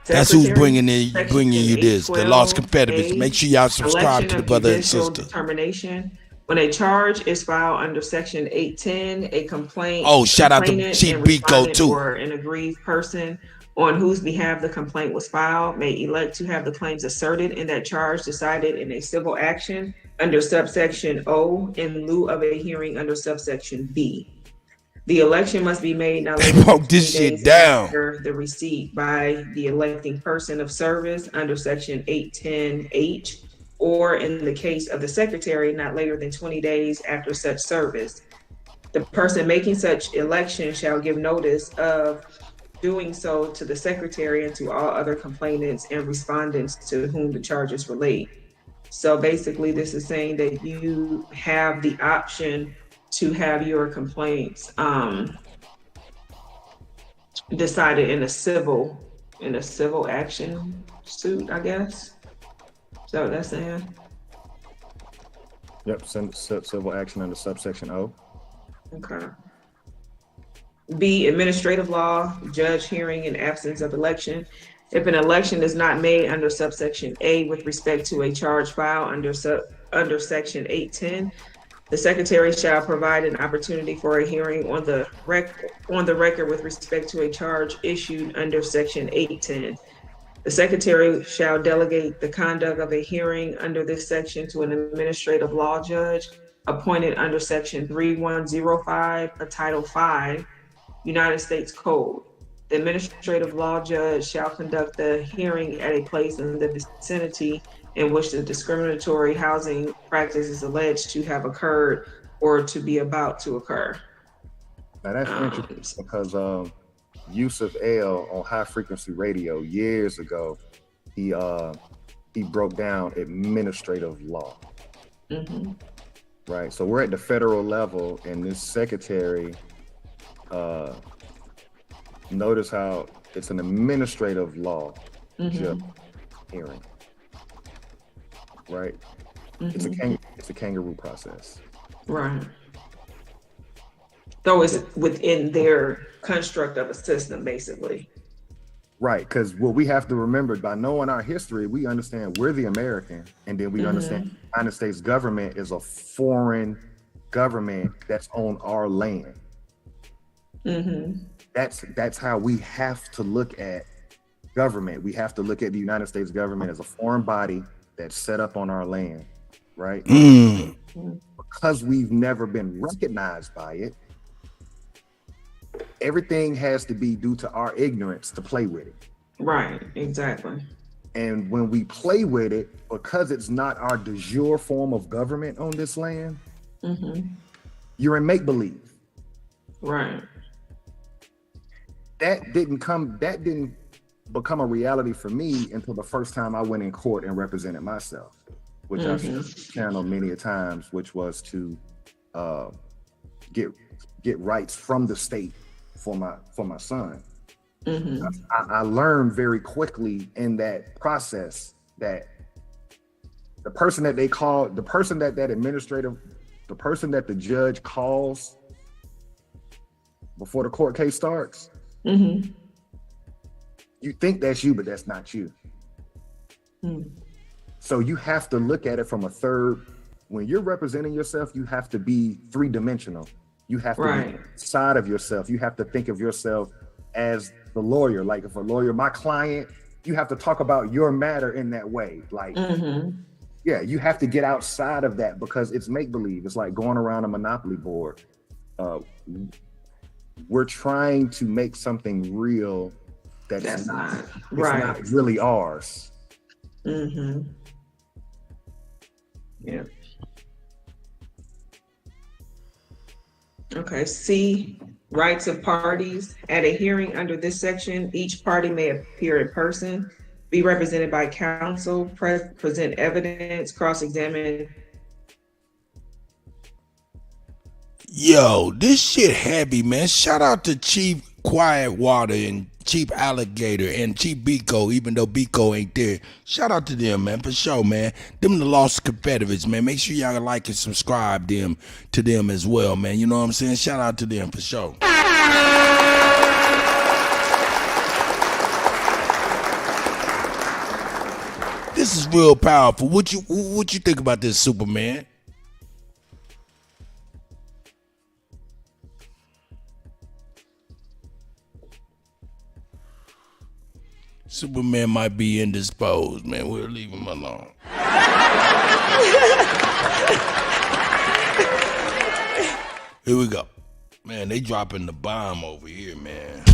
that's who's bringing you this, the Lost Confederates. Make sure y'all subscribe to the brother and sister. Determination. When a charge is filed under Section 810, a complaint. Oh, shout out to Chief Biko too. Or an aggrieved person on whose behalf the complaint was filed may elect to have the claims asserted in that charge decided in a civil action under subsection O in lieu of a hearing under subsection B. The election must be made not later than broke 20 this shit days down. after the receipt by the electing person of service under section 810H, or in the case of the secretary, not later than 20 days after such service. The person making such election shall give notice of doing so to the secretary and to all other complainants and respondents to whom the charges relate. So basically, this is saying that you have the option to have your complaints decided in a civil action suit, I guess. Is that what that's saying? Yep, civil action under subsection O. Okay. B, administrative law, judge hearing in absence of election. If an election is not made under subsection A with respect to a charge filed under section 810, the secretary shall provide an opportunity for a hearing on the record with respect to a charge issued under section 810. The secretary shall delegate the conduct of a hearing under this section to an administrative law judge appointed under section 3105 of Title V, United States Code. The administrative law judge shall conduct the hearing at a place in the vicinity in which the discriminatory housing practice is alleged to have occurred or to be about to occur. Now that's interesting because Yusuf L on high frequency radio years ago, he broke down administrative law. Mm-hmm. Right. So we're at the federal level, and this secretary, notice how it's an administrative law hearing. Right. Mm-hmm. It's a kangaroo process. Right. So it's within their construct of a system, basically. Right, because what we have to remember, by knowing our history, we understand we're the American, and then we understand the United States government is a foreign government that's on our land. Mm-hmm. That's how we have to look at government. We have to look at the United States government as a foreign body that's set up on our land, right? Because we've never been recognized by it, everything has to be due to our ignorance to play with it. Right, exactly. And when we play with it, because it's not our de jure form of government on this land, you're in make-believe. Right. That didn't become a reality for me until the first time I went in court and represented myself, which I've channeled many a times, which was to get rights from the state for my son. I learned very quickly in that process that the person that the judge calls before the court case starts, you think that's you, but that's not you. So you have to look at it from a third. When you're representing yourself, you have to be three-dimensional. You have to be outside of yourself. You have to think of yourself as the lawyer. Like if a lawyer, my client, you have to talk about your matter in that way. Like, yeah, you have to get outside of that because it's make-believe. It's like going around a Monopoly board. We're trying to make something real that's not really ours. Yeah. Okay, C, rights of parties. At a hearing under this section, each party may appear in person, be represented by counsel, present evidence, cross-examine. Yo, this shit heavy, man. Shout out to Chief Quiet Water and Chief Alligator and Chief Biko, even though Biko ain't there. Shout out to them, man, for sure, man. Them the Lost Confederates, man. Make sure y'all like and subscribe to them as well, man. You know what I'm saying? Shout out to them for sure. This is real powerful. What you think about this, Superman? Superman might be indisposed, man. We'll leave him alone. Here we go. Man, they dropping the bomb over here, man.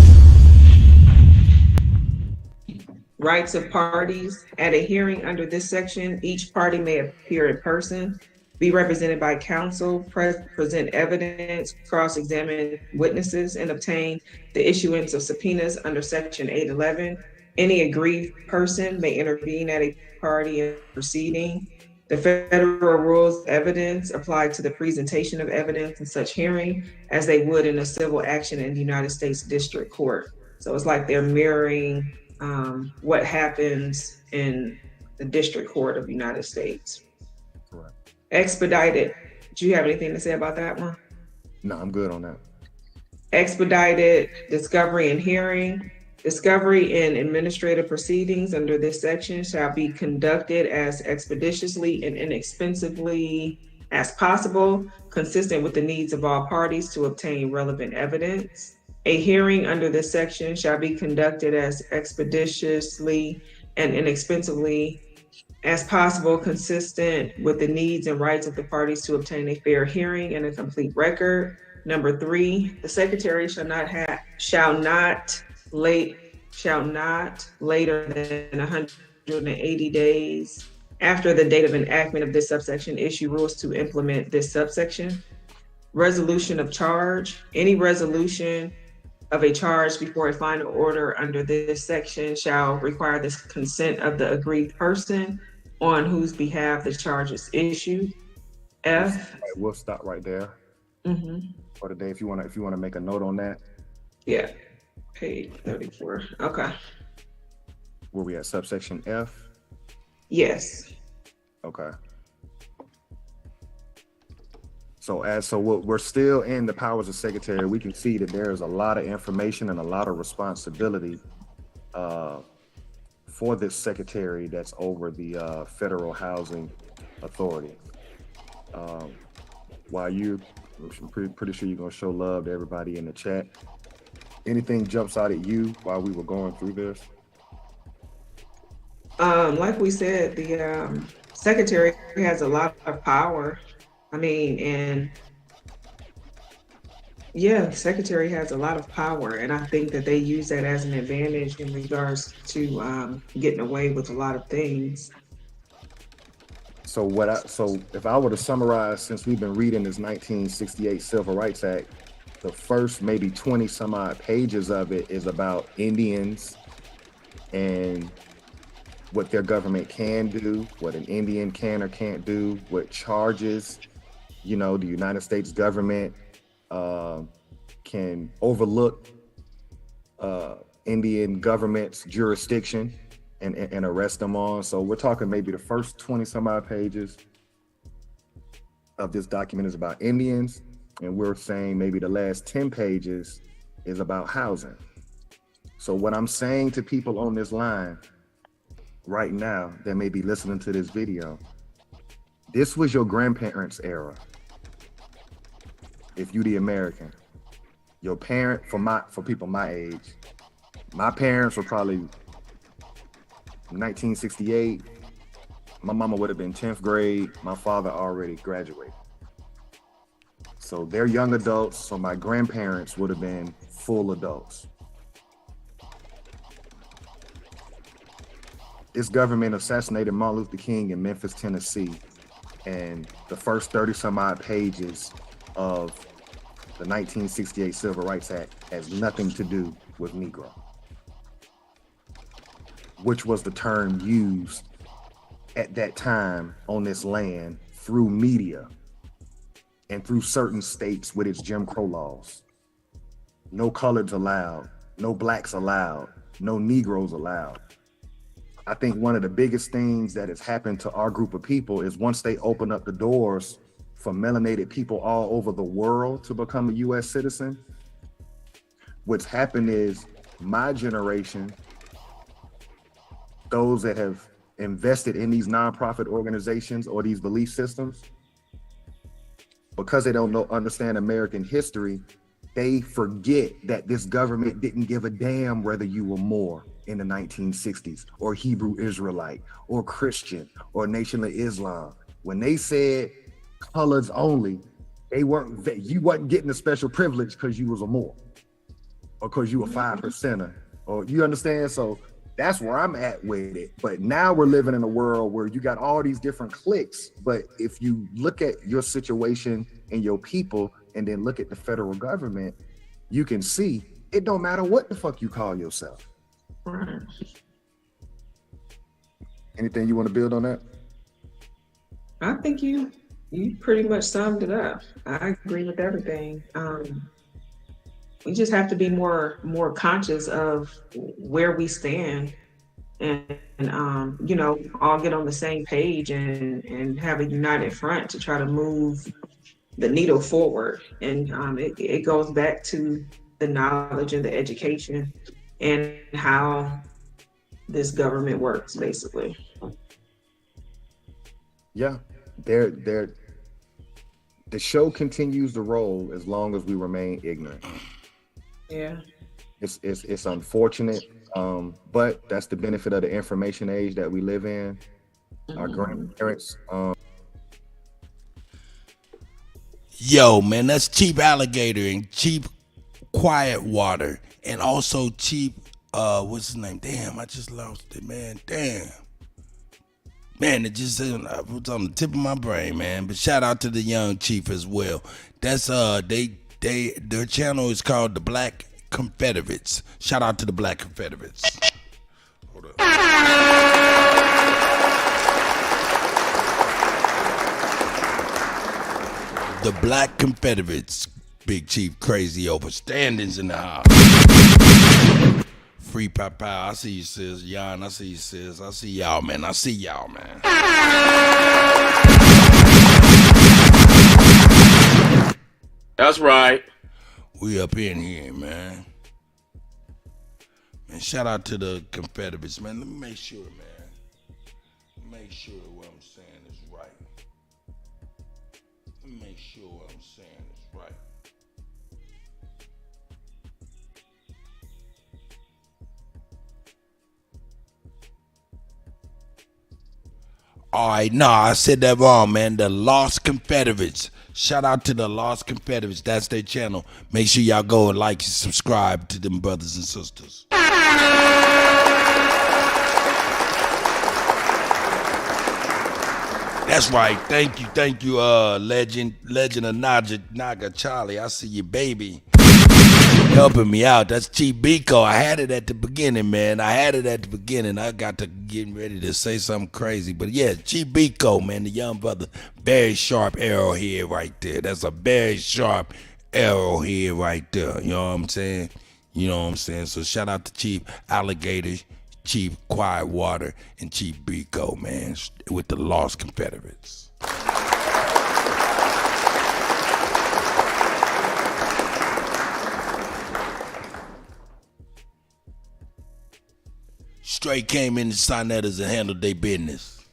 Rights of parties. At a hearing under this section, each party may appear in person, be represented by counsel, present evidence, cross-examine witnesses, and obtain the issuance of subpoenas under Section 811. Any aggrieved person may intervene at a party in proceeding. The federal rules of evidence apply to the presentation of evidence in such hearing as they would in a civil action in the United States District Court. So it's like they're mirroring what happens in the District Court of the United States. Correct. Expedited. Do you have anything to say about that one? No, I'm good on that. Expedited discovery and hearing. Discovery in administrative proceedings under this section shall be conducted as expeditiously and inexpensively as possible, consistent with the needs of all parties to obtain relevant evidence. A hearing under this section shall be conducted as expeditiously and inexpensively as possible, consistent with the needs and rights of the parties to obtain a fair hearing and a complete record. Number 3, the secretary shall not later than 180 days after the date of enactment of this subsection issue rules to implement this subsection. Resolution of charge. Any resolution of a charge before a final order under this section shall require the consent of the aggrieved person on whose behalf the charge is issued. F. Right, we'll stop right there for today. If you want to make a note on that. Yeah. Page 34. Okay. Where we at? Subsection F? Yes. Okay. So we're still in the powers of secretary. We can see that there is a lot of information and a lot of responsibility for this secretary that's over the Federal Housing Authority. While I'm pretty sure you're gonna show love to everybody in the chat. Anything jumps out at you while we were going through this? Like we said, the secretary has a lot of power. I mean, and yeah, secretary has a lot of power, and I think that they use that as an advantage in regards to getting away with a lot of things. So if I were to summarize, since we've been reading this 1968 Civil Rights Act, the first maybe 20 some odd pages of it is about Indians and what their government can do, what an Indian can or can't do, what charges, the United States government can overlook Indian government's jurisdiction and arrest them on. So we're talking maybe the first 20 some odd pages of this document is about Indians, and we're saying maybe the last 10 pages is about housing. So what I'm saying to people on this line right now that may be listening to this video, this was your grandparents' era. If you the American, your parent, for people my age, my parents were probably 1968. My mama would have been 10th grade. My father already graduated. So they're young adults. So my grandparents would have been full adults. This government assassinated Martin Luther King in Memphis, Tennessee. And the first 30 some odd pages of the 1968 Civil Rights Act has nothing to do with Negro, which was the term used at that time on this land through media and through certain states with its Jim Crow laws. No coloreds allowed, no blacks allowed, no Negroes allowed. I think one of the biggest things that has happened to our group of people is once they open up the doors for melanated people all over the world to become a US citizen, what's happened is my generation, those that have invested in these nonprofit organizations or these belief systems, because they don't understand American history, they forget that this government didn't give a damn whether you were Moor in the 1960s or Hebrew Israelite or Christian or Nation of Islam. When they said colors only, you wasn't getting a special privilege because you was a Moor or because you were 5%er, or you understand? So that's where I'm at with it. But now we're living in a world where you got all these different cliques. But if you look at your situation and your people and then look at the federal government, you can see it don't matter what the fuck you call yourself. Right. Anything you want to build on that? I think you pretty much summed it up. I agree with everything. We just have to be more conscious of where we stand and you know, all get on the same page and have a united front to try to move the needle forward. And it goes back to the knowledge and the education and how this government works, basically. Yeah, the show continues to roll as long as we remain ignorant. Yeah, it's unfortunate, but that's the benefit of the information age that we live in. Our grandparents. Yo, man, that's cheap alligator and cheap quiet water, and also cheap. What's his name? Damn, I just lost it, man. Damn. Man, it just was on the tip of my brain, man. But shout out to the young chief as well. That's their channel is called the Black Confederates. Shout out to the Black Confederates. Hold up. The Black Confederates. Big Chief Crazy Overstandings in the house. Free Papa, I see you, sis. Jan, I see you, sis. I see y'all, man. I see y'all, man. That's right. We up in here, man. And shout out to the Confederates, man. Let me make sure, man. Make sure what I'm saying is right. Let me make sure what I'm saying is right. All right, no, I said that wrong, man. The Lost Confederates. Shout out to the Lost Confederates. That's their channel. Make sure y'all go and like and subscribe to them brothers and sisters. That's right. Thank you, legend of Naga Charlie. I see you, baby. Helping me out. That's Chief Biko. I had it at the beginning, man. I got to get ready to say something crazy. But yeah, Chief Biko, man, the young brother. Very sharp arrowhead right there. That's a very sharp arrowhead right there. You know what I'm saying? So shout out to Chief Alligator, Chief Quiet Water, and Chief Biko, man, with the Lost Confederates. Straight came in the Sonetters and handled their business.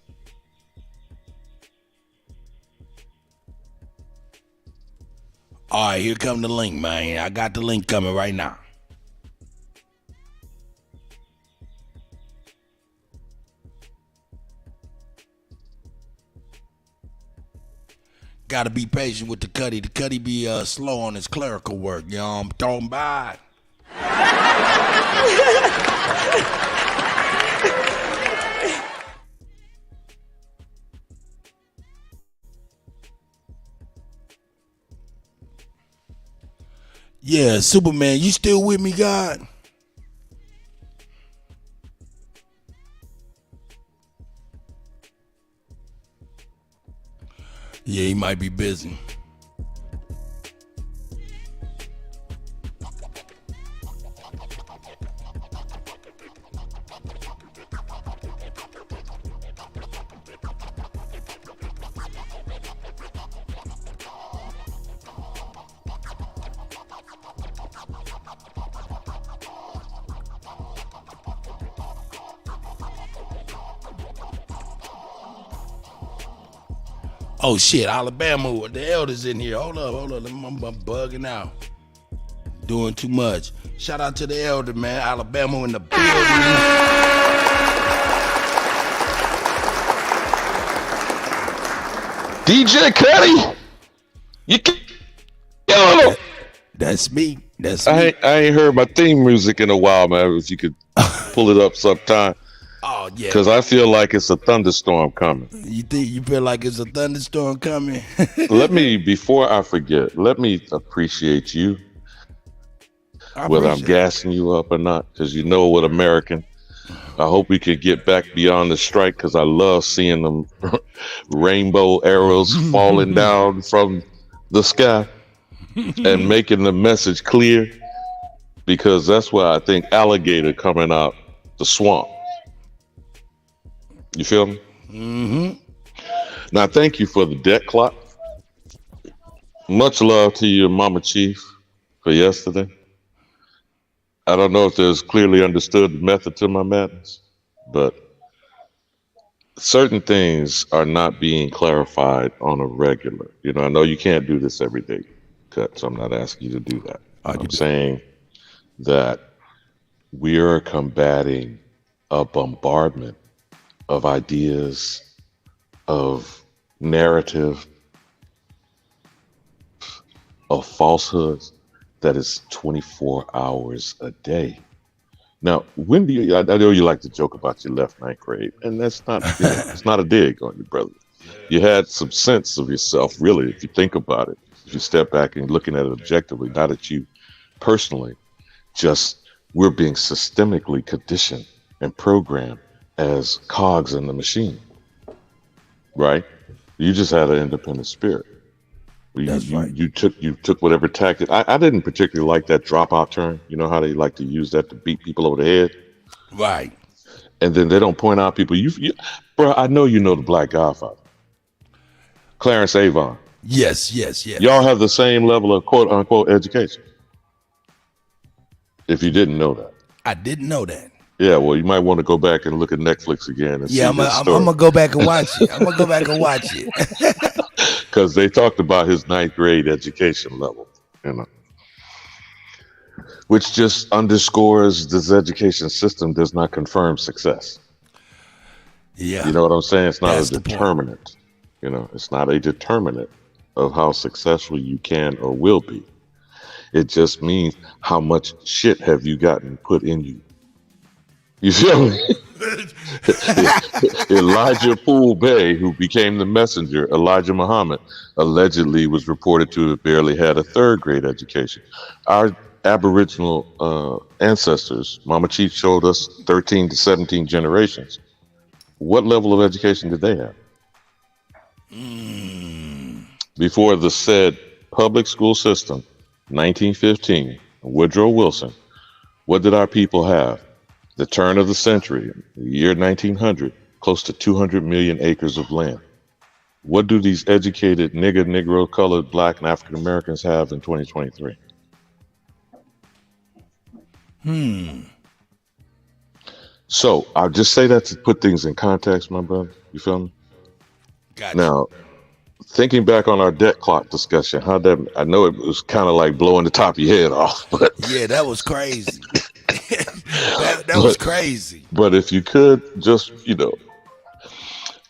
All right, here come the link, man. I got the link coming right now. Gotta be patient with the Kutty. The Kutty be slow on his clerical work, you know what I'm talking about? Yeah, Superman, you still with me, God? Yeah, he might be busy. Oh shit, Alabama, the elders in here. Hold up, I'm bugging out. Doing too much. Shout out to the elder, man. Alabama in the building. DJ Kutty, you killing him. That's me. That's I ain't heard my theme music in a while, man. If you could pull it up sometime. Oh yeah. Because I feel like it's a thunderstorm coming. You feel like it's a thunderstorm coming? Before I forget, let me appreciate you. Whether I'm gassing you up or not, because you know what, American. I hope we can get back beyond the strike, because I love seeing them rainbow arrows falling down from the sky and making the message clear, because that's why I think alligator coming out the swamp. You feel me? Mm-hmm. Now, thank you for the debt clock. Much love to you, Mama Chief, for yesterday. I don't know if there's clearly understood the method to my madness, but certain things are not being clarified on a regular. You know, I know you can't do this every day, Cut, so I'm not asking you to do that. I'm saying that we are combating a bombardment of ideas, of narrative, of falsehoods that is 24 hours a day. Now, when do you, I know you like to joke about your left ninth grade, and that's not, it's not a dig on you, brother. You had some sense of yourself, really, if you think about it. If you step back and looking at it objectively, not at you personally, just we're being systemically conditioned and programmed as cogs in the machine, right? You just had an independent spirit. You took whatever tactic. I didn't particularly like that dropout turn. You know how they like to use that to beat people over the head, right? And then they don't point out people. Bro, I know you know the Black Godfather, Clarence Avon. Yes. Y'all have the same level of quote unquote education. If you didn't know that, I didn't know that. Yeah, well, you might want to go back and look at Netflix again. And I'm gonna go back and watch it. Because they talked about his ninth grade education level, you know, which just underscores this education system does not confirm success. Yeah, you know what I'm saying? It's not a determinant. You know, it's not a determinant of how successful you can or will be. It just means how much shit have you gotten put in you. You feel me? Elijah Poole Bey, who became the messenger, Elijah Muhammad, allegedly was reported to have barely had a third grade education. Our Aboriginal ancestors, Mama Chief showed us 13 to 17 generations. What level of education did they have? Before the said public school system, 1915, Woodrow Wilson, what did our people have? The turn of the century, the year 1900, close to 200 million acres of land. What do these educated Negro, colored, Black, and African Americans have in 2023? So I'll just say that to put things in context, my brother. You feel me? Gotcha. Now, thinking back on our debt clock discussion, I know it was kind of like blowing the top of your head off, but yeah, that was crazy. that was crazy. But if you could just,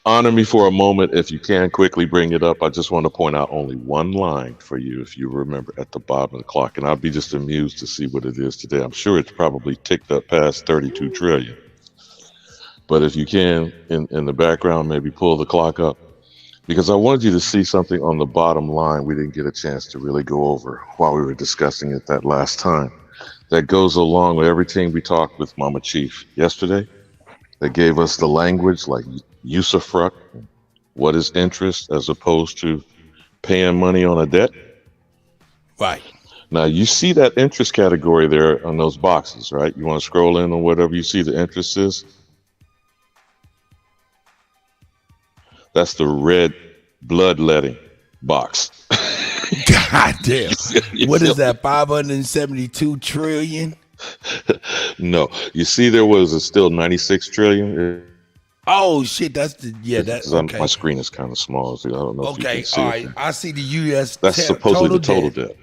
honor me for a moment, if you can quickly bring it up. I just want to point out only one line for you, if you remember, at the bottom of the clock. And I'll be just amused to see what it is today. I'm sure it's probably ticked up past 32 trillion. But if you can, in the background, maybe pull the clock up. Because I wanted you to see something on the bottom line we didn't get a chance to really go over while we were discussing it that last time. That goes along with everything we talked with Mama Chief yesterday. That gave us the language like usufruct, what is interest as opposed to paying money on a debt. Right. Now you see that interest category there on those boxes, right? You want to scroll in on whatever you see the interest is. That's the red bloodletting box. God damn. What is that, 572 trillion? No. You see there was still 96 trillion. Oh, shit. That's okay. My screen is kind of small, so I don't know if you can see all right. I see the U.S. That's supposedly the total debt.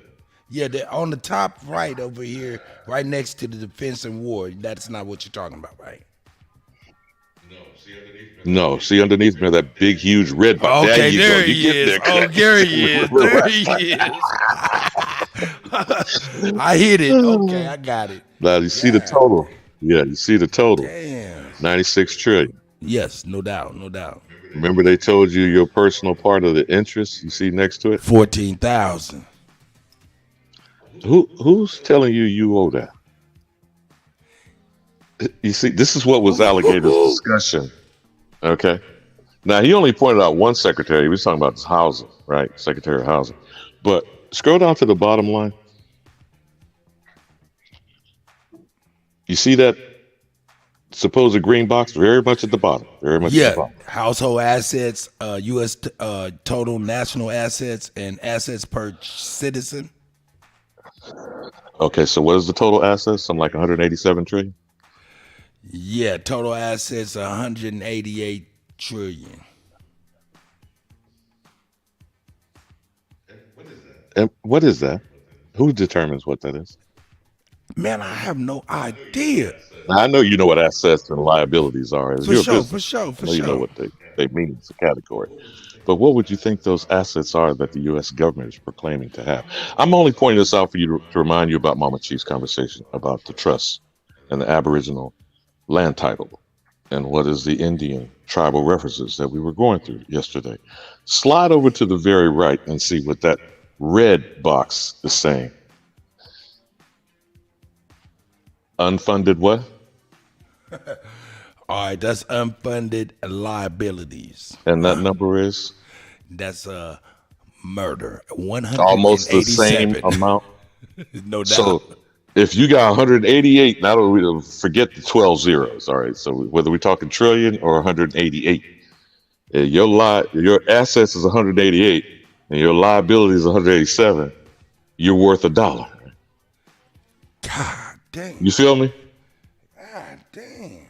Yeah, on the top right over here, right next to the Defense and War. That's not what you're talking about, right? No, see underneath me that big, huge red box. Okay, There you go. there You he get is. there. Oh, there he is. There he is. I hit it. Okay, I got it. Now you see the total. Yeah, you see the total. Damn. 96 trillion. Yes, no doubt, no doubt. Remember they told you your personal part of the interest you see next to it? 14,000. Who's telling you owe that? You see, this is what was alligator's discussion. Okay. Now he only pointed out one secretary. He was talking about housing, right? Secretary of Housing. But scroll down to the bottom line. You see that supposed green box very much at the bottom. Very much at the bottom. Household assets, U.S. Total national assets, and assets per citizen. Okay, so what is the total assets? Something like 187 trillion? Yeah, total assets 188 trillion. And what is that? Who determines what that is? Man, I have no idea. Now, I know you know what assets and liabilities are. For sure. You know what they mean as a category. But what would you think those assets are that the U.S. government is proclaiming to have? I'm only pointing this out for you to remind you about Mama Chief's conversation about the trust and the Aboriginal land title and what is the Indian tribal references that we were going through yesterday. Slide over to the very right and see what that red box is saying. Unfunded what? All right, that's unfunded liabilities. And that number is? That's murder. 187. Almost the same amount. No doubt. So if you got 188, now we forget the 12 zeros. All right. So whether we're talking trillion or 188, your assets is 188 and your liability is 187. You're worth $1. God damn. You feel me? God damn.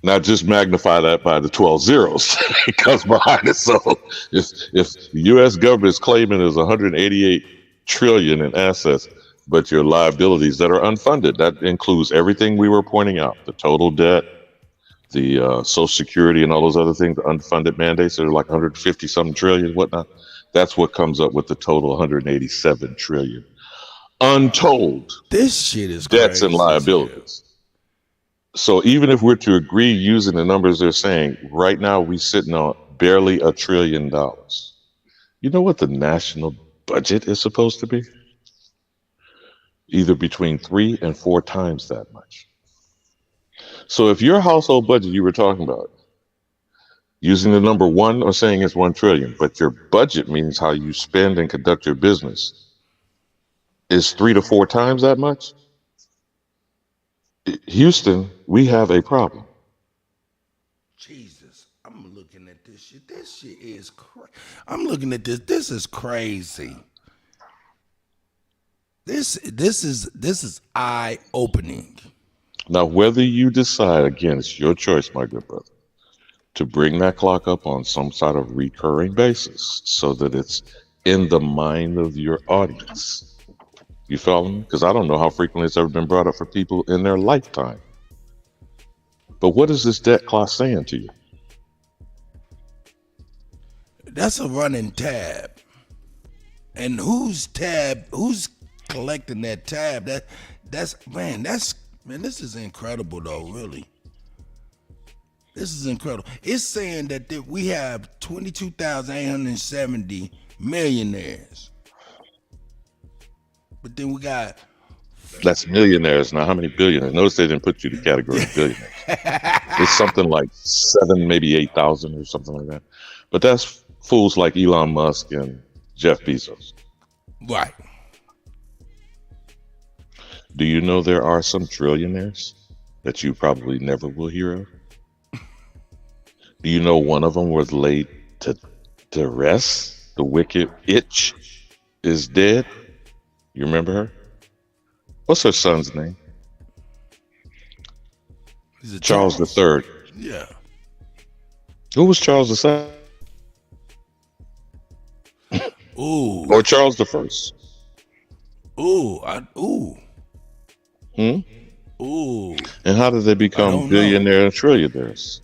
Now just magnify that by the 12 zeros. It comes behind it. So if the U.S. government is claiming there's 188 trillion in assets, but your liabilities that are unfunded, that includes everything we were pointing out, the total debt, the Social Security and all those other things, the unfunded mandates that are like 150 something trillion, whatnot. That's what comes up with the total 187 trillion. Untold. This shit is debts crazy. And liabilities. So even if we're to agree using the numbers they're saying, right now we're sitting on barely $1 trillion. You know what the national budget is supposed to be? Either between 3 and 4 times that much. So if your household budget you were talking about, using the number 1 or saying it's 1 trillion, but your budget means how you spend and conduct your business, is 3 to 4 times that much? Houston, we have a problem. Jesus, I'm looking at this shit. This shit is crazy. I'm looking at this. This is crazy. This is eye-opening. Now, whether you decide, again, it's your choice, my good brother, to bring that clock up on some sort of recurring basis so that it's in the mind of your audience. You follow me? Because I don't know how frequently it's ever been brought up for people in their lifetime. But what is this debt clock saying to you? That's a running tab. And who's collecting that tab? This is incredible though, really. This is incredible. It's saying that we have 22,870 millionaires. But then we got... That's millionaires. Now, how many billionaires? Notice they didn't put you in the category of billionaires. It's something like 7, maybe 8,000 or something like that. But that's fools like Elon Musk and Jeff Bezos. Right. Do you know there are some trillionaires that you probably never will hear of? Do you know one of them was laid to rest? The wicked itch is dead. You remember her? What's her son's name? Charles III. Yeah. Who was Charles II? Ooh. Or Charles I? Ooh. And how did they become billionaires and trillionaires?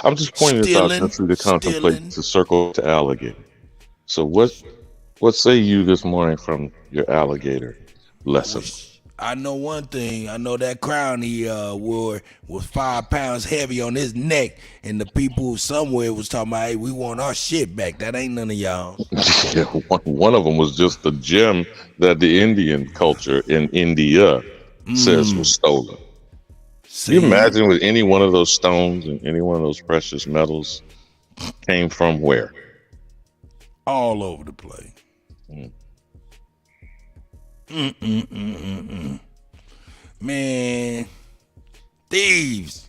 I'm just pointing this out to contemplate, to circle to alligator. So what say you this morning from your alligator lesson? I know one thing. I know that crown he wore was 5 pounds heavy on his neck, and the people somewhere was talking about, hey, we want our shit back. That ain't none of y'all. Yeah, one of them was just the gem that the Indian culture in India says was stolen. Can you imagine with any one of those stones and any one of those precious metals came from where? All over the place. Man, thieves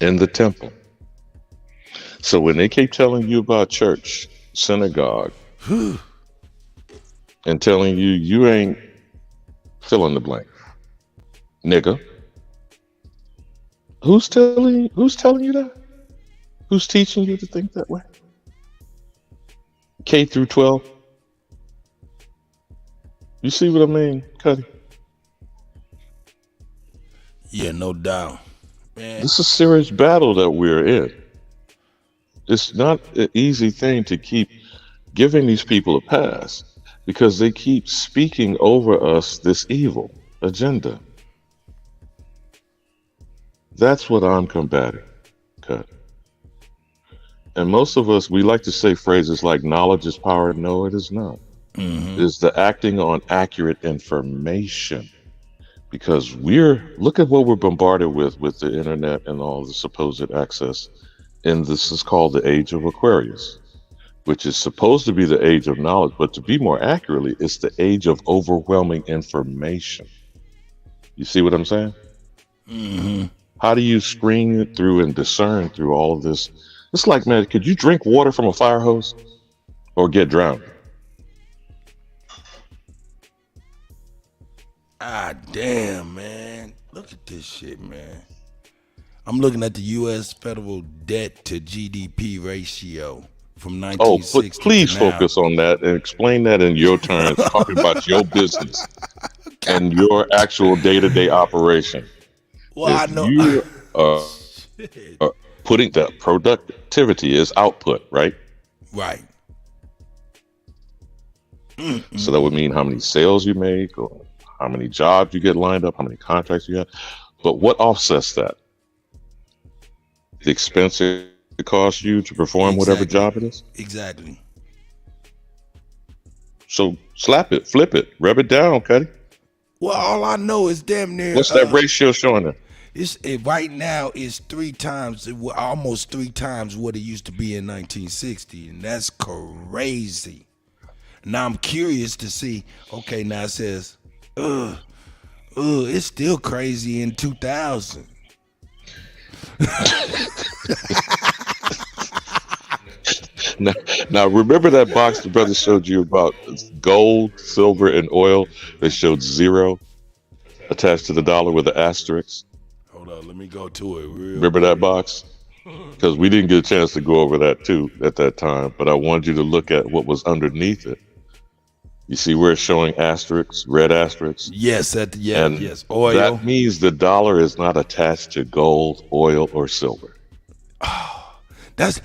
in the temple. So when they keep telling you about church, synagogue, and telling you ain't fill in the blank, nigga, who's telling you that? Who's teaching you to think that way? K through 12. You see what I mean, Kutty? Yeah, no doubt. Man. This is a serious battle that we're in. It's not an easy thing to keep giving these people a pass because they keep speaking over us this evil agenda. That's what I'm combating, Kutty. And most of us, we like to say phrases like knowledge is power. No, it is not. Is the acting on accurate information, because look at what we're bombarded with the internet and all the supposed access, and this is called the age of Aquarius, which is supposed to be the age of knowledge, but to be more accurately, it's the age of overwhelming information. You see what I'm saying? How do you screen through and discern through all of this? It's like, man, could you drink water from a fire hose or get drowned? Ah, damn, man. Look at this shit, man. I'm looking at the U.S. federal debt to GDP ratio from 1960 please to now. focus on that and explain that in your terms, talking about your business and your actual day-to-day operation. Well, if I know. You are putting that productivity is output, right? Right. So that would mean how many sales you make or how many jobs you get lined up, how many contracts you have. But what offsets that? The expense it costs you to perform whatever job it is? Exactly. So slap it, flip it, rub it down, Kutty. Well, all I know is damn near. What's that ratio showing there? Right now it's almost 3 times what it used to be in 1960, and that's crazy. Now I'm curious to see. Okay, now it says, it's still crazy in 2000. Now remember that box the brother showed you about gold, silver, and oil that showed 0 attached to the dollar with an asterisk? Hold on, let me go to it. Remember that box? Because we didn't get a chance to go over that too at that time, but I wanted you to look at what was underneath it. You see where it's showing asterisks, red asterisks? Yes, yes. Oil. That means the dollar is not attached to gold, oil, or silver. That's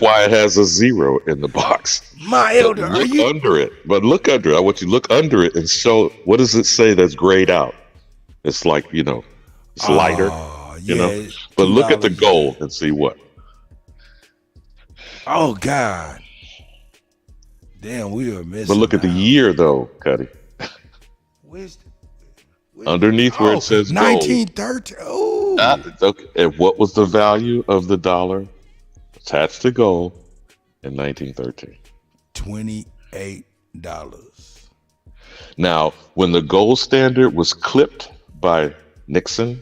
why it has a 0 in the box. My elder, look under it. But look under it. I want you to look under it and show, what does it say that's grayed out? It's like, it's lighter, But look at the gold and see what. Oh, God. Damn, we were missing. But look at the year, though, Kutty. Underneath where it says 1913. Oh. Okay. And what was the value of the dollar attached to gold in 1913? $28. Now, when the gold standard was clipped by Nixon,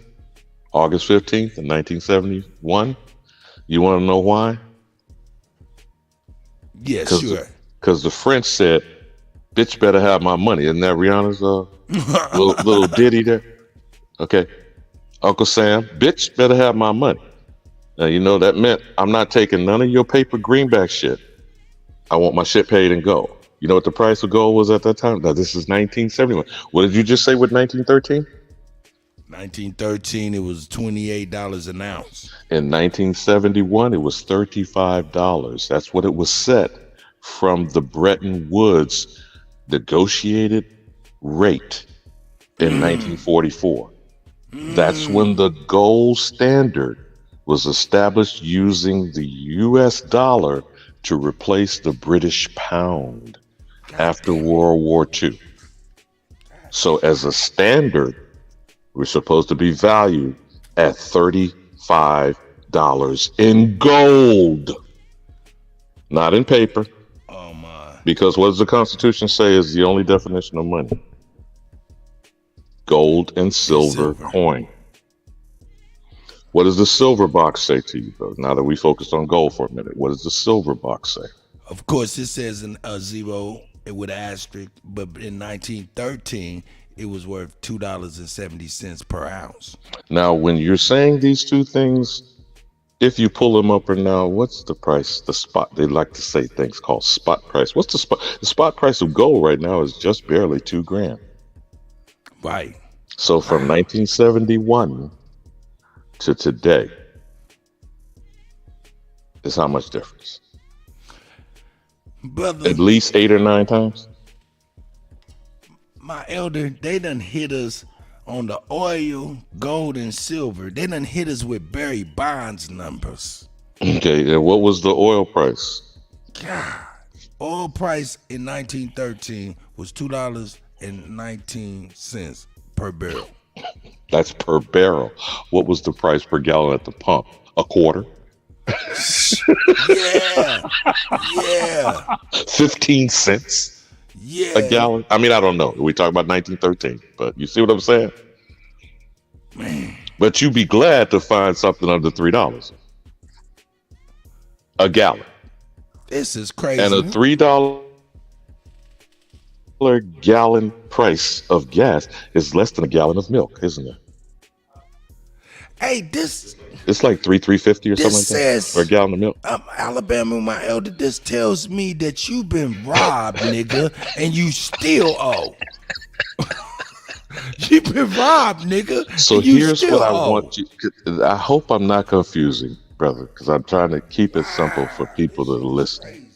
August 15th in 1971, you want to know why? Yeah, sure. Because the French said, bitch better have my money. Isn't that Rihanna's little ditty there? Okay. Uncle Sam, bitch better have my money. Now, that meant I'm not taking none of your paper greenback shit. I want my shit paid in gold. You know what the price of gold was at that time? Now, this is 1971. What did you just say with 1913? 1913, it was $28 an ounce. In 1971, it was $35. That's what it was set from the Bretton Woods negotiated rate in 1944. That's when the gold standard was established using the US dollar to replace the British pound after World War II. So as a standard, we're supposed to be valued at $35 in gold, not in paper. Oh my. Because what does the Constitution say is the only definition of money? Gold and silver coin. What does the silver box say to you, though? Now that we focused on gold for a minute, what does the silver box say? Of course, it says a zero with an asterisk, but in 1913, it was worth $2.70 per ounce. Now, when you're saying these two things, if you pull them up right now, what's the price? The spot, they like to say things called spot price. What's the spot? The spot price of gold right now is just barely $2,000. Right. So from 1971 to today is how much difference? Brother, at least 8 or 9 times. My elder, they done hit us on the oil, gold, and silver. They done hit us with Barry Bonds numbers. Okay, and what was the oil price? God, oil price in 1913 was $2.19 per barrel. That's per barrel. What was the price per gallon at the pump? A quarter? Yeah. 15 cents yeah. a gallon? I mean, I don't know. We talk about 1913, but you see what I'm saying? Man. But you'd be glad to find something under $3 a gallon. This is crazy. And a $3 gallon price of gas is less than a gallon of milk, isn't it? Hey, this... It's like $3.50 or something like says, that for a gallon of milk. Alabama, my elder, this tells me that you've been robbed, nigga, and you still owe. You've been robbed, nigga. So here's what I want you. I hope I'm not confusing, brother, because I'm trying to keep it simple for people that are listening.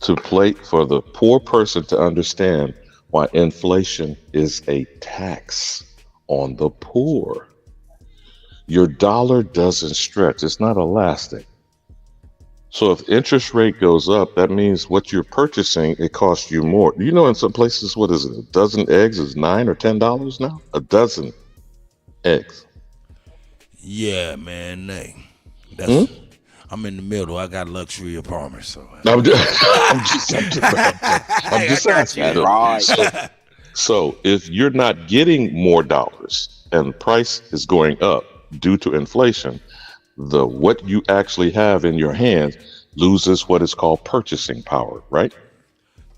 To play for the poor person to understand why inflation is a tax on the poor. Your dollar doesn't stretch. It's not elastic. So if interest rate goes up, that means what you're purchasing, it costs you more. You know, in some places, what is it? A dozen eggs is $9 or $10 now? A dozen eggs. Yeah, man. That's, I'm in the middle. I got luxury apartments. So I'm just asking. Right. So if you're not getting more dollars and the price is going up due to inflation, what you actually have in your hands loses what is called purchasing power, right?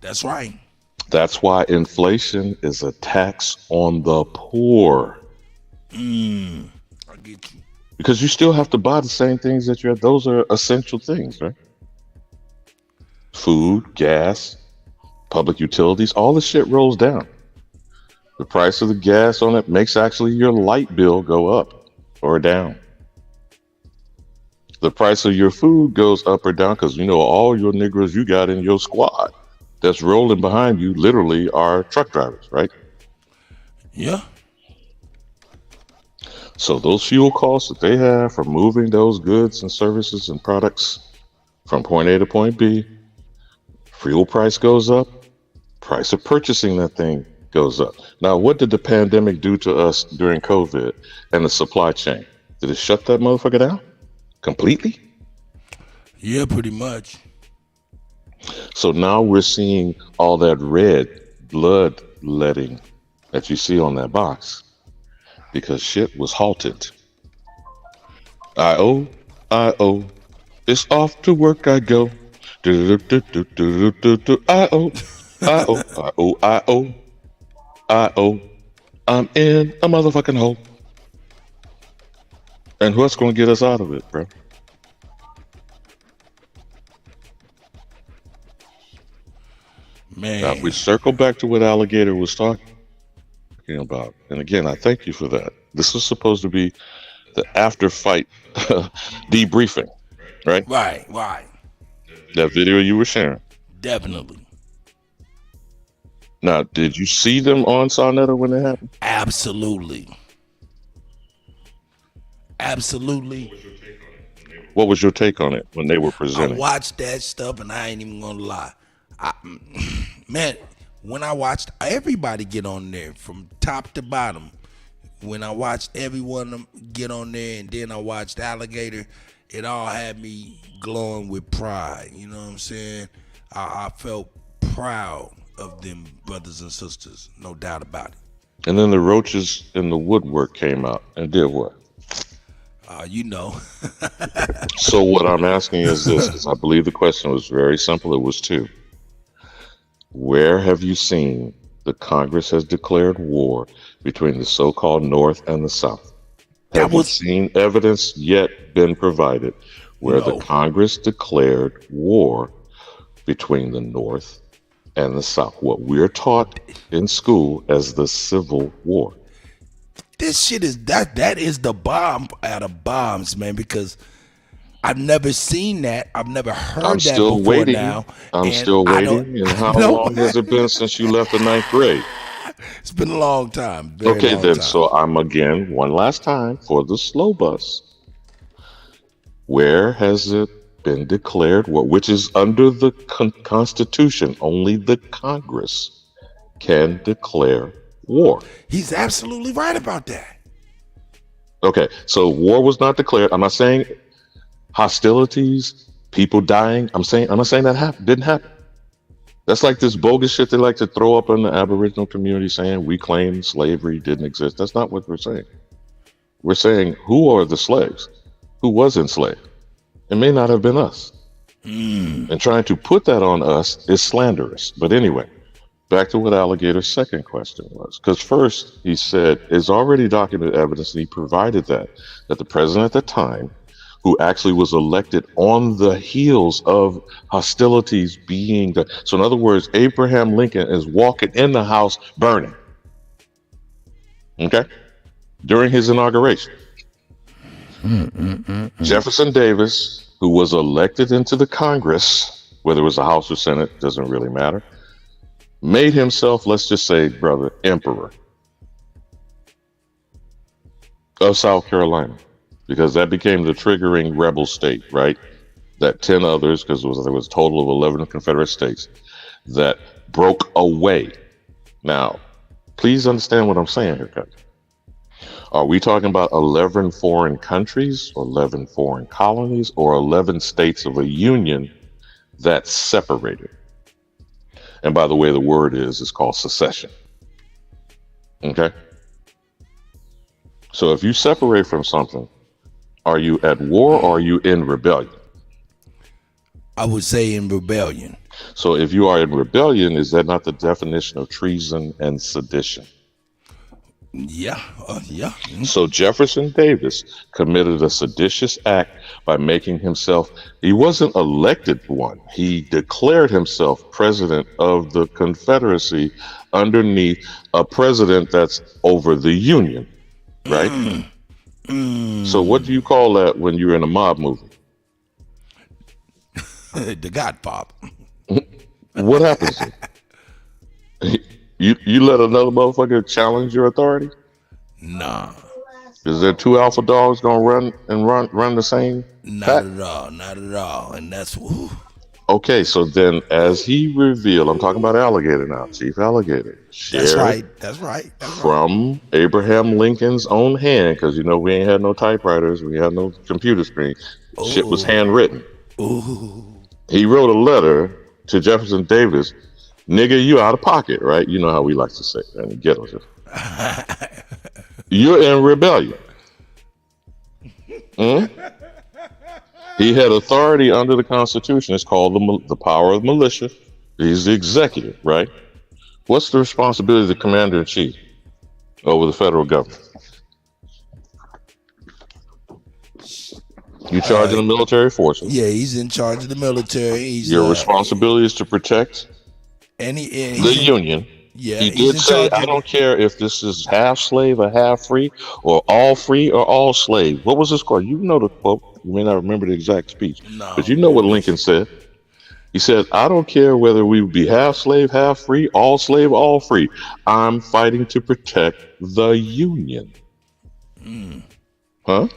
That's right. That's why inflation is a tax on the poor. I get you. Because you still have to buy the same things that you have. Those are essential things, right? Food, gas, public utilities, all the shit rolls down. The price of the gas on it makes actually your light bill go up or down. The price of your food goes up or down because you know all your niggers you got in your squad that's rolling behind you literally are truck drivers, right? Yeah. So those fuel costs that they have for moving those goods and services and products from point A to point B, fuel price goes up, price of purchasing that thing goes up. Now, what did the pandemic do to us during COVID and the supply chain? Did it shut that motherfucker down completely? Yeah, pretty much. So now we're seeing all that red bloodletting that you see on that box because shit was halted. I owe, it's off to work I go. I owe, I'm in a motherfucking hole. And what's going to get us out of it, bro? Man, Now, if we circle back to what Alligator was talking about, and again, I thank you for that. This was supposed to be the after fight debriefing, right? Right. That video you were sharing. Definitely. Now, did you see them on Sarnetta when it happened? Absolutely. What was your take on it when they were presenting? I watched that stuff, and I ain't even gonna lie. Man, when I watched everybody get on there from top to bottom, when I watched everyone get on there, and then I watched Alligator, it all had me glowing with pride. You know what I'm saying? I felt proud of them brothers and sisters, no doubt about it. And then the roaches in the woodwork came out and did what? You know. So what I'm asking is this, because I believe the question was very simple. It was two. Where have you seen the Congress has declared war between the so-called North and the South? Have you seen evidence yet been provided where the Congress declared war between the North and the South? What we're taught in school as the Civil War. This shit is that is the bomb out of bombs, man, because I've never seen that. I've never heard I'm that still before waiting. now. I'm still waiting. And how long has it been since you left the 9th grade? It's been a long time. Okay, then. So I'm again, one last time for the slow bus. Where has it been declared war? Which is under the Constitution. Only the Congress can declare war. He's absolutely right about that. Okay, so war was not declared. I'm not saying hostilities, people dying. I'm not saying that didn't happen. That's like this bogus shit they like to throw up in the Aboriginal community saying we claim slavery didn't exist. That's not what we're saying. We're saying who are the slaves? Who was enslaved? It may not have been us. And trying to put that on us is slanderous. But anyway, back to what Alligator's second question was. Because first he said it's already documented evidence, and he provided that the president at the time, who actually was elected on the heels of hostilities being done. So in other words, Abraham Lincoln is walking in the house burning. Okay? During his inauguration. Jefferson Davis, who was elected into the Congress, whether it was the House or Senate, doesn't really matter, made himself, let's just say, brother, emperor of South Carolina. Because that became the triggering rebel state, right? That 10 others, because there was a total of 11 Confederate states, that broke away. Now, please understand what I'm saying here, Kutty. Are we talking about 11 foreign countries, or 11 foreign colonies, or 11 states of a union that's separated? And by the way, the word is called secession. Okay? So if you separate from something, are you at war or are you in rebellion? I would say in rebellion. So if you are in rebellion, is that not the definition of treason and sedition? Yeah. So Jefferson Davis committed a seditious act by making himself, he wasn't elected one. He declared himself president of the Confederacy underneath a president that's over the Union, right? So what do you call that when you're in a mob movie? The Godfather. What happens? You let another motherfucker challenge your authority? Nah. Is there two alpha dogs gonna run the same? Not at all. And that's okay. So then, as he revealed, I'm talking about Alligator now, Chief Alligator. That's right. From Abraham Lincoln's own hand, because you know we ain't had no typewriters, we had no computer screen. Shit was handwritten. He wrote a letter to Jefferson Davis. Nigga, you out of pocket, right? You know how we like to say that in the ghettos. You're in rebellion. He had authority under the Constitution. It's called the power of militia. He's the executive, right? What's the responsibility of the commander-in-chief over the federal government? You charge of the military forces. Yeah, he's in charge of the military. Your responsibility is to protect the Union. Yeah, he he's did in say, charge I don't care if this is half slave or half free, or all slave. What was this quote? You know the quote. You may not remember the exact speech, but you know what Lincoln said. He said, I don't care whether we be half slave, half free, all free. I'm fighting to protect the Union. Huh?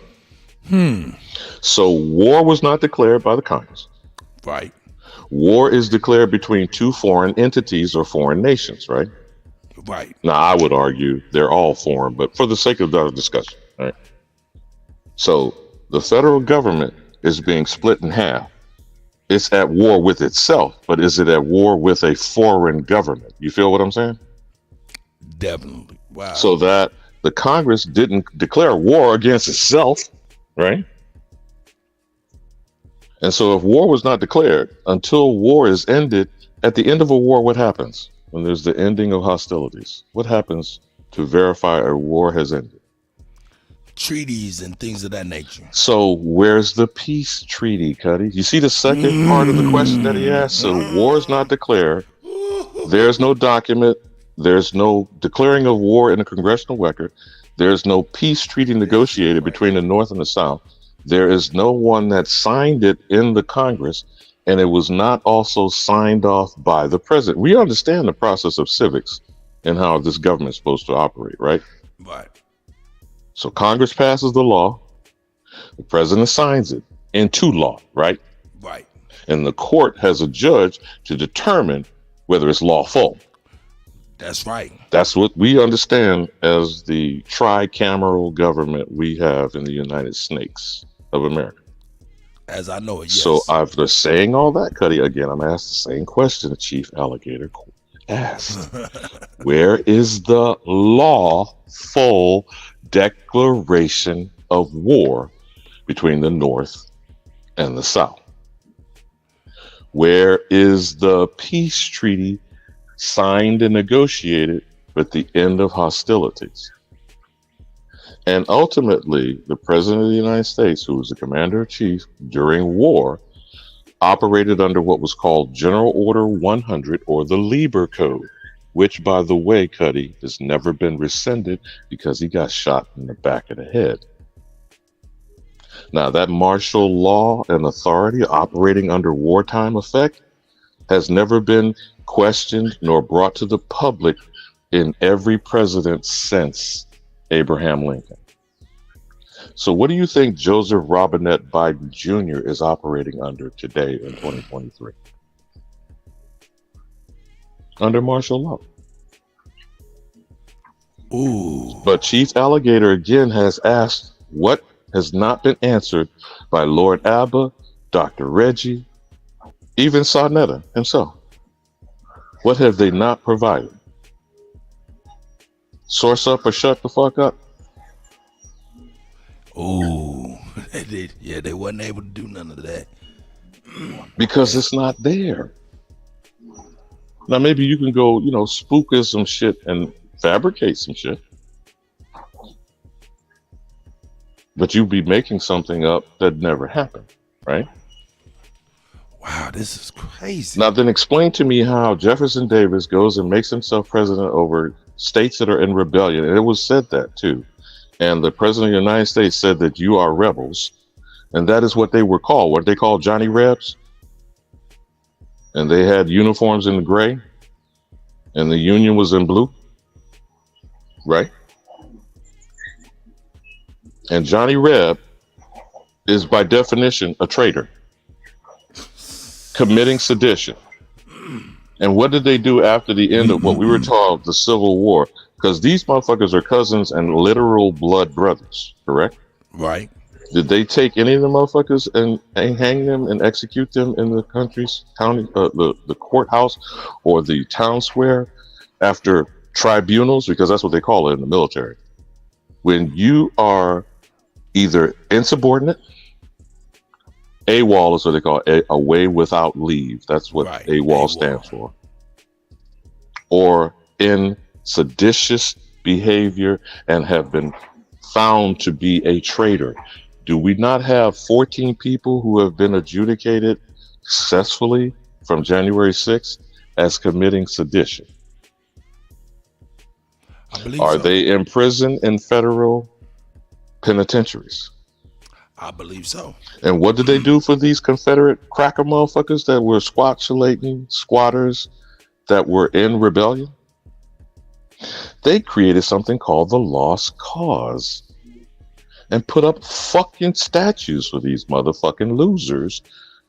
So war was not declared by the Congress. Right. War is declared between two foreign entities or foreign nations, right? Right. Now, I would argue they're all foreign, but for the sake of the discussion, right? So the federal government is being split in half. It's at war with itself, but is it at war with a foreign government? You feel what I'm saying? Definitely. Wow. So that the Congress didn't declare war against itself, right? And so if war was not declared until war is ended, at the end of a war, what happens? When there's the ending of hostilities, what happens to verify a war has ended? Treaties and things of that nature. So where's the peace treaty, Kutty? You see the second part of the question that he asked? So war is not declared. There's no document. There's no declaring of war in a congressional record. There's no peace treaty negotiated between the North and the South. There is no one that signed it in the Congress, and it was not also signed off by the president. We understand the process of civics and how this government is supposed to operate, right? Right. So Congress passes the law, the president signs it into law, right? Right. And the court has a judge to determine whether it's lawful. That's right. That's what we understand as the tricameral government we have in the United States of America. As I know it, yes. So after saying all that, Kutty, again, I'm asked the same question the Chief Alligator asked. Where is the lawful declaration of war between the North and the South? Where is the peace treaty signed and negotiated with the end of hostilities? And ultimately, the President of the United States, who was the Commander-in-Chief during war, operated under what was called General Order 100, or the Lieber Code, which, by the way, Kutty, has never been rescinded because he got shot in the back of the head. Now, that martial law and authority operating under wartime effect has never been questioned nor brought to the public in every president since Abraham Lincoln. So what do you think Joseph Robinette Biden Jr. is operating under today in 2023? Under martial law. Ooh. But Chief Alligator again has asked what has not been answered by Lord Abba, Dr. Reggie, even Sarnetta himself. What have they not provided? Source up or shut the fuck up? Ooh. They wasn't able to do none of that. Because it's not there. Now maybe you can go, spook us some shit and fabricate some shit. But you'd be making something up that never happened, right? Wow, this is crazy. Now then explain to me how Jefferson Davis goes and makes himself president over states that are in rebellion. And it was said that too. And the president of the United States said that you are rebels. And that is what they were called. What they called Johnny Rebs. And they had uniforms in the gray. And the Union was in blue. Right? And Johnny Reb is by definition a traitor. Committing sedition. And what did they do after the end of what we were taught, the Civil War? Because these motherfuckers are cousins and literal blood brothers, correct? Right. Did they take any of the motherfuckers and hang them and execute them in the country's county, the courthouse or the town square after tribunals? Because that's what they call it in the military. When you are either insubordinate, AWOL is what they call it, away without leave. That's what AWOL stands for. Or in seditious behavior and have been found to be a traitor. Do we not have 14 people who have been adjudicated successfully from January 6th as committing sedition? I believe Are so. they imprisoned in federal penitentiaries? I believe so. And what did they do for these Confederate cracker motherfuckers that were squatters that were in rebellion? They created something called the Lost Cause and put up fucking statues for these motherfucking losers,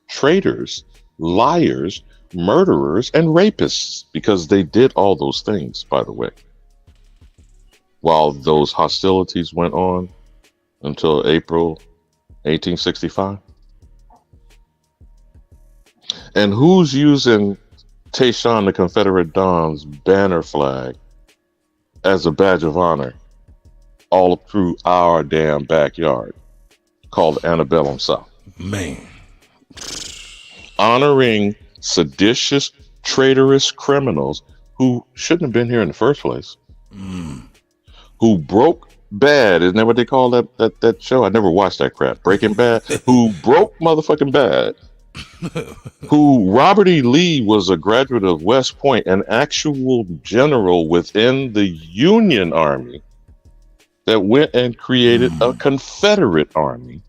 traitors, liars, murderers, and rapists, because they did all those things, by the way, while those hostilities went on until April 1865. And who's using Tayshaun the Confederate Don's banner flag as a badge of honor all through our damn backyard called Antebellum South? Man. Honoring seditious, traitorous criminals who shouldn't have been here in the first place. Who broke bad, isn't that what they call that show? I never watched that crap. Breaking Bad. Who broke motherfucking bad. Who Robert E. Lee was a graduate of West Point, an actual general within the Union Army that went and created a Confederate Army.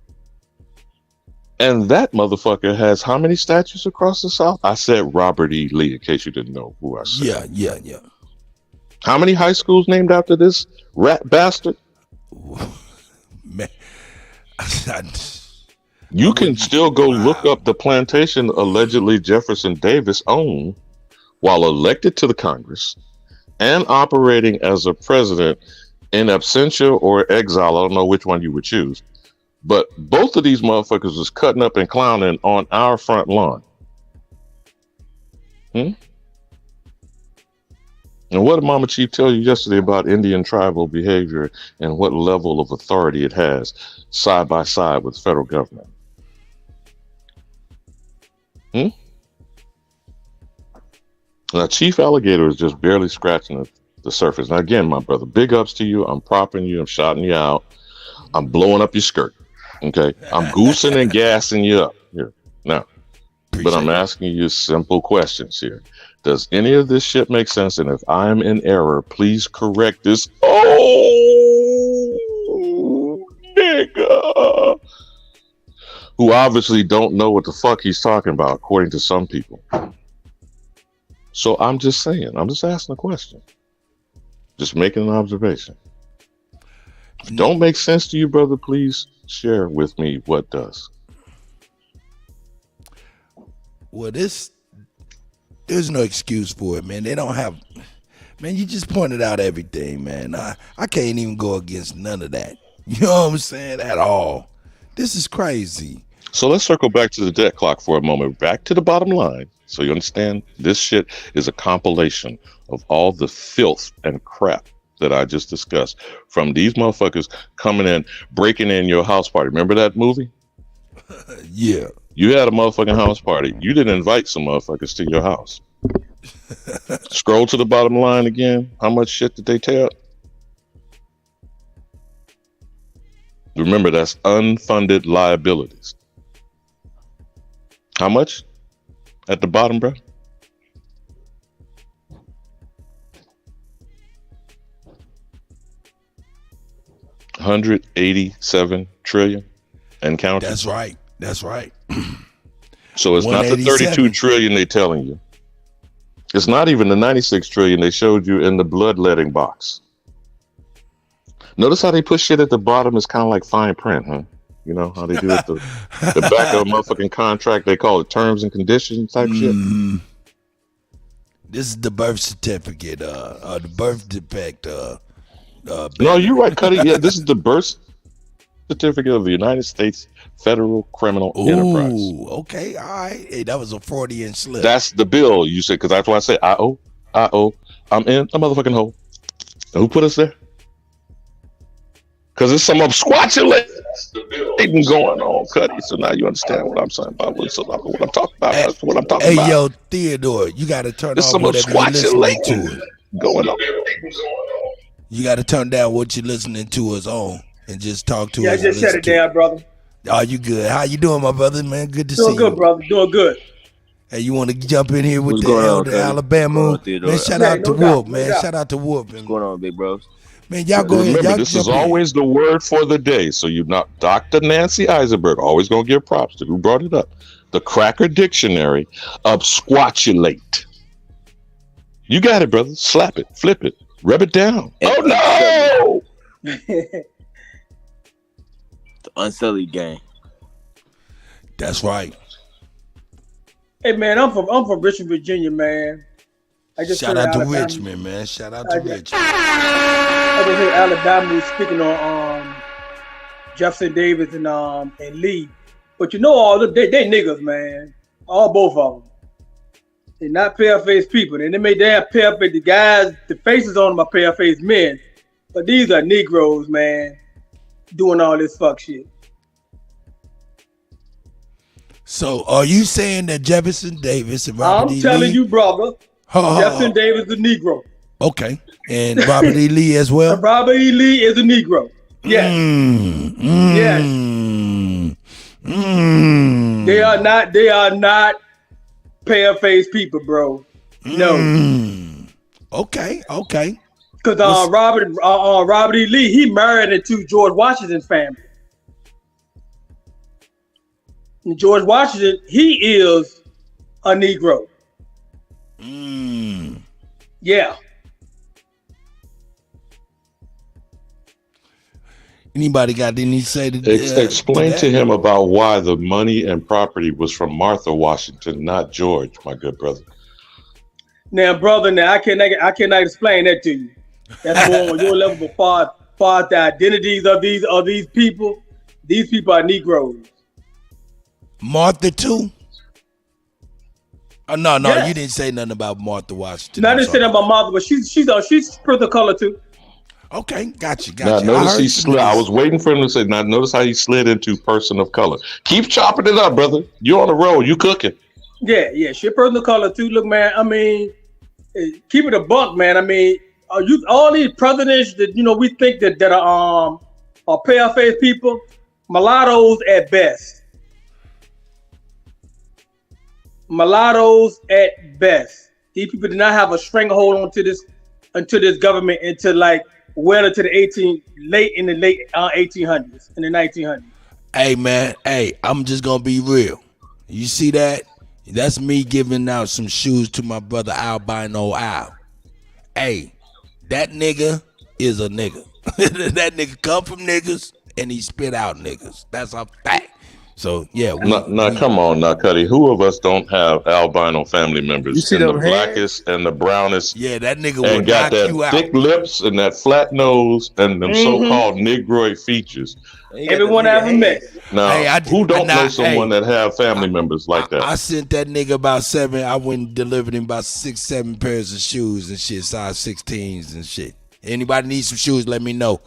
And that motherfucker has how many statues across the South? I said Robert E. Lee, in case you didn't know who I said. Yeah. How many high schools named after this rat bastard? Man. You can still go look up the plantation allegedly Jefferson Davis owned while elected to the Congress and operating as a president in absentia or exile. I don't know which one you would choose. But both of these motherfuckers was cutting up and clowning on our front lawn. And what did Mama Chief tell you yesterday about Indian tribal behavior and what level of authority it has side by side with the federal government? Now, Chief Alligator is just barely scratching the surface. Now, again, my brother, big ups to you. I'm propping you. I'm shouting you out. I'm blowing up your skirt. Okay? I'm goosing and gassing you up here. Now, but I'm asking you simple questions here. Does any of this shit make sense? And if I'm in error, please correct this. Oh, nigga. Who obviously don't know what the fuck he's talking about, according to some people. So I'm just saying, I'm just asking a question. Just making an observation. If it don't make sense to you, brother, please share with me what does. Well, there's no excuse for it, man. They don't have, man, you just pointed out everything, man. I can't even go against none of that. You know what I'm saying? At all. This is crazy. So let's circle back to the debt clock for a moment. Back to the bottom line. So you understand, this shit is a compilation of all the filth and crap that I just discussed from these motherfuckers coming in, breaking in your house party. Remember that movie? Yeah. You had a motherfucking house party. You didn't invite some motherfuckers to your house. Scroll to the bottom line again. How much shit did they tear up? Remember, that's unfunded liabilities. How much? At the bottom, bro? $187 trillion and counting. That's right. So it's not the 32 trillion they telling you. It's not even the 96 trillion they showed you in the bloodletting box. Notice how they put shit at the bottom is kind of like fine print, huh? You know how they do it, the back of a motherfucking contract, they call it terms and conditions type shit. This is the birth certificate, the birth defect. No, you're right, Kutty. Yeah, this is the birth certificate of the United States Federal Criminal Enterprise. Ooh, okay, all right. Hey, that was a Freudian slip. That's the bill, you said, because that's why I say I owe. I'm in a motherfucking hole. And who put us there? Because there's some absquatulating going on, Kutty. So now you understand what I'm saying about what I'm talking about. That's what I'm talking about. Hey, yo, Theodore, you got to turn there's off some whatever you're listening to. Going on. You got to turn down what you're listening to us on and just talk to us. Yeah, I just shut it down, brother. Oh, you good? How you doing, my brother, man? Good to see you. Doing good, brother. Doing good. Hey, you want to jump in here with What's the going on, elder Cuddy? Alabama? What's going on, Man, Theodore? shout Yeah, out to no doubt, Wolf, no man. doubt. Shout out to Wolf. What's going on, big bros? Man, y'all go ahead. Remember, Y'all this jump is in. always the word for the day. So you not Dr. Nancy Eisenberg, always gonna give props to who brought it up. The Cracker Dictionary of squatulate. You got it, brother. Slap it, flip it, rub it down. Oh no! The unsullied gang. That's right. Hey man, I'm from Richmond, Virginia, man. I just Shout heard out to Alabama. Richmond, man. Shout out to Richmond. I just heard Alabama was speaking on Jefferson Davis and Lee, but you know all they niggas, man. All both of them. They're not pale-faced people, and they made damn pale-faced. The guys, the faces on them are pale-faced men, but these are Negroes, man, doing all this fuck shit. So, are you saying that Jefferson Davis and Robert E. I'm telling Lee? you, brother. Jefferson Davis is a Negro. Okay, and Robert E. Lee as well. And Robert E. Lee is a Negro. Yes. They are not pale-faced people, bro. No. Okay. Because Robert E. Lee, he married into George Washington's family. And George Washington, he is a Negro. Yeah. Anybody got anything to say to Explain to him about why the money and property was from Martha Washington, not George, my good brother. Now, brother, I cannot explain that to you. That's more on your level. But far the identities of these people. These people are Negroes. Martha too? Oh, no, Yes. you didn't say nothing about Martha Washington. Not just saying about Martha, but she's person of color too. Okay, got you. Now notice he slid. I was waiting for him to say. Now notice how he slid into person of color. Keep chopping it up, brother. You on the road. You cooking. Yeah, she a person of color too. Look, man, I mean, keep it a buck, man. I mean, all these presidents that we think that are pale-faced people, mulattoes at best. Mulattoes at best. These people did not have a stranglehold onto this government until like well into the late 1800s, in the 1900s. Hey man, I'm just gonna be real. You see that? That's me giving out some shoes to my brother Albino Al. Hey, that nigga is a nigga. That nigga come from niggas and he spit out niggas. That's a fact. So yeah. Now come on, now Kutty. Who of us don't have albino family members? You see in the them hands? blackest and the brownest. Yeah, that nigga will and got knock that you out. thick lips and that flat nose and them so-called Negroid features. Everyone I ever met. Now, who don't know someone that have family members like that? I sent that nigga about 7. I went and delivered him about 6, 7 pairs of shoes and shit, size 16s and shit. Anybody need some shoes? Let me know.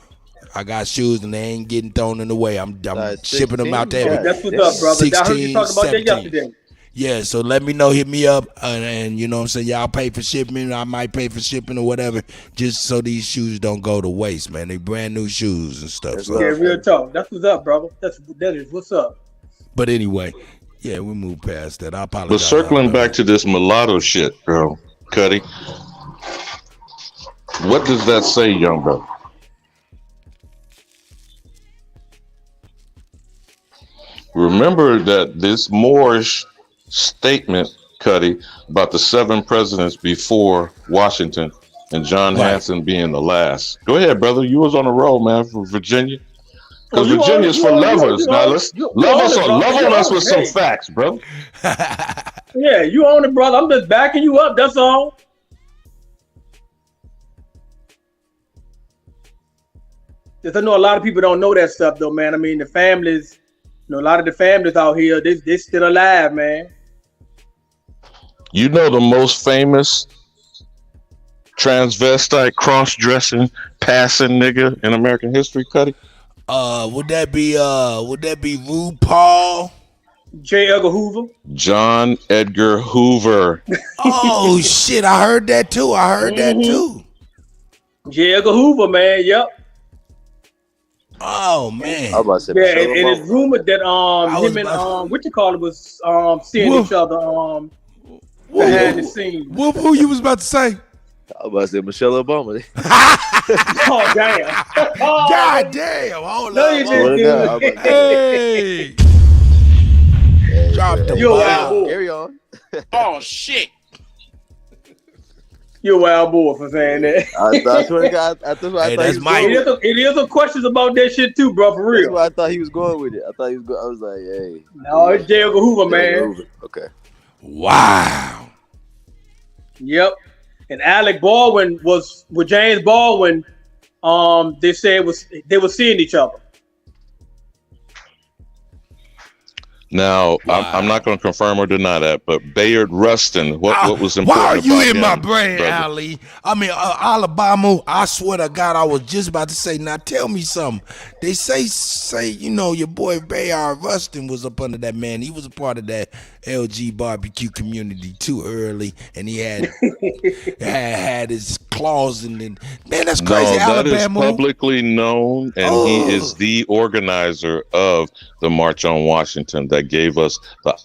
I got shoes and they ain't getting thrown in the way. I'm shipping them out to everybody. That's what's up, brother. I heard you talking about that yesterday. Yeah, so let me know. Hit me up, and you know what I'm saying. Y'all pay for shipping. I might pay for shipping or whatever, just so these shoes don't go to waste, man. They brand new shoes and stuff. So. Yeah, real talk. That's what's up, brother. That is what's up. But anyway, yeah, we move past that. I apologize. But circling back to this mulatto shit, bro, Kutty, what does that say, young brother? Remember that this Moorish statement, Kutty, about the 7 presidents before Washington and John Hanson being the last. Go ahead, brother. You was on the roll, man, from Virginia. Because Virginia's for lovers. Now let's love on us with some facts, bro. Yeah, you own it, brother. I'm just backing you up. That's all. Because I know a lot of people don't know that stuff, though, man. I mean, the families. A lot of the families out here, they still alive, man. You know the most famous transvestite, cross-dressing, passing nigga in American history, Kutty? Would that be RuPaul? J. Edgar Hoover? John Edgar Hoover. Oh shit, I heard that too. J. Edgar Hoover, man, yep. Oh man! I was about to say, yeah, and it's rumored that him and was seeing each other. behind the scenes. Who you was about to say? I was about to say Michelle Obama. Oh damn! God damn! Hold No, on. you didn't do it. Hey. Drop the You're a ball. wild boy. Carry on. Oh shit! You're a wild boy for saying that. I swear to God, I thought Hey, he that's was Mike. going with it. It is some questions about that shit too, bro. For That's real. why I thought he was going with it. I thought he was going. I was like, hey. No, it's J. Edgar Hoover, man. Hoover. Okay. Wow. Yep. And Alec Baldwin was with James Baldwin. They said they were seeing each other. Now, I'm not going to confirm or deny that, but Bayard Rustin, what was important? Why are you about in my him, brain, brother? Ali? I mean, Alabama. I swear to God, I was just about to say. Now, tell me something. They say, your boy Bayard Rustin was up under that man. He was a part of that LG barbecue community too early, and he had had his claws in it. Man, that's crazy. No, that is Alabama. publicly known, and he is the organizer of the March on Washington that gave us the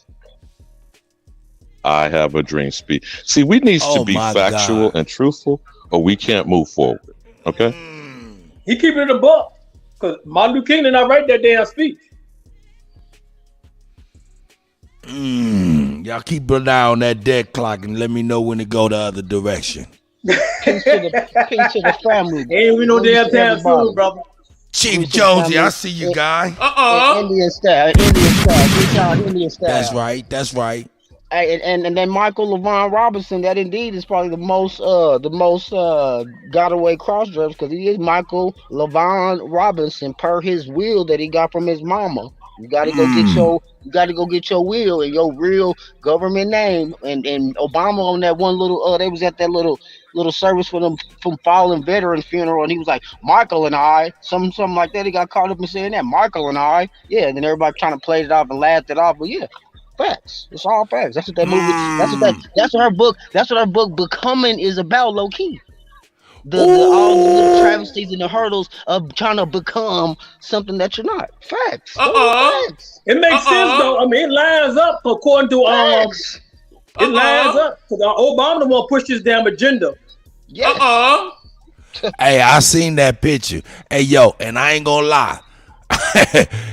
I Have a Dream speech. See, we need to be factual and truthful, or we can't move forward. Okay? He keeping it a buck because Martin Luther King did not write that damn speech. Y'all keep an eye on that dead clock and let me know when to go the other direction. Peace to the family. Ain't we no damn time soon, brother. Chief Jonesy, I see you, guy. Indian style. Get y'all Indian style. That's right. Hey, and then Michael LaVon Robinson, that indeed is probably the most got away cross dress because he is Michael LaVon Robinson per his will that he got from his mama. You gotta go get your will and your real government name. And Obama on that one little they was at that little service for them from fallen veteran funeral, and he was like, Michael and I, something like that. He got caught up in saying that, Michael and I. Yeah, and then everybody trying to play it off and laughed it off. But yeah, facts. It's all facts. That's what that movie. That's what her book Becoming is about, low key. All the little travesties and the hurdles of trying to become something that you're not. Facts. Facts. It makes sense though. I mean, it lines up according to it lines up because Obama the one pushed this damn agenda. Yeah. Hey, I seen that picture. Hey, yo, and I ain't gonna lie.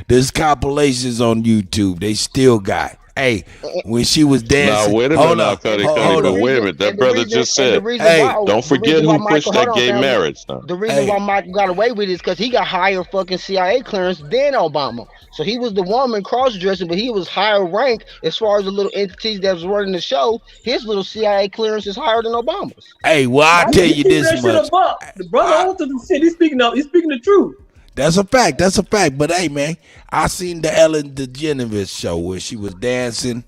There's compilations on YouTube. They still got. Hey, when she was dancing. Now, wait a minute now, Cuddy, but wait a minute. That brother just said, hey, don't forget who pushed that gay marriage. The reason why Michael got away with it is because he got higher fucking CIA clearance than Obama. So he was the woman cross-dressing, but he was higher rank as far as the little entities that was running the show. His little CIA clearance is higher than Obama's. Hey, well, I'll tell you this much. The brother owns the shit. He's speaking the truth. That's a fact. But hey, man, I seen the Ellen DeGeneres show where she was dancing.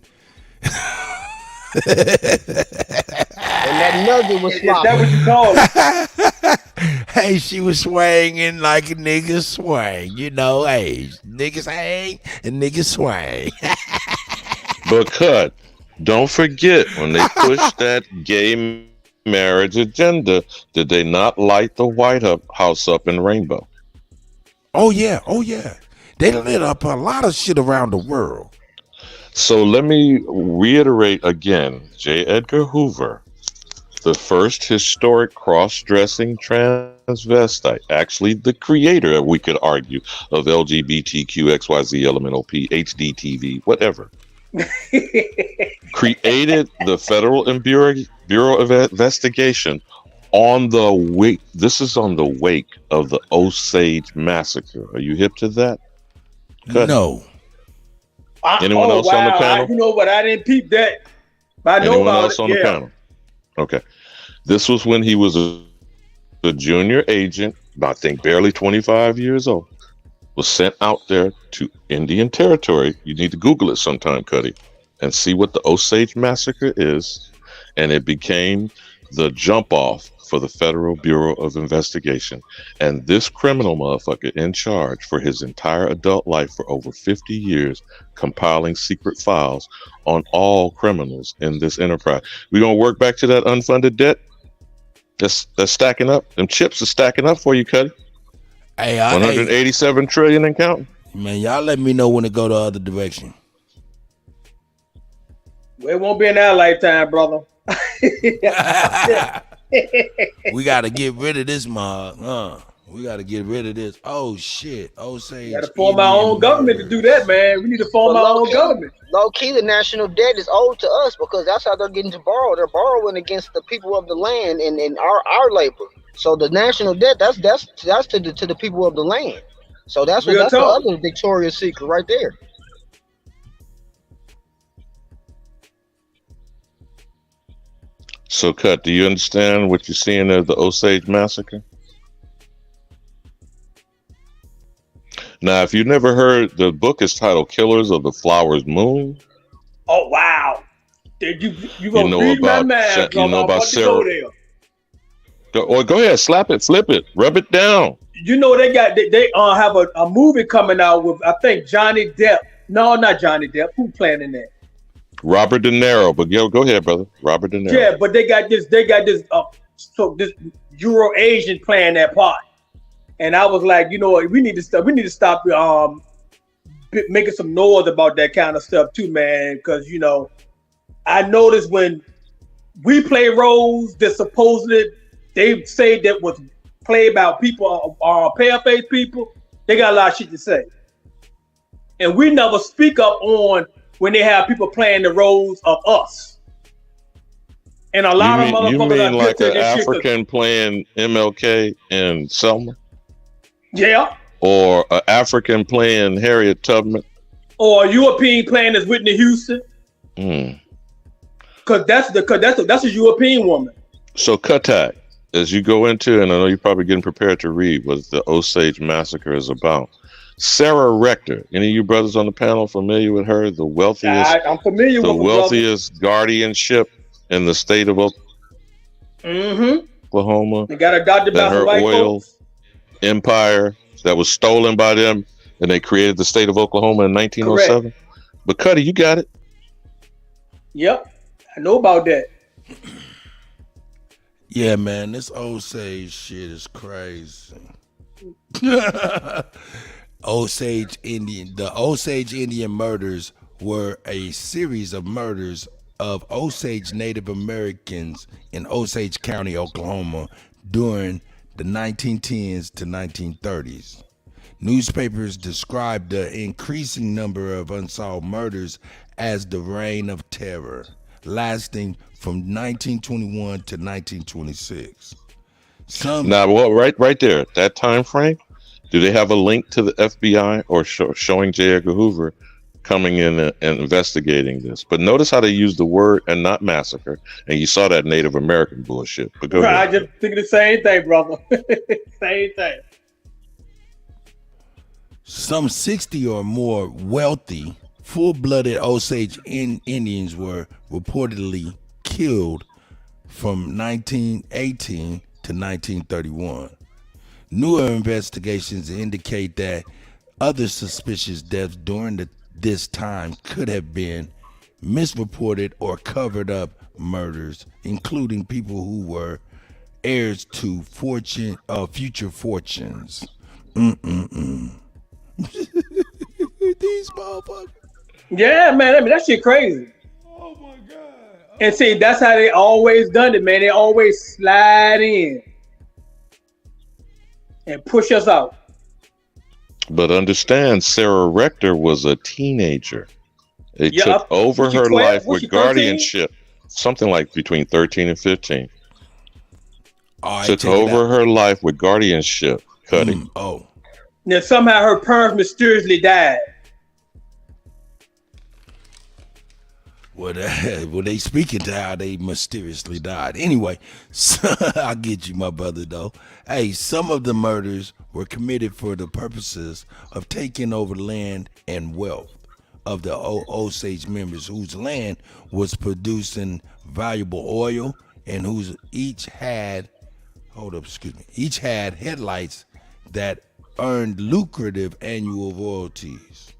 And that nugget was sloppy. Is that what you call it? Hey, she was swinging like a nigga swing. Hey, niggas hang and niggas swing. But Cut, don't forget when they pushed that gay marriage agenda, did they not light the White House up in rainbow? Oh yeah. They lit up a lot of shit around the world. So let me reiterate again, J. Edgar Hoover, the first historic cross-dressing transvestite, actually the creator, we could argue, of LGBTQ, XYZ, LMNOP, HDTV, whatever, created the Federal Bureau of Investigation on the wake. This is on the wake of the Osage massacre. Are you hip to that? No. Anyone else on the panel? You know what? I didn't peep that. But I know Anyone about else it. on the panel? Okay. This was when he was a junior agent, I think barely 25 years old, was sent out there to Indian Territory. You need to Google it sometime, Cuddy, and see what the Osage massacre is. And it became the jump off for the Federal Bureau of Investigation. And this criminal motherfucker in charge for his entire adult life for over 50 years, compiling secret files on all criminals in this enterprise. We're going to work back to that unfunded debt that's stacking up. Them chips are stacking up for you, Cuddy. Hey, 187 trillion and counting. Man, y'all let me know when to go the other direction. It won't be in our lifetime, brother. We got to get rid of this mug, huh? We got to get rid of this. Oh shit! Osage. Got to form our own government to do that, man. We need to form our own government. Low key, the national debt is owed to us because that's how they're getting to borrow. They're borrowing against the people of the land and our labor. So the national debt that's to the people of the land. So that's the other Victoria's Secret right there. So, Cut, do you understand what you're seeing as the Osage Massacre? Now, if you've never heard, the book is titled Killers of the Flower's Moon. Oh, wow. You gonna read my mind. You know about Sarah. Go ahead, slap it, flip it, rub it down. You know they have a movie coming out with, I think, Johnny Depp. No, not Johnny Depp. Who playing in that? Robert De Niro, but go ahead, brother. Robert De Niro. Yeah, but they got this this Euro Asian playing that part, and I was like, you know what, we need to stop making some noise about that kind of stuff too, man. Because you know, I noticed when we play roles that supposedly they say that was played by people, pale-faced people, they got a lot of shit to say, and we never speak up on when they have people playing the roles of us. And a lot of motherfuckers you mean like an that African playing MLK in Selma? Yeah. Or an African playing Harriet Tubman? Or a European playing as Whitney Houston? Because that's a European woman. So Kuttack, as you go into, and I know you're probably getting prepared to read what the Osage Massacre is about. Sarah Rector, any of you brothers on the panel familiar with her? The wealthiest, I'm familiar with the wealthiest guardianship in the state of Oklahoma. They got adopted by her white oil folks. empire that was stolen by them, and they created the state of Oklahoma in 1907. Correct. But Kutty, you got it. Yep, I know about that. Yeah, man, this Osage shit is crazy. The Osage Indian murders were a series of murders of Osage Native Americans in Osage County, Oklahoma during the 1910s to 1930s. Newspapers described the increasing number of unsolved murders as the Reign of Terror, lasting from 1921 to 1926. Right there, that time frame. Do they have a link to the FBI or showing J. Edgar Hoover coming in and investigating this? But notice how they use the word and not massacre. And you saw that Native American bullshit. But go ahead. I just think the same thing, brother. Same thing. Some 60 or more wealthy, full-blooded Osage Indians were reportedly killed from 1918 to 1931. Newer investigations indicate that other suspicious deaths during this time could have been misreported or covered up murders, including people who were heirs to future fortunes. These motherfuckers. Yeah, man. I mean, that shit crazy. Oh my God. And see, that's how they always done it, man. They always slide in and push us out. But understand, Sarah Rector was a teenager. They took over her life with guardianship, something like between 13 and 15. Took over her life with guardianship, Kutty. Now somehow her parents mysteriously died. Well, they speaking to how they mysteriously died. Anyway, I'll get you, my brother, though. Hey, some of the murders were committed for the purposes of taking over land and wealth of the Osage members whose land was producing valuable oil and whose each had headlights that earned lucrative annual royalties.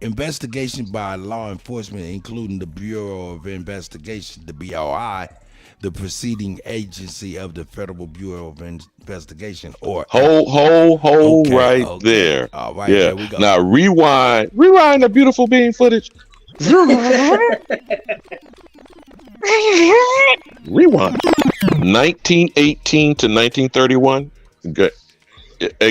Investigation by law enforcement, including the Bureau of Investigation, the BOI, the preceding agency of the Federal Bureau of Investigation, or right there. All right, yeah. there we go. Now rewind the beautiful bean footage. Rewind. 1918 to 1931.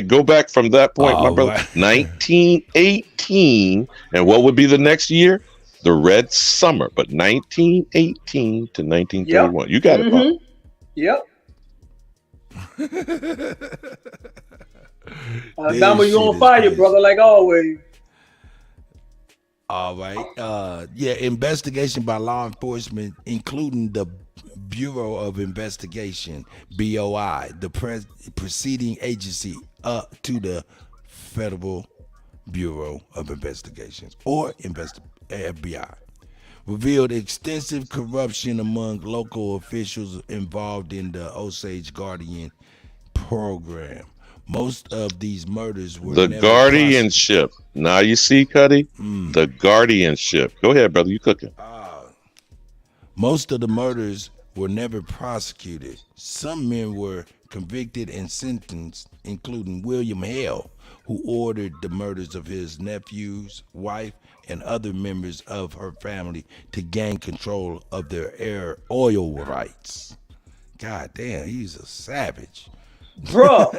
Go back from that point, my brother. 1918, and what would be the next year? The Red Summer, but 1918 to 1931. You got it, Bob. Yep. Alabama, you on fire, brother, like always. All right. Yeah, investigation by law enforcement, including the Bureau of Investigation, BOI, the preceding agency to the Federal Bureau of Investigations, or FBI, revealed extensive corruption among local officials involved in the Osage Guardian program. Most of these murders were the never guardianship. Now you see, Kutty, the guardianship. Go ahead, brother. You cooking? Most of the murders were never prosecuted. Some men were convicted and sentenced, including William Hale, who ordered the murders of his nephew's wife and other members of her family to gain control of their oil rights. God damn, he's a savage. Bruh.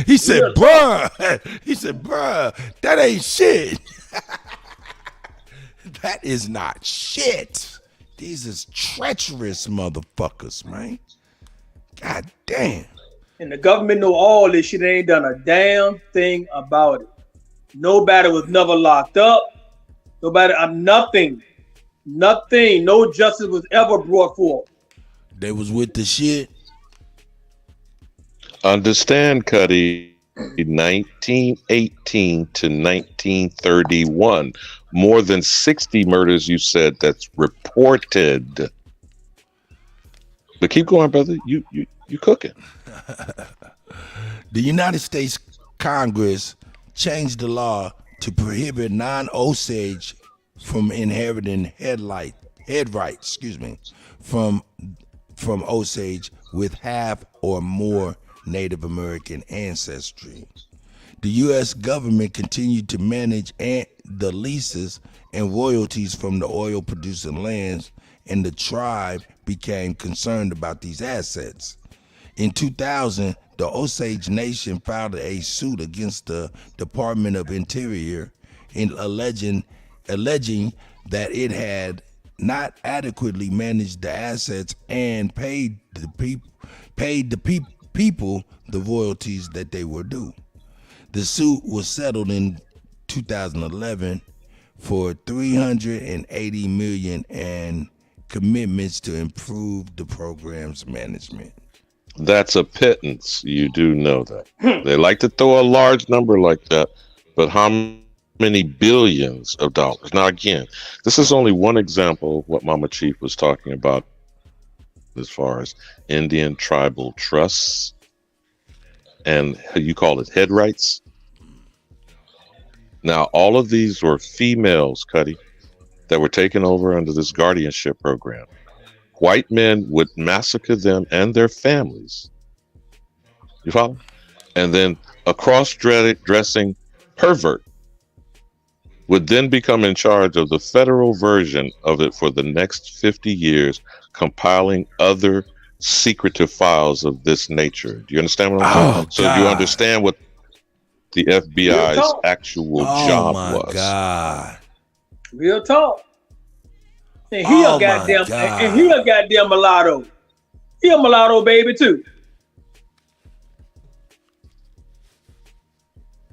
He said, bruh. He said, bruh, that ain't shit. That is not shit. These is treacherous motherfuckers, man. God damn. And the government know all this shit. They ain't done a damn thing about it. Nobody was never locked up. Nobody, nothing. Nothing. No justice was ever brought forth. They was with the shit. Understand, Kutty, 1918 to 1931. More than 60 murders, you said, that's reported. But keep going, brother. You cooking. The United States Congress changed the law to prohibit non-Osage from inheriting head rights, from Osage with half or more Native American ancestry. The U.S. government continued to manage the leases and royalties from the oil-producing lands, and the tribe became concerned about these assets. In 2000, the Osage Nation filed a suit against the Department of Interior in alleging that it had not adequately managed the assets and paid the people the royalties that they were due. The suit was settled in 2011 for $380 million and commitments to improve the program's management. That's a pittance. You do know that. They like to throw a large number like that, but how many billions of dollars? Now, again, this is only one example of what Mama Chief was talking about as far as Indian tribal trusts and you call it head rights. Now, all of these were females, Kutty, that were taken over under this guardianship program. White men would massacre them and their families. You follow? And then a cross-dressing pervert would then become in charge of the federal version of it for the next 50 years, compiling other secretive files of this nature. Do you understand what I'm saying? So you understand what the FBI's actual job was. Oh, my God. Real talk. And he a goddamn mulatto. He a mulatto baby too.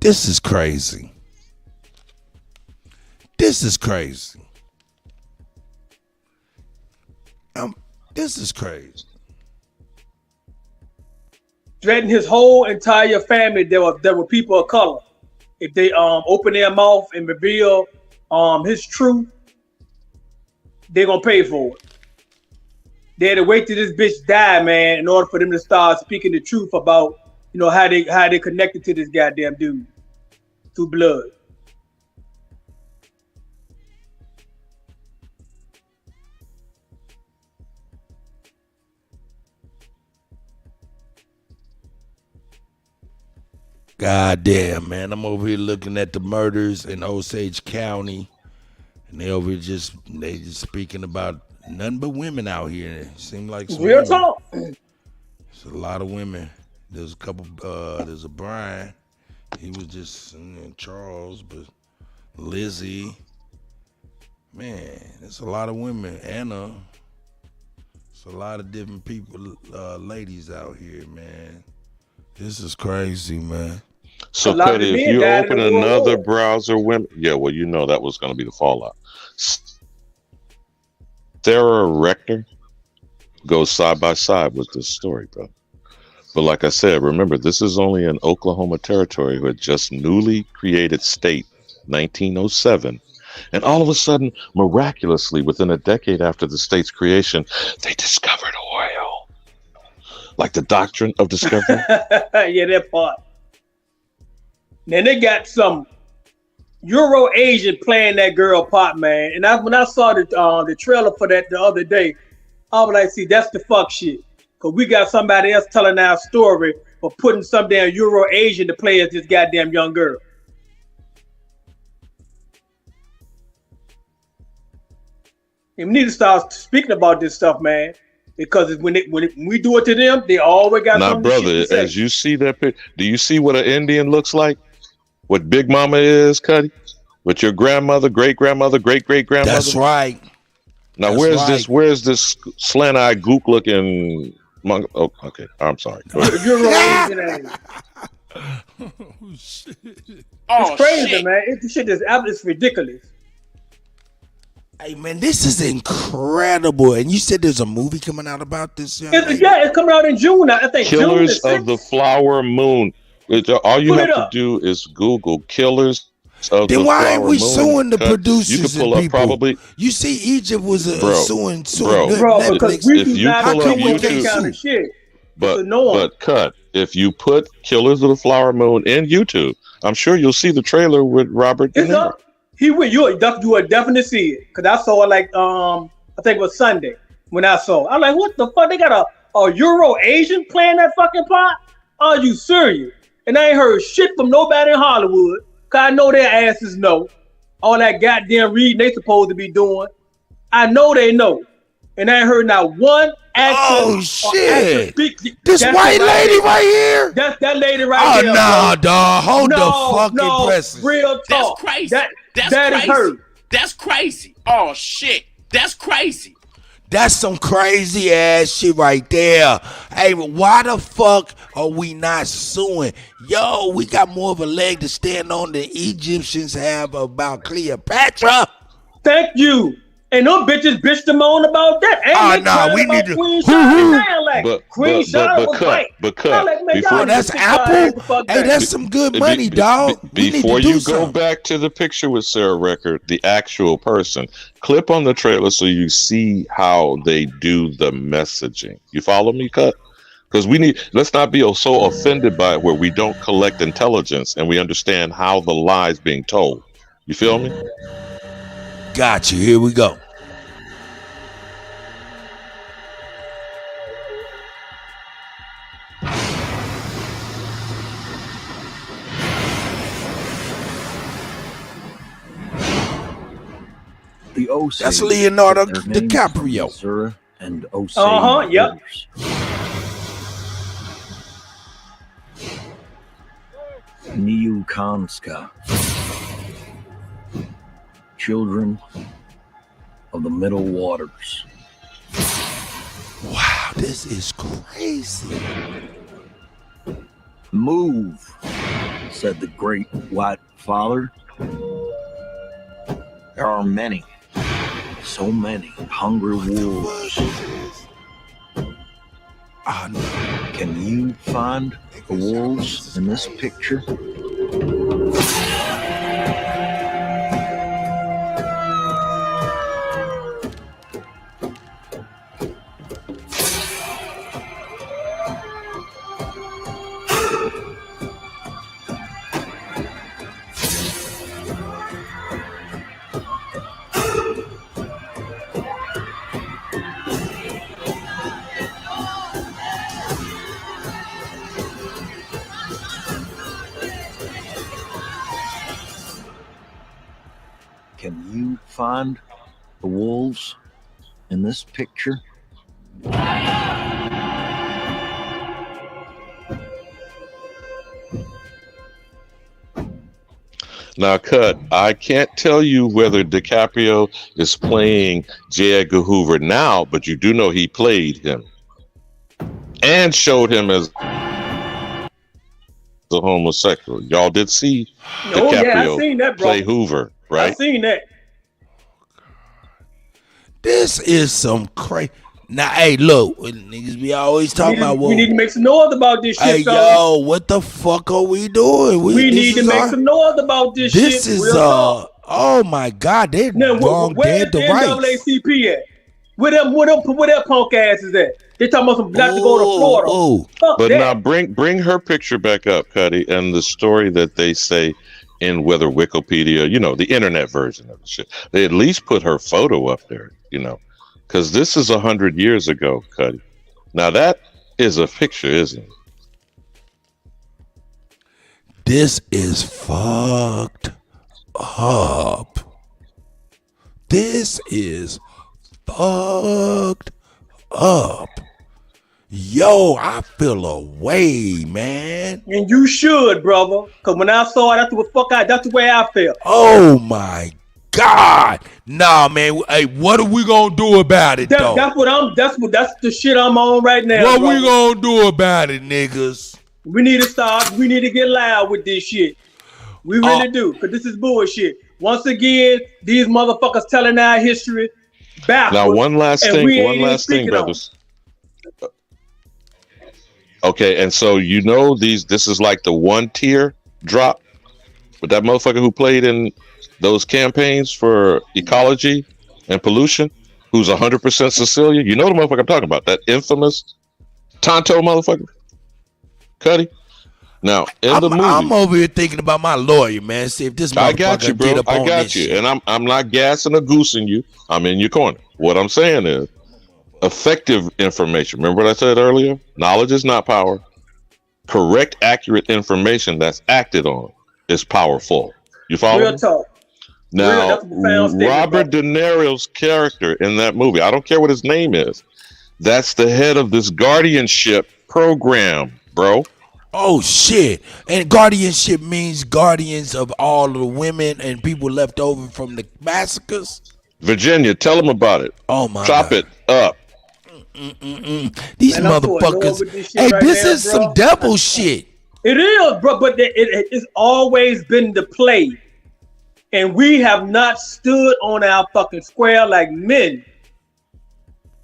This is crazy. This is crazy. This is crazy. Threatened his whole entire family. There were people of color. If they open their mouth and reveal his truth, they're gonna pay for it. They had to wait till this bitch died, man, in order for them to start speaking the truth about, you know, how they connected to this goddamn dude through blood. God damn, man. I'm over here looking at the murders in Osage County. and they just speaking about nothing but women out here. It seemed like some Real women. talk. It's a lot of women. There's a couple. There's a Brian. He was just Charles, but Lizzie. Man, there's a lot of women. Anna. It's a lot of different people, ladies out here, man. This is crazy, man. So, Kutty, if you open another browser, yeah, well, you know that was going to be the fallout. Sarah Rector goes side by side with this story, bro. But like I said, remember, this is only an Oklahoma territory who had just newly created state, 1907. And all of a sudden, miraculously, within a decade after the state's creation, they discovered oil. Like the doctrine of discovery. Yeah, that part. Then they got some Euro Asian playing that girl part, man. And when I saw the trailer for that the other day, I was like, see, that's the fuck shit. Because we got somebody else telling our story for putting some damn Euro Asian to play as this goddamn young girl. And we need to start speaking about this stuff, man. Because when we do it to them, they always got now, something brother, to say. as you see that picture, do you see what an Indian looks like? What Big Mama is, Kutty? What your grandmother, great-grandmother, great-great-grandmother? That's right. Now, That's where's this slant-eyed gook-looking monk? Oh, okay. I'm sorry. Go ahead. It's crazy, man. This shit is it's ridiculous. Hey, man, this is incredible. And you said there's a movie coming out about this? It's coming out in June. I think Killers June of the Flower Moon. All you have to do is Google Killers of the Flower Moon. Then why ain't we suing the producers? You can pull and up probably. You see, Egypt was suing bro, because we do not pull up that YouTube, kind of shit. but cut. If you put Killers of the Flower Moon in YouTube, I'm sure you'll see the trailer with Robert De Niro. You would definitely see it. Because I saw it like, I think it was Sunday when I saw it. I'm like, what the fuck? They got a Euro Asian playing that fucking part? Are you serious? And I ain't heard shit from nobody in Hollywood. Because I know their asses know. All that goddamn reading they supposed to be doing. I know they know. And I ain't heard not one actor. Oh, shit. This white lady right here? That's that lady right there. Oh, no, dog. Hold the fucking no, presses. Real talk. That's crazy. That crazy. is her. That's crazy. Oh, shit. That's crazy. That's some crazy ass shit right there. Hey, why the fuck are we not suing? Yo, we got more of a leg to stand on than Egyptians have about Cleopatra. Thank you. And them bitches bitched them on about that. We need to. Queen Charlotte. Queen Charlotte was right. But cut. That's Apple. Hey, that's some good money, dog. Before you go back to the picture with Sarah Record, the actual person, clip on the trailer so you see how they do the messaging. You follow me, Cut? Because let's not be so offended by it where we don't collect intelligence and we understand how the lie's being told. You feel me? Got you. Here we go. The Osage. That's Leonardo DiCaprio. Missouri and Osage. Yep. Niukanska. Children of the Middle Waters. Wow, this is crazy. Move, said the great white father. There are many, so many hungry wolves. Can you find the wolves in this picture? Can you find the wolves in this picture? Now, Cut, I can't tell you whether DiCaprio is playing J. Edgar Hoover now, but you do know he played him and showed him as a homosexual. Y'all did see DiCaprio I seen that, bro. play Hoover, right? I seen that. This is some crazy. Now, hey, look, niggas be always talking about we need to make some noise about this shit. Hey, yo, what the fuck are we doing? We need to make some noise about this shit. This is oh my God, they're wrong dead to rights. NAACP at? Where that punk ass is at? They talking about some not to go to Florida. Fuck But that. now bring her picture back up, Cuddy, and the story that they say in whether Wikipedia, you know, the internet version of the shit. They at least put her photo up there, you know. Because this is 100 years ago, Cuddy. Now that is a picture, isn't it? This is fucked up. This is fucked up. Yo, I feel away, man. And you should, brother. Because when I saw it, that's the way I felt. Oh my God. Nah, man. Hey, what are we gonna do about it, though? That's the shit I'm on right now. What brother. we gonna do about it, niggas? We need to start. We need to get loud with this shit. We really do, because this is bullshit. Once again, these motherfuckers telling our history backwards. Now, one last thing, brothers. Okay, and so you know this is like the one tier drop with that motherfucker who played in those campaigns for ecology and pollution, who's 100% Sicilian. You know the motherfucker I'm talking about, that infamous Tonto motherfucker, Cuddy. Now in the movie, I'm over here thinking about my lawyer, man. See if this motherfucker I got you, bro. get up on I got this you, shit. and I'm not gassing or goosing you. I'm in your corner. What I'm saying is, effective information. Remember what I said earlier? Knowledge is not power. Correct, accurate information that's acted on is powerful. You follow Real me? talk. Now, Real, Robert De Niro's character in that movie, I don't care what his name is, that's the head of this guardianship program, bro. Oh shit! And guardianship means guardians of all of the women and people left over from the massacres. Virginia, tell them about it. Oh my Chop God. it up. These Man, I'm so annoyed motherfuckers. with this shit Hey, right this now, is bro. some devil shit. It is, bro, but it's always been the play. And we have not stood on our fucking square like men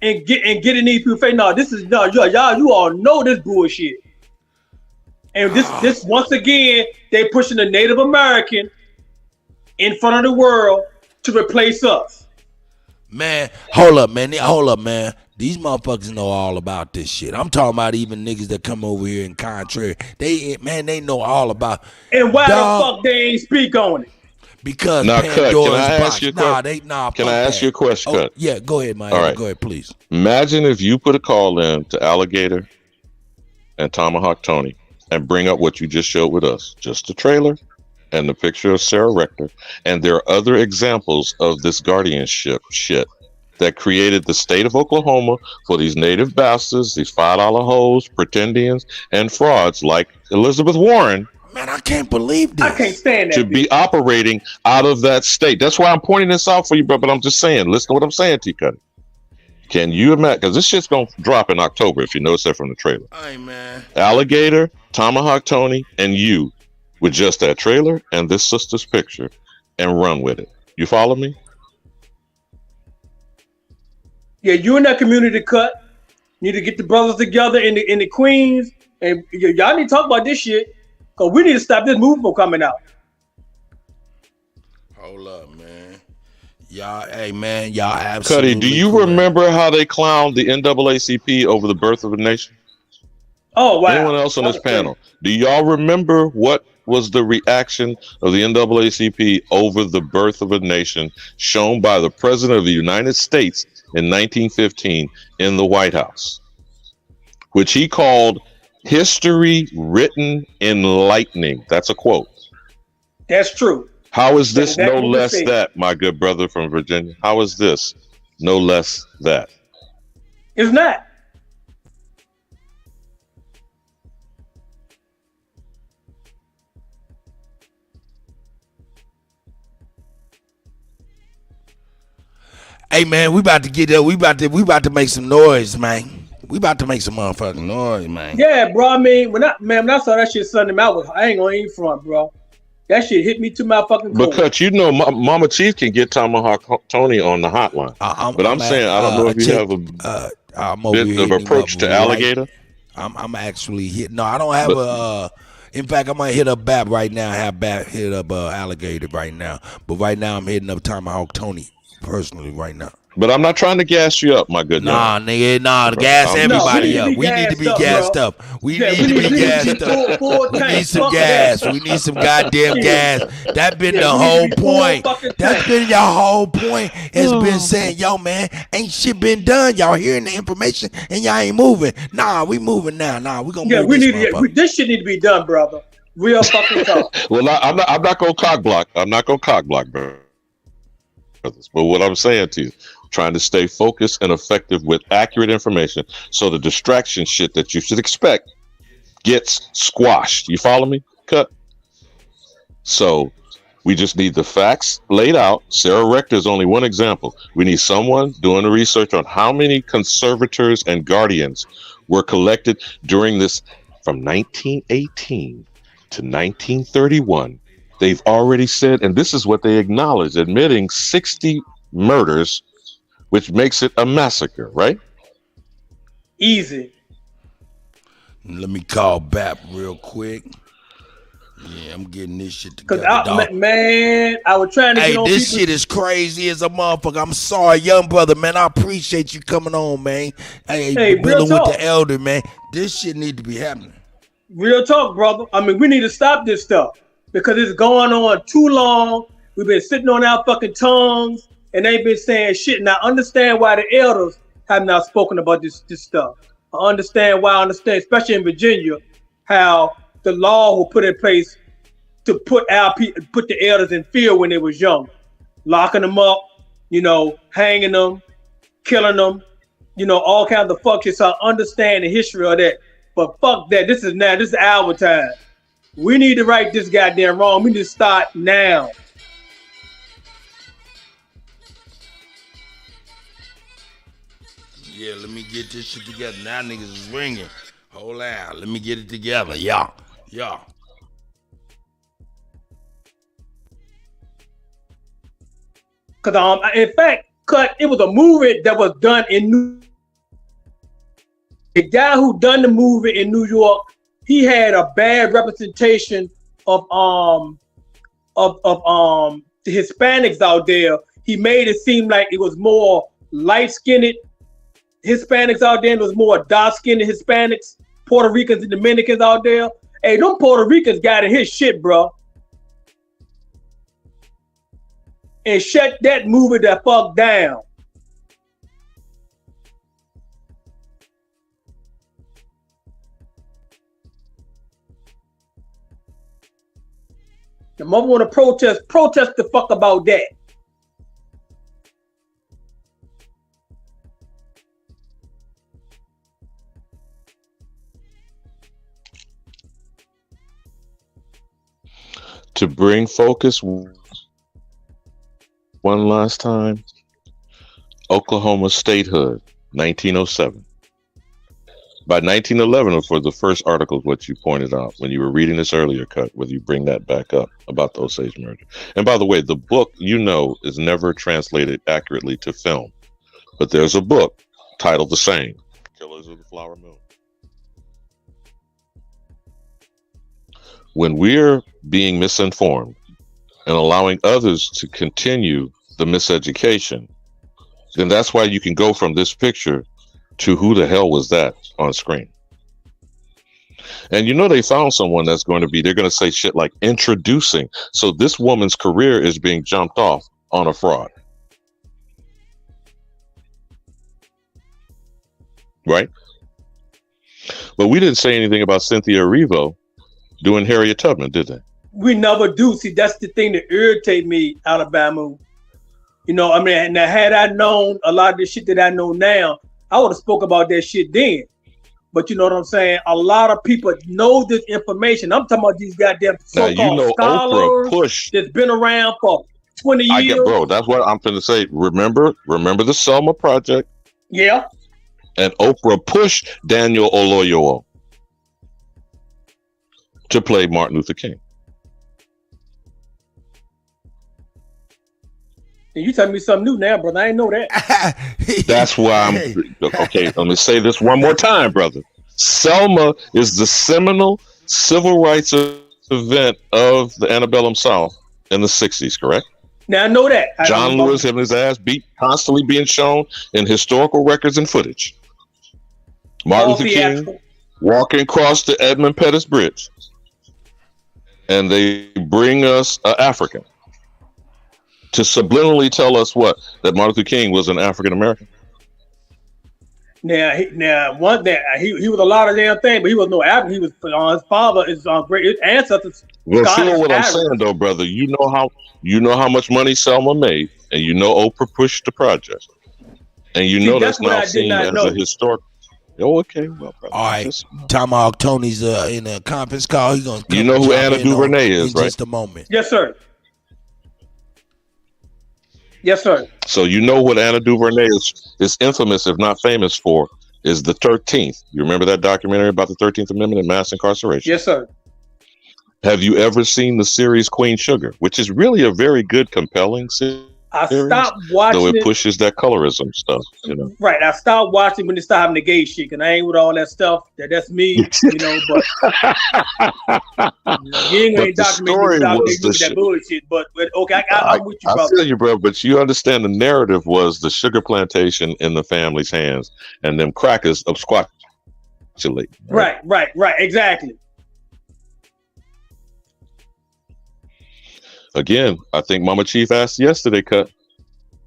and getting these people face. No, this is y'all. You all know this bullshit. And this once again, they pushing the Native American in front of the world to replace us. Man, hold up, man. These motherfuckers know all about this shit. I'm talking about even niggas that come over here in contrary. They know all about. And why the fuck they ain't speak on it? Because Now, Cut, can Pandora's I box. ask you a Nah, question? fuck Can I ask that. you a question, Cut? Yeah, go ahead, man. All right. Go ahead, please. Imagine if you put a call in to Alligator and Tomahawk Tony and bring up what you just showed with us, just the trailer and the picture of Sarah Rector, and there are other examples of this guardianship shit that created the state of Oklahoma for these native bastards, these $5 hoes, pretendians, and frauds like Elizabeth Warren. Man, I can't believe this. I can't stand that. To be operating out of that state. That's why I'm pointing this out for you, bro. But I'm just saying, listen to what I'm saying, T-Cut. Can you imagine? Because this shit's going to drop in October, if you notice that from the trailer. Hey, man. Alligator, Tomahawk Tony, and you with just that trailer and this sister's picture and run with it. You follow me? Yeah, you in that community cut. Need to get the brothers together in the Queens, and y'all need to talk about this shit. Cause we need to stop this movement from coming out. Hold up, man. Y'all absolutely. Cuddy, do you correct. remember how they clowned the NAACP over the birth of a nation? Oh, wow. Anyone else on this panel? Do y'all remember what was the reaction of the NAACP over the birth of a nation shown by the President of the United States in 1915 in the White House, which he called history written enlightening? That's a quote. That's true. How is this That's no what we less say. that, my good brother from Virginia? How is this no less that? It's not. Hey man, we about to get up. We about to make some noise, man. We about to make some motherfucking noise, man. Yeah, bro. I mean, when I saw that shit Sunday, I ain't gonna eat front, bro. That shit hit me to my fucking core. Because you know, Mama Chief can get Tomahawk Tony on the hotline. But I'm saying, I don't know if you have a bit of approach to alligator. I'm actually hit. No, I don't have in fact, I'm gonna hit up Bap right now. Have Bap hit up alligator right now. But right now, I'm hitting up Tomahawk Tony personally right now. But I'm not trying to gas you up, my good man. Nigga, gas everybody up. We need to be gassed up. We need to be gassed up. We need some gas. We need some goddamn gas. That's been the whole point. That's been your whole point. Has been saying, yo, man, ain't shit been done. Y'all hearing the information and y'all ain't moving. Nah, we moving now. Nah, we gonna move This shit need to be done, brother. Real fucking talk. Well, I'm not gonna cock block. I'm not gonna cock block, bro. But what I'm saying to you, trying to stay focused and effective with accurate information so the distraction shit that you should expect gets squashed. You follow me? Cut. So we just need the facts laid out. Sarah Rector is only one example. We need someone doing the research on how many conservators and guardians were collected during this from 1918 to 1931. They've already said, and this is what they acknowledge, admitting 60 murders, which makes it a massacre, right? Easy. Let me call Bap real quick. Yeah, I'm getting this shit together. Man, I was trying to get on this shit is crazy as a motherfucker. I'm sorry, young brother, man. I appreciate you coming on, man. Hey, dealing with the elder, man. This shit need to be happening. Real talk, brother. I mean, we need to stop this stuff because it's going on too long. We've been sitting on our fucking tongues and they've been saying shit. And I understand why the elders have not spoken about this stuff. I understand, especially in Virginia, how the law was put in place to put the elders in fear when they was young, locking them up, hanging them, killing them, all kinds of fuck shit. So I understand the history of that. But fuck that. This is our time. We need to right this goddamn wrong. We need to start now. Yeah, let me get this shit together. Now niggas is ringing. Hold on. Let me get it together. Y'all. Because in fact, it was a movie that was done in New. The guy who done the movie in New York, he had a bad representation of the Hispanics out there. He made it seem like it was more light-skinned Hispanics out there, and it was more dark-skinned Hispanics, Puerto Ricans and Dominicans out there. Hey, them Puerto Ricans got in his shit, bro. And shut that movie the fuck down. The mother want to protest the fuck about that. To bring focus one last time, Oklahoma statehood, 1907. By 1911, for the first article, what you pointed out when you were reading this earlier, Cut, whether you bring that back up about the Osage murder. And by the way, the book, is never translated accurately to film. But there's a book titled the same, Killers of the Flower Moon. When we're being misinformed and allowing others to continue the miseducation, then that's why you can go from this picture to who the hell was that on screen. And they found someone that's going to be, they're going to say shit like introducing. So this woman's career is being jumped off on a fraud. Right? But we didn't say anything about Cynthia Erivo doing Harriet Tubman, did they? we never do. See, that's the thing that irritates me, Alabama. You know, I mean, now had I known a lot of the shit that I know now, I would have spoke about that shit then. But you know what I'm saying? A lot of people know this information. I'm talking about these goddamn so-called scholars that's been around for 20 years. Bro, that's what I'm finna say. Remember the Selma Project? Yeah. And Oprah pushed Daniel Oloyowo to play Martin Luther King. And you telling me something new now, brother. I didn't know that. That's why I'm okay. Let me say this one more time, brother. Selma is the seminal civil rights event of the antebellum South in the 60s, correct? Now I know that. John Lewis having his ass beat, constantly being shown in historical records and footage. Martin Luther King walking across the Edmund Pettus Bridge, and they bring us an African to subliminally tell us what? That Martin Luther King was an African American. Now, one day he was a lot of damn things, but he was no African. He was his father is great. His ancestors. Well, feel what I'm saying though, brother. You know how much money Selma made, and you know Oprah pushed the project, and you know that's now seen as a historic. Oh, okay, well, brother. All right, Tomahawk Tony's in a conference call. He's gonna. You know who Anna DuVernay is, right? Just a moment. Yes, sir. Yes, sir. So you know what Anna DuVernay is infamous, if not famous for, is the 13th. You remember that documentary about the 13th Amendment and mass incarceration? Yes, sir. Have you ever seen the series Queen Sugar, which is really a very good, compelling series? I stopped watching though it pushes that colorism stuff, you know. Right. I stopped watching when they started having the gay shit, and I ain't with all that stuff. That's me, you know. But you ain't documenting that bullshit. But okay, I'm with you, brother. I feel you, bro. But you understand the narrative was the sugar plantation in the family's hands, and them crackers of squatulate. Right. Exactly. Again, I think Mama Chief asked yesterday, Cut,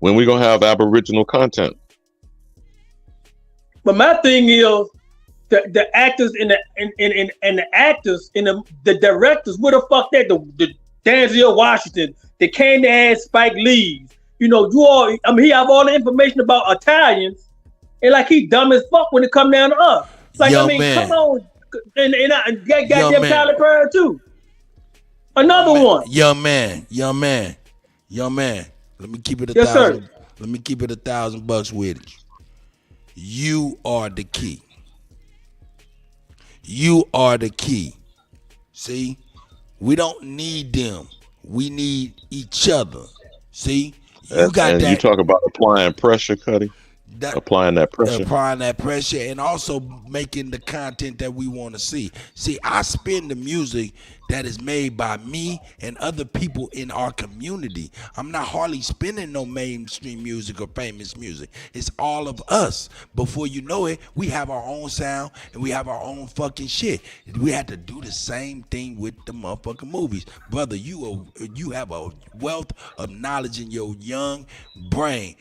when we gonna have Aboriginal content? But my thing is the actors and the actors and the directors. Where the fuck that the Denzel Washington, the candy ass Spike Lee's. You know, he have all the information about Italians, and like he dumb as fuck when it come down to us. Like Young man. Come on, and goddamn Tyler Perry too. Another one. Young man. Let me keep it a yes, thousand. Sir. Let me keep it $1,000 with you. You are the key. You are the key. See, we don't need them. We need each other. See, you got and that. You talk about applying pressure, Cuddy. Applying that pressure, and also making the content that we want to see. See, I spin the music that is made by me and other people in our community. I'm not hardly spinning no mainstream music or famous music. It's all of us. Before you know it, we have our own sound and we have our own fucking shit. We had to do the same thing with the motherfucking movies. Brother, you have a wealth of knowledge in your young brain.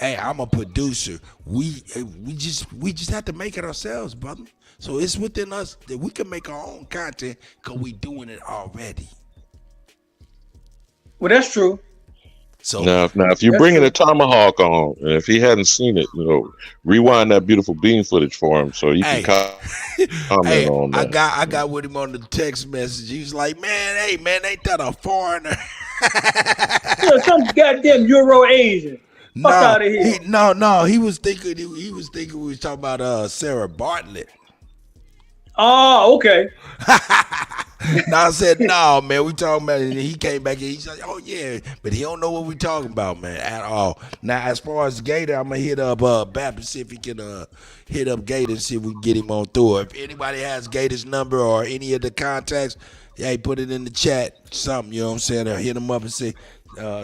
Hey, I'm a producer. We just have to make it ourselves, brother. So it's within us that we can make our own content because we doing it already. Well, that's true. So now if you're bringing a tomahawk on, and if he hadn't seen it, rewind that beautiful bean footage for him so you can comment on that. I got with him on the text message. He was like, "Man, ain't that a foreigner?" Some goddamn Euro Asian. Fuck out of here. No. He was thinking we was talking about Sarah Bartlett. Oh, okay. I said, no, man, we talking about it. And he came back and he said, oh, yeah, but he don't know what we talking about, man, at all. Now, as far as Gator, I'm going to hit up Baptist, see if he can hit up Gator and see if we can get him on through. If anybody has Gator's number or any of the contacts, hey, put it in the chat, something, you know what I'm saying, or hit him up and say,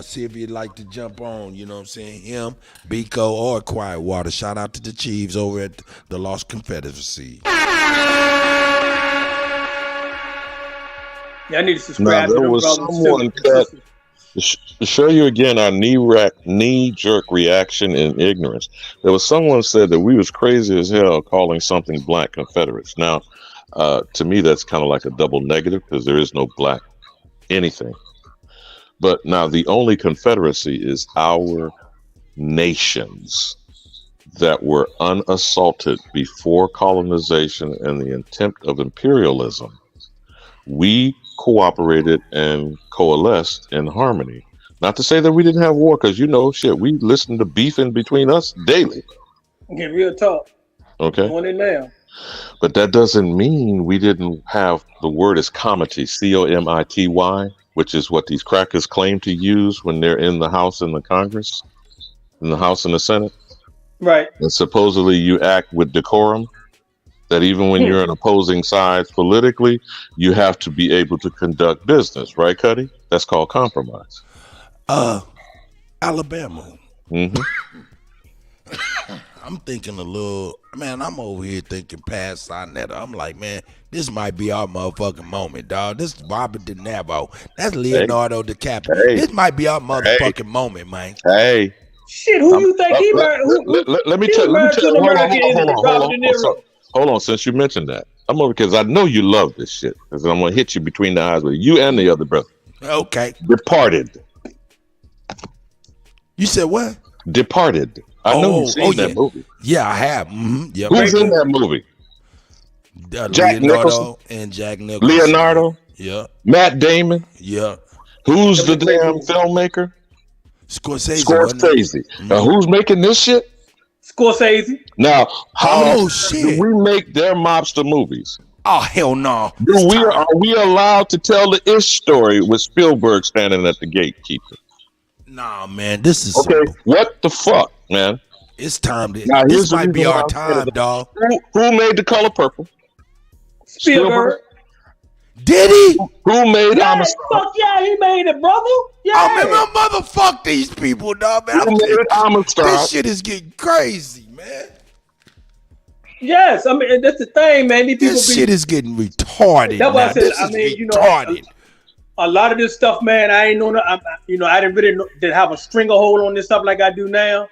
see if you'd like to jump on, you know what I'm saying, him, Biko, or Quiet Water. Shout out to the Chiefs over at the Lost Confederacy. Yeah, I need to subscribe to them brothers. Someone to show you again our knee-jerk reaction and ignorance. There was someone said that we was crazy as hell calling something black Confederates. Now, to me, that's kind of like a double negative because there is no black anything. But now the only confederacy is our nations that were unassaulted before colonization and the attempt of imperialism. We cooperated and coalesced in harmony. Not to say that we didn't have war, because shit, we listened to beefing between us daily. Get real talk. Okay. Going in there. But that doesn't mean we didn't have, the word is comity, C-O-M-I-T-Y, which is what these crackers claim to use when they're in the House and the Congress, in the House and the Senate. Right. And supposedly you act with decorum, that even when you're in opposing sides politically, you have to be able to conduct business, right, Kutty? That's called compromise. Alabama. Mm-hmm. I'm thinking I'm over here thinking past Sonetta. I'm like, man, this might be our motherfucking moment, dog. This is Robert De Niro. That's Leonardo DiCaprio. Hey. This might be our motherfucking moment, man. Hey. Shit, who you think he married? Let me tell you. Hold on, since you mentioned that. I'm over because I know you love this shit. Because I'm going to hit you between the eyes with you and the other brother. Okay. Departed. You said what? Departed. I know you've seen that movie. Yeah, I have. Mm-hmm. Yep. Who's in that movie? Jack Nicholson and Jack Nicholson. Leonardo. Yeah. Matt Damon. Yeah. Who's the damn filmmaker? Scorsese. Now, who's making this shit? Scorsese. Now, how many shit. do we make their mobster movies? Oh, hell no. Are we allowed to tell the Ish story with Spielberg standing at the gatekeeper? Nah, man, this is okay. What the fuck, man? It's time to. Now, this might be our time, dog. Who made The Color Purple? Spielberg. Did he? Who made Amistad? Fuck yeah, he made it, brother. Yeah. Oh, man, motherfuck these people, dog, man. Who made Amistad? This shit is getting crazy, man. Yes, I mean that's the thing, man. These people shit is getting retarded. That's what I said. This I is mean, retarded. A lot of this stuff, man. I ain't know. I didn't really didn't have a stringer hold on this stuff like I do now.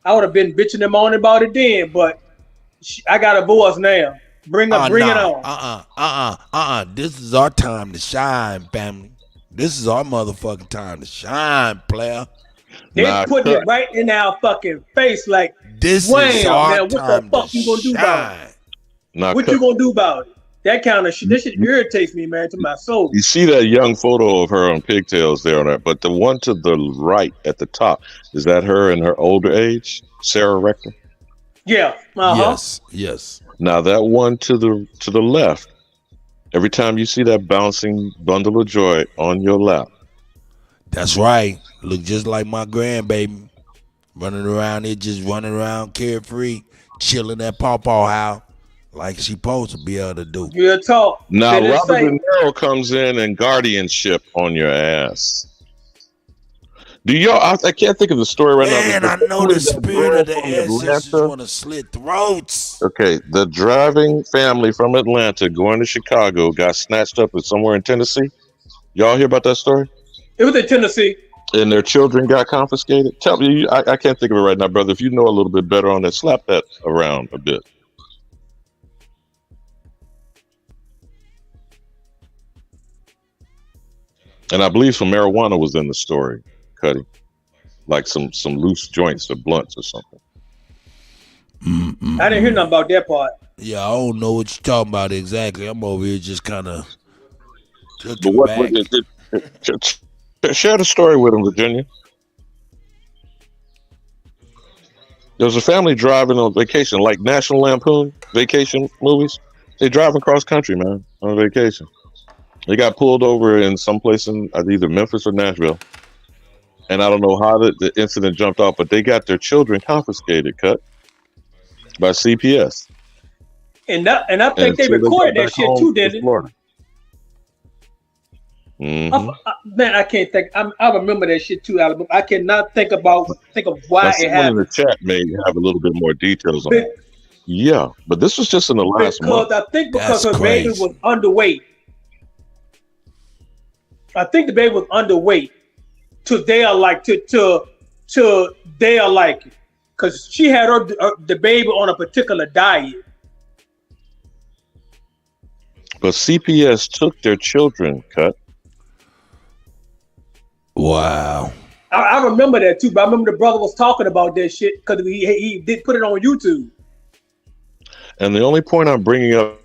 I would have been bitching them on about it then, but I got a voice now. Bring it on. This is our time to shine, family. This is our motherfucking time to shine, player. They're putting it right in our fucking face, like this wham, is our man, what time the fuck to you gonna do about it? What you you gonna do about it? That kind of shit. This shit irritates me, man, to my soul. You see that young photo of her on pigtails there on that, but the one to the right at the top, is that her in her older age, Sarah Rector? Yeah. Yes. Now that one to the left, every time you see that bouncing bundle of joy on your lap. That's right. Look just like my grandbaby. Running around here, just running around carefree, chilling at Pawpaw house like she supposed to be able to do. Real talk. Now Robert De Niro comes in and guardianship on your ass. Do y'all? I can't think of the story right now. Man, I know the spirit of the ancestors want to slit throats. Okay, the driving family from Atlanta going to Chicago got snatched up somewhere in Tennessee. Y'all hear about that story? It was in Tennessee. And their children got confiscated. Tell me, I can't think of it right now, brother. If you know a little bit better on that, slap that around a bit. And I believe some marijuana was in the story, Kutty. Like some loose joints or blunts or something. I didn't hear nothing about that part. Yeah, I don't know what you're talking about exactly. I'm over here just kind of. But what was it? Share the story with them, Virginia. There was a family driving on vacation, like National Lampoon vacation movies. They driving cross country, man, on vacation. They got pulled over in some place in either Memphis or Nashville. And I don't know how the incident jumped off, but they got their children confiscated, cut by CPS. And I think they recorded that shit too, didn't they? Mm-hmm. Man, I can't think. I remember that shit too, Alabama. I cannot think of why it happened. In the chat may have a little bit more details on it. Yeah, but this was just in the last month. I think because her baby was underweight. I think the baby was underweight. To they are like it, because she had the baby on a particular diet. But CPS took their children, cut. Wow. I remember that too, but I remember the brother was talking about that shit because he did put it on YouTube. And the only point I'm bringing up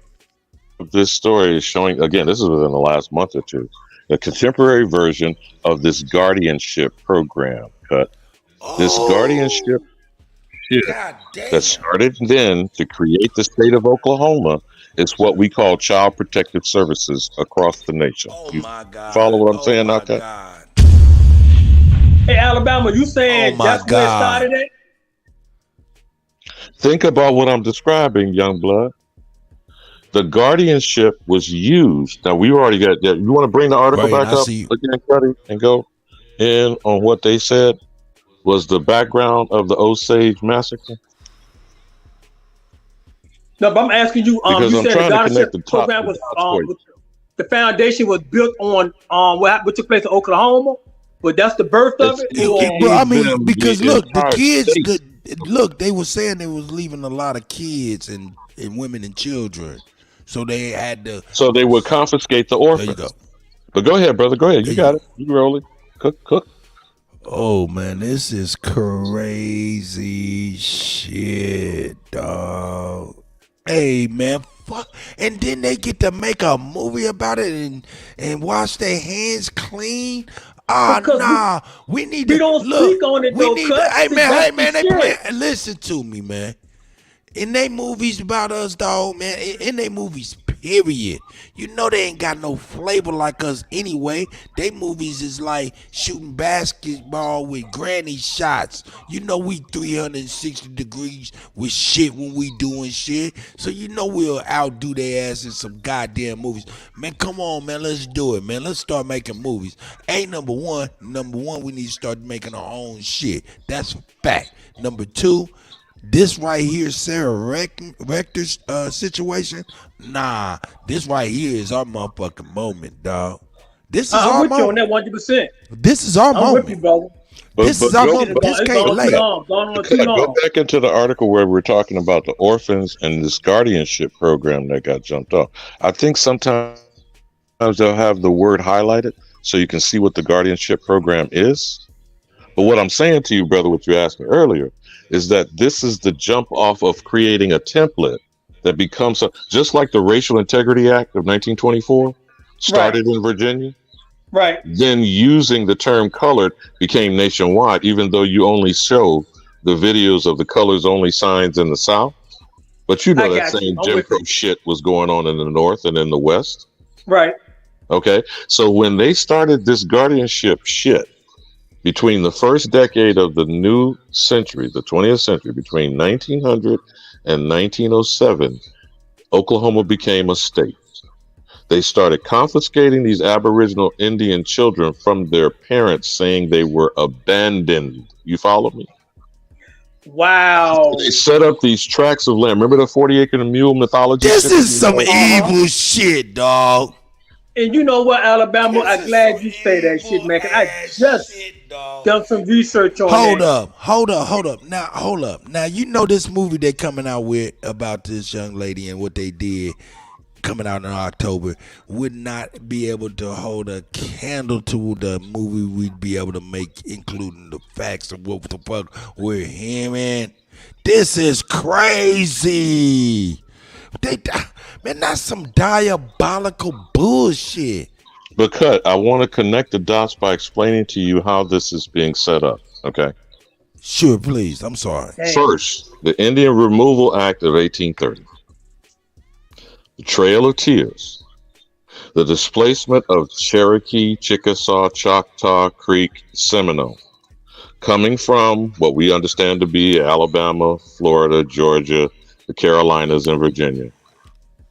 this story is showing, again, this is within the last month or two, a contemporary version of this guardianship program. This guardianship that started then to create the state of Oklahoma is what we call child protective services across the nation. You follow what I'm saying, Kat? Hey, Alabama, you saying that's where it started at? Think about what I'm describing, young blood. The guardianship was used. Now, we already got that. You want to bring the article back up again, Kutty, and go in on what they said was the background of the Osage massacre? No, but I'm asking you. Because You I'm said the trying to guardianship connect the program top was the foundation was built on what took place in Oklahoma, but that's the birth of it. Bro, I mean, because look, the kids, look, they were saying they was leaving a lot of kids and women and children, so they had to. So they would confiscate the orphans. There you go. But go ahead, brother. Go ahead. You got it. You roll it. Cook. Oh man, this is crazy shit, dog. Hey man, fuck. And then they get to make a movie about it and wash their hands clean. We need to don't speak on it. We need to, hey man, they play. shit. Listen to me, man. In they movies about us, dog, man. In they movies, period. You know they ain't got no flavor like us anyway. They movies is like shooting basketball with granny shots. You know we 360 degrees with shit when we doing shit. So you know we'll outdo their ass in some goddamn movies. Man, come on, man. Let's do it, man. Let's start making movies. Number one, we need to start making our own shit. That's a fact. Number two, this right here, Sarah Rector's situation. Nah, this right here is our motherfucking moment, dog. This is our moment. I'm with you on that 100%. This is our moment. I'm with you, brother. This is our moment. This can't late. Go back into the article where we're talking about the orphans and this guardianship program that got jumped off. I think sometimes they'll have the word highlighted so you can see what the guardianship program is. But what I'm saying to you, brother, what you asked me earlier, is that this is the jump off of creating a template that becomes just like the Racial Integrity Act of 1924 started in Virginia. Right. Then using the term colored became nationwide, even though you only show the videos of the colors only signs in the South. But you know that same Jim Crow shit was going on in the North and in the West. Right. Okay. So when they started this guardianship shit, between the first decade of the new century, the 20th century, between 1900 and 1907, Oklahoma became a state. They started confiscating these Aboriginal Indian children from their parents, saying they were abandoned. You follow me? Wow. They set up these tracts of land. Remember the 40-acre mule mythology? This is some evil shit, dog. And you know what, Alabama? I'm glad you say that shit, man. Cause I just done some research on Hold up. Now, you know this movie they coming out with about this young lady and what they did coming out in October would not be able to hold a candle to the movie we'd be able to make, including the facts of what the fuck we're hearing. This is crazy. Man, that's some diabolical bullshit. But Cut, I want to connect the dots by explaining to you how this is being set up. Okay. Sure, please. I'm sorry. First, the Indian Removal Act of 1830. The Trail of Tears. The displacement of Cherokee, Chickasaw, Choctaw, Creek, Seminole. Coming from what we understand to be Alabama, Florida, Georgia, the Carolinas, and Virginia,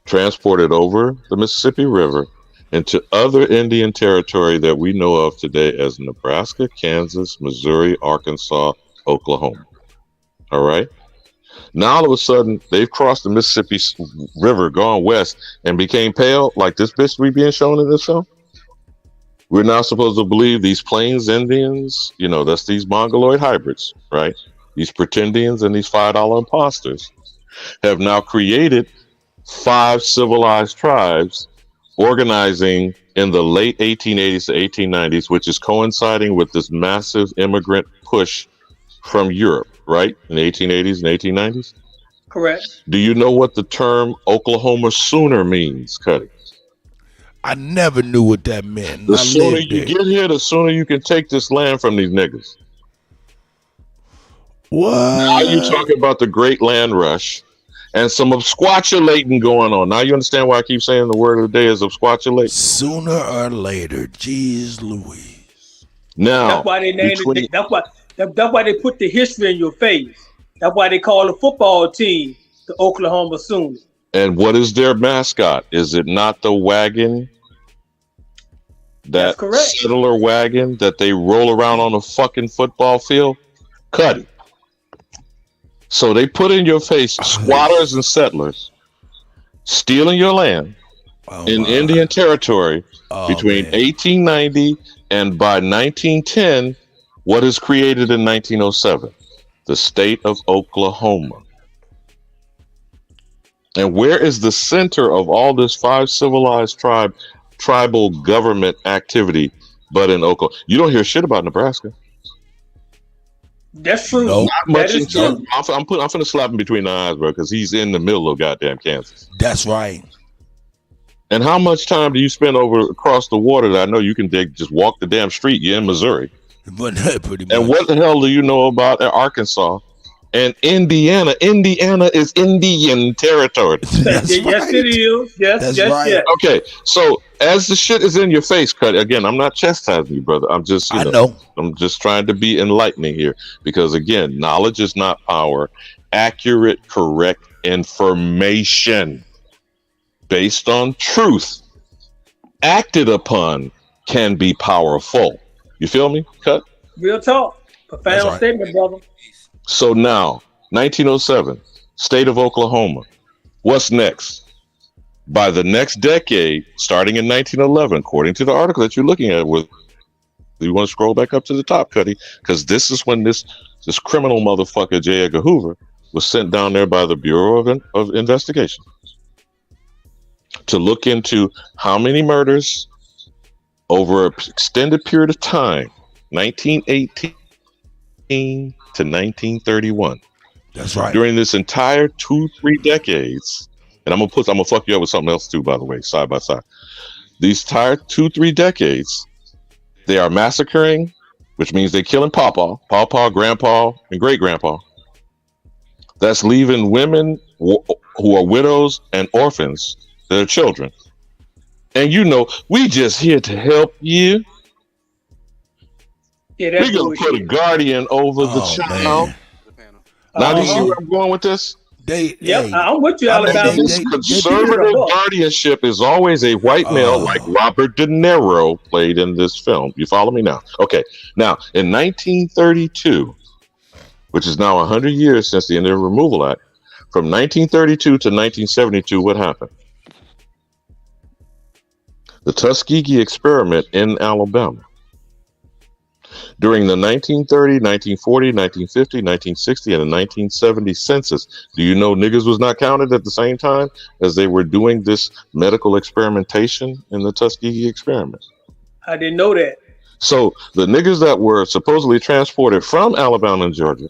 transported over the Mississippi River into other Indian territory that we know of today as Nebraska, Kansas, Missouri, Arkansas, Oklahoma. All right. Now all of a sudden they've crossed the Mississippi River, gone west, and became pale like this bitch we being shown in this film. We're now supposed to believe these Plains Indians, you know, that's these Mongoloid hybrids, right? These pretendians and these $5 imposters have now created 5 civilized tribes organizing in the late 1880s to 1890s, which is coinciding with this massive immigrant push from Europe, right? In the 1880s and 1890s? Correct. Do you know what the term Oklahoma Sooner means, Kutty? I never knew what that meant. The sooner you get here, the sooner you can take this land from these niggas. What? Now you talking about the Great Land Rush and some absquatulating going on. Now you understand why I keep saying the word of the day is absquatulate? Sooner or later, jeez Louise. Now that's why they named it. That's why they put the history in your face. That's why they call the football team the Oklahoma Sooners. And what is their mascot? Is it not the wagon? That settler wagon that they roll around on a fucking football field? Kutty. So they put in your face squatters and settlers stealing your land in Indian territory between 1890 and by 1910, what is created in 1907? The state of Oklahoma. And where is the center of all this 5 civilized tribal government activity but in Oklahoma? You don't hear shit about Nebraska. That's true. Not much. That is true. I'm finna slap him between the eyes, bro, because he's in the middle of goddamn Kansas. That's right. And how much time do you spend across the water that I know you can just walk the damn street? You're in Missouri. But pretty much. And what the hell do you know about Arkansas and Indiana? Indiana is Indian territory. Yes, it is. Yes, yes. Okay, so as the shit is in your face, Kutty, again, I'm not chastising you, brother. I'm just, I know. I'm just trying to be enlightening here because, again, knowledge is not power. Accurate, correct information based on truth, acted upon, can be powerful. You feel me, Cut? Real talk. Profound statement, brother. So now, 1907, state of Oklahoma. What's next? By the next decade, starting in 1911, according to the article that you're looking at, you want to scroll back up to the top, Cuddy, because this is when this criminal motherfucker, J. Edgar Hoover, was sent down there by the Bureau of Investigation to look into how many murders over an extended period of time, 1918 to 1931. That's right. During this entire 2-3 decades, and I'm gonna fuck you up with something else too, by the way, side by side. These entire 2-3 decades, they are massacring, which means they're killing Pawpaw, Grandpa, and Great Grandpa. That's leaving women who are widows and orphans, their children. And you know, we just here to help you. Yeah, that's we're gonna put a guardian over the child. Now do you see where I'm going with this? I'm with you, Alabama. This conservative guardianship is always a white male, like Robert De Niro played in this film. You follow me now? Okay. Now, in 1932, which is now 100 years since the Indian Removal Act, from 1932 to 1972, what happened? The Tuskegee experiment in Alabama. During the 1930, 1940, 1950, 1960, and the 1970 census, do you know niggas was not counted at the same time as they were doing this medical experimentation in the Tuskegee experiment? I didn't know that. So the niggas that were supposedly transported from Alabama and Georgia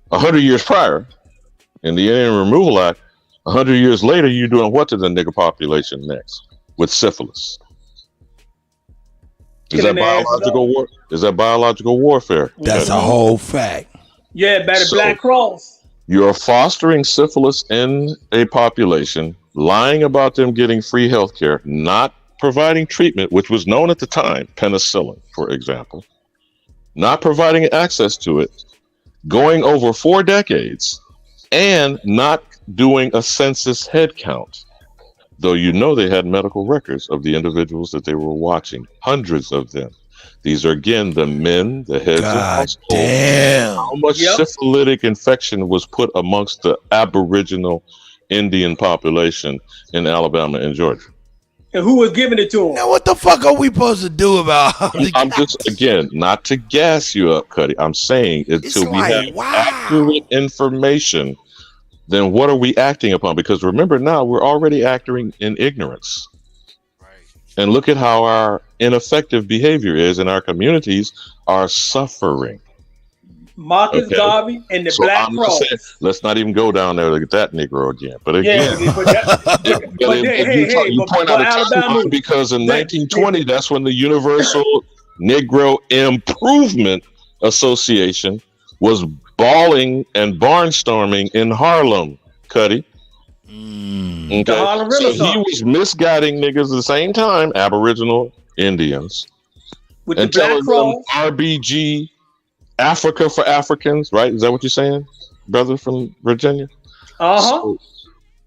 100 years prior in the Indian Removal Act, 100 years later, you're doing what to the nigger population next? With syphilis. Is that biological war? Is that biological warfare? That's a whole fact. Yeah, by the Black Cross. You're fostering syphilis in a population, lying about them getting free health care, not providing treatment, which was known at the time, penicillin, for example, not providing access to it, going over 4 decades, and not doing a census head count. Though you know they had medical records of the individuals that they were watching, hundreds of them. These are, again, the men, the heads of households. Damn. How much syphilitic infection was put amongst the Aboriginal Indian population in Alabama and Georgia? And who was giving it to them? Now, what the fuck are we supposed to do about it? I'm just, again, not to gas you up, Cuddy. I'm saying until we have accurate information, then what are we acting upon? Because remember now, we're already acting in ignorance. And look at how our ineffective behavior is, and our communities are suffering. Marcus Okay. Garvey and the So Black I'm not Cross. saying, let's not even go down there to get that Negro again. But Yeah, again, you point out a Alabama, timeline because in 1920, that's when the Universal Negro Improvement Association was bawling and barnstorming in Harlem, Kutty. Okay. The Harlem So he Renaissance. was misguiding niggas at the same time, Aboriginal Indians, With and the Black telling them Cross. RBG, Africa for Africans, right? Is that what you're saying, brother from Virginia? So,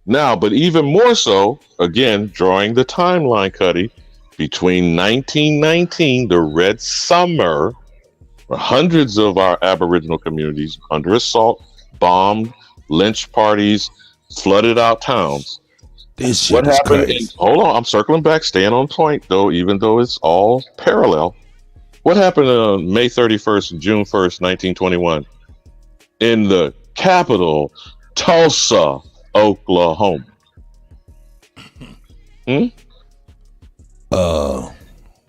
now, but even more so, again, drawing the timeline, Kutty, between 1919, the Red Summer, where hundreds of our Aboriginal communities under assault, bombed, lynch parties, flooded out towns. This shit What is happened? crazy. Hold on, I'm circling back, staying on point though, even though it's all parallel. What happened on May 31st and June 1st, 1921, in the capital, Tulsa, Oklahoma?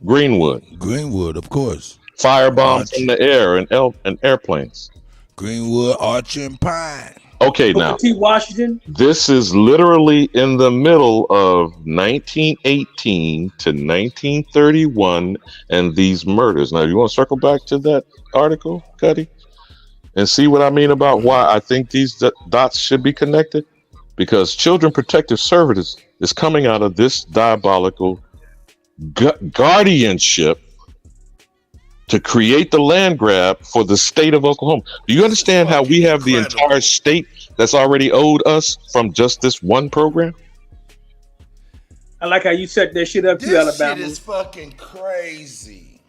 Greenwood, of course. Firebombs from the air and airplanes. Greenwood, Archer, and Pine. Okay, now Booker T. Washington. this is literally in the middle of 1918 to 1931 and these murders. Now, you want to circle back to that article, Kutty, and see what I mean about why I think these dots should be connected? Because Children Protective Services is coming out of this diabolical guardianship to create the land grab for the state of Oklahoma. Do you understand how we have the entire state that's already owed us from just this one program? I like how you set that shit up too, Alabama. Shit is fucking crazy.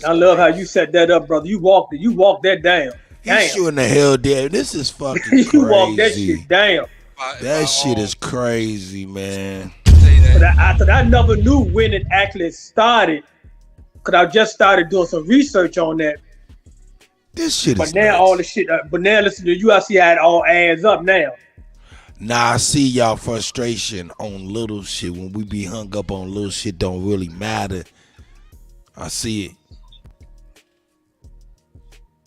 I love how you set that up, brother. You walked that down. He's shooting the hell down. This is fucking crazy. You walked that shit down. That shit is crazy, man. But I never knew when it actually started, because I just started doing some research on that. This shit but is now nuts. all the shit. But now listen to you. I see how it all adds up now. Nah, I see y'all frustration on little shit. When we be hung up on little shit don't really matter. I see it.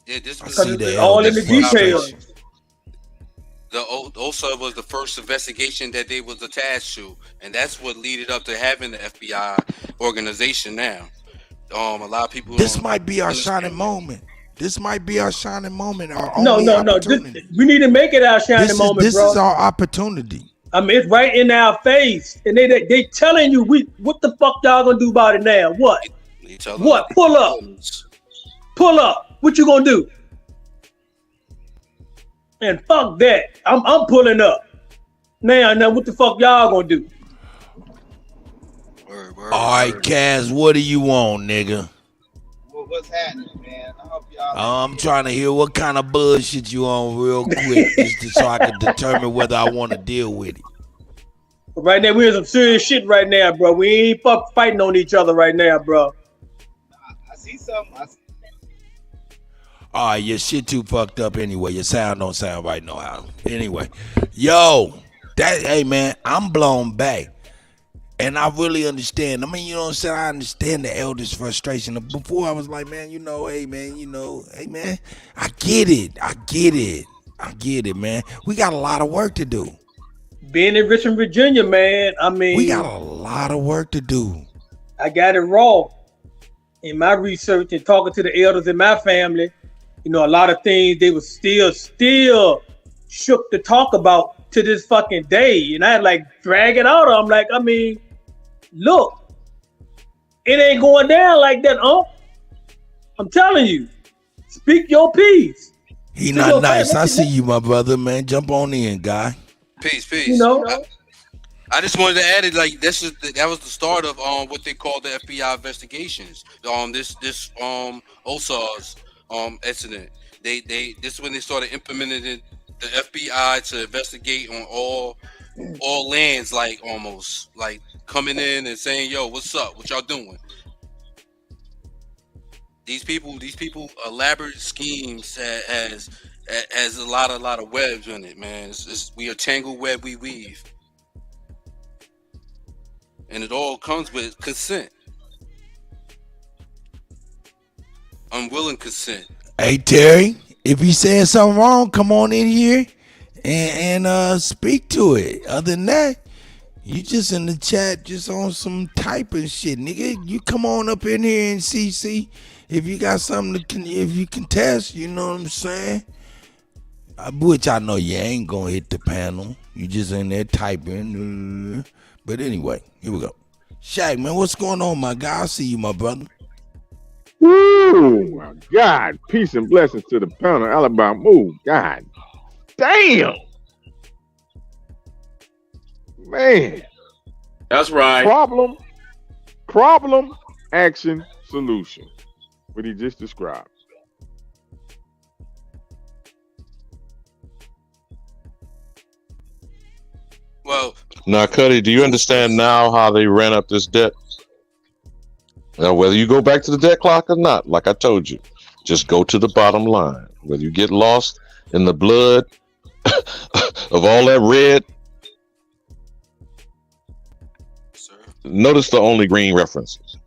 Yeah, this I was see the all in elders' the details. frustration. The OSA was the first investigation that they was attached to, and that's what led up to having the FBI organization now. A lot of people. This might be our shining moment. This might be our shining moment. Our No. only opportunity. We need to make it our shining moment, This bro. is our opportunity. I mean, it's right in our face, and they telling you what the fuck y'all gonna do about it now? What? What? Pull up. Pull up. What you gonna do? And fuck that. I'm pulling up. Now what the fuck y'all gonna do? All right, Kaz, what do you want, nigga? What's happening, man? I hope y'all. I'm trying to hear what kind of bullshit you on real quick, so I can determine whether I want to deal with it. But right now, we're in some serious shit right now, bro. We ain't fighting on each other right now, bro. I see something. All right, your shit too fucked up anyway. Your sound don't sound right no how. Anyway, yo, hey man, I'm blown back. And I really understand. I mean, you know what I'm saying? I understand the elders' frustration. Before I was like, man, hey man, I get it, man. We got a lot of work to do. Being in Richmond, Virginia, man, I mean, we got a lot of work to do. I got it raw in my research and talking to the elders in my family. You know, a lot of things they were still shook to talk about to this fucking day. And I had like drag it out. I'm like, I mean, look, it ain't going down like that, I'm telling you. Speak your piece. He not nice. I see you, my brother, man. Jump on in, guy. Peace. You know? I just wanted to add it, like that was the start of what they call the FBI investigations. This OSA's incident. This is when they started implementing the FBI to investigate on all lands, like almost like coming in and saying, "Yo, what's up? What y'all doing?" These people, elaborate schemes has a lot of webs in it, man. We a tangled web we weave. and it all comes with consent, unwilling consent. Hey Terry, if you saying something wrong, come on in here and speak to it. Other than that, you just in the chat, just on some typing shit, nigga. You come on up in here and see if you got something if you can test. You know what I'm saying? Which I know you ain't gonna hit the panel. You just in there typing. But anyway, here we go. Shaq, man, what's going on, my guy? I see you, my brother. Woo, my God. Peace and blessings to the panel. Alabama move. God damn. Man. That's right. Problem, action, solution. What he just described. Well, now, Kutty, do you understand now how they ran up this debt? Now, whether you go back to the debt clock or not, like I told you, just go to the bottom line. Whether you get lost in the blood of all that red, notice the only green references.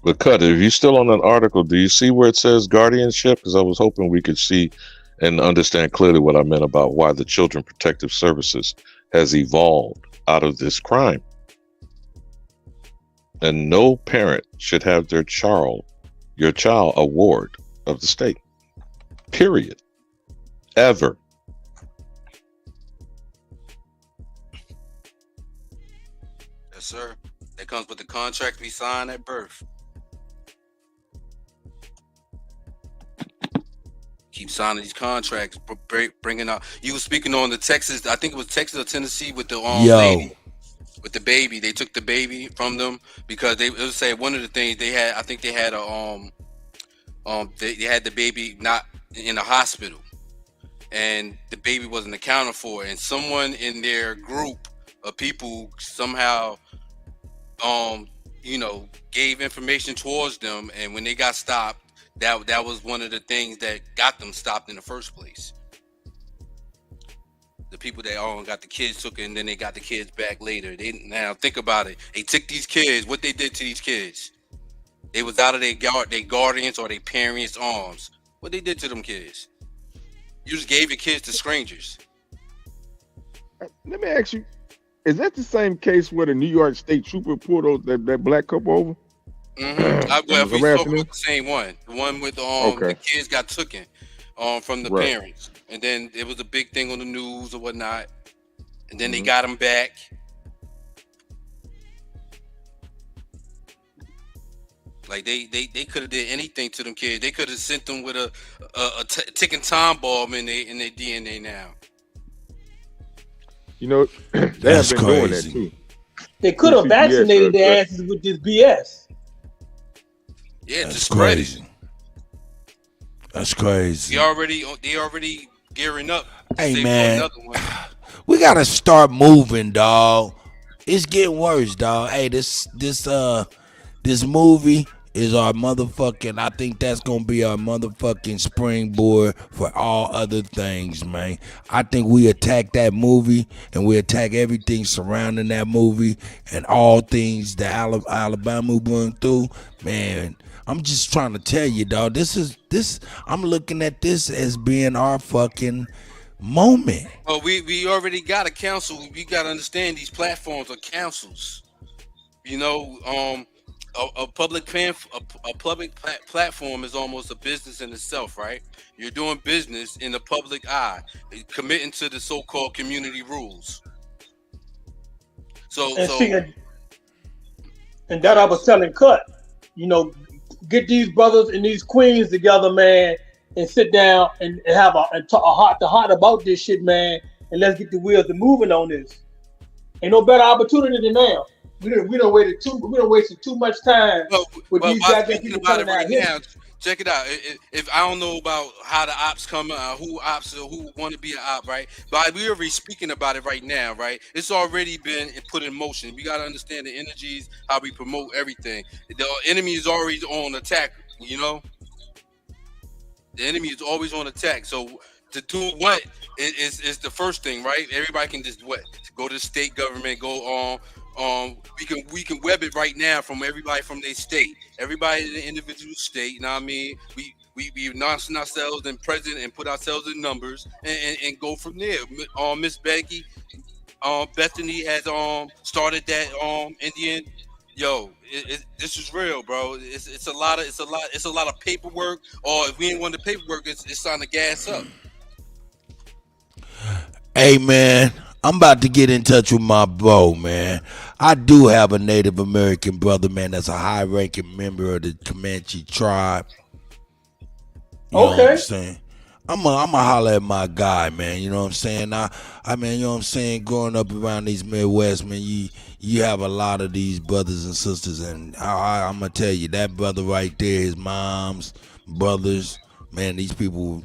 But Kutty, if you're still on that article, do you see where it says guardianship? Because I was hoping we could see and understand clearly what I meant about why the Children Protective Services has evolved out of this crime. And no parent should have your child a ward of the state. Period. Ever. Yes, sir. That comes with the contract we signed at birth. Keep signing these contracts, bringing out. You were speaking on the Texas, I think it was Texas or Tennessee with the lady, with the baby. They took the baby from them because it was say one of the things they had. I think they had they had the baby not in a hospital, and the baby wasn't accounted for, and someone in their group of people somehow gave information towards them, and when they got stopped, that was one of the things that got them stopped in the first place. The people that got the kids took, and then they got the kids back later. Now think about it. They took these kids. What they did to these kids? They was out of their guardians or their parents' arms. What they did to them kids? You just gave your kids to strangers. Let me ask you, is that the same case where the New York State Trooper pulled that black couple over? Mm-hmm. We talking about the same one. The one with the kids got taken from the parents. And then it was a big thing on the news or whatnot. And then they got them back. Like they could have did anything to them kids. They could have sent them with a ticking time bomb in their DNA now. You know, they have been doing that too. They could have vaccinated their asses with this BS. Yeah, that's crazy. That's crazy. They already gearing up. Hey man, we gotta start moving, dog. It's getting worse, dog. Hey, this movie is our motherfucking. I think that's gonna be our motherfucking springboard for all other things, man. I think we attack that movie and we attack everything surrounding that movie and all things that Alabama going through, man. I'm just trying to tell you, dog. I'm looking at this as being our fucking moment. Well, we already got a council. We got to understand these platforms are councils. You know, a public platform is almost a business in itself, right? You're doing business in the public eye, committing to the so-called community rules. And that I was telling Kutt, get these brothers and these queens together, man, and sit down and have a heart-to-heart about this shit, man, and let's get the wheels moving on this. Ain't no better opportunity than now. We don't wasted too much time with these guys people coming out here. Check it out. If I don't know about how the ops come, who want to be an op, right? But we already speaking about it right now, right? It's already been put in motion. We got to understand the energies, how we promote everything. The enemy is already on attack, The enemy is always on attack. So to do what is the first thing, right? Everybody can just go to the state government, go we can web it right now from everybody from their state, everybody in the individual state. You know what I mean? We announce ourselves in president and put ourselves in numbers and go from there. Miss Becky, Bethany has started that Indian. Yo, this is real, bro. It's a lot of paperwork. Or if we ain't want the paperwork, it's time to gas up. Hey, man, I'm about to get in touch with my bro, man. I do have a Native American brother, man, that's a high-ranking member of the Comanche tribe. You know what I'm saying? I'm a holler at my guy, man. You know what I'm saying? I mean, you know what I'm saying? Growing up around these Midwest, man, you have a lot of these brothers and sisters, and I'm gonna tell you, that brother right there, his mom's brothers, man, these people,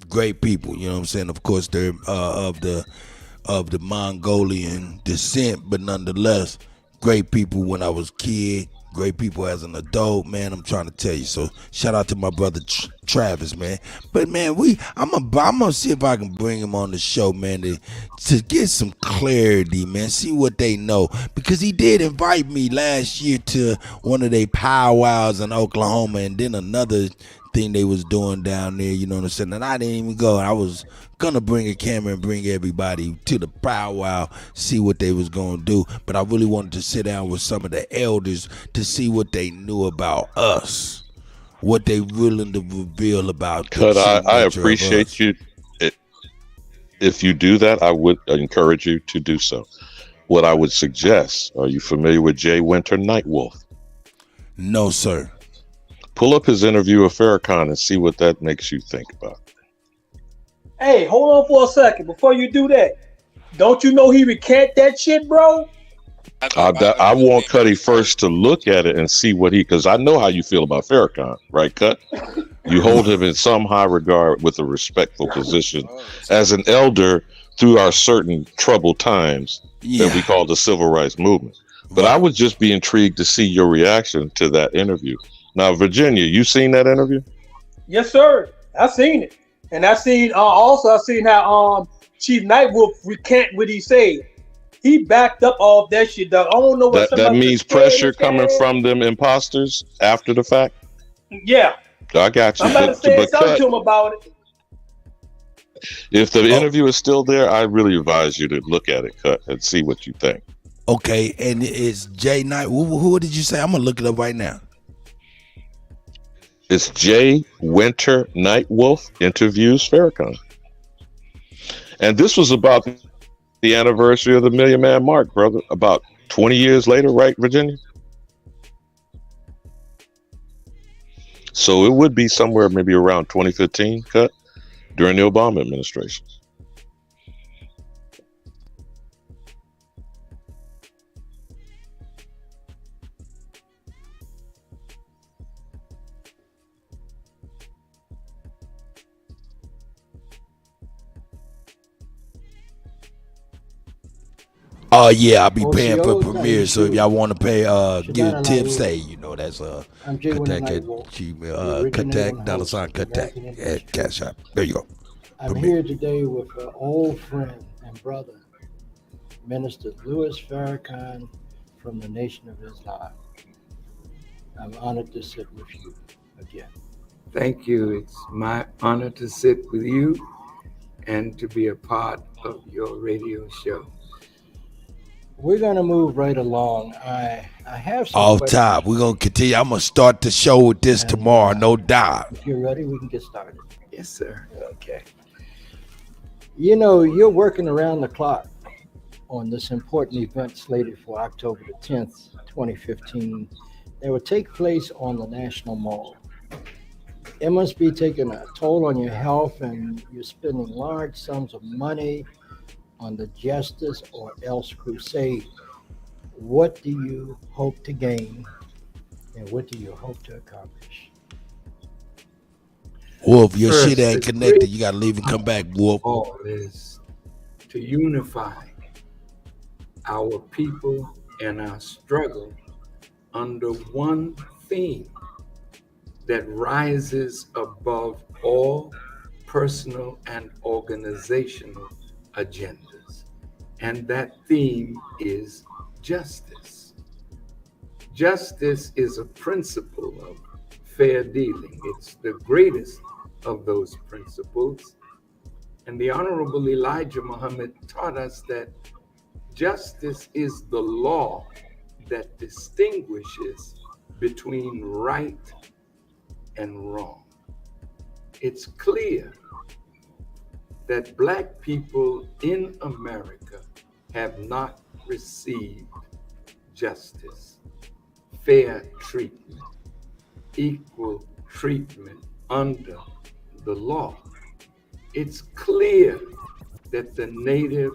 great people. You know what I'm saying? Of course, they're of the Mongolian descent, but nonetheless, great people when I was a kid. Great people as an adult, man. I'm trying to tell you. So shout out to my brother Travis, man. But man, I'm gonna see if I can bring him on the show, man, to get some clarity, man. See what they know, because he did invite me last year to one of their powwows in Oklahoma, and then another thing they was doing down there. You know what I'm saying? And I didn't even go. I was gonna bring a camera and bring everybody to the powwow, see what they was gonna do, but I really wanted to sit down with some of the elders to see what they knew about us, what they willing to reveal about. Cut, I appreciate you. If you do that, I would encourage you to do so. What I would suggest, are you familiar with Jay Winter Nightwolf? No, sir. Pull up his interview with Farrakhan and see what that makes you think about. Hey, hold on for a second. Before you do that, don't you know he recant that shit, bro? I want Kutty first to look at it and see what because I know how you feel about Farrakhan, right, Cut? You hold him in some high regard with a respectful position as an elder through our certain troubled times that we call the civil rights movement. But I would just be intrigued to see your reaction to that interview. Now, Virginia, you seen that interview? Yes, sir. I seen it, and I seen how Chief Nightwolf recant what he said. He backed up all that shit, dog. I don't know what that means pressure coming from them imposters after the fact. Yeah, I got you. Somebody said something to him about it. If the interview is still there, I really advise you to look at it, Cut, and see what you think. Okay, and it's Jay Knight. Who did you say? I'm gonna look it up right now. It's Jay Winter Nightwolf interviews Farrakhan. And this was about the anniversary of the Million Man Mark, brother. About 20 years later, right, Virginia? So it would be somewhere maybe around 2015, Cut, during the Obama administration. Oh yeah, I'll be paying for premiere. So if y'all want to pay, give tips. Say, you know, that's Kuttack at Kuttack $Kuttack at Cash App. There you go. I'm here today with an old friend and brother, Minister Louis Farrakhan from the Nation of Islam. I'm honored to sit with you again. Thank you. It's my honor to sit with you and to be a part of your radio show. We're going to move right along. I have some off questions. top. We're going to continue. I'm going to start the show with this tomorrow, no doubt. If you're ready, we can get started. Yes, sir. Okay. You know, you're working around the clock on this important event slated for October the 10th, 2015, that will take place on the National Mall. It must be taking a toll on your health, and you're spending large sums of money on the Justice or Else crusade. What do you hope to gain, and what do you hope to accomplish? Wolf, your shit ain't connected. You got to leave and come back, Wolf. All is to unify our people and our struggle under one theme that rises above all personal and organizational agendas. And that theme is justice. Justice is a principle of fair dealing. It's the greatest of those principles. And the Honorable Elijah Muhammad taught us that justice is the law that distinguishes between right and wrong. It's clear that Black people in America have not received justice, fair treatment, equal treatment under the law. It's clear that the Native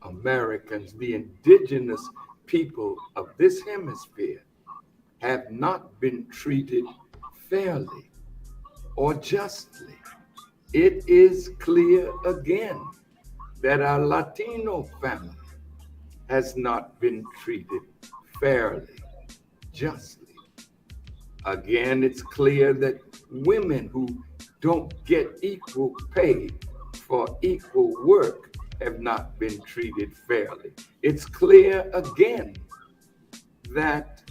Americans, the indigenous people of this hemisphere, have not been treated fairly or justly. It is clear again that our Latino family has not been treated fairly, justly. Again, it's clear that women who don't get equal pay for equal work have not been treated fairly. It's clear again that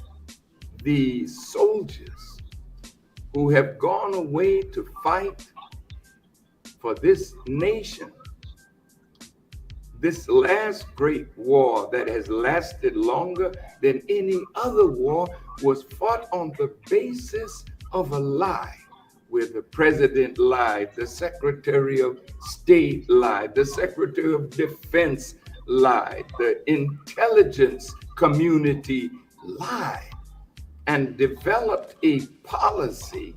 the soldiers who have gone away to fight for this nation, this last great war that has lasted longer than any other war, was fought on the basis of a lie, where the president lied, the Secretary of State lied, the Secretary of Defense lied, the intelligence community lied, and developed a policy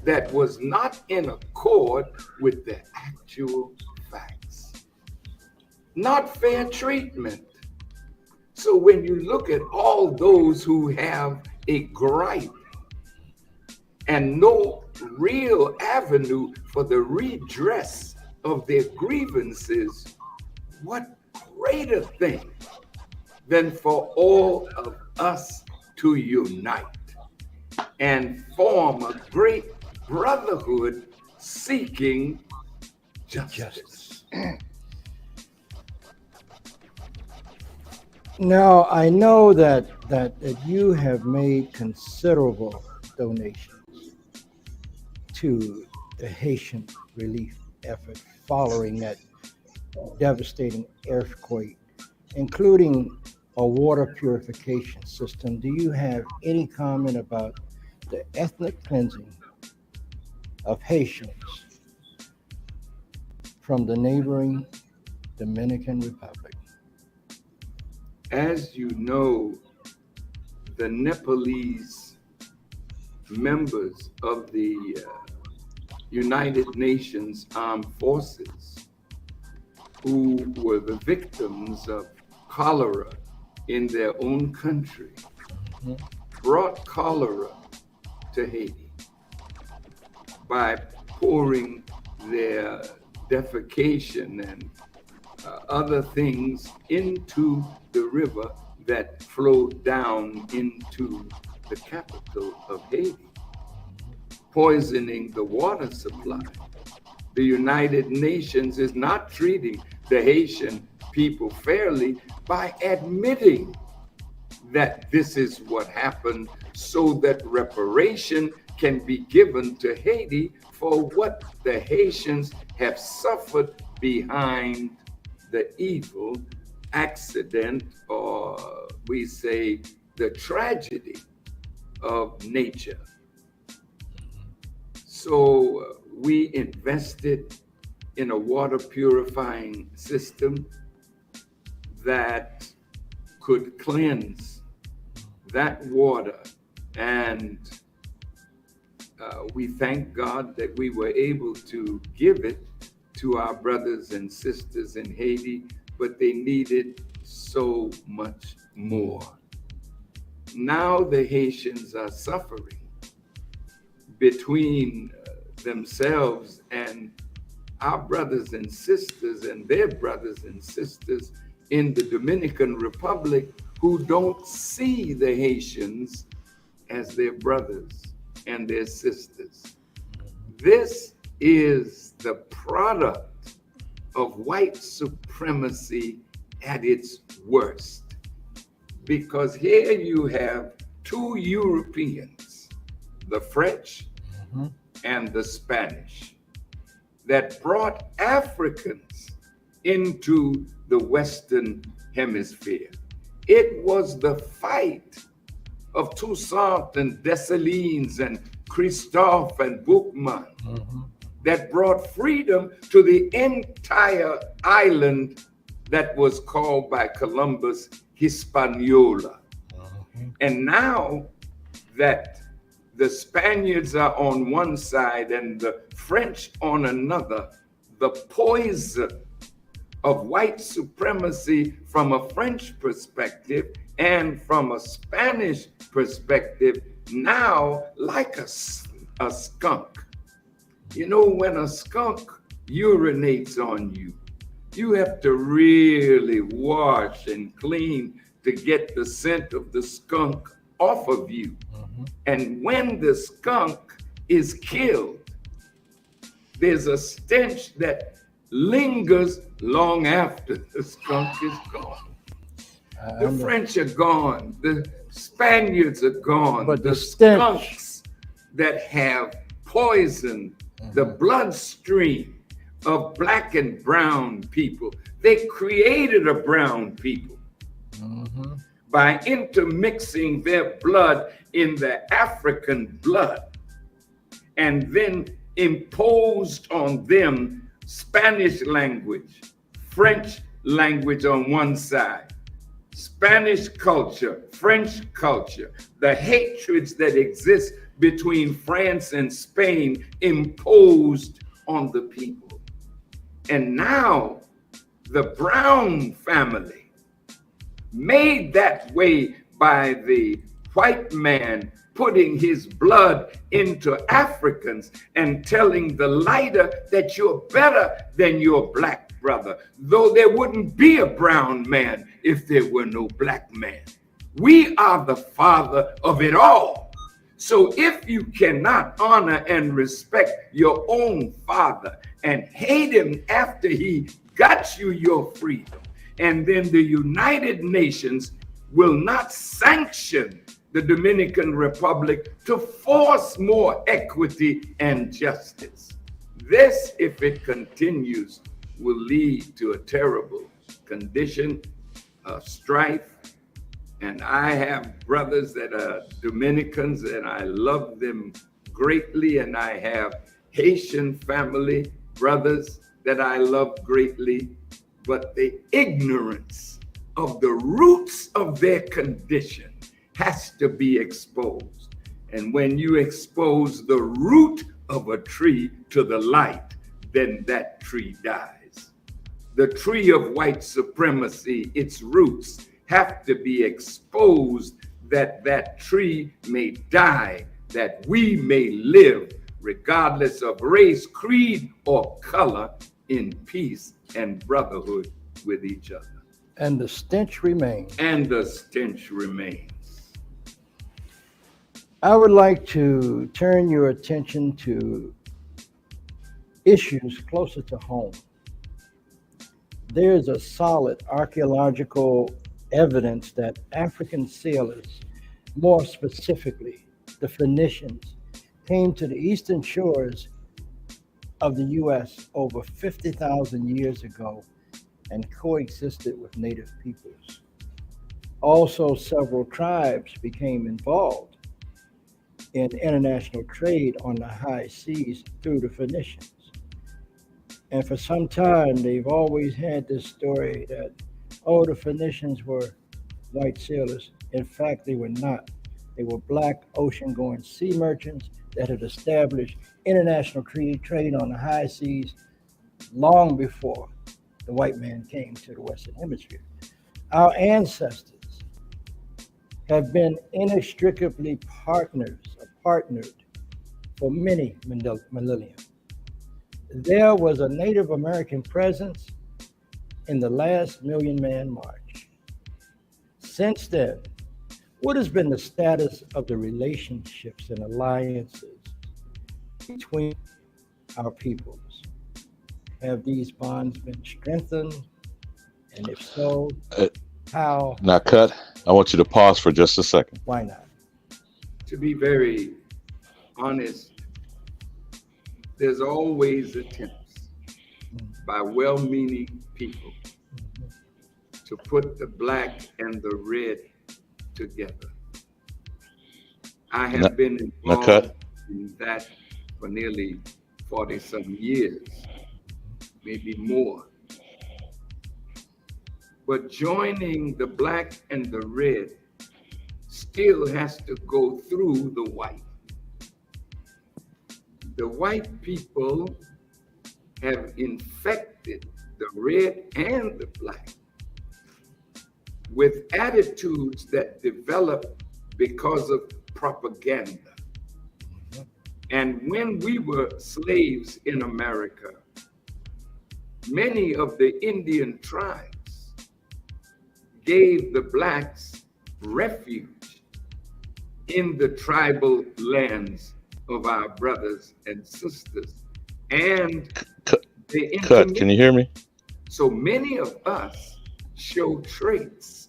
that was not in accord with the actual facts. Not fair treatment. So when you look at all those who have a gripe and no real avenue for the redress of their grievances, what greater thing than for all of us to unite and form a great brotherhood seeking justice. Now, I know that you have made considerable donations to the Haitian relief effort following that devastating earthquake, including a water purification system. Do you have any comment about the ethnic cleansing of Haitians from the neighboring Dominican Republic? As you know, the Nepalese members of the United Nations Armed Forces, who were the victims of cholera in their own country, brought cholera to Haiti by pouring their defecation and other things into the river that flowed down into the capital of Haiti, poisoning the water supply. The United Nations is not treating the Haitian people fairly by admitting that this is what happened, so that reparation can be given to Haiti for what the Haitians have suffered behind the evil accident, or we say the tragedy of nature. So we invested in a water purifying system that could cleanse that water. And we thank God that we were able to give it to our brothers and sisters in Haiti, but they needed so much more. Now the Haitians are suffering between themselves and our brothers and sisters and their brothers and sisters in the Dominican Republic, who don't see the Haitians as their brothers and their sisters. This is the product of white supremacy at its worst. Because here you have two Europeans, the French and the Spanish, that brought Africans into the Western Hemisphere. It was the fight of Toussaint and Dessalines and Christophe and Boukman that brought freedom to the entire island that was called by Columbus Hispaniola. And now that the Spaniards are on one side and the French on another, the poison of white supremacy from a French perspective and from a Spanish perspective, now like a skunk. You know, when a skunk urinates on you, you have to really wash and clean to get the scent of the skunk off of you. And when the skunk is killed, there's a stench that lingers long after the skunk is gone. The French are gone. The Spaniards are gone. But the skunks that have poisoned the bloodstream of black and brown people. They created a brown people by intermixing their blood in the African blood and then imposed on them Spanish language, French language on one side, Spanish culture, French culture, the hatreds that exist between France and Spain imposed on the people. And now the Brown family, made that way by the white man putting his blood into Africans and telling the lighter that you're better than your black brother, though there wouldn't be a brown man if there were no black man. We are the father of it all. So if you cannot honor and respect your own father and hate him after he got you your freedom, and then the United Nations will not sanction the Dominican Republic to force more equity and justice. This, if it continues, will lead to a terrible condition of strife. And I have brothers that are Dominicans and I love them greatly. And I have Haitian family brothers that I love greatly. But the ignorance of the roots of their condition has to be exposed. And when you expose the root of a tree to the light, then that tree dies. The tree of white supremacy, its roots have to be exposed that that tree may die, that we may live regardless of race, creed, or color in peace and brotherhood with each other. And the stench remains. And the stench remains. I would like to turn your attention to issues closer to home. There's a solid archaeological evidence that African sailors, more specifically the Phoenicians, came to the eastern shores of the U.S. over 50,000 years ago and coexisted with native peoples. Also, several tribes became involved in international trade on the high seas through the Phoenicians. And for some time, they've always had this story that, oh, the Phoenicians were white sailors. In fact, they were not. They were black ocean-going sea merchants that had established international trade on the high seas long before the white man came to the Western Hemisphere. Our ancestors have been inextricably partnered for many millennia. There was a Native American presence in the last Million Man March. Since then, what has been the status of the relationships and alliances between our peoples? Have these bonds been strengthened? And if so, how? Now, Cut, I want you to pause for just a second. Why not? To be very honest, there's always attempts by well-meaning people to put the black and the red together. I have been involved in that for nearly 40-some years, maybe more. But joining the black and the red still has to go through the white. The white people have infected the red and the black with attitudes that develop because of propaganda. And when we were slaves in America, many of the Indian tribes gave the blacks refuge in the tribal lands of our brothers and sisters. And they Cut, can you hear me? So many of us show traits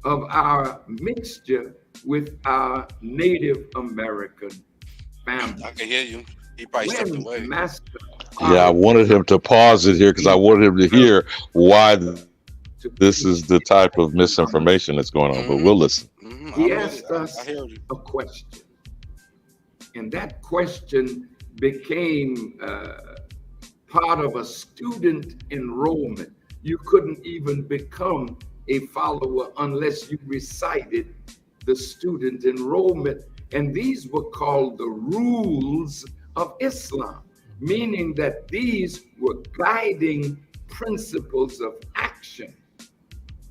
of our mixture with our Native American family. I can hear you. He probably stepped away. Yeah, I wanted him to pause it here because I wanted him to hear why this is the type of misinformation that's going on, but we'll listen. He asked us a question, and that question became part of a student enrollment. You couldn't even become a follower unless you recited the student enrollment, and these were called the rules of Islam, meaning that these were guiding principles of action.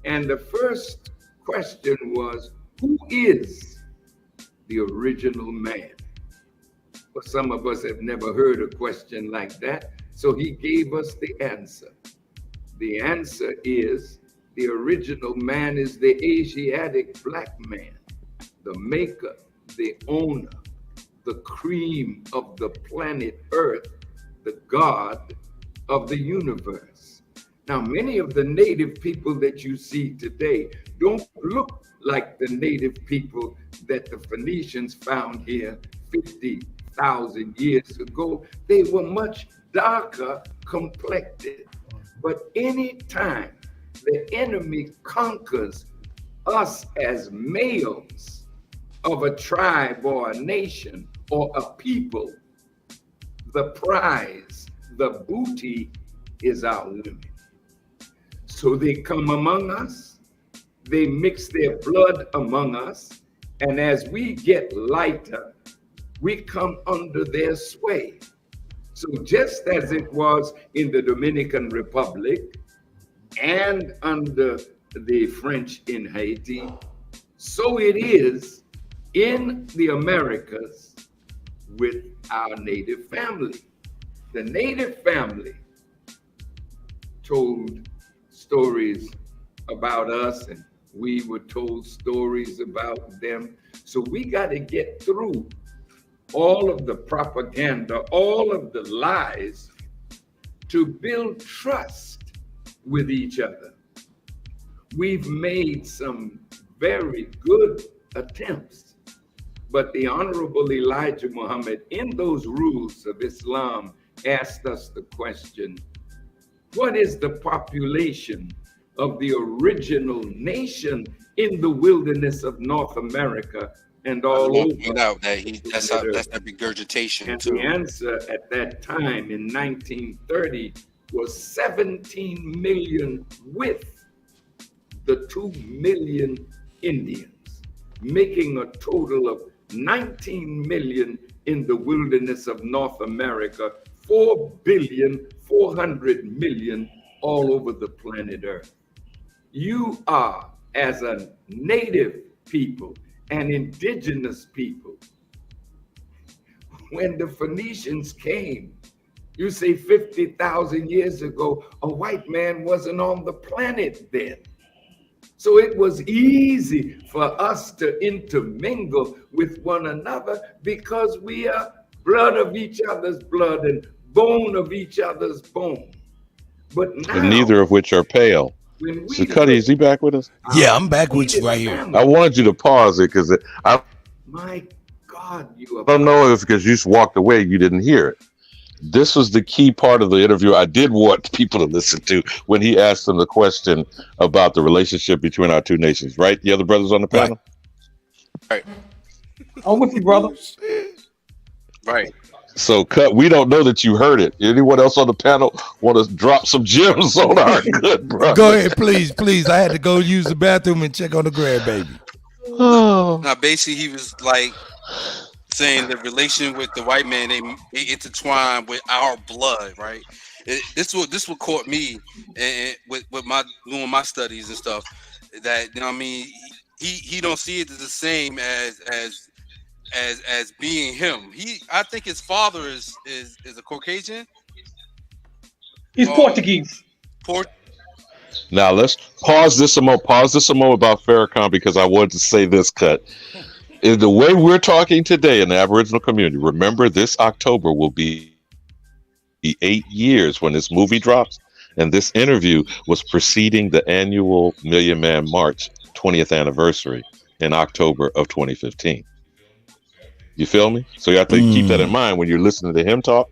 And the first question was, who is the original man? Well, some of us have never heard a question like that, so he gave us the answer. The answer is, the original man is the Asiatic black man, the maker, the owner, the cream of the planet Earth, the God of the universe. Now, many of the native people that you see today don't look like the native people that the Phoenicians found here 50,000 years ago. They were much darker complected. But any time the enemy conquers us as males of a tribe or a nation or a people, the prize, the booty is our women. So they come among us, they mix their blood among us, and as we get lighter, we come under their sway. So just as it was in the Dominican Republic and under the French in Haiti, so it is in the Americas with our native family. The native family told stories about us, and we were told stories about them. So we got to get through all of the propaganda, all of the lies, to build trust with each other. We've made some very good attempts, but the Honorable Elijah Muhammad, in those rules of Islam, asked us the question, what is the population of the original nation in the wilderness of North America and all over? That's that regurgitation. And too. the answer at that time in 1930 was 17 million with the 2 million Indians, making a total of 19 million in the wilderness of North America, 4,400,000,000 all over the planet Earth. You are, as a native people, an indigenous people. When the Phoenicians came, you say 50,000 years ago, a white man wasn't on the planet then. So it was easy for us to intermingle with one another because we are blood of each other's blood and bone of each other's bone. But now, And neither of which are pale. when we So, Kutty, is he back with us? Yeah, I'm back with you right here. I wanted you to pause it because I my God, you don't know if because you just walked away, you didn't hear it. This was the key part of the interview I did want people to listen to when he asked them the question about the relationship between our two nations, right? The other brothers on the panel? Right. I'm with you, brother. Right. So, Cut, we don't know that you heard it. Anyone else on the panel want to drop some gems on our good brother? Go ahead, please, please. I had to go use the bathroom and check on the grandbaby. Now, basically, he was like saying the relation with the white man, they intertwine with our blood, right? This will caught me and with my doing my studies and stuff. That, you know what I mean, he don't see it as the same as being him. I think his father is a Caucasian. He's Portuguese. Now let's pause this a moment. Pause this a moment about Farrakhan because I wanted to say this, Cut. In the way we're talking today in the Aboriginal community, remember this October will be 8 years when this movie drops, and this interview was preceding the annual Million Man March 20th anniversary in October of 2015. You feel me? So you have to keep that in mind when you're listening to him talk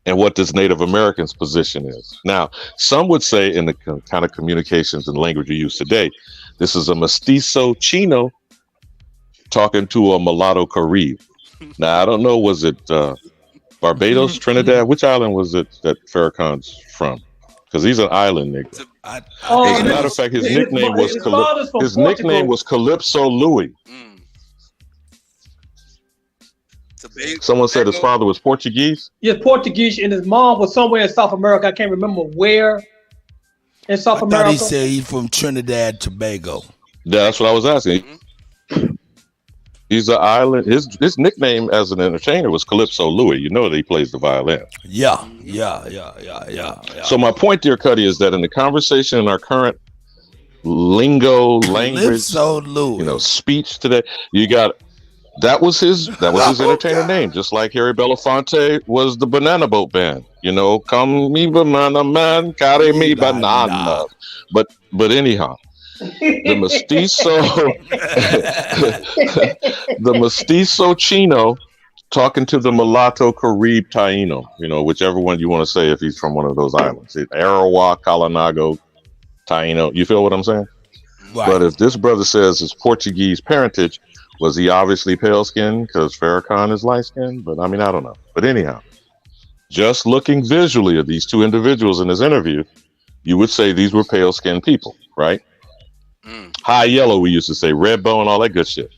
and what this Native Americans' position is. Now, some would say in the kind of communications and language you use today, this is a mestizo Chino talking to a mulatto Carib. Now, I don't know, was it Barbados, Trinidad? Which island was it that Farrakhan's from? Because he's an island nigga. As a matter of fact, his nickname was Calypso Louis. Someone said his father was Portuguese. Yes, Portuguese, and his mom was somewhere in South America. I can't remember where in South I America. thought he said he's from Trinidad, Tobago. Yeah, that's what I was asking. He's an island. His nickname as an entertainer was Calypso Louis. You know that he plays the violin. Yeah. So my point, dear Cuddy, is that in the conversation in our current lingo, language, speech today, you got that was his entertainer name, just like Harry Belafonte was the Banana Boat Band. Come me banana man, carry me banana. But anyhow. The mestizo Chino talking to the mulatto Carib Taino, whichever one you want to say if he's from one of those islands. Arawak, Kalanago, Taino. You feel what I'm saying? Right. But if this brother says his Portuguese parentage, was he obviously pale skinned because Farrakhan is light skinned? But I don't know. But anyhow, just looking visually at these two individuals in this interview, you would say these were pale skinned people, right? High yellow, we used to say, red bone, all that good shit.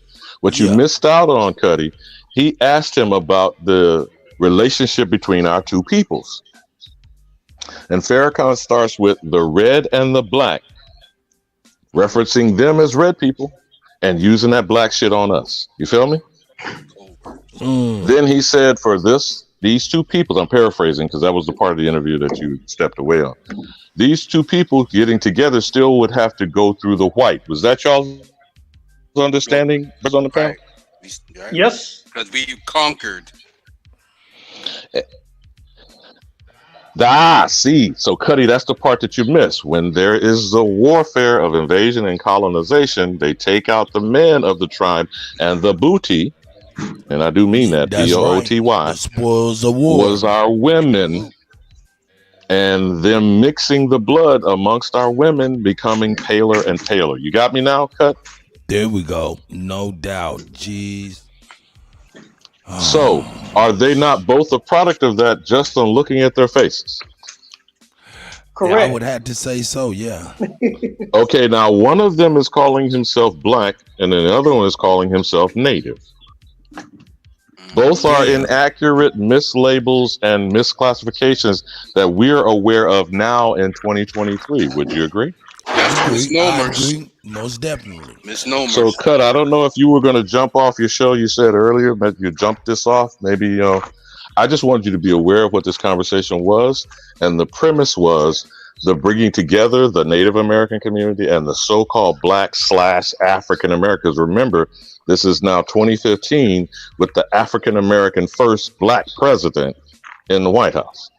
What you missed out on, Cuddy, he asked him about the relationship between our two peoples. And Farrakhan starts with the red and the black, referencing them as red people and using that black shit on us. You feel me? Then he said for these two people, I'm paraphrasing because that was the part of the interview that you stepped away on. These two people getting together still would have to go through the white. Was that y'all's understanding on the panel? Right. Yes. Because we conquered. See. So, Cuddy, that's the part that you miss. When there is a warfare of invasion and colonization, they take out the men of the tribe and the booty, and I do mean that, B-O-O-T-Y, right. The spoils of war was our women. And them mixing the blood amongst our women becoming paler and paler. You got me now, Cut? There we go. No doubt. Jeez. So, are they not both a product of that just on looking at their faces? Correct. Yeah, I would have to say so, yeah. Okay, now one of them is calling himself black, and then the other one is calling himself native. Both are inaccurate mislabels and misclassifications that we're aware of now in 2023. Would you agree? Misnomers. Most definitely. Misnomers. So, Cut, I don't know if you were going to jump off your show. You said earlier, but you jumped this off. Maybe, I just wanted you to be aware of what this conversation was. And the premise was the bringing together the Native American community and the so-called Black/African Americans. Remember, this is now 2015 with the African American first Black president in the White House.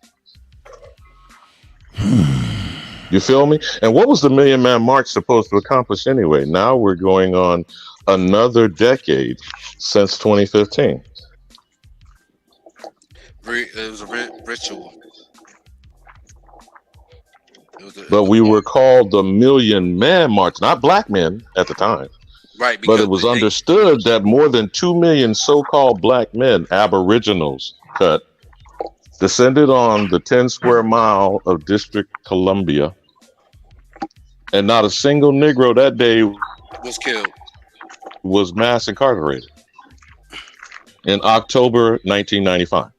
You feel me? And what was the Million Man March supposed to accomplish anyway? Now we're going on another decade since 2015. It was a ritual. But we were called the Million Man March, not black men at the time. Right. But it was understood that more than 2 million so-called black men, aboriginals, cut, descended on the 10 square mile of District Columbia. And not a single Negro that day was killed. Was mass incarcerated in October 1995.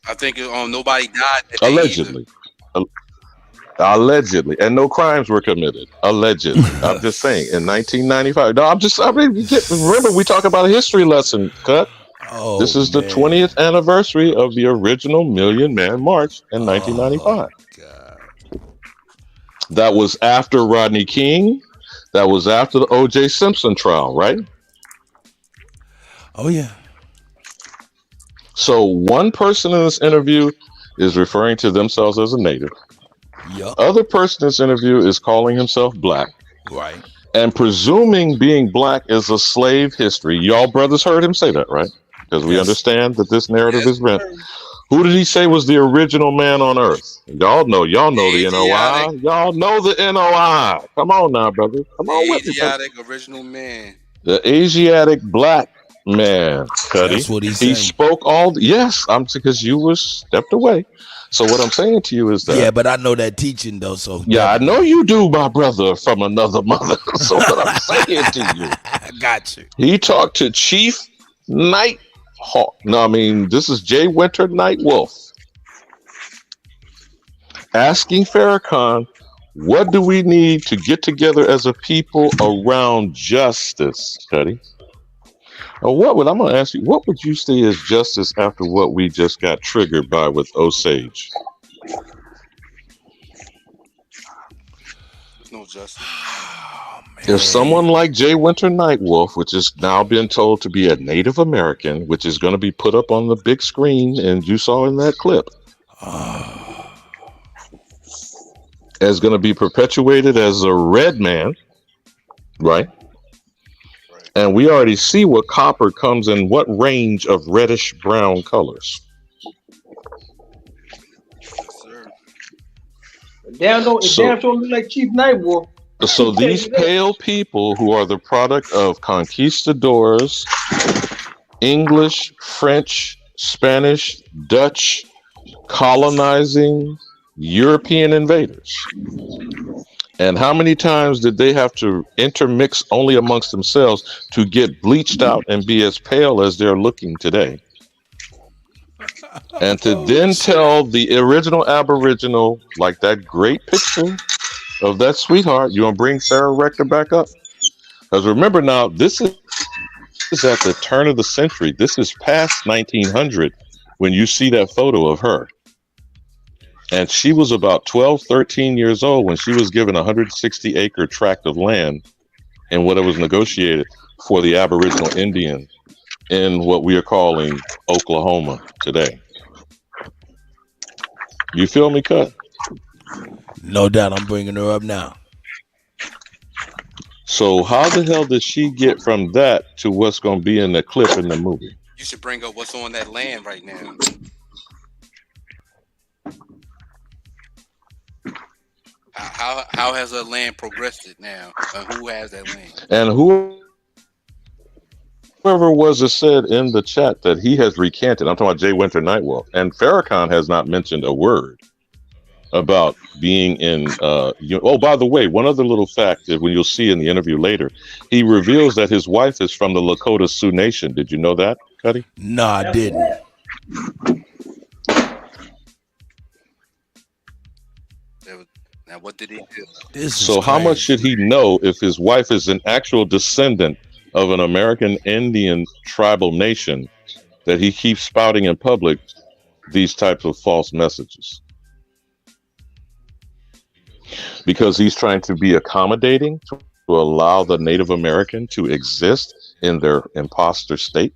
I think nobody died that allegedly. Allegedly, and no crimes were committed. Allegedly, I'm just saying. In 1995, remember we talk about a history lesson. Cut. Oh, this is the 20th anniversary of the original Million Man March in 1995. That was after Rodney King. That was after the O.J. Simpson trial, right? Oh yeah. So one person in this interview is referring to themselves as a native. Yep. Other person in this interview is calling himself black. Right. And presuming being black is a slave history. Y'all brothers heard him say that, right? Because we understand that this narrative is rent. Who did he say was the original man on earth? Y'all know the NOI. Y'all know the NOI. Come on now, brother. Come on with me. Asiatic original man. The Asiatic black man, Kutty. That's what he spoke yes, because you were stepped away. So what I'm saying to you is that but I know that teaching though. So I know you do, my brother from another mother. So what I'm saying to you, I got you. He talked to Chief Nighthawk. No, I mean this is Jay Winter Nightwolf asking Farrakhan, what do we need to get together as a people around justice, Kutty? I'm going to ask you, what would you say is justice after what we just got triggered by with Osage? There's no justice. If someone like Jay Winter Nightwolf, which is now being told to be a Native American, which is going to be put up on the big screen, and you saw in that clip, is going to be perpetuated as a red man, right? And we already see what copper comes in what range of reddish brown colors. Damn sure look like Chief Nightwolf. So these pale people who are the product of conquistadors, English, French, Spanish, Dutch, colonizing European invaders. And how many times did they have to intermix only amongst themselves to get bleached out and be as pale as they're looking today? And to then tell the original Aboriginal, like that great picture of that sweetheart, you want to bring Sarah Rector back up? Because remember now, this is at the turn of the century. This is past 1900 when you see that photo of her. And she was about 12, 13 years old when she was given a 160-acre tract of land in what it was negotiated for the Aboriginal Indian in what we are calling Oklahoma today. You feel me, Cut? No doubt, I'm bringing her up now. So how the hell did she get from that to what's going to be in the clip in the movie? You should bring up what's on that land right now. How has her land progressed it now? Who has that land? And whoever was it said in the chat that he has recanted. I'm talking about Jay Winter Nightwolf. And Farrakhan has not mentioned a word about being in by the way, one other little fact that when you'll see in the interview later, he reveals that his wife is from the Lakota Sioux Nation. Did you know that, Kutty? No, I didn't. Now, what did he do? So how much should he know if his wife is an actual descendant of an American Indian tribal nation that he keeps spouting in public these types of false messages? Because he's trying to be accommodating to allow the Native American to exist in their imposter state?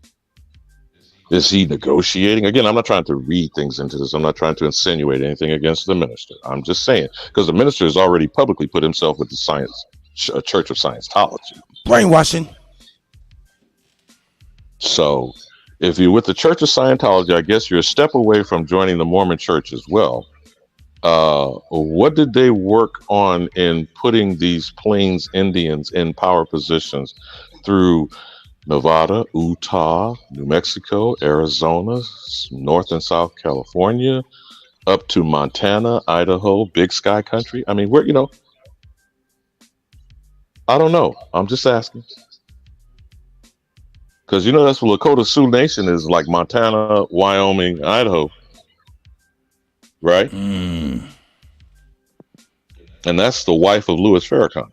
Is he negotiating? Again, I'm not trying to read things into this. I'm not trying to insinuate anything against the minister. I'm just saying, because the minister has already publicly put himself with the Church of Scientology. Brainwashing. So if you're with the Church of Scientology, I guess you're a step away from joining the Mormon Church as well. What did they work on in putting these Plains Indians in power positions through Nevada, Utah, New Mexico, Arizona, North and South California, up to Montana, Idaho, Big Sky Country? I mean, where, I don't know. I'm just asking. Because that's what Lakota Sioux Nation is, like Montana, Wyoming, Idaho. Right? And that's the wife of Louis Farrakhan.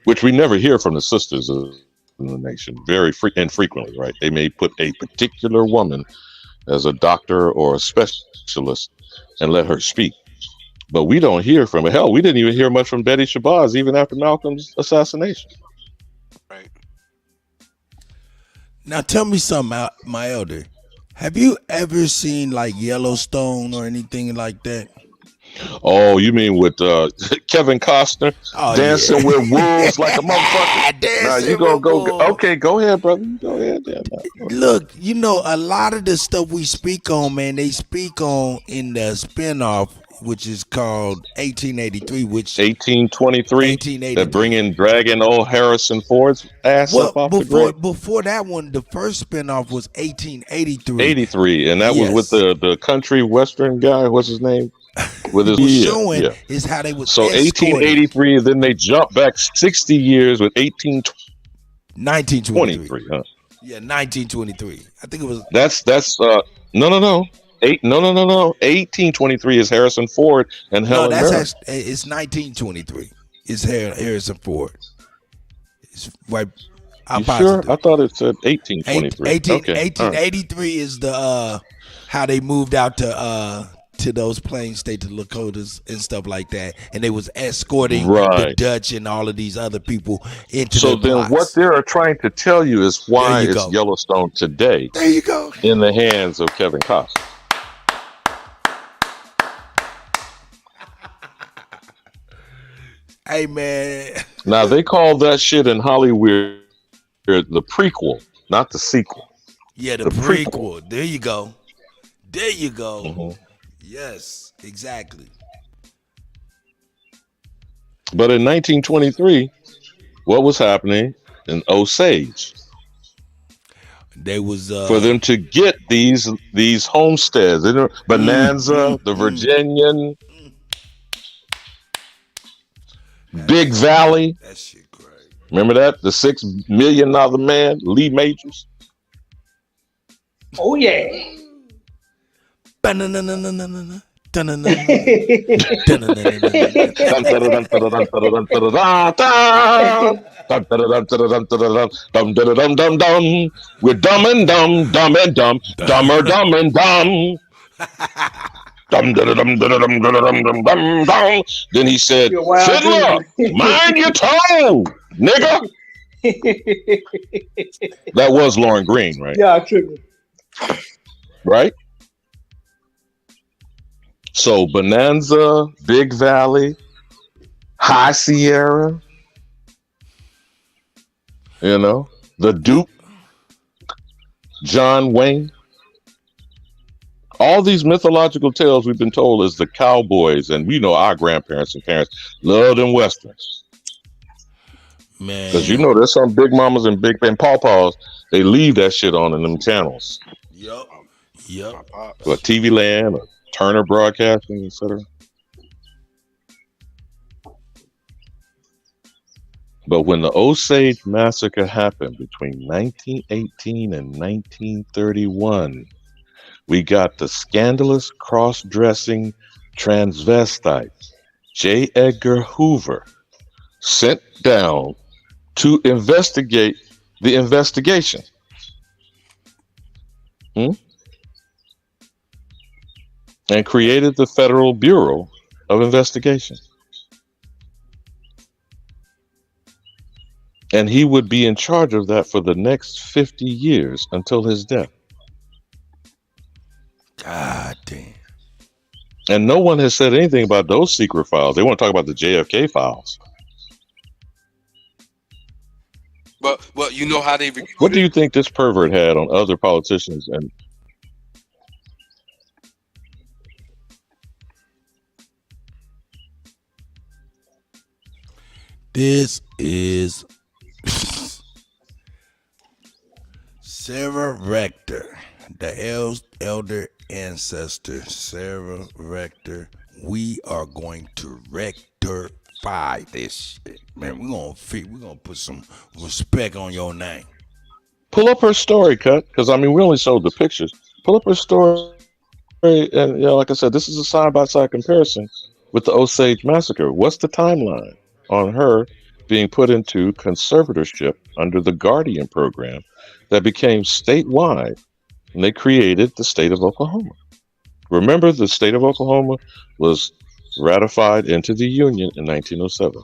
Which we never hear from the sisters of the nation, very infrequently, right? They may put a particular woman as a doctor or a specialist and let her speak. But we don't hear from her. Hell, we didn't even hear much from Betty Shabazz even after Malcolm's assassination. Right. Now tell me something, my elder. Have you ever seen like Yellowstone or anything like that? Oh, you mean with Kevin Costner dancing with wolves like a motherfucker? Now you gonna go? Okay, go ahead, brother. Go ahead. Look, a lot of the stuff we speak on, man, they speak on in the spinoff, which is called 1883, which 1823. They're bringing dragging old Harrison Ford's ass up off the grave. Before that one, the first spinoff was 1883. 83, and that was with the country western guy. What's his name? With his showing is how they was so escorted. 1883, then they jump back 60 years with 1923. Huh? Yeah, 1923. I think it was. That's no. 1823 is Harrison Ford and Helen Mirren. It's 1923. It's Harrison Ford. It's right. You sure? I thought it said 1823. 1883 is the how they moved out to those Plains State, to Lakotas and stuff like that, and they was escorting the Dutch and all of these other people into. So then, what they're trying to tell you is why it's Yellowstone today. There you go. In the hands of Kevin Costner. Hey man. Now they call that shit in Hollywood the prequel, not the sequel. Yeah, the prequel. There you go. There you go. Mm-hmm. Yes, exactly. But in 1923, what was happening in Osage? They was for them to get these homesteads, Bonanza, the Virginian, Big Valley. That shit great. Remember that? The $6 million man, Lee Majors. Oh yeah. We're dumb and dumb, dumb and dumb, dumber, dumb and dumb. Then he said, Fiddler, mind your tone, nigga. That was Lauren Green, right? Yeah, true. Right? So Bonanza, Big Valley, High Sierra, the Duke, John Wayne. All these mythological tales we've been told is the cowboys, and we know our grandparents and parents loved them westerns. Man, because there's some big mamas and big pawpaws. They leave that shit on in them channels. Yep. Or TV Land, or Turner Broadcasting, etc. But when the Osage Massacre happened between 1918 and 1931, we got the scandalous cross-dressing transvestite J. Edgar Hoover sent down to investigate the investigation. And created the Federal Bureau of Investigation. And he would be in charge of that for the next 50 years until his death. God damn. And no one has said anything about those secret files. They want to talk about the JFK files. But you know how they recruited? What do you think this pervert had on other politicians? And this is Sarah Rector, the elder ancestor, Sarah Rector. We are going to rectify this shit, man. We're gonna put some respect on your name. pull up her story, Cut, because I mean we only showed the pictures. Pull up her story, and like I said, this is a side-by-side comparison with the Osage massacre. What's the timeline on her being put into conservatorship under the Guardian program that became statewide, and they created the state of Oklahoma? Remember, the state of Oklahoma was ratified into the Union in 1907.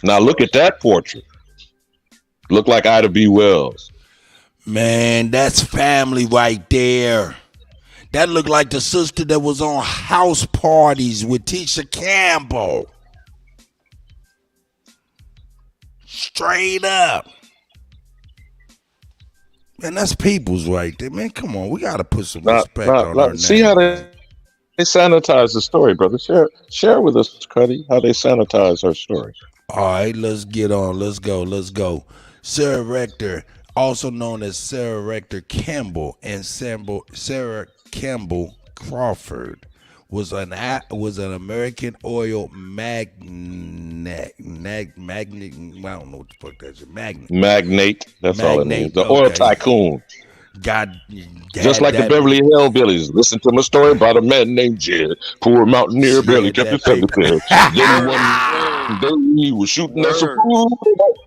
Now look at that portrait. Look like Ida B. Wells. Man, that's family right there. That looked like the sister that was on House Parties with Tisha Campbell. Straight up. Man, that's people's right there. Man, come on. We got to put some respect on her name. See how they sanitize the story, brother. Share with us, Kutty, how they sanitize her story. All right, let's get on. Let's go. Sarah Rector, also known as Sarah Rector Campbell and Sarah Campbell Crawford, was an American oil magnate. I don't know what the fuck that's. Magnate. That's all it means. The oil tycoon. Just like the Beverly Hillbillies. Listen to my story about a man named Jed. Poor mountaineer, barely kept his feather fed. Then one day he was shooting at some food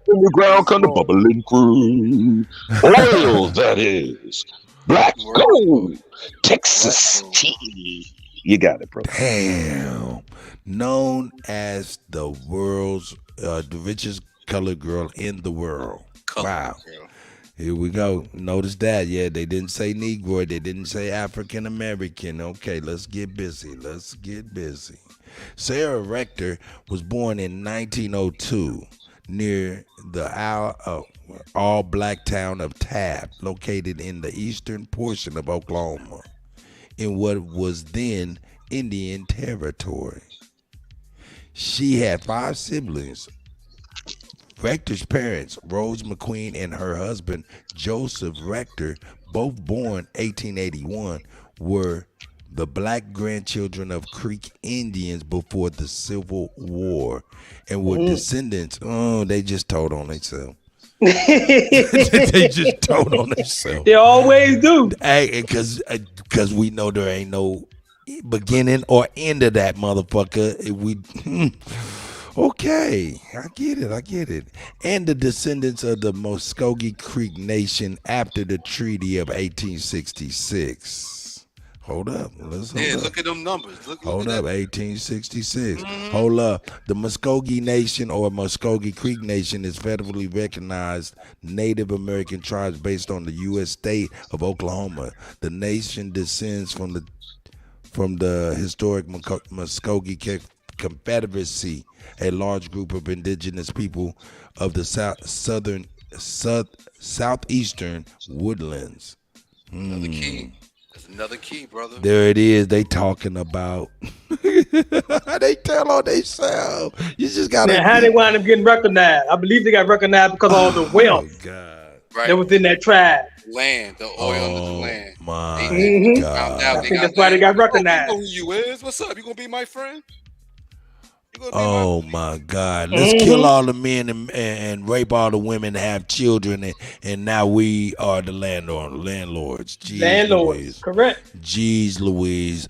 in the ground, kind of bubbling crude. Oil, that is. Black gold. Texas tea. You got it, bro. Damn. Known as the world's the richest colored girl in the world. Wow. Here we go. Notice that. Yeah, they didn't say Negro. They didn't say African American. Okay, let's get busy. Sarah Rector was born in 1902 near the all-black town of Tabb, located in the eastern portion of Oklahoma, in what was then Indian Territory. She had 5 siblings. Rector's parents, Rose McQueen and her husband, Joseph Rector, both born 1881, were the black grandchildren of Creek Indians before the Civil War and were descendants. Oh, they just told on themselves. They just told on themselves. They always do. Hey, because we know there ain't no beginning or end of that motherfucker. Okay, I get it. And the descendants of the Muskogee Creek Nation after the Treaty of 1866. Hold up. Look at them numbers. Hold up, 1866. Hold up. The Muskogee Nation or Muskogee Creek Nation is federally recognized Native American tribes based on the U.S. state of Oklahoma. The nation descends from the historic Muskogee Confederacy, a large group of indigenous people of the southeastern woodlands. Another key. That's another key, brother. There it is. They talking about. They tell on themselves. You just got to. How they wind up getting recognized? I believe they got recognized because of all the wealth that was in that tribe. Land, the oil under the land. My God. I think that's why they got recognized. You know who you is? What's up? You gonna be my friend? Oh my God! Let's kill all the men and rape all the women and have children, and now we are the landlords. Jeez Landlords, Louise. correct. Jeez Louise.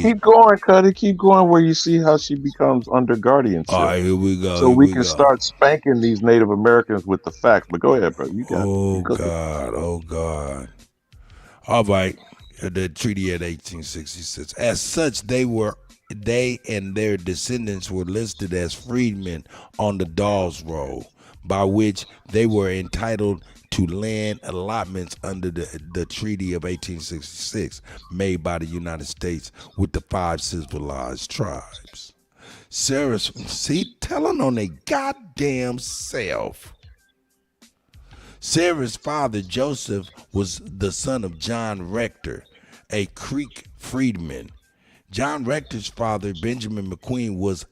Keep going, Kutty. Keep going where you see how she becomes under guardianship. All right, here we go. So we can start spanking these Native Americans with the facts. But go ahead, bro. You got it. Oh God. All right. The Treaty of 1866. As such, they were and their descendants were listed as freedmen on the Dawes Roll, by which they were entitled to land allotments under the Treaty of 1866 made by the United States with the 5 civilized tribes. Sarah's, see, telling on their goddamn self. Sarah's father, Joseph, was the son of John Rector, a Creek freedman. John Rector's father, Benjamin McQueen, was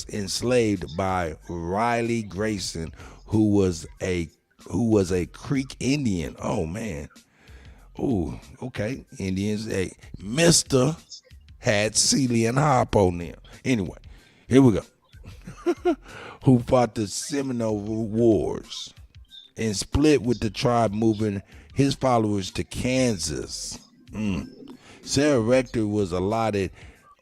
enslaved by Riley Grayson, who was a Creek Indian. Oh man. Oh, okay. Indians. A Mr. had Sealy and Hop on them. Anyway, here we go. Who fought the Seminole Wars and split with the tribe, moving his followers to Kansas. Sarah Rector was allotted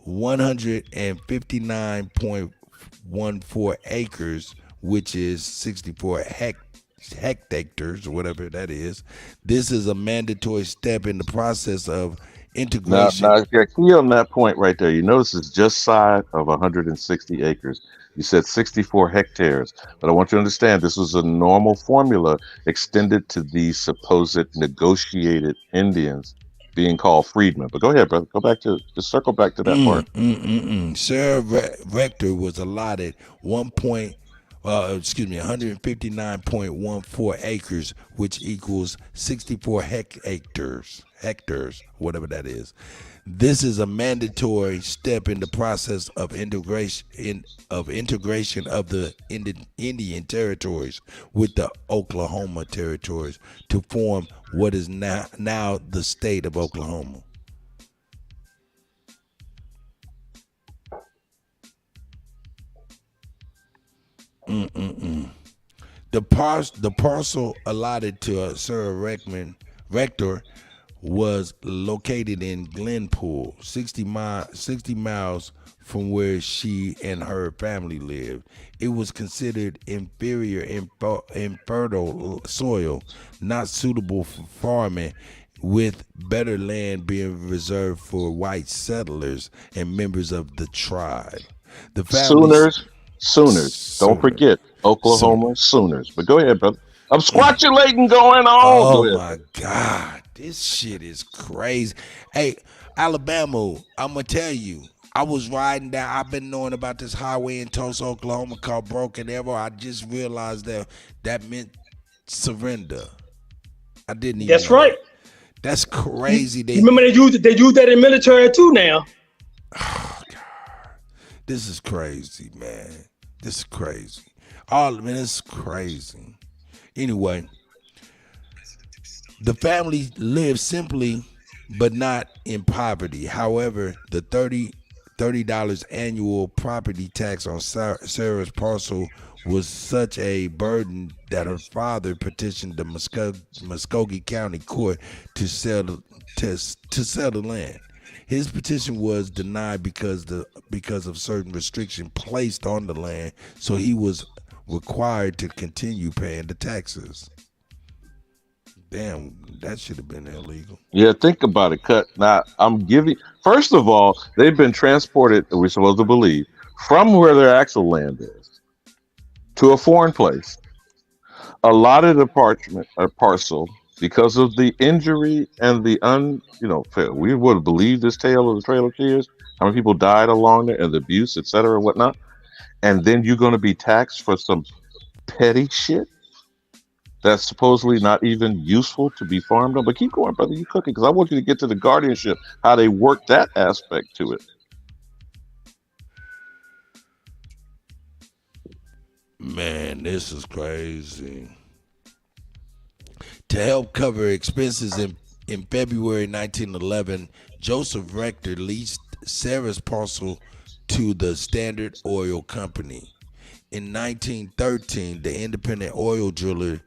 159.14 acres, which is 64 hectares, or whatever that is. This is a mandatory step in the process of integration. Now, key on that point right there. You notice it's just shy of 160 acres. You said 64 hectares, but I want you to understand this was a normal formula extended to these supposed negotiated Indians being called freedmen. But go ahead, brother. Just circle back to that part. Sarah Rector was allotted 159.14 acres, which equals 64 hectares, whatever that is. This is a mandatory step in the process of integration of the Indian territories with the Oklahoma territories to form what is now the state of Oklahoma. The parcel allotted to Sarah Rector was located in Glenpool, 60 miles from where she and her family lived. It was considered inferior, infertile soil, not suitable for farming, with better land being reserved for white settlers and members of the tribe. The Sooners. Don't forget Oklahoma Sooners. But go ahead, brother. I'm squatulating going on. Oh my God. This shit is crazy. Hey, Alabama, I'm going to tell you, I was riding down, I've been knowing about this highway in Tulsa, Oklahoma called Broken Arrow. I just realized that meant surrender. I didn't even That's right. That's crazy. You remember they use that in military too now. Oh, God. This is crazy, man. This is crazy. It's crazy. Anyway, the family lived simply, but not in poverty. However, the $30 annual property tax on Sarah's parcel was such a burden that her father petitioned the Muskogee County Court to sell the land. His petition was denied because of certain restriction placed on the land, so he was required to continue paying the taxes. Damn, that should have been illegal. Yeah, think about it, Cut. Now, first of all, they've been transported, we're supposed to believe, from where their actual land is to a foreign place, allotted a parcel because of the injury and the we would believe this tale of the Trail of Tears, how many people died along there and the abuse, etc., and whatnot. And then you're going to be taxed for some petty shit that's supposedly not even useful to be farmed on. But keep going, brother. You cooking, because I want you to get to the guardianship, how they work that aspect to it. Man, this is crazy. To help cover expenses in February 1911, Joseph Rector leased Sarah's parcel to the Standard Oil Company. In 1913, the independent oil driller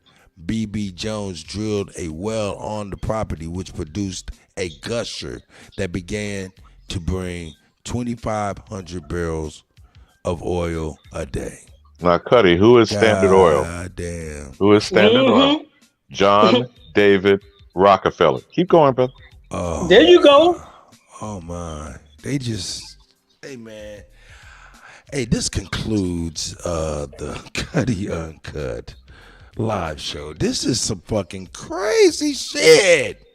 B.B. Jones drilled a well on the property, which produced a gusher that began to bring 2,500 barrels of oil a day. Now, Kutty, who is Standard Oil? Damn. Who is Standard Oil? John David Rockefeller. Keep going, brother. There you go. Oh my. Hey, man. Hey, this concludes the Kutty UnKutt live show. This is some fucking crazy shit.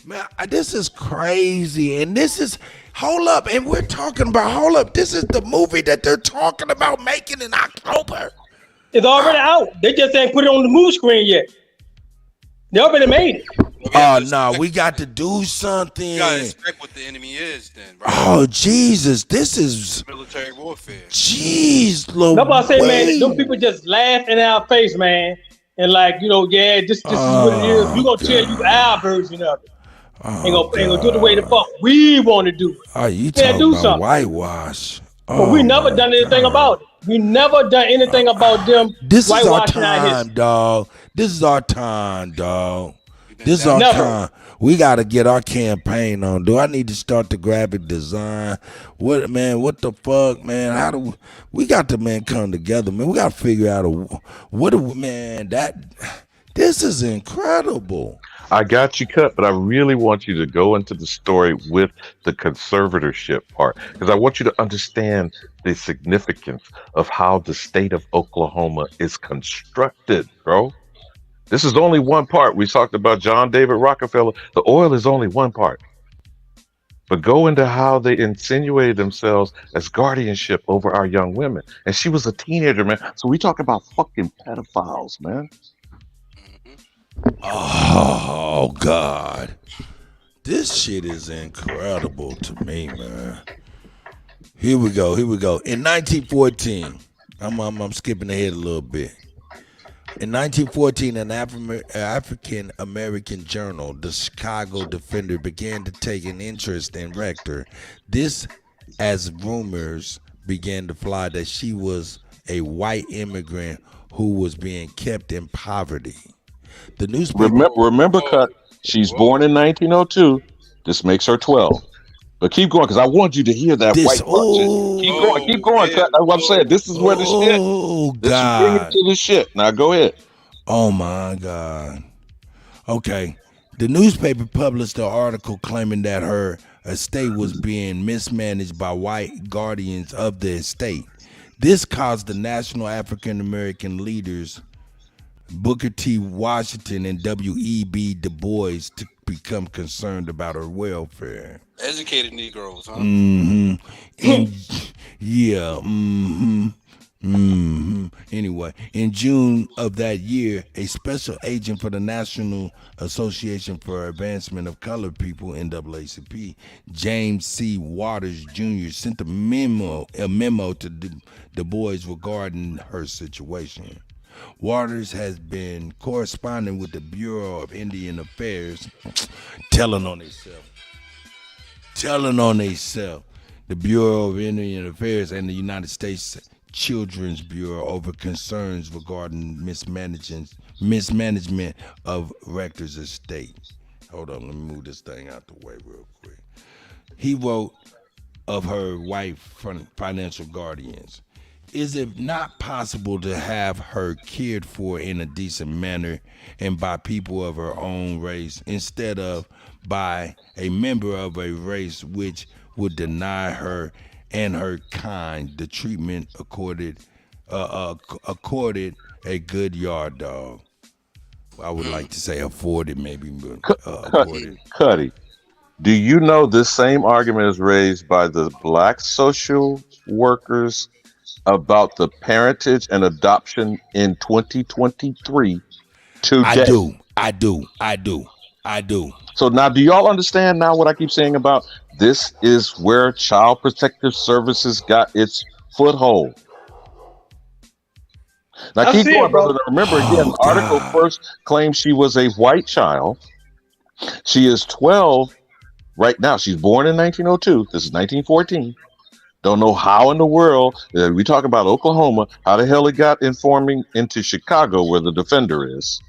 Man, this is crazy. And this is, hold up. And we're talking about, hold up. This is the movie that they're talking about making in October. It's already out. They just ain't put it on the movie screen yet. They already made it. Oh, no, we got to do something. You gotta expect what the enemy is then, bro. Oh, Jesus, this is Military warfare. Jeez, Nobody say, man, them people just laugh in our face, man. And like, you know, yeah, this is what it is. We're going to tell you our version of it. Ain't gonna do it the way the fuck we want to do it. Oh, you talking about whitewash. But we never done anything about it. We never done anything about them This is our whitewashing our time, history. dog. This is our time, dog. This is our time. We got to get our campaign on. Do I need to start the graphic design? What, man? What the fuck, man? How do we got to, man, come together, man? We got to figure out this is incredible. I got you cut, but I really want you to go into the story with the conservatorship part, because I want you to understand the significance of how the state of Oklahoma is constructed, bro. This is only one part. We talked about John David Rockefeller. The oil is only one part. But go into how they insinuated themselves as guardianship over our young women. And she was a teenager, man. So we talk about fucking pedophiles, man. Oh, God. This shit is incredible to me, man. Here we go. In 1914, I'm skipping ahead a little bit. In 1914, an African-American journal, the Chicago Defender, began to take an interest in Rector. This as rumors began to fly that she was a white immigrant who was being kept in poverty. The newspaper. Remember, Cut, she's born in 1902. This makes her 12. But keep going, because I want you to hear that white part. Keep going, Cut. That's what I'm saying. This is where the shit. Oh, This is bring it to the shit. Now go ahead. Oh, my God. Okay. The newspaper published an article claiming that her estate was being mismanaged by white guardians of the estate. This caused the national African-American leaders, Booker T. Washington and W.E.B. Du Bois, to become concerned about her welfare. Educated Negroes, huh? Anyway, in June of that year, a special agent for the National Association for Advancement of Colored People, NAACP, James C. Waters Jr., sent a memo to Du Bois regarding her situation. Waters has been corresponding with the Bureau of Indian Affairs, telling on themselves. The Bureau of Indian Affairs and the United States Children's Bureau over concerns regarding mismanagement of Rector's estate. Hold on, let me move this thing out the way real quick. He wrote of her white financial guardians. Is it not possible to have her cared for in a decent manner and by people of her own race instead of by a member of a race which would deny her and her kind the treatment accorded a good yard dog? I would like to say afforded, maybe, but afforded. Kutty, do you know this same argument is raised by the black social workers about the parentage and adoption in 2023 today? I do. So now, do y'all understand now what I keep saying about this is where Child Protective Services got its foothold? Now keep going, brother. Remember again, the article first claimed she was a white child. She is 12 right now. She's born in 1902. This is 1914. Don't know how in the world, we talk about Oklahoma, how the hell it got informing into Chicago where the Defender is.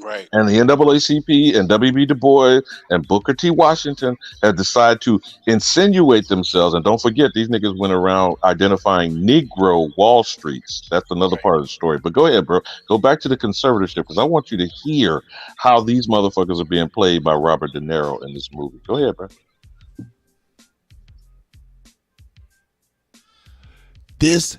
Right. And the NAACP and W.B. Du Bois and Booker T. Washington have decided to insinuate themselves. And don't forget, these niggas went around identifying Negro Wall Streets. That's another part of the story. But go ahead, bro. Go back to the conservatorship, because I want you to hear how these motherfuckers are being played by Robert De Niro in this movie. Go ahead, bro. This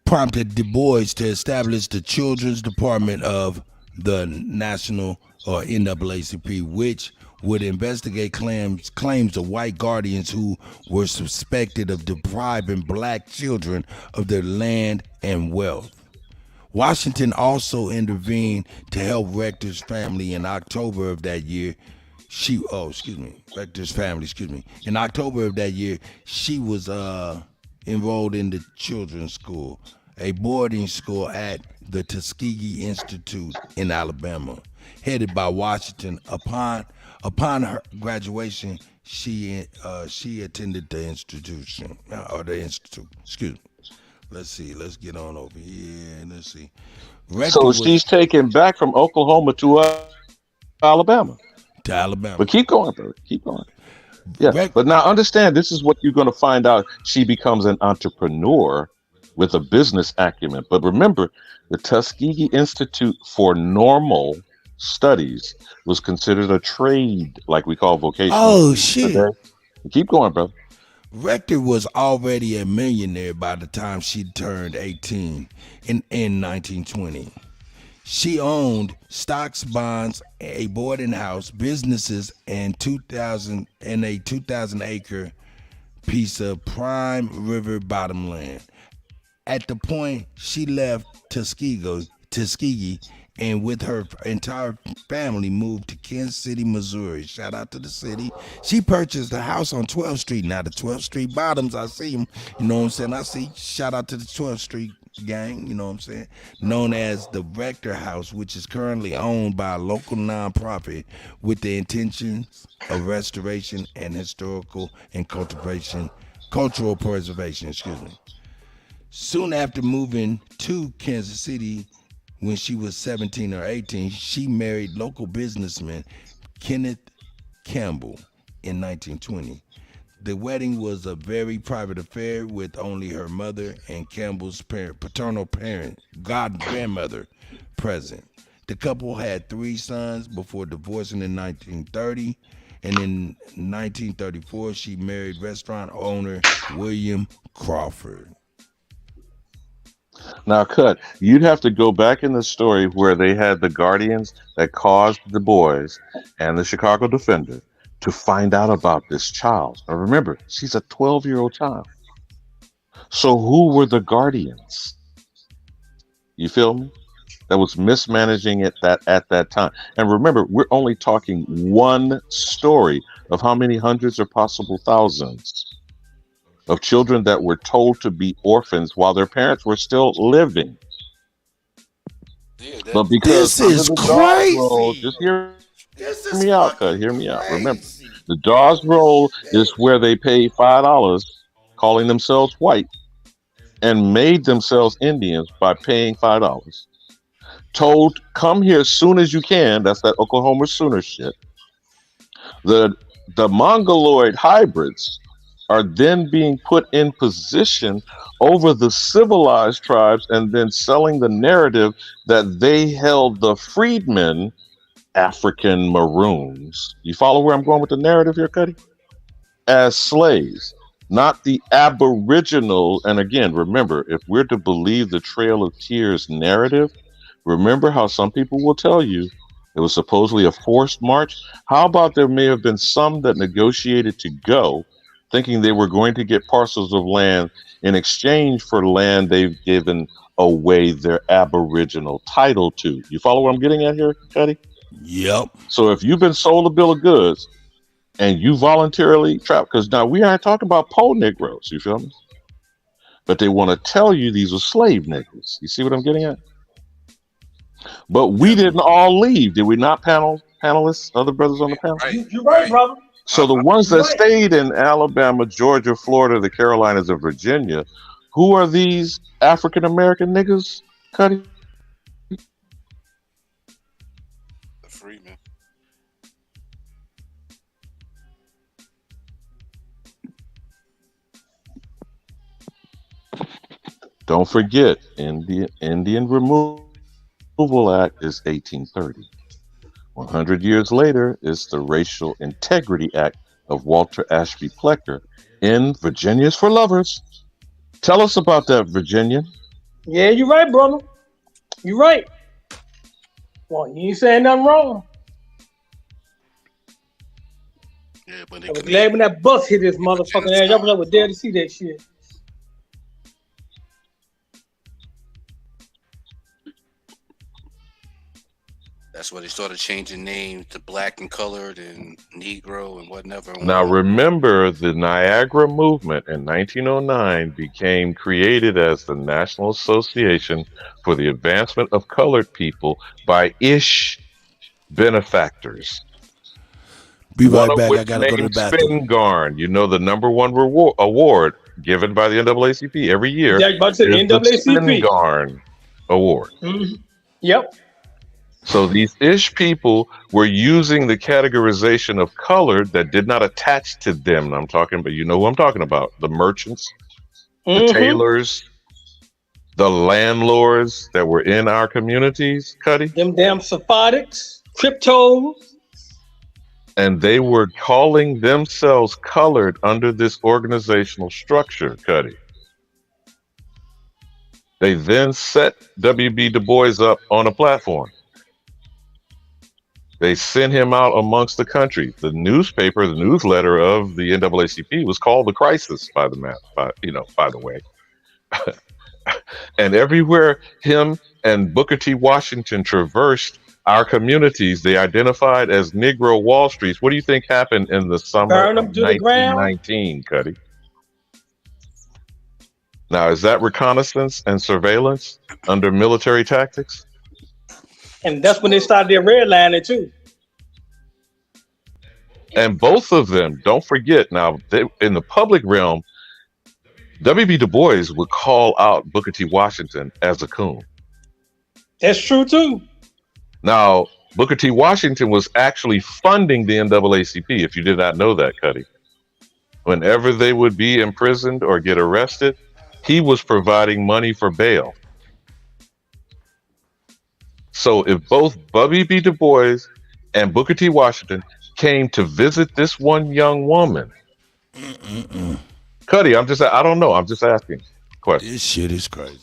prompted Du Bois to establish the Children's Department of the National or NAACP, which would investigate claims of white guardians who were suspected of depriving black children of their land and wealth. Washington also intervened to help Rector's family in October of that year. Rector's family, In October of that year, she was enrolled in the children's school, a boarding school at the Tuskegee Institute in Alabama, headed by Washington. Upon her graduation, she attended the institution or the institute. Excuse me. Let's see. Let's get on over here. Let's see. So she's taken back from Oklahoma to Alabama. To Alabama. But keep going, bro. Keep going. Yeah. But now understand, this is what you're going to find out. She becomes an entrepreneur with a business acumen. But remember, the Tuskegee Institute for Normal Studies was considered a trade, like we call vocational. Oh, shit. Okay? Keep going, bro. Rector was already a millionaire by the time she turned 18 in 1920. She owned stocks, bonds, a boarding house, businesses, and a 2,000-acre piece of prime river bottom land. At the point she left Tuskegee, and with her entire family moved to Kansas City, Missouri. Shout out to the city. She purchased a house on 12th Street. Now the 12th Street bottoms, I see them. You know what I'm saying? Shout out to the 12th Street gang, you know what I'm saying? Known as the Rector House, which is currently owned by a local nonprofit with the intentions of restoration and historical and cultural preservation, Soon after moving to Kansas City, when she was 17 or 18, she married local businessman Kenneth Campbell in 1920. The wedding was a very private affair with only her mother and Campbell's paternal grandmother present. The couple had 3 sons before divorcing in 1930, and in 1934 she married restaurant owner William Crawford. Now, Kutt, you'd have to go back in the story where they had the guardians that caused the boys and the Chicago Defender to find out about this child. Now, remember, she's a 12-year-old child. So who were the guardians? You feel me? That was mismanaging it at that time. And remember, we're only talking one story of how many hundreds or possible thousands of children that were told to be orphans while their parents were still living. But because this is crazy. Roll, just hear me out, Kutt. Hear me out. Remember, the Dawes Roll is where they paid $5, calling themselves white, and made themselves Indians by paying $5. Told, come here as soon as you can. That's that Oklahoma Sooner shit. The Mongoloid hybrids are then being put in position over the civilized tribes and then selling the narrative that they held the freedmen, African maroons. You follow where I'm going with the narrative here, Kutty? As slaves, not the aboriginal. And again, remember, if we're to believe the Trail of Tears narrative, remember how some people will tell you it was supposedly a forced march? How about there may have been some that negotiated to go, thinking they were going to get parcels of land in exchange for land they've given away their aboriginal title to. You follow what I'm getting at here, Kutty? Yep. So if you've been sold a bill of goods and you voluntarily trapped, because now we aren't talking about poor Negroes, you feel me? But they want to tell you these are slave niggas. You see what I'm getting at? But we didn't all leave, did we not, panelists, other brothers on the panel? You're right, brother. So the ones that stayed in Alabama, Georgia, Florida, the Carolinas, and Virginia, who are these African American niggas, Kutty? The freedmen. Don't forget, Indian Removal Act is 1830. 100 years later is the Racial Integrity Act of Walter Ashby Plecker in Virginia's for Lovers. Tell us about that, Virginia. Yeah, you're right, brother. You're right. Well, you ain't saying nothing wrong. Yeah, but I was glad when that bus hit this motherfucking ass. Y'all was there to see that shit. That's why they started changing names to Black and Colored and Negro and whatever. Now, remember, the Niagara Movement in 1909 became created as the National Association for the Advancement of Colored People by benefactors. Be right back. Which I gotta go to the named bathroom. Spingarn, you know, the #1 award given by the NAACP every year. Yeah, about to say the is the NAACP. Spingarn Award. Mm-hmm. Yep. So these people were using the categorization of colored that did not attach to them. I'm talking about, you know who I'm talking about, the merchants, the tailors, the landlords that were in our communities, Kutty. Them damn Sephardics, cryptos. And they were calling themselves colored under this organizational structure, Kutty. They then set W.B. Du Bois up on a platform. They sent him out amongst the country. The newspaper, the newsletter of the NAACP was called The Crisis, by the way. And everywhere him and Booker T. Washington traversed our communities, they identified as Negro Wall Streets. What do you think happened in the summer of 1919, Kutty? Now, is that reconnaissance and surveillance under military tactics? And that's when they started their redlining too. And both of them, don't forget, now, in the public realm, W.B. Du Bois would call out Booker T. Washington as a coon. That's true too. Now, Booker T. Washington was actually funding the NAACP, if you did not know that, Kutty. Whenever they would be imprisoned or get arrested, he was providing money for bail. So if both W.B. Du Bois and Booker T. Washington came to visit this one young woman, Kutty, I don't know. I'm just asking questions. This shit is crazy.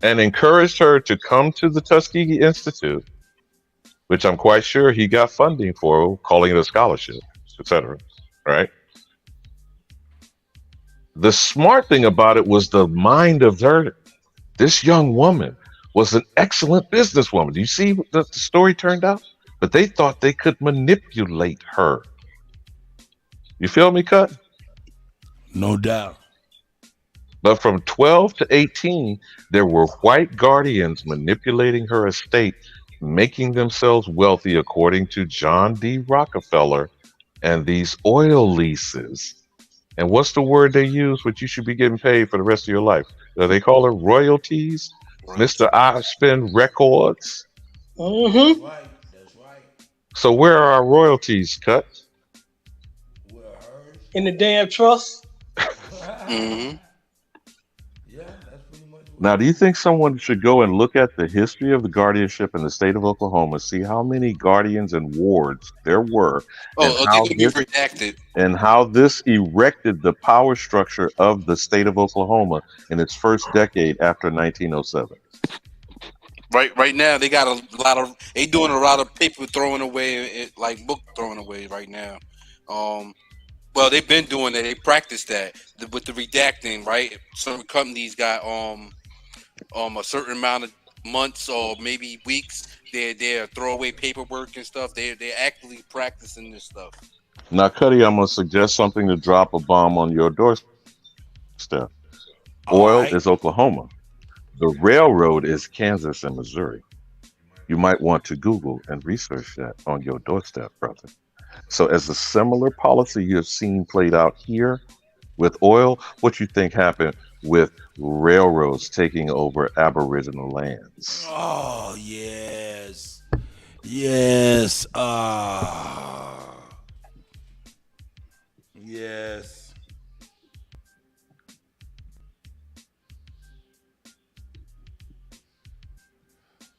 And encouraged her to come to the Tuskegee Institute, which I'm quite sure he got funding for, calling it a scholarship, etc. Right? The smart thing about it was the mind of her. This young woman was an excellent businesswoman. Do you see what the story turned out? But they thought they could manipulate her. You feel me, Cut? No doubt. But from 12 to 18, there were white guardians manipulating her estate, making themselves wealthy according to John D. Rockefeller and these oil leases. And what's the word they use, which you should be getting paid for the rest of your life? They call it royalties? Mr. I spend records? Mm-hmm. That's right. So where are our royalties, Cut? In the damn trust. Mm-hmm. Now, do you think someone should go and look at the history of the guardianship in the state of Oklahoma, see how many guardians and wards there were, redacted, and how this erected the power structure of the state of Oklahoma in its first decade after 1907? Right now, they got they doing a lot of paper throwing away, like book throwing away right now. Well, they've been doing that. They practiced that with the redacting, right? Some companies got a certain amount of months or maybe weeks. They're throw away paperwork and stuff. They're actively practicing this stuff. Now, Cuddy, I'm gonna suggest something to drop a bomb on your doorstep. Oil is Oklahoma. The railroad is Kansas and Missouri. You might want to Google and research that on your doorstep, brother. So as a similar policy you have seen played out here with oil, what you think happened with railroads taking over Aboriginal lands? Oh, yes. Yes. Yes.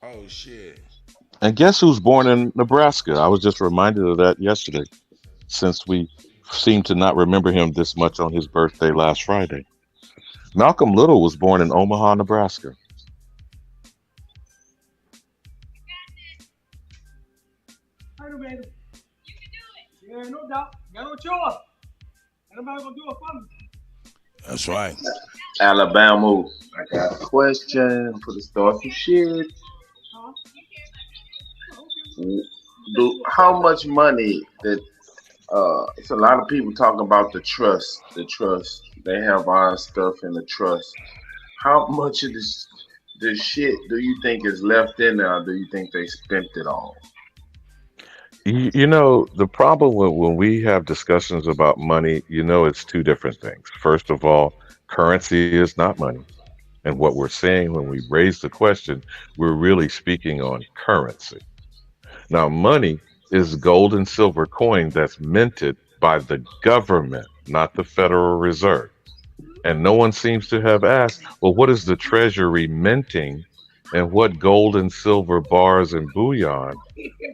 Oh, shit. And guess who's born in Nebraska? I was just reminded of that yesterday, since we seem to not remember him this much on his birthday last Friday. Malcolm Little was born in Omaha, Nebraska. I know, baby. Yeah, no doubt. Got no choice. Nobody gonna do it for me. That's right. Alabama, I got a question for the start some shit. How much money that it's a lot of people talking about the trust. They have our stuff in the trust. How much of this shit do you think is left in there, or do you think they spent it all? You know, the problem when we have discussions about money, it's two different things. First of all, currency is not money. And what we're saying when we raise the question, we're really speaking on currency. Now, money is gold and silver coin that's minted by the government, not the Federal Reserve. And no one seems to have asked, well, what is the Treasury minting, and what gold and silver bars and bullion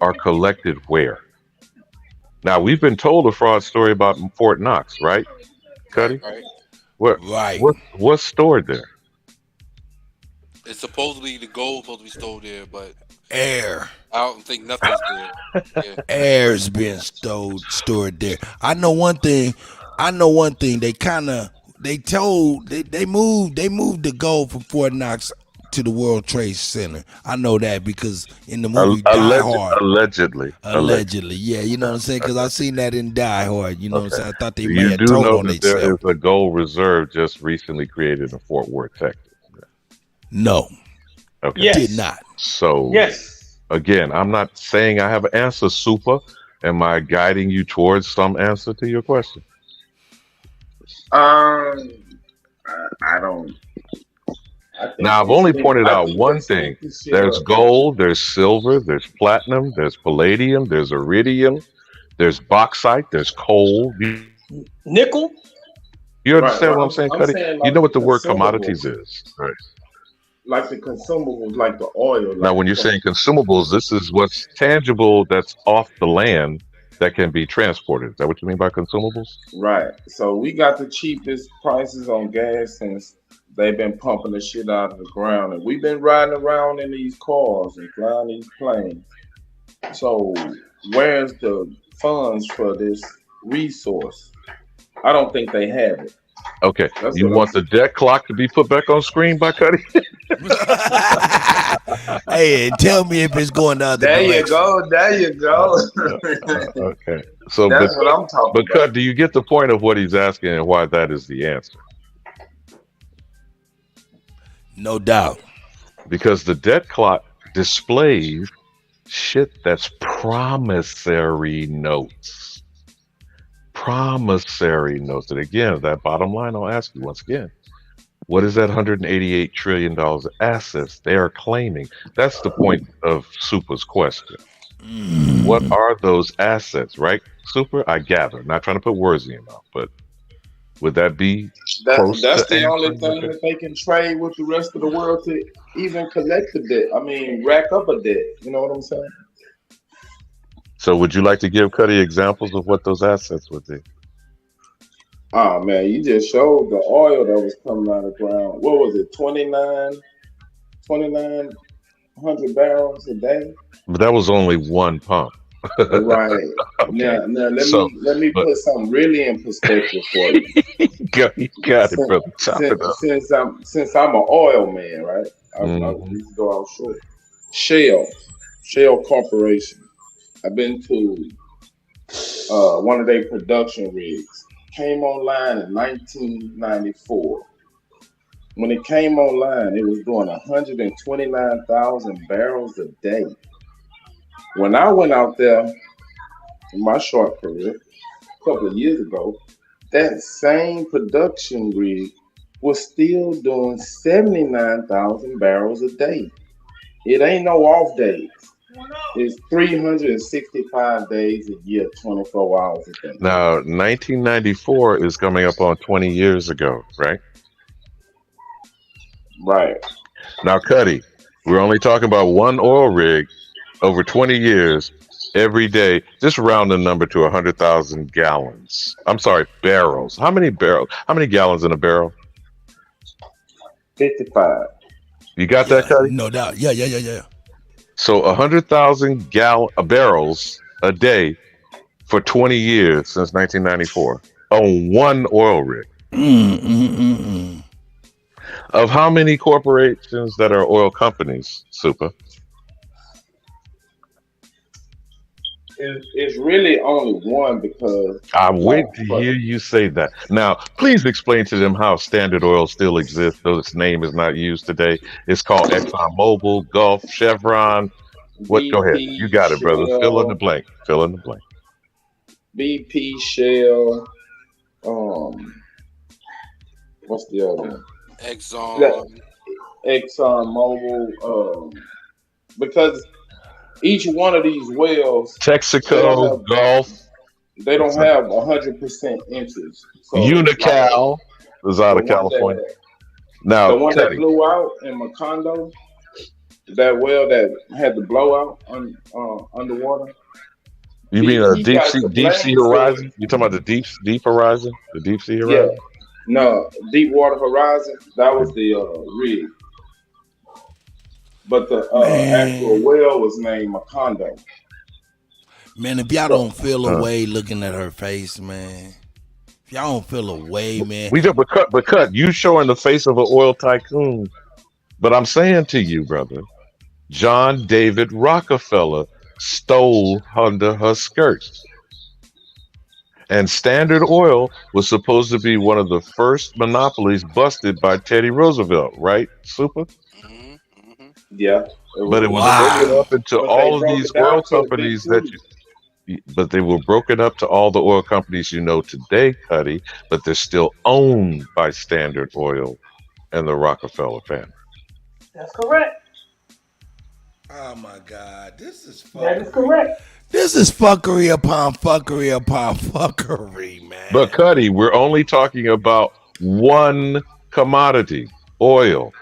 are collected where? Now, we've been told a fraud story about Fort Knox, right, Kutty? Right. What's stored there? It's supposedly the gold supposed to be stored there, but air. I don't think nothing's there. Yeah. Air's being stored there. I know one thing. They moved the gold from Fort Knox to the World Trade Center. I know that because in the movie Die Hard. Allegedly. Yeah, you know what I'm saying? Because I seen that in Die Hard. You know what I'm saying? I thought they may You have do told know on that there themselves. is a gold reserve just recently created in Fort Worth, Texas. No. Okay. Yes. Did not. So Yes. again, I'm not saying I have an answer, Super. Am I guiding you towards some answer to your question? I don't. Now, I've only pointed out one thing. There's gold, there's silver, there's platinum, there's palladium, there's iridium, there's bauxite, there's coal. Nickel. You understand Right. what I'm saying, I'm Kutty? saying You like know what the the word consumables. commodities is, right? Like the consumables, like the oil. Now, when you're saying consumables, this is what's tangible that's off the land that can be transported. Is that what you mean by consumables? Right. So we got the cheapest prices on gas since they've been pumping the shit out of the ground, and we've been riding around in these cars and flying these planes. So where's the funds for this resource? I don't think they have it. Okay. That's You what want the debt clock to be put back on screen by Kutty? Hey, and tell me if it's going the other There you direction. go. There you go. Okay. So, That's what I'm talking but about. Cut, do you get the point of what he's asking and why that is the answer? No doubt. Because the debt clock displays shit that's promissory notes. Promissory notes. And again, that bottom line, I'll ask you once again. What is that $188 trillion of assets they are claiming? That's the point of Super's question. What are those assets, right? Super, I gather. Not trying to put words in your mouth, but would that be close That's to the only answering thing that they can trade with the rest of the world to even collect the debt. I mean, rack up a debt. You know what I'm saying? So would you like to give Kutty examples of what those assets would be? Oh man, you just showed the oil that was coming out of the ground. What was it? 2,900 barrels a day. But that was only one pump. Right. Okay. Now So, let me put something really in perspective for you. You got it, brother. Chop it up. Since I'm an oil man, right? I used to go offshore. Shell Corporation. I've been to one of their production rigs. Came online in 1994. When it came online, it was doing 129,000 barrels a day. When I went out there in my short career, a couple of years ago, that same production rig was still doing 79,000 barrels a day. It ain't no off days. It's 365 days a year, 24 hours a day. Now, 1994 is coming up on 20 years ago, right? Right. Now, Kutty, we're only talking about one oil rig over 20 years every day. Just round the number to 100,000 gallons. I'm sorry, barrels. How many barrels? How many gallons in a barrel? 55. You got that, Cuddy? No doubt. Yeah. So 100,000 barrels a day for 20 years since 1994 on one oil rig. Of how many corporations that are oil companies, Super? It's really only one because I'm waiting to hear you say that. Now, please explain to them how Standard Oil still exists, though its name is not used today. It's called ExxonMobil, Gulf, Chevron. What? Go ahead. You got it, brother. Fill in the blank. Fill in the blank. BP, Shell. What's the other one? ExxonMobil. Because each one of these wells, Texaco, Gulf, they don't have 100% interest. So Unical is out of California. Now, the one that blew out in Macondo, that well that had the blowout underwater. You mean a deep sea horizon? You talking about the deep horizon? The deep sea horizon? Yeah. No, Deepwater Horizon. That was the rig. But the actual well was named Macondo. Man, if y'all don't feel a way looking at her face, man. If y'all don't feel a way, man. We don't, but cut. You showing the face of an oil tycoon. But I'm saying to you, brother, John David Rockefeller stole under her skirts. And Standard Oil was supposed to be one of the first monopolies busted by Teddy Roosevelt, right, Super? Yeah. But it was broken up into all of these oil companies but they were broken up to all the oil companies you know today, Cuddy, but they're still owned by Standard Oil and the Rockefeller family. That's correct. Oh my God, this is fuckery. That is correct. This is fuckery upon fuckery upon fuckery, man. But Cuddy, we're only talking about one commodity, oil.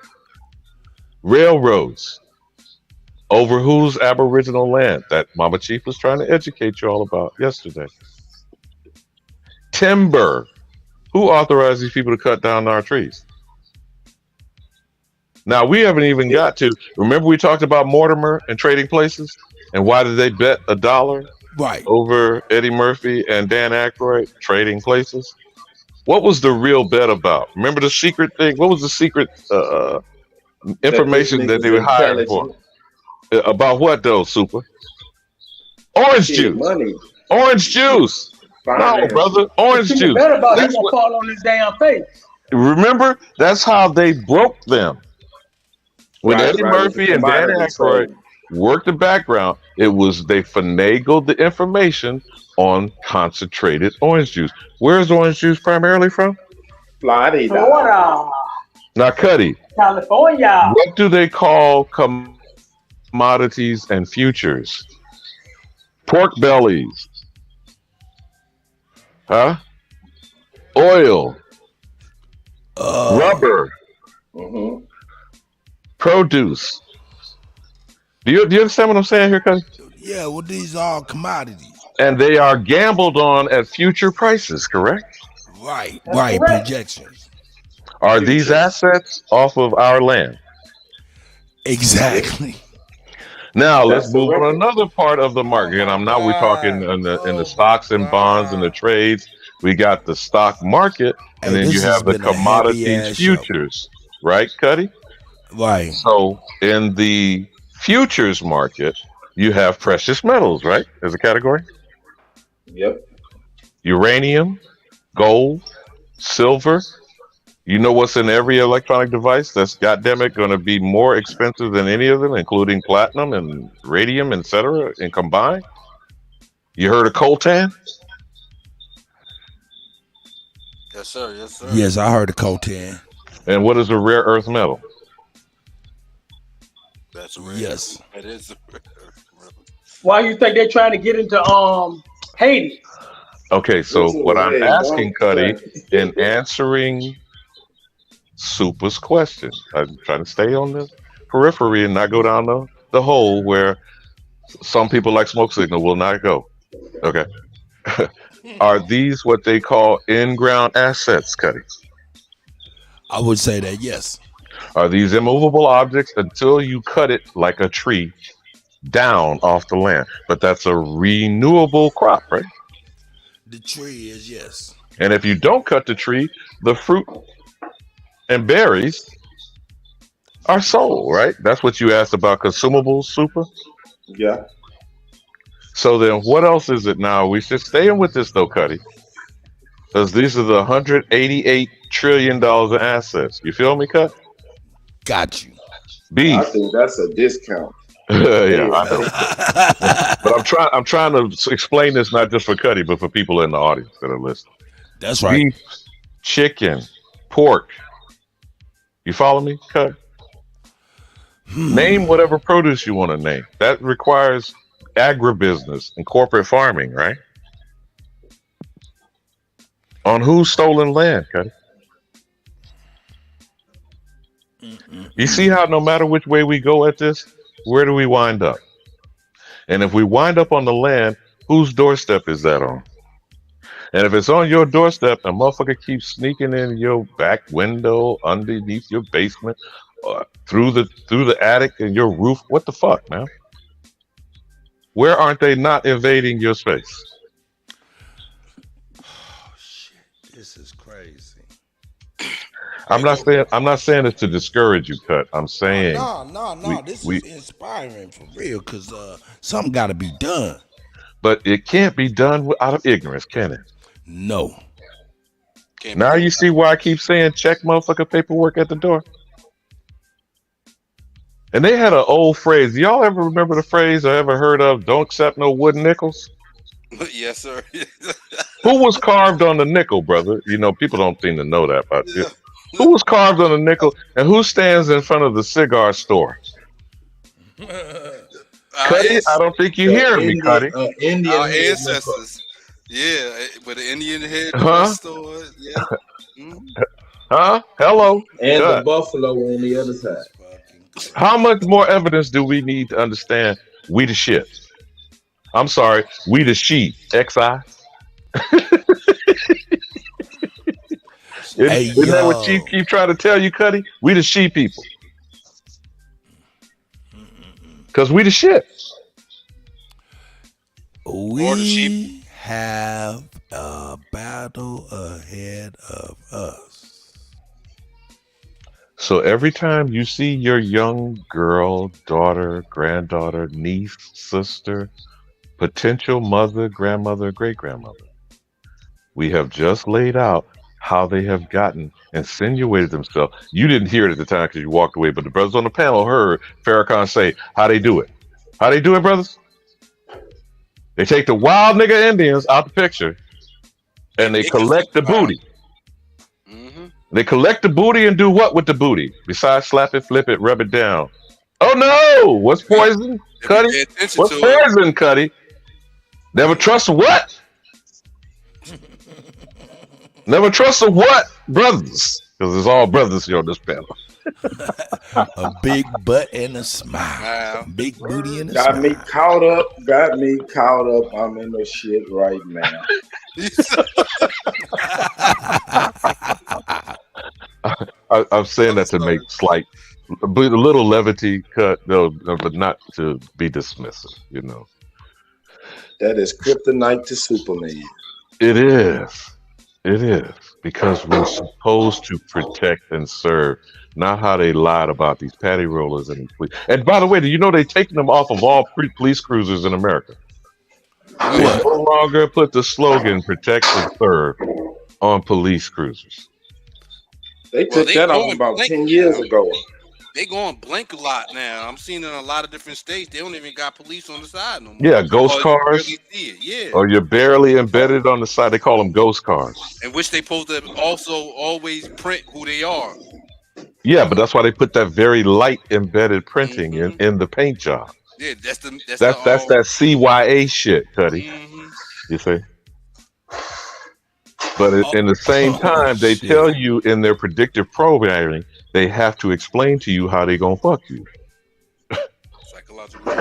Railroads. Over whose Aboriginal land? That Mama Chief was trying to educate you all about yesterday. Timber. Who authorized these people to cut down our trees? Now, we haven't even got to, remember we talked about Mortimer and Trading Places? And why did they bet $1 over Eddie Murphy and Dan Aykroyd? Trading Places? What was the real bet about? Remember the secret thing? What was the secret information that they were hiring for? About what though, Super? Orange juice. Money. Orange juice. No, brother. Orange juice. Better about he gonna fall on his damn face. Remember, that's how they broke them. When Eddie Murphy and Dan Aykroyd worked the background, it was they finagled the information on concentrated orange juice. Where's orange juice primarily from? Florida. Now, Cuddy, California. what do they call commodities and futures? Pork bellies. Huh? Oil. Rubber. Produce. Do you understand what I'm saying here, Cuddy? Yeah, well, these are all commodities. And they are gambled on at future prices, correct? Right, projections. Are these assets off of our land? Exactly. Now let's move on another part of the market. And we're talking in the stocks and bonds and the trades. We got the stock market, and then you have the commodities futures, right, Cuddy? Right. So in the futures market, you have precious metals, right, as a category? Yep. Uranium, gold, silver. You know what's in every electronic device that's goddammit going to be more expensive than any of them, including platinum and radium, etc., and combined? You heard of coltan? Yes, sir. Yes, sir. Yes, I heard of coltan. And what is a rare earth metal? That's rare. Yes. It is a rare. Why do you think they're trying to get into Haiti? Okay, so what I'm asking, Cuddy, in answering Super's question, I'm trying to stay on the periphery and not go down the hole where some people like smoke signal will not go. Okay. Are these what they call in-ground assets, Cuddy? I would say that, yes. Are these immovable objects until you cut it like a tree down off the land? But that's a renewable crop, right? The tree is, yes. And if you don't cut the tree, the fruit and berries are sold, right? That's what you asked about consumables, Super? Yeah. So then what else is it now? We should staying with this though, Kutty. Because these are the $188 trillion in assets. You feel me, Cut? Got you. Beef. I think that's a discount. Yeah, I know. But I'm trying to explain this not just for Kutty, but for people in the audience that are listening. That's right. Beef, chicken, pork. You follow me, Cut? Name whatever produce you want to name. That requires agribusiness and corporate farming, right? On whose stolen land, Cuddy? You see how no matter which way we go at this, where do we wind up? And if we wind up on the land, whose doorstep is that on? And if it's on your doorstep, a motherfucker keeps sneaking in your back window, underneath your basement, through the attic and your roof, what the fuck, man? Where aren't they not invading your space? This is crazy. I'm not saying it to discourage you, Cut. I'm saying No. This is inspiring for real, because something got to be done. But it can't be done out of ignorance, can it? No. Now you see why I keep saying check motherfucker paperwork at the door. And they had an old phrase. Y'all ever remember the phrase or ever heard of? Don't accept no wooden nickels. Yes, sir. Who was carved on the nickel, brother? You know, people don't seem to know that about you. Who was carved on the nickel, and who stands in front of the cigar store? Cuddy, I don't think you hear me, Cuddy. Indian our ancestors. Yeah, with the Indian head store. Yeah. Huh? Hello. And Cut. the buffalo on the other side. How much more evidence do we need to understand we the shit? I'm sorry, we the sheep. XI. Isn't that what Chief keep trying to tell you, Cuddy? We the sheep people. Because we the shit. We have a battle ahead of us. So every time you see your young girl, daughter, granddaughter, niece, sister, potential mother, grandmother, great-grandmother, we have just laid out how they have insinuated themselves. You didn't hear it at the time because you walked away, but the brothers on the panel heard Farrakhan say how they do it. How they do it, brothers? They take the wild nigga Indians out the picture and they collect the booty. They collect the booty and do what with the booty? Besides slap it, flip it, rub it down. Oh no! What's poison, Cuddy? What's poison, Cuddy? Never trust a what? Never trust a what? Brothers. Because it's all brothers here on this panel. A big butt and a smile. Big booty and a Got smile. me caught up. I'm in the shit right now. I'm saying that to make slight, a little levity cut, no, but not to be dismissive, you know. That is kryptonite to Superman. It is. It is. Because we're supposed to protect and serve, not how they lied about these patty rollers and police. And by the way, do you know they're taking them off of all police cruisers in America? They no longer put the slogan "Protect and Serve" on police cruisers. They took that off about 10 years ago. They going blank a lot now. I'm seeing in a lot of different states. They don't even got police on the side no more. Yeah, ghost cars. You barely see it. Yeah. Or you're barely embedded on the side. They call them ghost cars. And which they supposed to also always print who they are. Yeah, but that's why they put that very light embedded printing in the paint job. Yeah, that's that CYA shit, Cuddy. You see? But in the same time, they tell you in their predictive programming, they have to explain to you how they gonna fuck you. Psychological.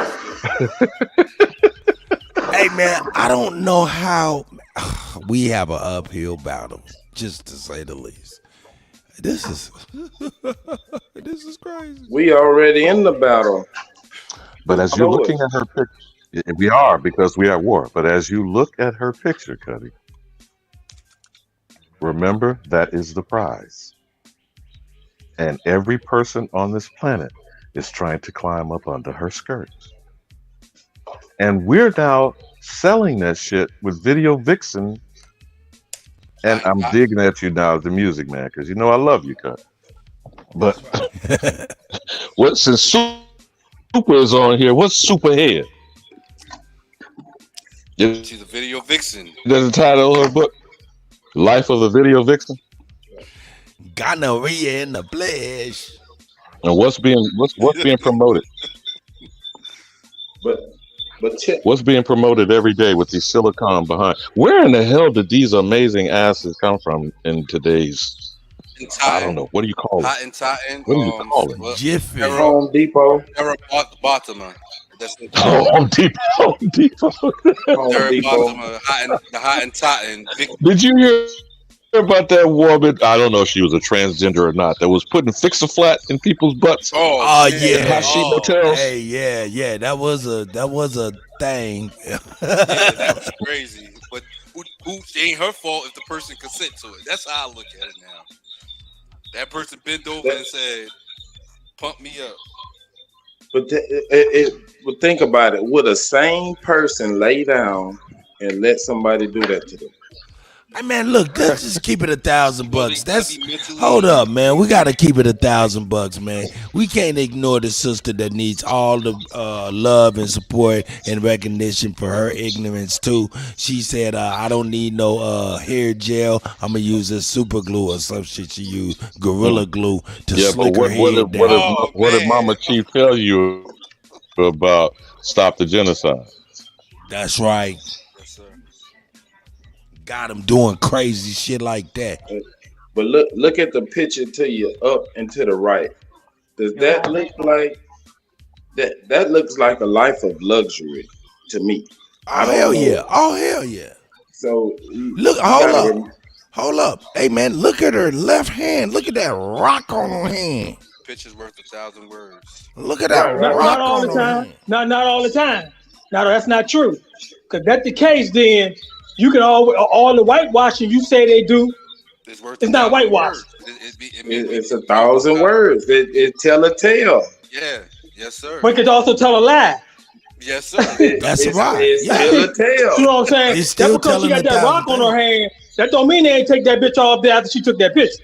Hey man, I don't know how we have an uphill battle, just to say the least. This is this is crazy. We already in the battle. But as you're looking at her picture, we are because we are at war. But as you look at her picture, Kutty, remember that is the prize. And every person on this planet is trying to climb up under her skirt. And we're now selling that shit with Video Vixen. And I'm digging at you now, the music man, because you know I love you, Kutty. But what since Super is on here, what's Superhead? She's a Video Vixen. That's the title of her book. Life of a Video Vixen. Gonorrhea in the flesh. And what's being promoted? But what's being promoted every day with these silicone behind? Where in the hell did these amazing asses come from in today's? I don't know. What do you call it? Hot and Titan. What do you call it? Jiffy. Home Depot. Bottomer. That's the Home Depot. Home Depot. Bottomer. The Hot and Titan. Did you hear about that woman? I don't know if she was a transgender or not. That was putting Fix-A-Flat in people's butts. Oh yeah. Hot-sheet motels. Hey, yeah. That was a thing. Yeah, that was crazy. But it ain't her fault if the person consent to it. That's how I look at it now. That person bent over and said, "Pump me up." But but think about it. Would a sane person lay down and let somebody do that to them? Hey man, look, let's just keep it $1,000. That's hold up, man. We gotta keep it $1,000, man. We can't ignore the sister that needs all the love and support and recognition for her ignorance too. She said, "I don't need no hair gel. I'm gonna use a super glue or some shit. She used Gorilla Glue to slick her head down." What did Mama Chief tell you about Stop the Genocide? That's right. Got him doing crazy shit like that. But look at the picture to your up and to the right. Does that look like that looks like a life of luxury to me? Oh hell yeah. Oh hell yeah. So look, hold up. Hey man, look at her left hand. Look at that rock on her hand. Picture's worth 1,000 words. Look at that rock not all on the her time. hand. Not all the time. No, that's not true. Because that's the case, then you can all the whitewashing you say they do. It's not whitewash. It's 1,000 words. It tell a tale. Yeah. Yes, sir. But it could also tell a lie. Yes, sir. That's right. It's still a tale. You know what I'm saying? It's still That's because she telling got that rock on her hand. That don't mean they ain't take that bitch off there after she took that picture.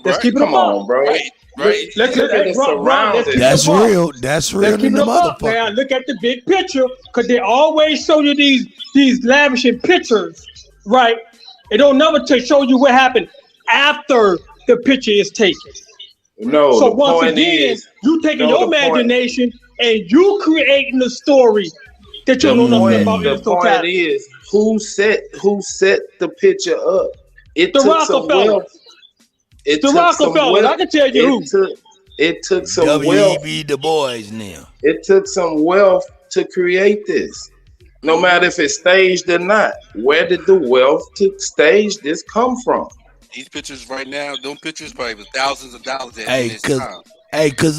Let's keep it Come on, on, bro. Right. Let's Look at the surroundings. That's real. That's real Let's keep in it the a buck, motherfucker. man. Look at the big picture, because they always show you these lavishing pictures, right? They don't never show you what happened after the picture is taken. No. So the once point again, is, you taking no, your the point- imagination and you creating the story that you don't know nothing about. The point is, who set the picture up? It The took some Rockefellers. wealth. It The took some Rockefellers. wealth. I can tell you who. It took some wealth. W.E.B. Du Bois now. It took some wealth to create this. No matter if it's staged or not. Where did the wealth to stage this come from? These pictures right now, them pictures probably was thousands of dollars at Hey, this cause time.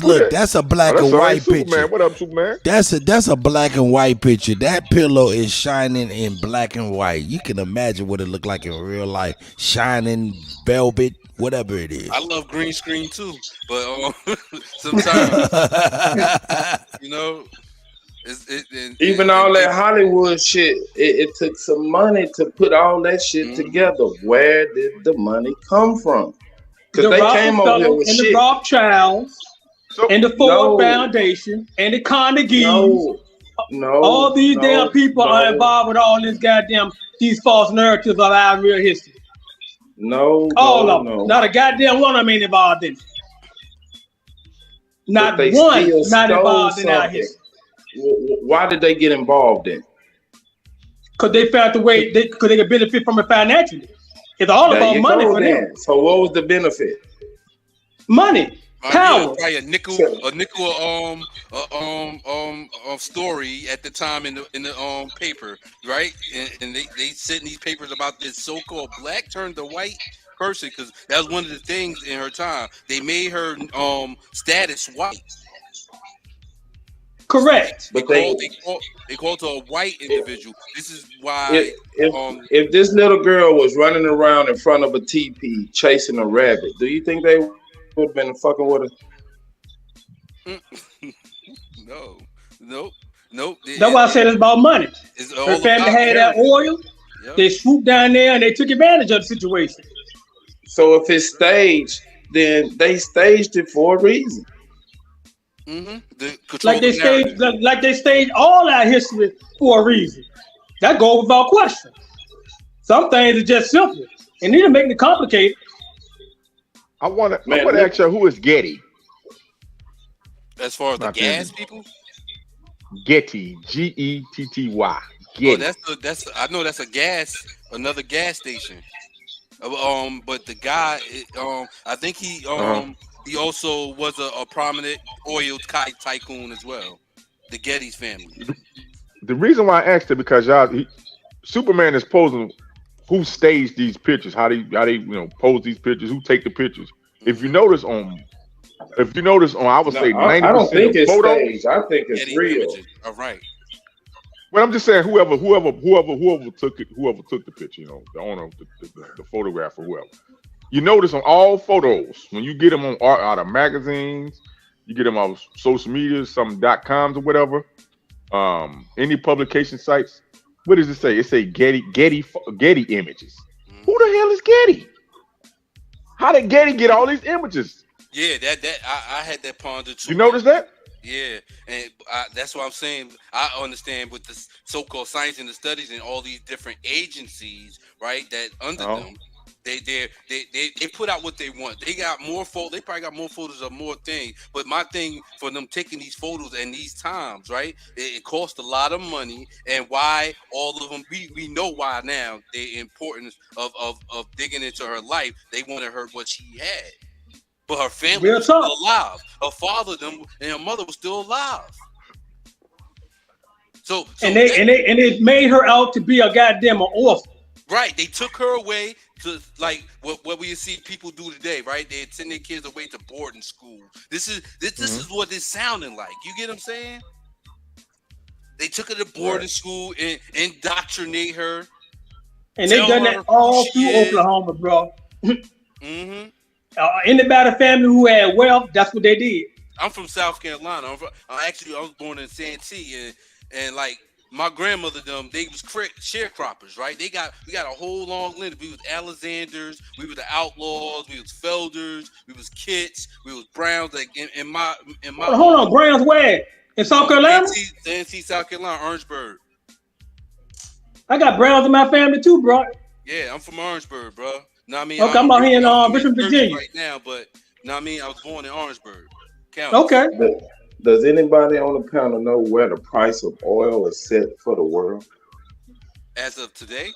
look, that's a black and white Superman. picture. What up, Superman? That's a black and white picture. That pillow is shining in black and white. You can imagine what it looked like in real life. Shining velvet, whatever it is. I love green screen too, but sometimes you know, Even all that Hollywood shit, it took some money to put all that shit together. Where did the money come from? Because The they came over here with and shit. the Rothschilds and the Ford Foundation and the Carnegie. No, all these damn people are involved with all this goddamn these false narratives of our real history. All of them. Not a goddamn one of them ain't involved in it. Not But they one still not stole involved in our something. history. Why did they get involved in? Because they found the way because they could benefit from it financially. It's all There about you money go for then. them. So what was the benefit? Money. Power. Probably a nickel story at the time in the paper, right? And they sent these papers about this so-called black turned to white person because that was one of the things in her time. They made her status white. Correct. They called her a white individual. This is why if this little girl was running around in front of a teepee chasing a rabbit, do you think they would have been fucking with her? No. That's why I said it's about money. Her family had that oil. Yep. They swooped down there and they took advantage of the situation. So if it's staged, then they staged it for a reason. Like they staged all our history for a reason. That goes without question. Some things are just simple. And need to make it complicated. I want to ask you, who is Getty? As far as the gas people? Getty, Getty. Getty. Oh, that's I know that's another gas station. But the guy, I think he also was a prominent oil tycoon as well. The Getty's family. The reason why I asked it because Superman is posing who staged these pictures, how they pose these pictures, who take the pictures. If you notice on I would say 90% I don't think it's photos, staged. I think it's real. All right. Well, I'm just saying whoever took the picture, the owner of the photographer, whoever. You notice on all photos when you get them on out of magazines, you get them on social media, some .coms or whatever, any publication sites. What does it say? It say Getty images. Who the hell is Getty? How did Getty get all these images? Yeah, I had that ponder too. You notice that? Yeah, and that's what I'm saying. I understand with the so-called science and the studies and all these different agencies, right? That under them, they put out what they want. They got more photos. They probably got more photos of more things. But my thing for them taking these photos and these times, right? It cost a lot of money, and why all of them? We know why now. The importance of digging into her life. They wanted her what she had. But her family was still alive. Her father, them, and her mother was still alive. So they made her out to be a goddamn orphan. Right. They took her away to like what we see people do today, right? They send their kids away to boarding school. This is what it's sounding like. You get what I'm saying? They took her to boarding school and indoctrinate her. And they done that all through Oklahoma, bro. Anybody family who had wealth, that's what they did. I'm from South Carolina. I was born in Santee, and like my grandmother, they was sharecroppers, right? We got a whole long list. We was Alexanders, we were the Outlaws, we was Felders, we was Kits, we was Browns. Like in my. Hold on, Browns where? In South Carolina? Santee, South Carolina, Orangeburg. I got Browns in my family too, bro. Yeah, I'm from Orangeburg, bro. Know what I mean? Okay, I'm out here in Richmond, Virginia right now, but know what I mean? I was born in Orangeburg County. Okay. Does anybody on the panel know where the price of oil is set for the world? As of today?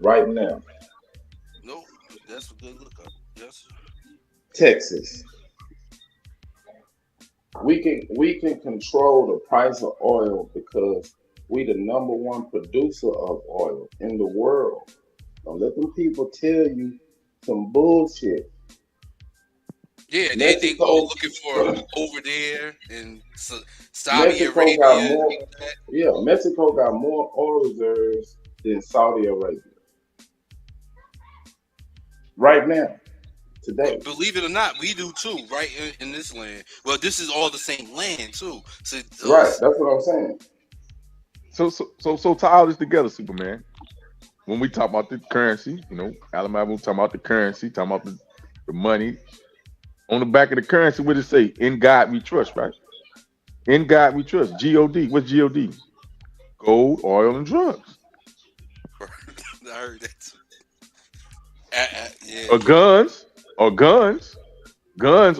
Right now. No, that's a good look up. Yes. Texas. We can control the price of oil because we the number one producer of oil in the world. Don't let them people tell you some bullshit. Yeah, they go looking for over there in Saudi Arabia. Mexico got more oil reserves than Saudi Arabia. Right now, today. Believe it or not, we do too, right in this land. Well, this is all the same land too. So, right, that's what I'm saying. So tie all this together, Superman. When we talk about the currency, Alabama, we talking about the currency, talking about the money. On the back of the currency, what does it say? In God we trust, right? In God we trust. G-O-D. What's G-O-D? Gold, oil, and drugs. I heard that. Yeah. Or guns,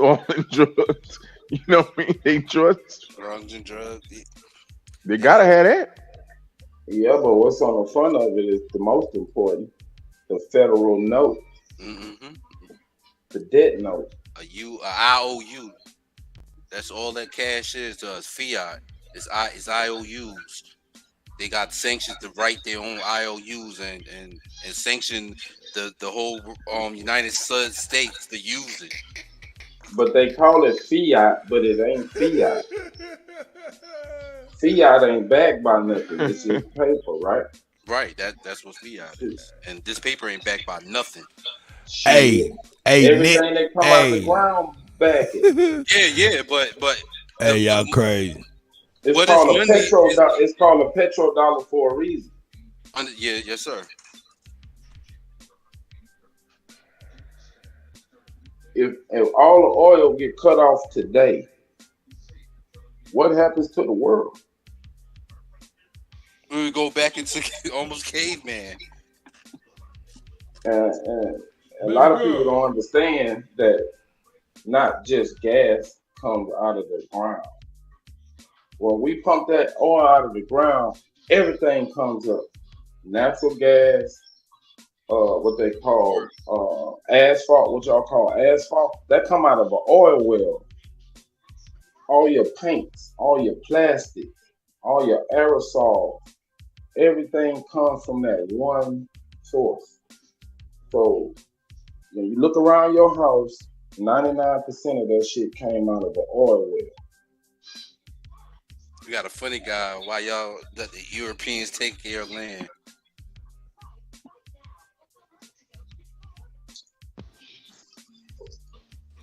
oil, and drugs. You know what I mean? They trust. Drugs and drugs. Yeah. They gotta have that. Yeah, but what's on the front of it is the most important. The federal note. Mm-hmm. The debt note. A IOU. That's all that cash is to us. Fiat. It's IOUs. They got sanctions to write their own IOUs and sanction the whole United States to use it. But they call it fiat, but it ain't fiat. Fiat ain't backed by nothing. It's just paper, right? Right. That's what fiat is, and this paper ain't backed by nothing. Hey, Everything Nick, that come out the ground back it. Yeah, but hey, y'all crazy. It's what called is a money? petrodollar. It's called a petrodollar for a reason. Yeah, yes, sir. If all the oil get cut off today, what happens to the world? We would go back into almost caveman. And a lot of people don't understand that not just gas comes out of the ground. When we pump that oil out of the ground, everything comes up. Natural gas, what they call asphalt, what y'all call asphalt, that come out of an oil well. All your paints, all your plastics, all your aerosols, everything comes from that one source. So when you look around your house, 99% of that shit came out of the oil well. We got a funny guy. Why y'all let the Europeans take care of land?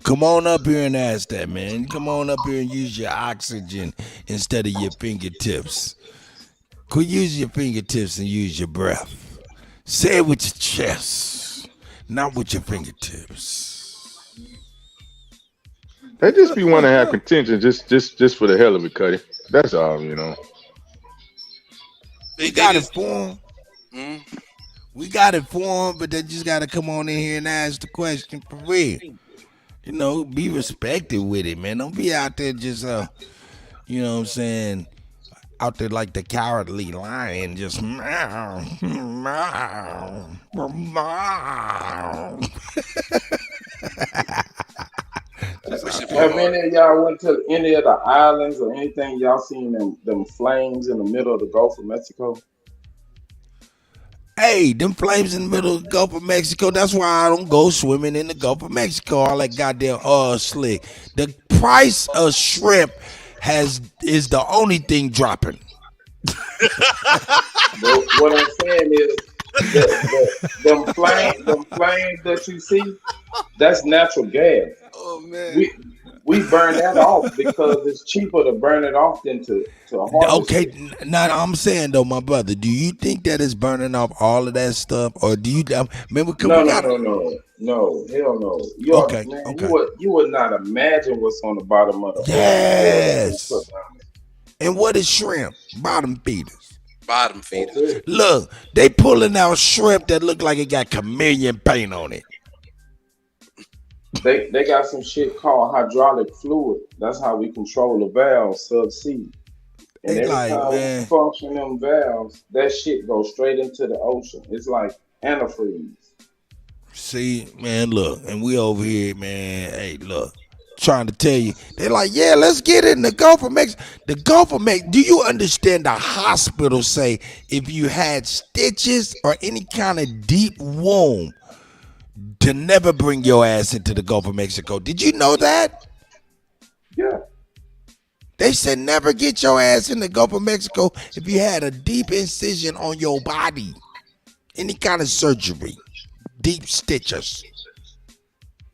Come on up here and ask that, man. Come on up here and use your oxygen instead of your fingertips. Quit using your fingertips and use your breath. Say it with your chest, not with your fingertips. They just be want to have contention just for the hell of it, Kutty. That's all, you know. We got it for them. We got it for them, but they just got to come on in here and ask the question for real. You know, be respected with it, man. Don't be out there just, you know what I'm saying, out there like the cowardly lion, just meow, meow, meow. Have any of y'all went to any of the islands or anything? Y'all seen them flames in the middle of the Gulf of Mexico? Hey, them flames in the middle of the Gulf of Mexico, that's why I don't go swimming in the Gulf of Mexico. All that goddamn slick. The price of shrimp is the only thing dropping. But what I'm saying is them flames that you see, that's natural gas. Oh man. We burn that off because it's cheaper to burn it off than to harvest. Okay, now I'm saying though, my brother, do you think that it's burning off all of that stuff, or do you remember? No, hell no. Okay. You would not imagine what's on the bottom of the yes. And what is shrimp? Bottom feeders. Bottom feeders. Look, they pulling out shrimp that look like it got chameleon paint on it. They got some shit called hydraulic fluid. That's how we control the valves subsea. And every time we function them valves, that shit goes straight into the ocean. It's like antifreeze. See, man, look, and we over here, man. Hey, look, trying to tell you, they're like, yeah, let's get it in the Gulf of Mexico. The Gulf of Mexico. Do you understand the hospital say if you had stitches or any kind of deep wound, to never bring your ass into the Gulf of Mexico? Did you know that? Yeah. They said never get your ass in the Gulf of Mexico if you had a deep incision on your body. Any kind of surgery. Deep stitches.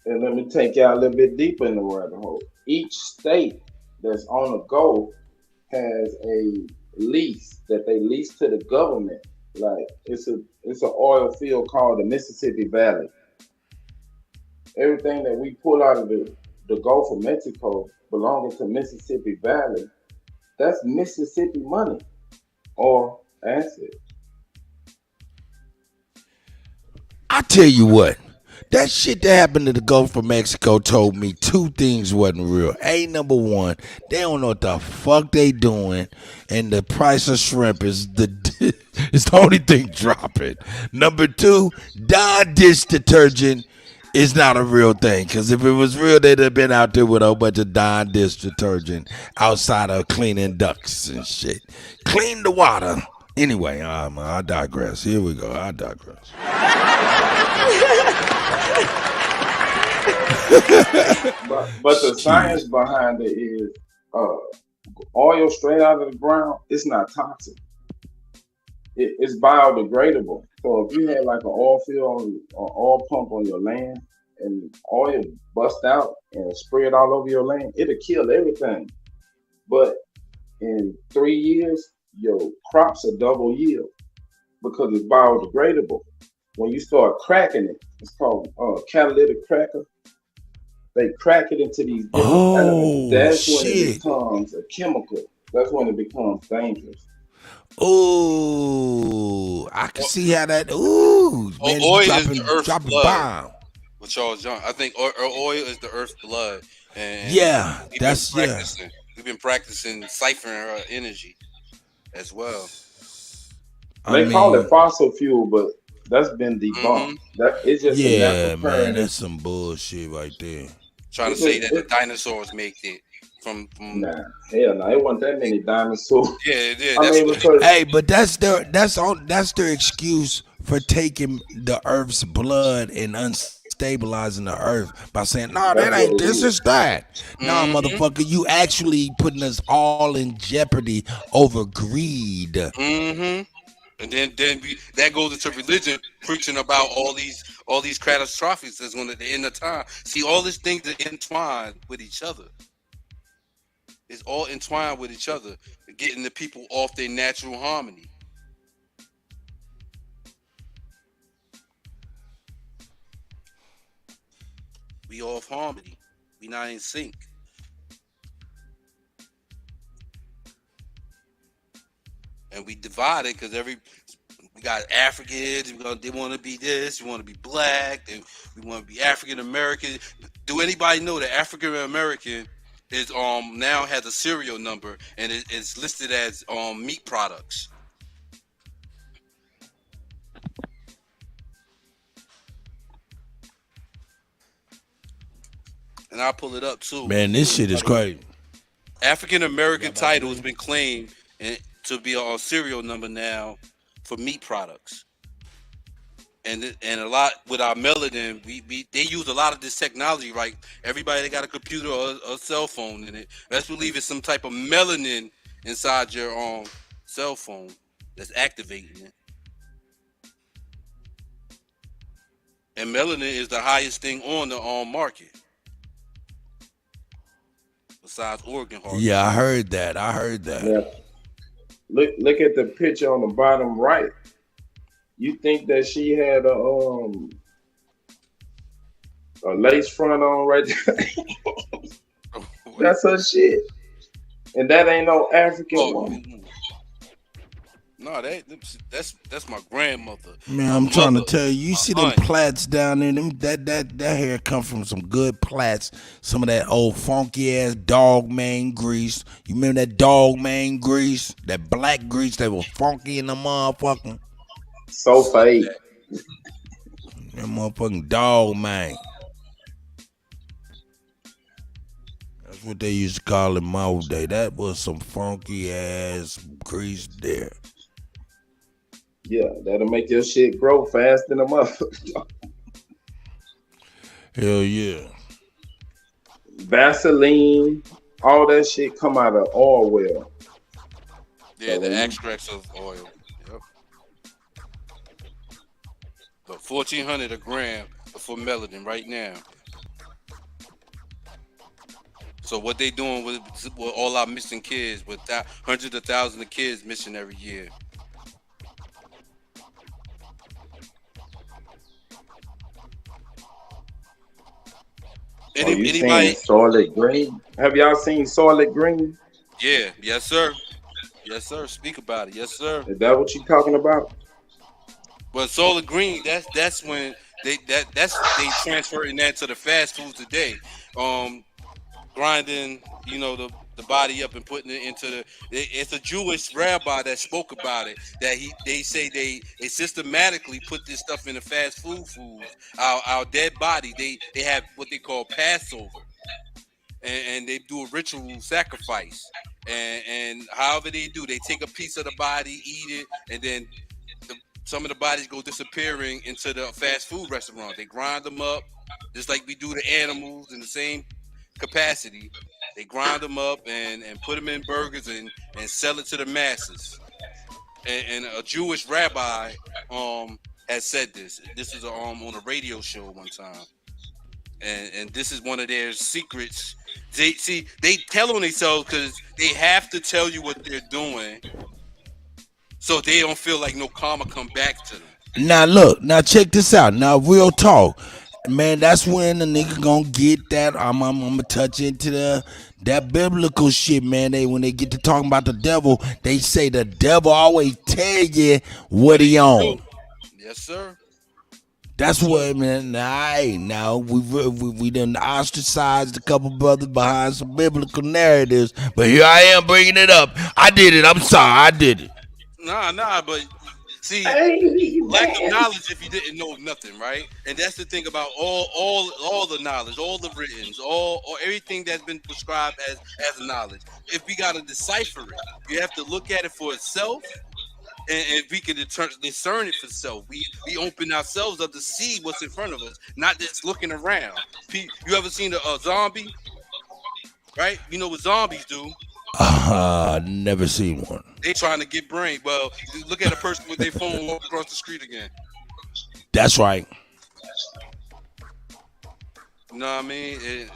And let me take y'all a little bit deeper in the rabbit hole. Each state that's on the Gulf has a lease that they lease to the government. Like it's an oil field called the Mississippi Valley. Everything that we pull out of the Gulf of Mexico belonging to Mississippi Valley, that's Mississippi money or asset. I tell you what, that shit that happened to the Gulf of Mexico told me two things wasn't real. Number one, they don't know what the fuck they doing, and the price of shrimp is the only thing dropping. Number two, Dawn dish detergent is not a real thing, because if it was real, they'd have been out there with a whole bunch of Dawn dish detergent outside of cleaning ducks and shit. Clean the water Anyway, I digress. Here we go. I digress. but the science behind it is oil straight out of the ground. It's not toxic. It's biodegradable. So if you had like an oil field or oil pump on your land and oil bust out and spray it all over your land, it'll kill everything. But in 3 years, your crops are double yield because it's biodegradable. When you start cracking it, it's called catalytic cracker. They crack it into these different elements. That's when it becomes a chemical. That's when it becomes dangerous. Oh, I can see how that. Ooh, man, oil dropping, is the earth's dropping blood. bomb. With Charles John, I think oil is the earth's blood. And Yeah, we've been practicing ciphering her energy as well. They call it fossil fuel, but that's been debunked. That it's just a natural man, current. that's some bullshit right there. Trying to say that the dinosaurs made it from nah, hell no, it wasn't that many dinosaurs. Yeah, Hey, but that's their excuse for taking the Earth's blood and unstabilizing the Earth by saying, "No, that ain't this is that." No, motherfucker, you actually putting us all in jeopardy over greed. Mm-hmm. And then that goes into religion, preaching about all these catastrophes that's going to end of time. See, all these things are entwined with each other. It's all entwined with each other, getting the people off their natural harmony. We off harmony. We not in sync. And we divided because we got Africans. They want to be this. We want to be black. We want to be African American. Do anybody know that African American is now has a serial number and it's listed as meat products? And I'll pull it up too. Man, this shit is crazy. African American title has been claimed to be a serial number now for meat products. And a lot with our melanin, they use a lot of this technology, right? Everybody that got a computer or a cell phone in it, let's believe it's some type of melanin inside your cell phone that's activating it. And melanin is the highest thing on the market, besides organ harvest. Yeah, I heard that. Yeah. Look at the picture on the bottom right. You think that she had a lace front on right there? That's her shit. And that ain't no African woman. No, that's my grandmother. Man, I'm trying to tell you, you see them plaits down there, that hair come from some good plaits, some of that old funky ass dog mane grease. You remember that dog mane grease? That black grease that was funky in the motherfucking so fake. That motherfucking dog mane. That's what they used to call it in my old day. That was some funky ass grease there. Yeah, that'll make your shit grow fast in a motherfucker. Hell yeah. Vaseline, all that shit come out of oil well. Yeah, so the extracts of oil. Yep. But $1,400 a gram for melanin right now. So what they doing with all our missing kids, with hundreds of thousands of kids missing every year. Anybody? Solid Green. Have y'all seen Solid Green? Yeah. Yes, sir. Yes, sir. Speak about it. Yes, sir. Is that what you talking about? Well, Solid Green. That's when they transferring that to the fast foods today. Grinding, the body up and putting it into it's a Jewish rabbi that spoke about it, that they say they systematically put this stuff in the fast foods, our dead body. They have what they call Passover, and they do a ritual sacrifice, and however they do, they take a piece of the body, eat it, and then some of the bodies go disappearing into the fast food restaurant. They grind them up, just like we do the animals in the same capacity. They grind them up and put them in burgers and sell it to the masses. And a Jewish rabbi has said this. This is on a radio show one time. And this is one of their secrets. They tell on themselves because they have to tell you what they're doing, so they don't feel like no karma come back to them. Now look, now check this out. Now real talk, man. That's when the nigga gonna get that. I'm gonna touch into that biblical shit, man. When they get to talking about the devil, they say the devil always tell you what he on. Yes, sir. That's what, man. Now we done ostracized a couple brothers behind some biblical narratives, but here I am bringing it up. I did it. I'm sorry, I did it. Nah, but see, lack of knowledge if you didn't know nothing, right? And that's the thing about all the knowledge, all the writtens, all everything that's been prescribed as knowledge. If we gotta decipher it, you have to look at it for itself. And if we can discern it for self, we open ourselves up to see what's in front of us, not just looking around. You ever seen a zombie? Right? You know what zombies do? Never seen one. They trying to get brain. Well, you look at a person with their phone walk across the street again. That's right. You know what I mean?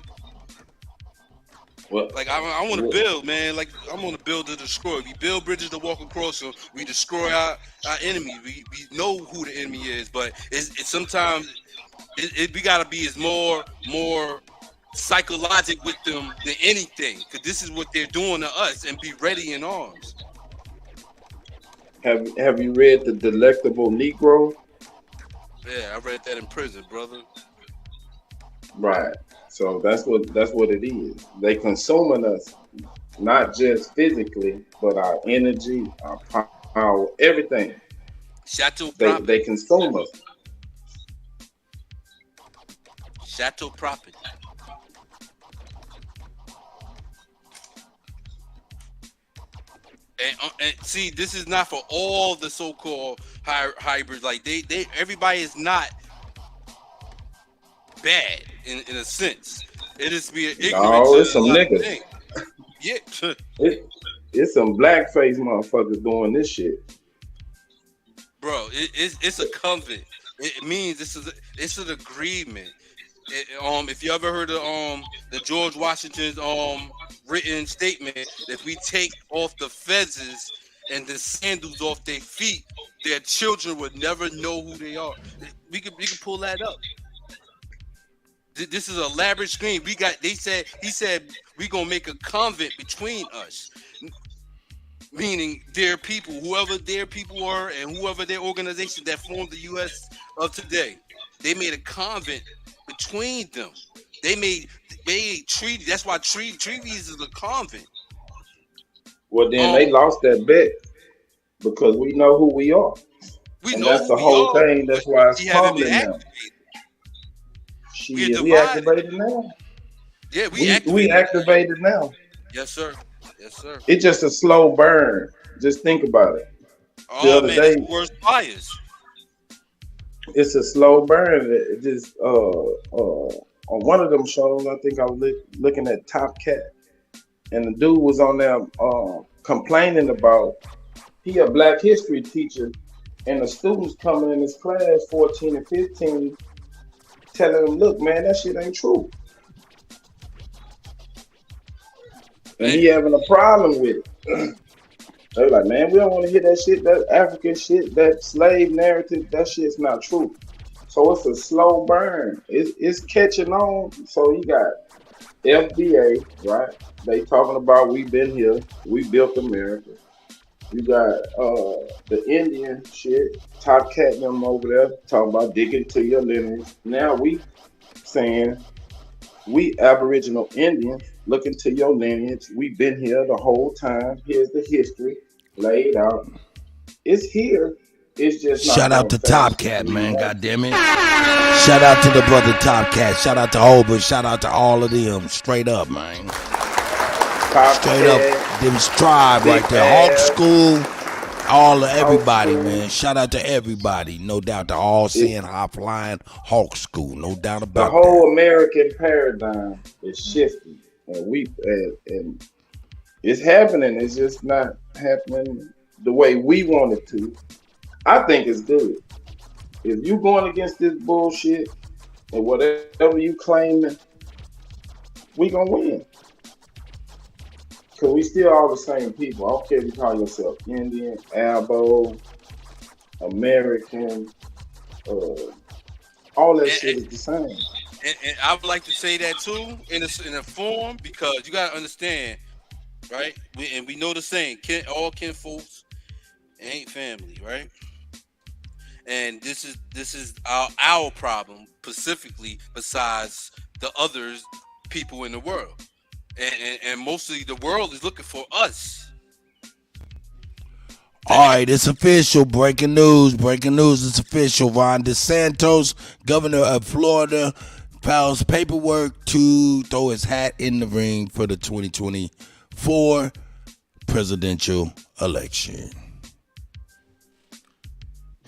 Like I want to build, man. Like I want to build to destroy. We build bridges to walk across them. We destroy our enemy. We know who the enemy is, but it's sometimes we gotta be as more psychological with them than anything, because this is what they're doing to us, and be ready in arms. Have you read The Delectable Negro? Yeah, I read that in prison, brother. Right. So that's what it is. They consuming us, not just physically, but our energy, our power, everything. They consume us. Chateau property. And see, this is not for all the so-called hybrids. Like everybody is not bad in a sense. It is be ignorant. No, it's some niggas. Yeah, it's some blackface motherfuckers doing this shit, bro. It's a covenant. It means it's an agreement. If you ever heard of the George Washington's written statement, if we take off the fezzes and the sandals off their feet, their children would never know who they are. We can pull that up. This is an elaborate scheme. He said we gonna make a convent between us, meaning their people, whoever their people are, and whoever their organization that formed the U.S. of today. They made a convent between them. They made treaty. That's why treaties is a convent. Well, then they lost that bet because we know who we are. That's the whole thing. That's why it's crumbling now. We activated now. Yeah, we activated now. Yes, sir. Yes, sir. It's just a slow burn. Just think about it. The other day, it's worse fires. It's a slow burn. It just on one of them shows, I think I was looking at Top Cat, and the dude was on there complaining about he a Black history teacher, and the students coming in his class, 14 and 15, telling him, "Look, man, that shit ain't true," and he having a problem with it. They're like, "Man, we don't want to hear that shit, that African shit, that slave narrative. That shit's not true." So it's a slow burn. It's catching on. So you got FBA, right? They talking about we been here, we built America. You got the Indian shit, Top Cat them over there talking about digging to your lineage. Now we saying we Aboriginal Indians looking to your lineage. We've been here the whole time. Here's the history laid out. It's here. It's just not. Shout out to Top Cat, man. God damn it. Shout out to the brother Top Cat. Shout out to Holbert. Shout out to all of them. Straight up, man. Straight up. Them's tribe Big right there. Hawk Ass. School, all of everybody, School. man. Shout out to everybody. No doubt to all seeing high flying Hawk School. No doubt The about that. whole American paradigm is shifting, and and it's happening. It's just not happening the way we want it to. I think it's good. If you going against this bullshit and whatever you claiming, we gonna win. Cause we still all the same people. I don't care if you call yourself Indian, Albo, American, all that shit is the same. And I would like to say that too in a form, because you gotta understand, right? We know the saying, all kinfolks ain't family, right? And this is our problem specifically, besides the others people in the world, and mostly the world is looking for us. All right, it's official. Breaking news. It's official. Ron DeSantis, governor of Florida, files paperwork to throw his hat in the ring for the 2024 presidential election.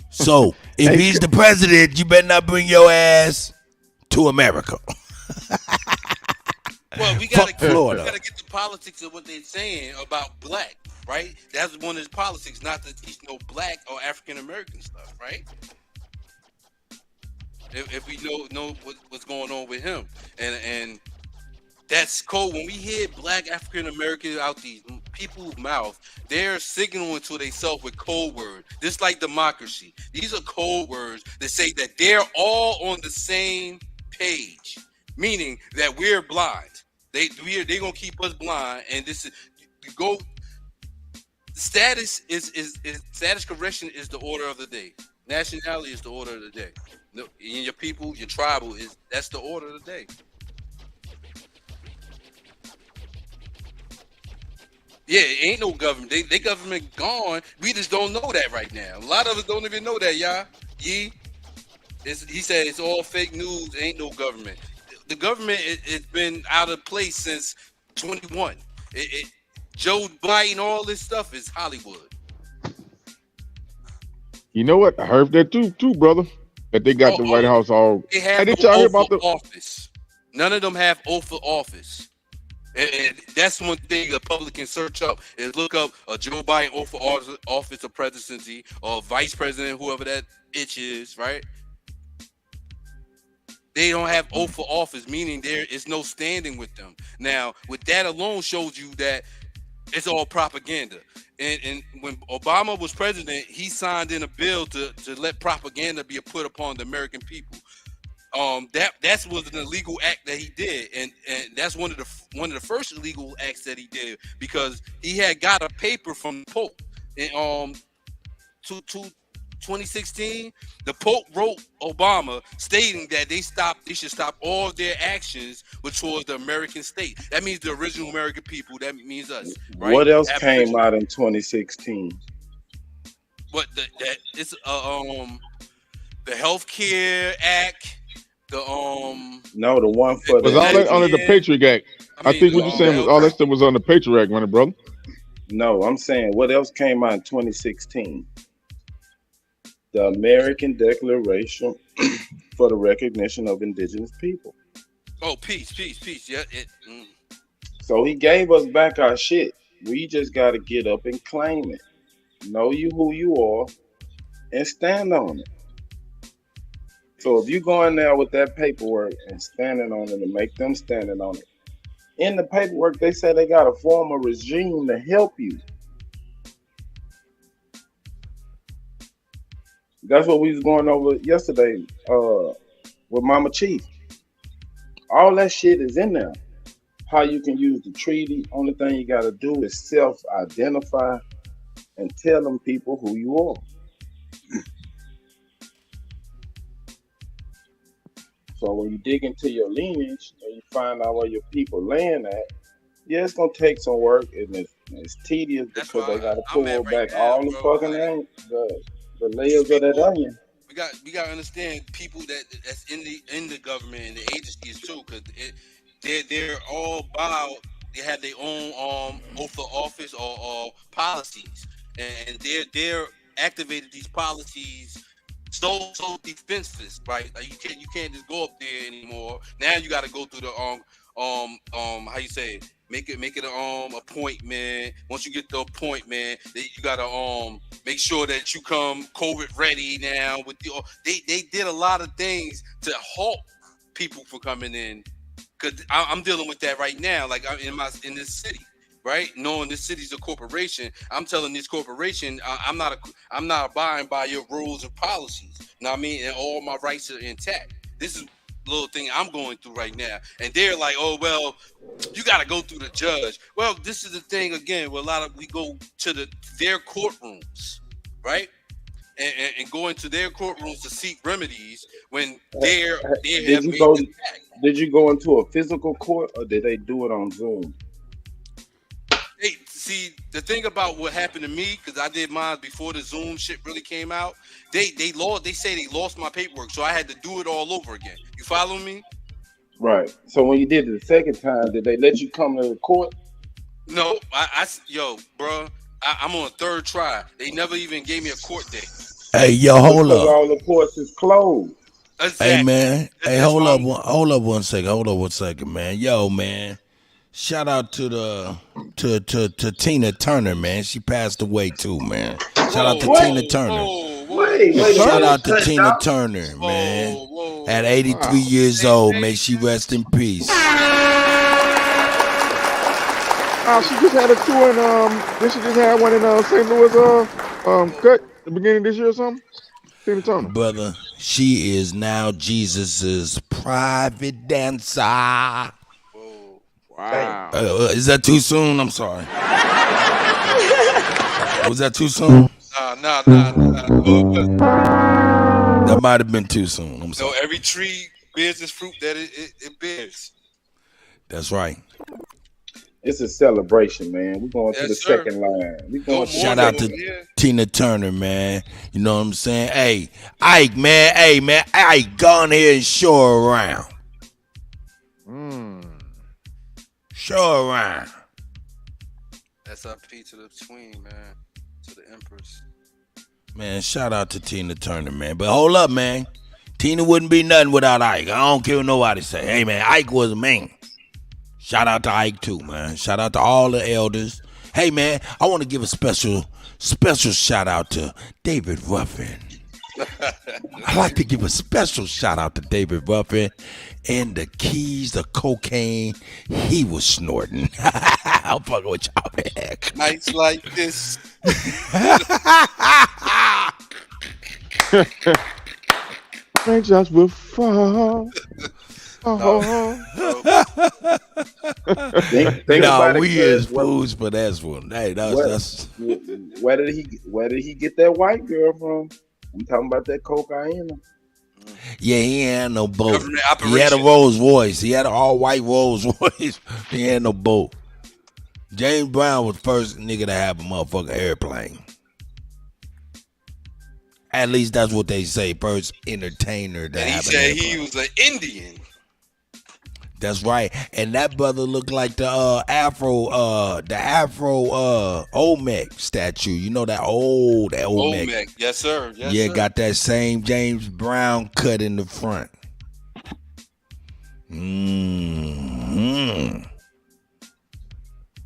So, if he's the president, you better not bring your ass to America. Well, we gotta get the politics of what they're saying about black, right? That's one of his politics, not to teach no black or African American stuff, right? If we know what's going on with him, and that's cold. When we hear black African Americans out these people's mouth, they're signaling to themselves with code words, just like democracy. These are code words that say that they're all on the same page, meaning that we're blind. They're gonna keep us blind, and this is status is status correction is the order of the day. Nationality is the order of the day. In your people, your tribal that's the order of the day. Yeah, it ain't no government. They government gone. We just don't know that right now. A lot of us don't even know that, y'all. He said it's all fake news. Ain't no government. The government it's been out of place since 21. Joe Biden, all this stuff is Hollywood. You know what? I heard that too, brother. That they got the White House all. They have did y'all hear about the office? None of them have oath of office. And that's one thing the public can search up is look up a Joe Biden oath of office of presidency or vice president, whoever that itch is, right? They don't have oath of office, meaning there is no standing with them. Now, with that alone shows you that it's all propaganda. And when Obama was president, he signed in a bill to let propaganda be put upon the American people. That was an illegal act that he did, and that's one of the first illegal acts that he did, because he had got a paper from the Pope in 2016. The Pope wrote Obama stating that they should stop all of their actions which towards the American state. That means the original American people. That means us. Right? What else came out in 2016? What it's the Healthcare Act. No, the one for was all that under the Patriot Act. I think what you're saying was all that stuff was on the Patriot Act, wasn't it, brother? No, I'm saying what else came out in 2016? The American Declaration for the Recognition of Indigenous People. Oh, peace. Yeah. So he gave us back our shit. We just got to get up and claim it. Know who you are and stand on it. So if you go in there with that paperwork and standing on it and make them standing on it, in the paperwork they say they got to form a regime to help you. That's what we was going over yesterday with Mama Chief. All that shit is in there. How you can use the treaty. Only thing you got to do is self-identify and tell them people who you are. So when you dig into your lineage and you find out where your people laying at, yeah, it's gonna take some work and it's tedious because they gotta pull back all the fucking the layers of that onion. We got to understand people that's in the government and the agencies too, because they're all about have their own oath of office or policies, and they're activated these policies so defenseless, right? Like you can't just go up there anymore. Now you got to go through the how you say it? Make it an appointment. Once you get the appointment, then you gotta make sure that you come COVID ready now. With they did a lot of things to halt people from coming in, because I'm dealing with that right now. Like I'm in this city, right? Knowing this city's a corporation, I'm telling this corporation I'm not abiding by your rules and policies. You know what I mean? And all my rights are intact. This is little thing I'm going through right now, and they're like, oh well, you got to go through the judge. Well, this is the thing again, where we go to their courtrooms, right, and go into their courtrooms to seek remedies when Did you go into a physical court, or did they do it on Zoom? Hey, see, the thing about what happened to me, because I did mine before the Zoom shit really came out. They say they lost my paperwork, so I had to do it all over again. You follow me? Right. So when you did it the second time, did they let you come to the court? No, yo, bro, I'm on a third try. They never even gave me a court date. Hey, yo, hold up. All the courts is closed. Exactly. Hey, man. Hey, hold up one second, man. Yo, man. Shout out to Tina Turner, man. She passed away too, man. Shout out to Tina Turner. Shout out to Tina Turner, man. At 83 years old, may she rest in peace. She just had a tour in then she just had one in St. Louis Cut the beginning of this year or something. Tina Turner. Brother, she is now Jesus's private dancer. Wow. Is that too soon? I'm sorry. Was that too soon? Nah. That might have been too soon. I'm sorry. No, every tree bears its fruit that it bears. That's right. It's a celebration, man. We're going to the second line. Shout out to Tina Turner, man. You know what I'm saying? Hey, Ike, man. Hey, man. Ike, go on here and show around. Show around. SIP to the queen, man. To the empress. Man, shout out to Tina Turner, man. But hold up, man. Tina wouldn't be nothing without Ike. I don't care what nobody say. Hey, man, Ike was a man. Shout out to Ike, too, man. Shout out to all the elders. Hey, man, I want to give a special shout out to David Ruffin. I'd like to give a special shout out to David Ruffin and the keys, the cocaine he was snorting. I'm fucking with y'all, man. Nights like this. Angels will fall. Think no, about we it, is fools for that one. Hey, that's where did he get that white girl from? I'm talking about that cocaine. Yeah, he had no boat. He had a Rolls Royce. He had an all-white Rolls Royce. He had no boat. James Brown was the first nigga to have a motherfucking airplane. At least that's what they say. First entertainer to have an airplane. He said he was an Indian. That's right. And that brother looked like the Afro Olmec statue. You know that old Olmec. Olmec. Yes, sir. Yes, yeah, sir. Got that same James Brown cut in the front. Mm-hmm.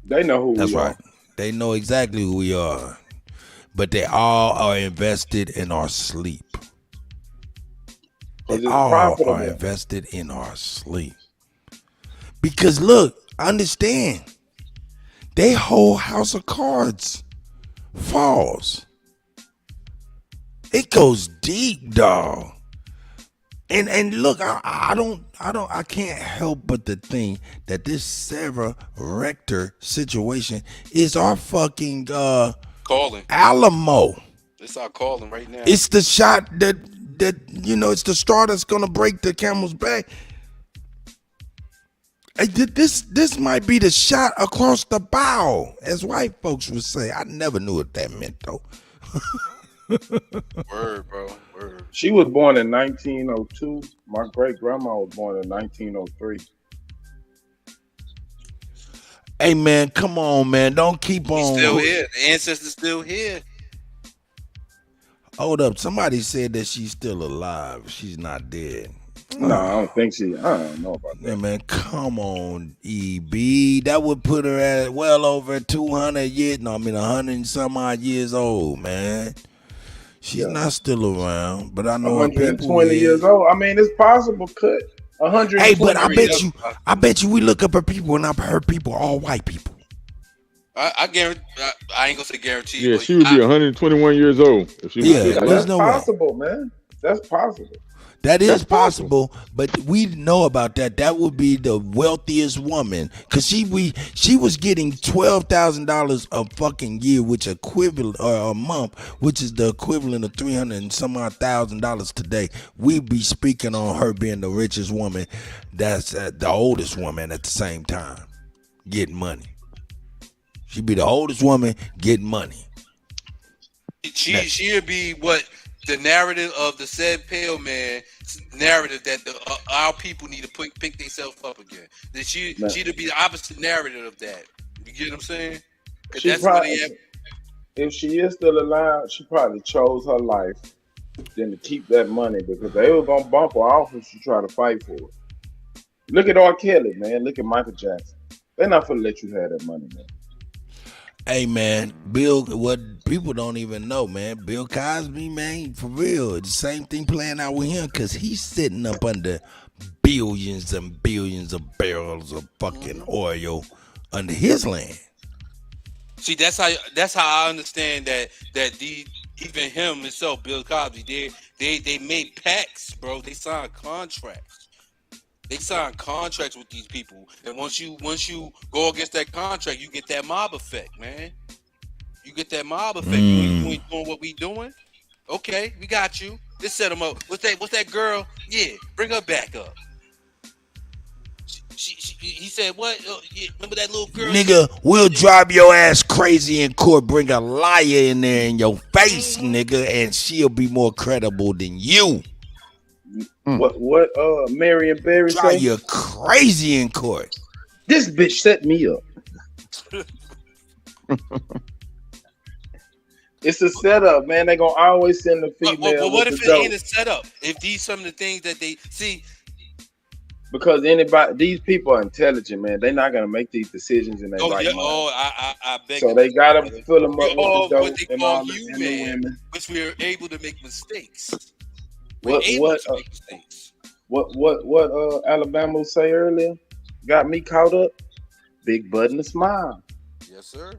They know who That's we right. are. They know exactly who we are. But they all are invested in our sleep. They all are invested in our sleep. Because look, understand, they whole house of cards falls. It goes deep, dog. And look, I can't help but to think that this Sarah Rector situation is our fucking calling Alamo. It's our calling right now. It's the shot that it's the straw that's gonna break the camel's back. This might be the shot across the bow, as white folks would say. I never knew what that meant, though. Word, bro. Word. She was born in 1902. My great grandma was born in 1903. Hey man, come on, man. Don't keep on. He's still here. The ancestor's still here. Hold up. Somebody said that she's still alive. She's not dead. No, I don't think she. I don't know about that. Yeah, man, come on, EB. That would put her at well over 200 years. No, I mean 100 and some odd years old, man. She's not still around, but I know her people 120 years old. I mean, it's possible. Cut 100. Hey, but I bet you, we look up her people, and I've heard people, all white people. I guarantee. I ain't gonna say guarantee. Yeah, she would be 121 years old. If she was there's no way. Possible, man. That's possible. That is possible, but we know about that. That would be the wealthiest woman, because she was getting $12,000 a fucking year, which equivalent, or a month, which is the equivalent of $300 and some odd $1,000 today. We'd be speaking on her being the richest woman. That's the oldest woman at the same time, getting money. She'd be the oldest woman getting money. She'd be what the narrative of the said pale man narrative that our people need to pick themselves up again. That she'd be the opposite narrative of that. You get what I'm saying? If she is still alive, she probably chose her life than to keep that money, because they were gonna bump her off if she tried to fight for it. Look at R. Kelly, man. Look at Michael Jackson. They're not gonna let you have that money, man. Hey man, Bill, what people don't even know, man, Bill Cosby, man, for real, the same thing playing out with him, because he's sitting up under billions and billions of barrels of fucking oil under his land. See, that's how I understand that even him himself, Bill Cosby, they made pacts, bro. They signed contracts. They sign contracts with these people, and once you go against that contract, you get that mob effect, man. You get that mob effect. You ain't doing what we doing. Okay, we got you. Let's set them up. What's that girl? Yeah, bring her back up. He said, what? Yeah, remember that little girl? Nigga, we'll drive your ass crazy in court, bring a liar in there in your face, nigga, and she'll be more credible than you. What Marion Barry say? You're crazy in court. This bitch set me up. It's a setup, man. They gonna always send the female. But what if it ain't a setup? If these some of the things that they see, because these people are intelligent, man. They're not gonna make these decisions in their right mind. I beg. So they gotta fill them up with the dope what they and call all you, and man, the women. which we are able to make mistakes. What Alabama say earlier got me caught up? Big butt and a smile. Yes, sir.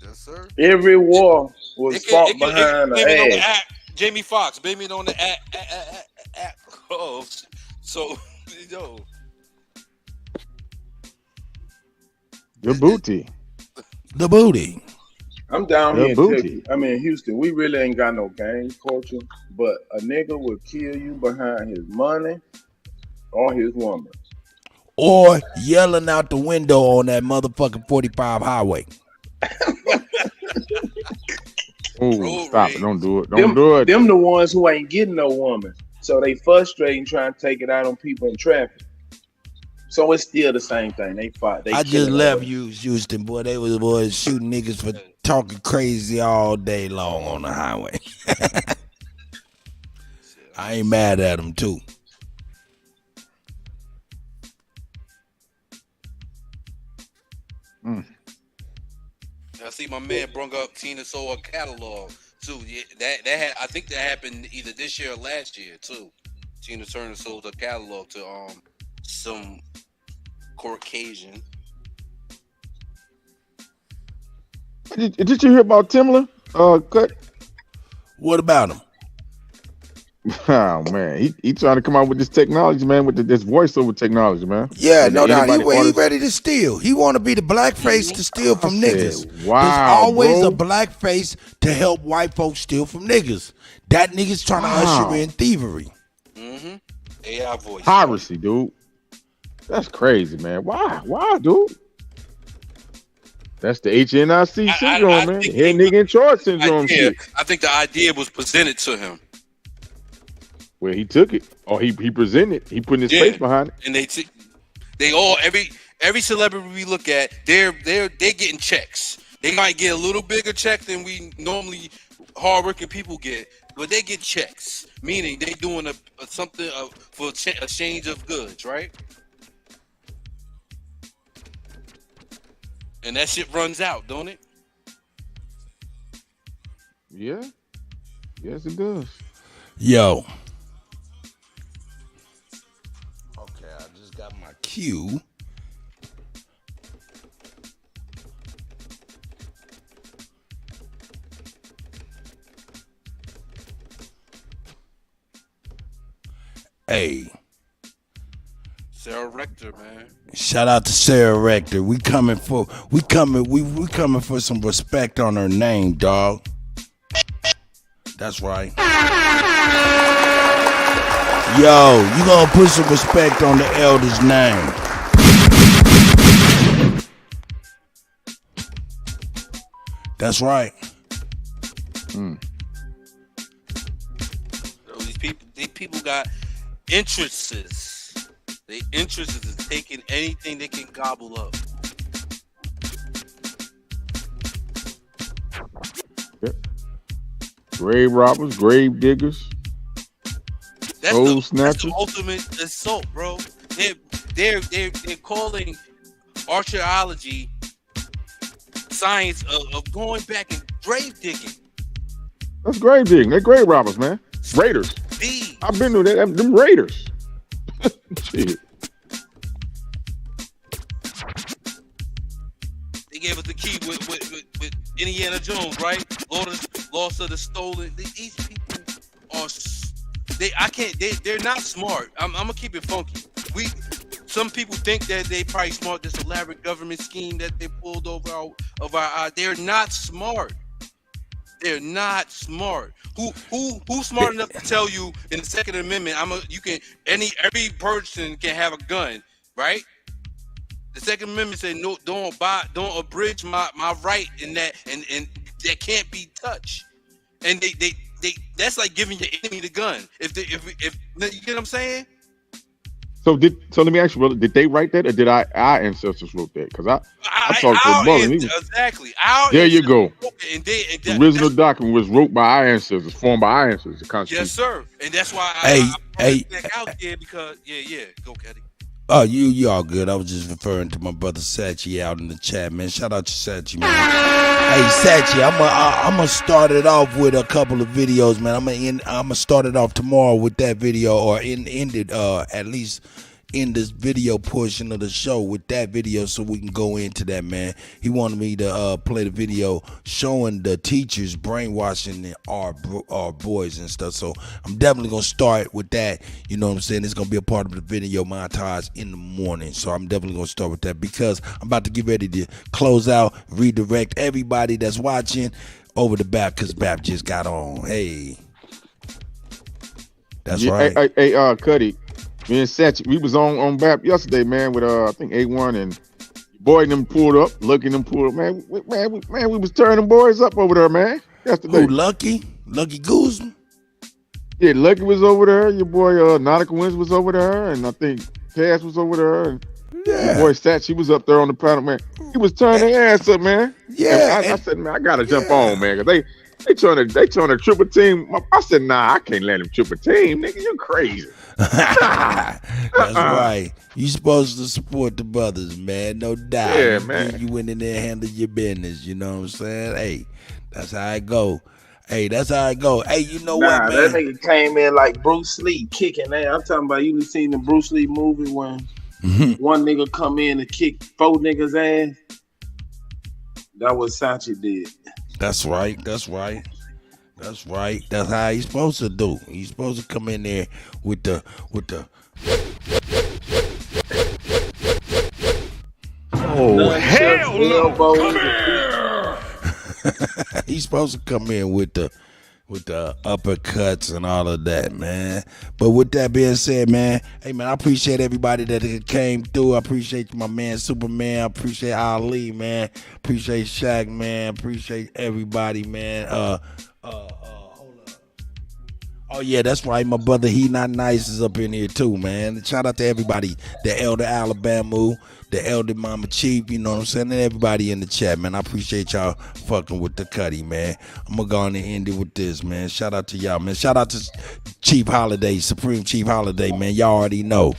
Yes, sir. Every war was fought behind the ass. Jamie Foxx, blame it on the app. Oh, so yo. The booty. The booty. I'm down here in Texas. I mean, Houston, we really ain't got no gang culture, but a nigga will kill you behind his money or his woman. Or yelling out the window on that motherfucking 45 highway. Oh, stop it. Don't do it. Don't do it. Them the ones who ain't getting no woman. So they frustrate and trying to take it out on people in traffic. So it's still the same thing. They fight. I just left Houston, boy. They was boys shooting niggas for talking crazy all day long on the highway. I ain't mad at them too. I see my man brought up Tina sold a catalog too. Yeah, that I think that happened either this year or last year too. Tina Turner sold a catalog to some Caucasian. Did you hear about Timler? Cut. What about him? Oh man, he trying to come out with this technology, man, with this voiceover technology, man. Yeah, no doubt. He ready to steal. He want to be the black face to steal from niggas. Wow, there's always bro. a black face to help white folks steal from niggas. That nigga's trying to usher in thievery. Mm-hmm. AI voice. Piracy, dude. That's crazy, man. Why, dude? That's the HNIC syndrome, man. Head nigga in charge syndrome shit. I think the idea was presented to him. Where he took it, or he presented, he put his face behind it, and they all every celebrity we look at, they're getting checks. They might get a little bigger check than we normally hardworking people get, but they get checks, meaning they doing something for a change of goods, right? And that shit runs out, don't it? Yeah. Yes, it does. Yo. Okay, I just got my cue. Hey. Sarah Rector, man. Shout out to Sarah Rector. We coming for some respect on her name, dog. That's right. Yo, you gonna put some respect on the elder's name. That's right. These people got interests. Their interest is taking anything they can gobble up. Yep. Grave robbers, grave diggers, soul snatchers. That's the ultimate assault, bro. They're calling archaeology science of going back and grave digging. That's grave digging. They're grave robbers, man. Raiders. I've been to them raiders. Shit. They gave us the key with Indiana Jones, right? Lost of the Stolen. These people are they're not smart. I'm gonna keep it funky. Some people think that they probably smart. This elaborate government scheme that they pulled over our they're not smart. They're not smart. Who's smart enough to tell you in the Second Amendment? Every person can have a gun, right? The Second Amendment said no, don't abridge my right in that, and that can't be touched. And they that's like giving your enemy the gun. If you get what I'm saying? So let me ask you, brother, did they write that, or did our ancestors wrote that? Because I talked to a brother. Exactly. There you go. And the original document was wrote by our ancestors, formed by our ancestors. The Constitution. Yes, sir. And that's why I back out there because go Kutty. Oh, you all good. I was just referring to my brother Sachi out in the chat, man. Shout out to Sachi, man. Hey, Sachi, I'm gonna start it off with a couple of videos, man. I'm gonna start it off tomorrow with that video, or end it at least in this video portion of the show with that video, so we can go into that, man. He wanted me to play the video showing the teachers brainwashing our boys and stuff, so I'm definitely gonna start with that. You know what I'm saying? It's gonna be a part of the video montage in the morning, so I'm definitely gonna start with that, because I'm about to get ready to close out, redirect everybody that's watching over the BAP, because BAP just got on. Hey, that's right. Hey, Kutty. Me and Satch, we was on BAP yesterday, man, with I think A1 and boy and them pulled up, Lucky and them pulled up, man. We was turning them boys up over there, man. Yesterday. Who, Lucky Goose? Yeah, Lucky was over there. Your boy Nautica Wins was over there, and I think Cass was over there. And your boy Satch, he was up there on the panel, man. He was turning their ass up, man. Yeah. I said, man, I gotta jump on, man, because they trying to triple team. I said, nah, I can't let him triple team, nigga. You're crazy. That's right. You supposed to support the brothers, man. No doubt. Yeah, man. You went in there and handled your business. You know what I'm saying? Hey, that's how it go. Hey, you know what, man? That nigga came in like Bruce Lee kicking. Hey, I'm talking about, you seen the Bruce Lee movie when one nigga come in and kick 4 niggas ass? That was Sachi did. That's right. That's how he's supposed to do. He's supposed to come in there with the. Oh, hell no! Come here. He's supposed to come in with the uppercuts and all of that, man. But with that being said, man, hey man, I appreciate everybody that came through. I appreciate my man Superman. I appreciate Ali, man. Appreciate Shaq, man. Appreciate everybody, man. Hold up. Oh yeah, that's right. My brother He Not Nice is up in here too, man. Shout out to everybody. The Elder Alabama, the Elder Mama Chief, you know what I'm saying? And everybody in the chat, man. I appreciate y'all fucking with the Kutty, man. I'm gonna go on and end it with this, man. Shout out to y'all, man. Shout out to Chief Holiday, Supreme Chief Holiday, man. Y'all already know.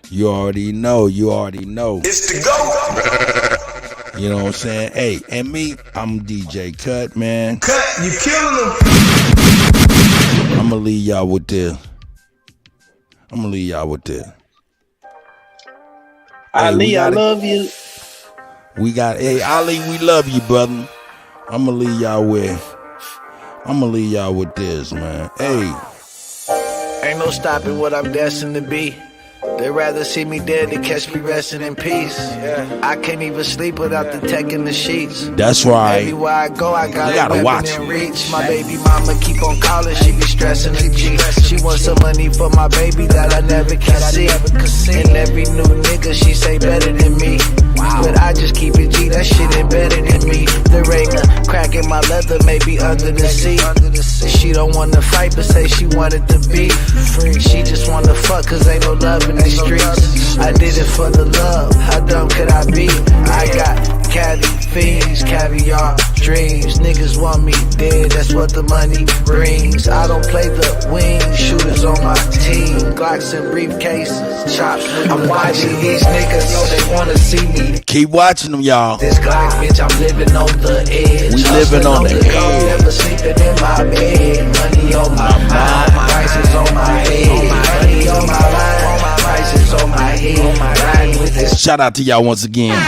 You already know. It's the GOAT. You know what I'm saying? Hey, and me, I'm DJ Kutt, man. Kutt, you killing them. I'm gonna leave y'all with this. Ali, I love you. Hey, Ali, we love you, brother. I'm gonna leave y'all with this, man. Hey. Ain't no stopping what I'm destined to be. They'd rather see me dead than catch me resting in peace. Yeah. I can't even sleep without the tech in the sheets. That's right. Everywhere I go, I gotta watch in reach. My baby mama keep on calling, she be stressing the G. She wants some money for my baby that I never can see. And every new nigga she say better than me. Wow. But I just keep it G, that shit embedded in me. There ain't a crack in my leather, maybe under the seat. She don't wanna fight, but say she wanted to be free. She just wanna fuck, cause ain't no love in the streets. I did it for the love, how dumb could I be? I got caddy fiends, caviar dreams. Niggas want me dead, that's what the money brings. I don't play the wings, shooters on my team. Glocks and briefcases, chops. I'm watching these niggas, so they wanna see me. Keep watching them, y'all. This Glock, bitch, I'm living on the edge. We living on the edge. Never sleeping in my bed. Money on my mind, prices on my head. Money on my mind, prices on my head. Riding with this. Shout out to y'all once again.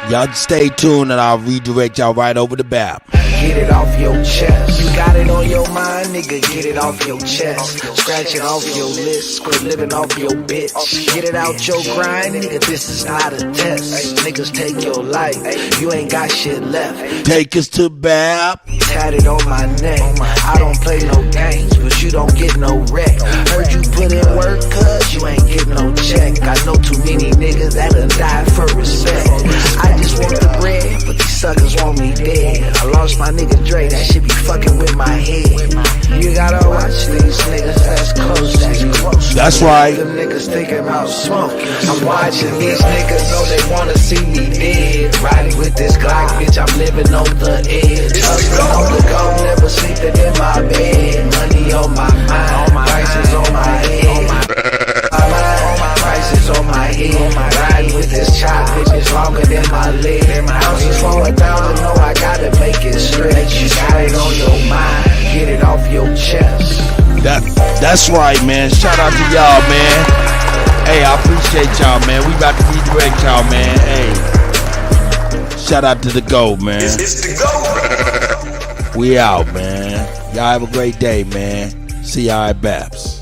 Y'all stay tuned and I'll redirect y'all right over the BAP. Get it off your chest. You got it on your mind, nigga. Get it off your chest. Scratch it off your list. Quit living off your bitch. Get it out your grind, nigga. This is not a test. Niggas take your life. You ain't got shit left. Take us to BAP. Tatted on my neck. I don't play no games, but you don't get no wreck. Heard you put in work, cuz you ain't get no check. I know too many niggas that done died for respect. I just want the bread, but these suckers want me dead. I lost my nigga Dre, that shit be fucking with my head. You gotta watch these niggas that's close. That's right. Them niggas thinking about smoking. I'm watching these niggas, know they wanna see me dead. Riding with this Glock, bitch, I'm living on the edge. Hustling on the go, never sleeping in my bed. Money on my mind, prices on my head. My prices on my head. Riding with this chop, bitch, it's longer than my leg. Houses falling down, no, I gotta make it stretch. You got it on your mind, get it off your chest. That's right, man. Shout out to y'all, man. Hey, I appreciate y'all, man. We about to redirect y'all, man. Hey, shout out to the GOAT, man. It's the GOAT. We out, man. Y'all have a great day, man. See y'all at BAPS.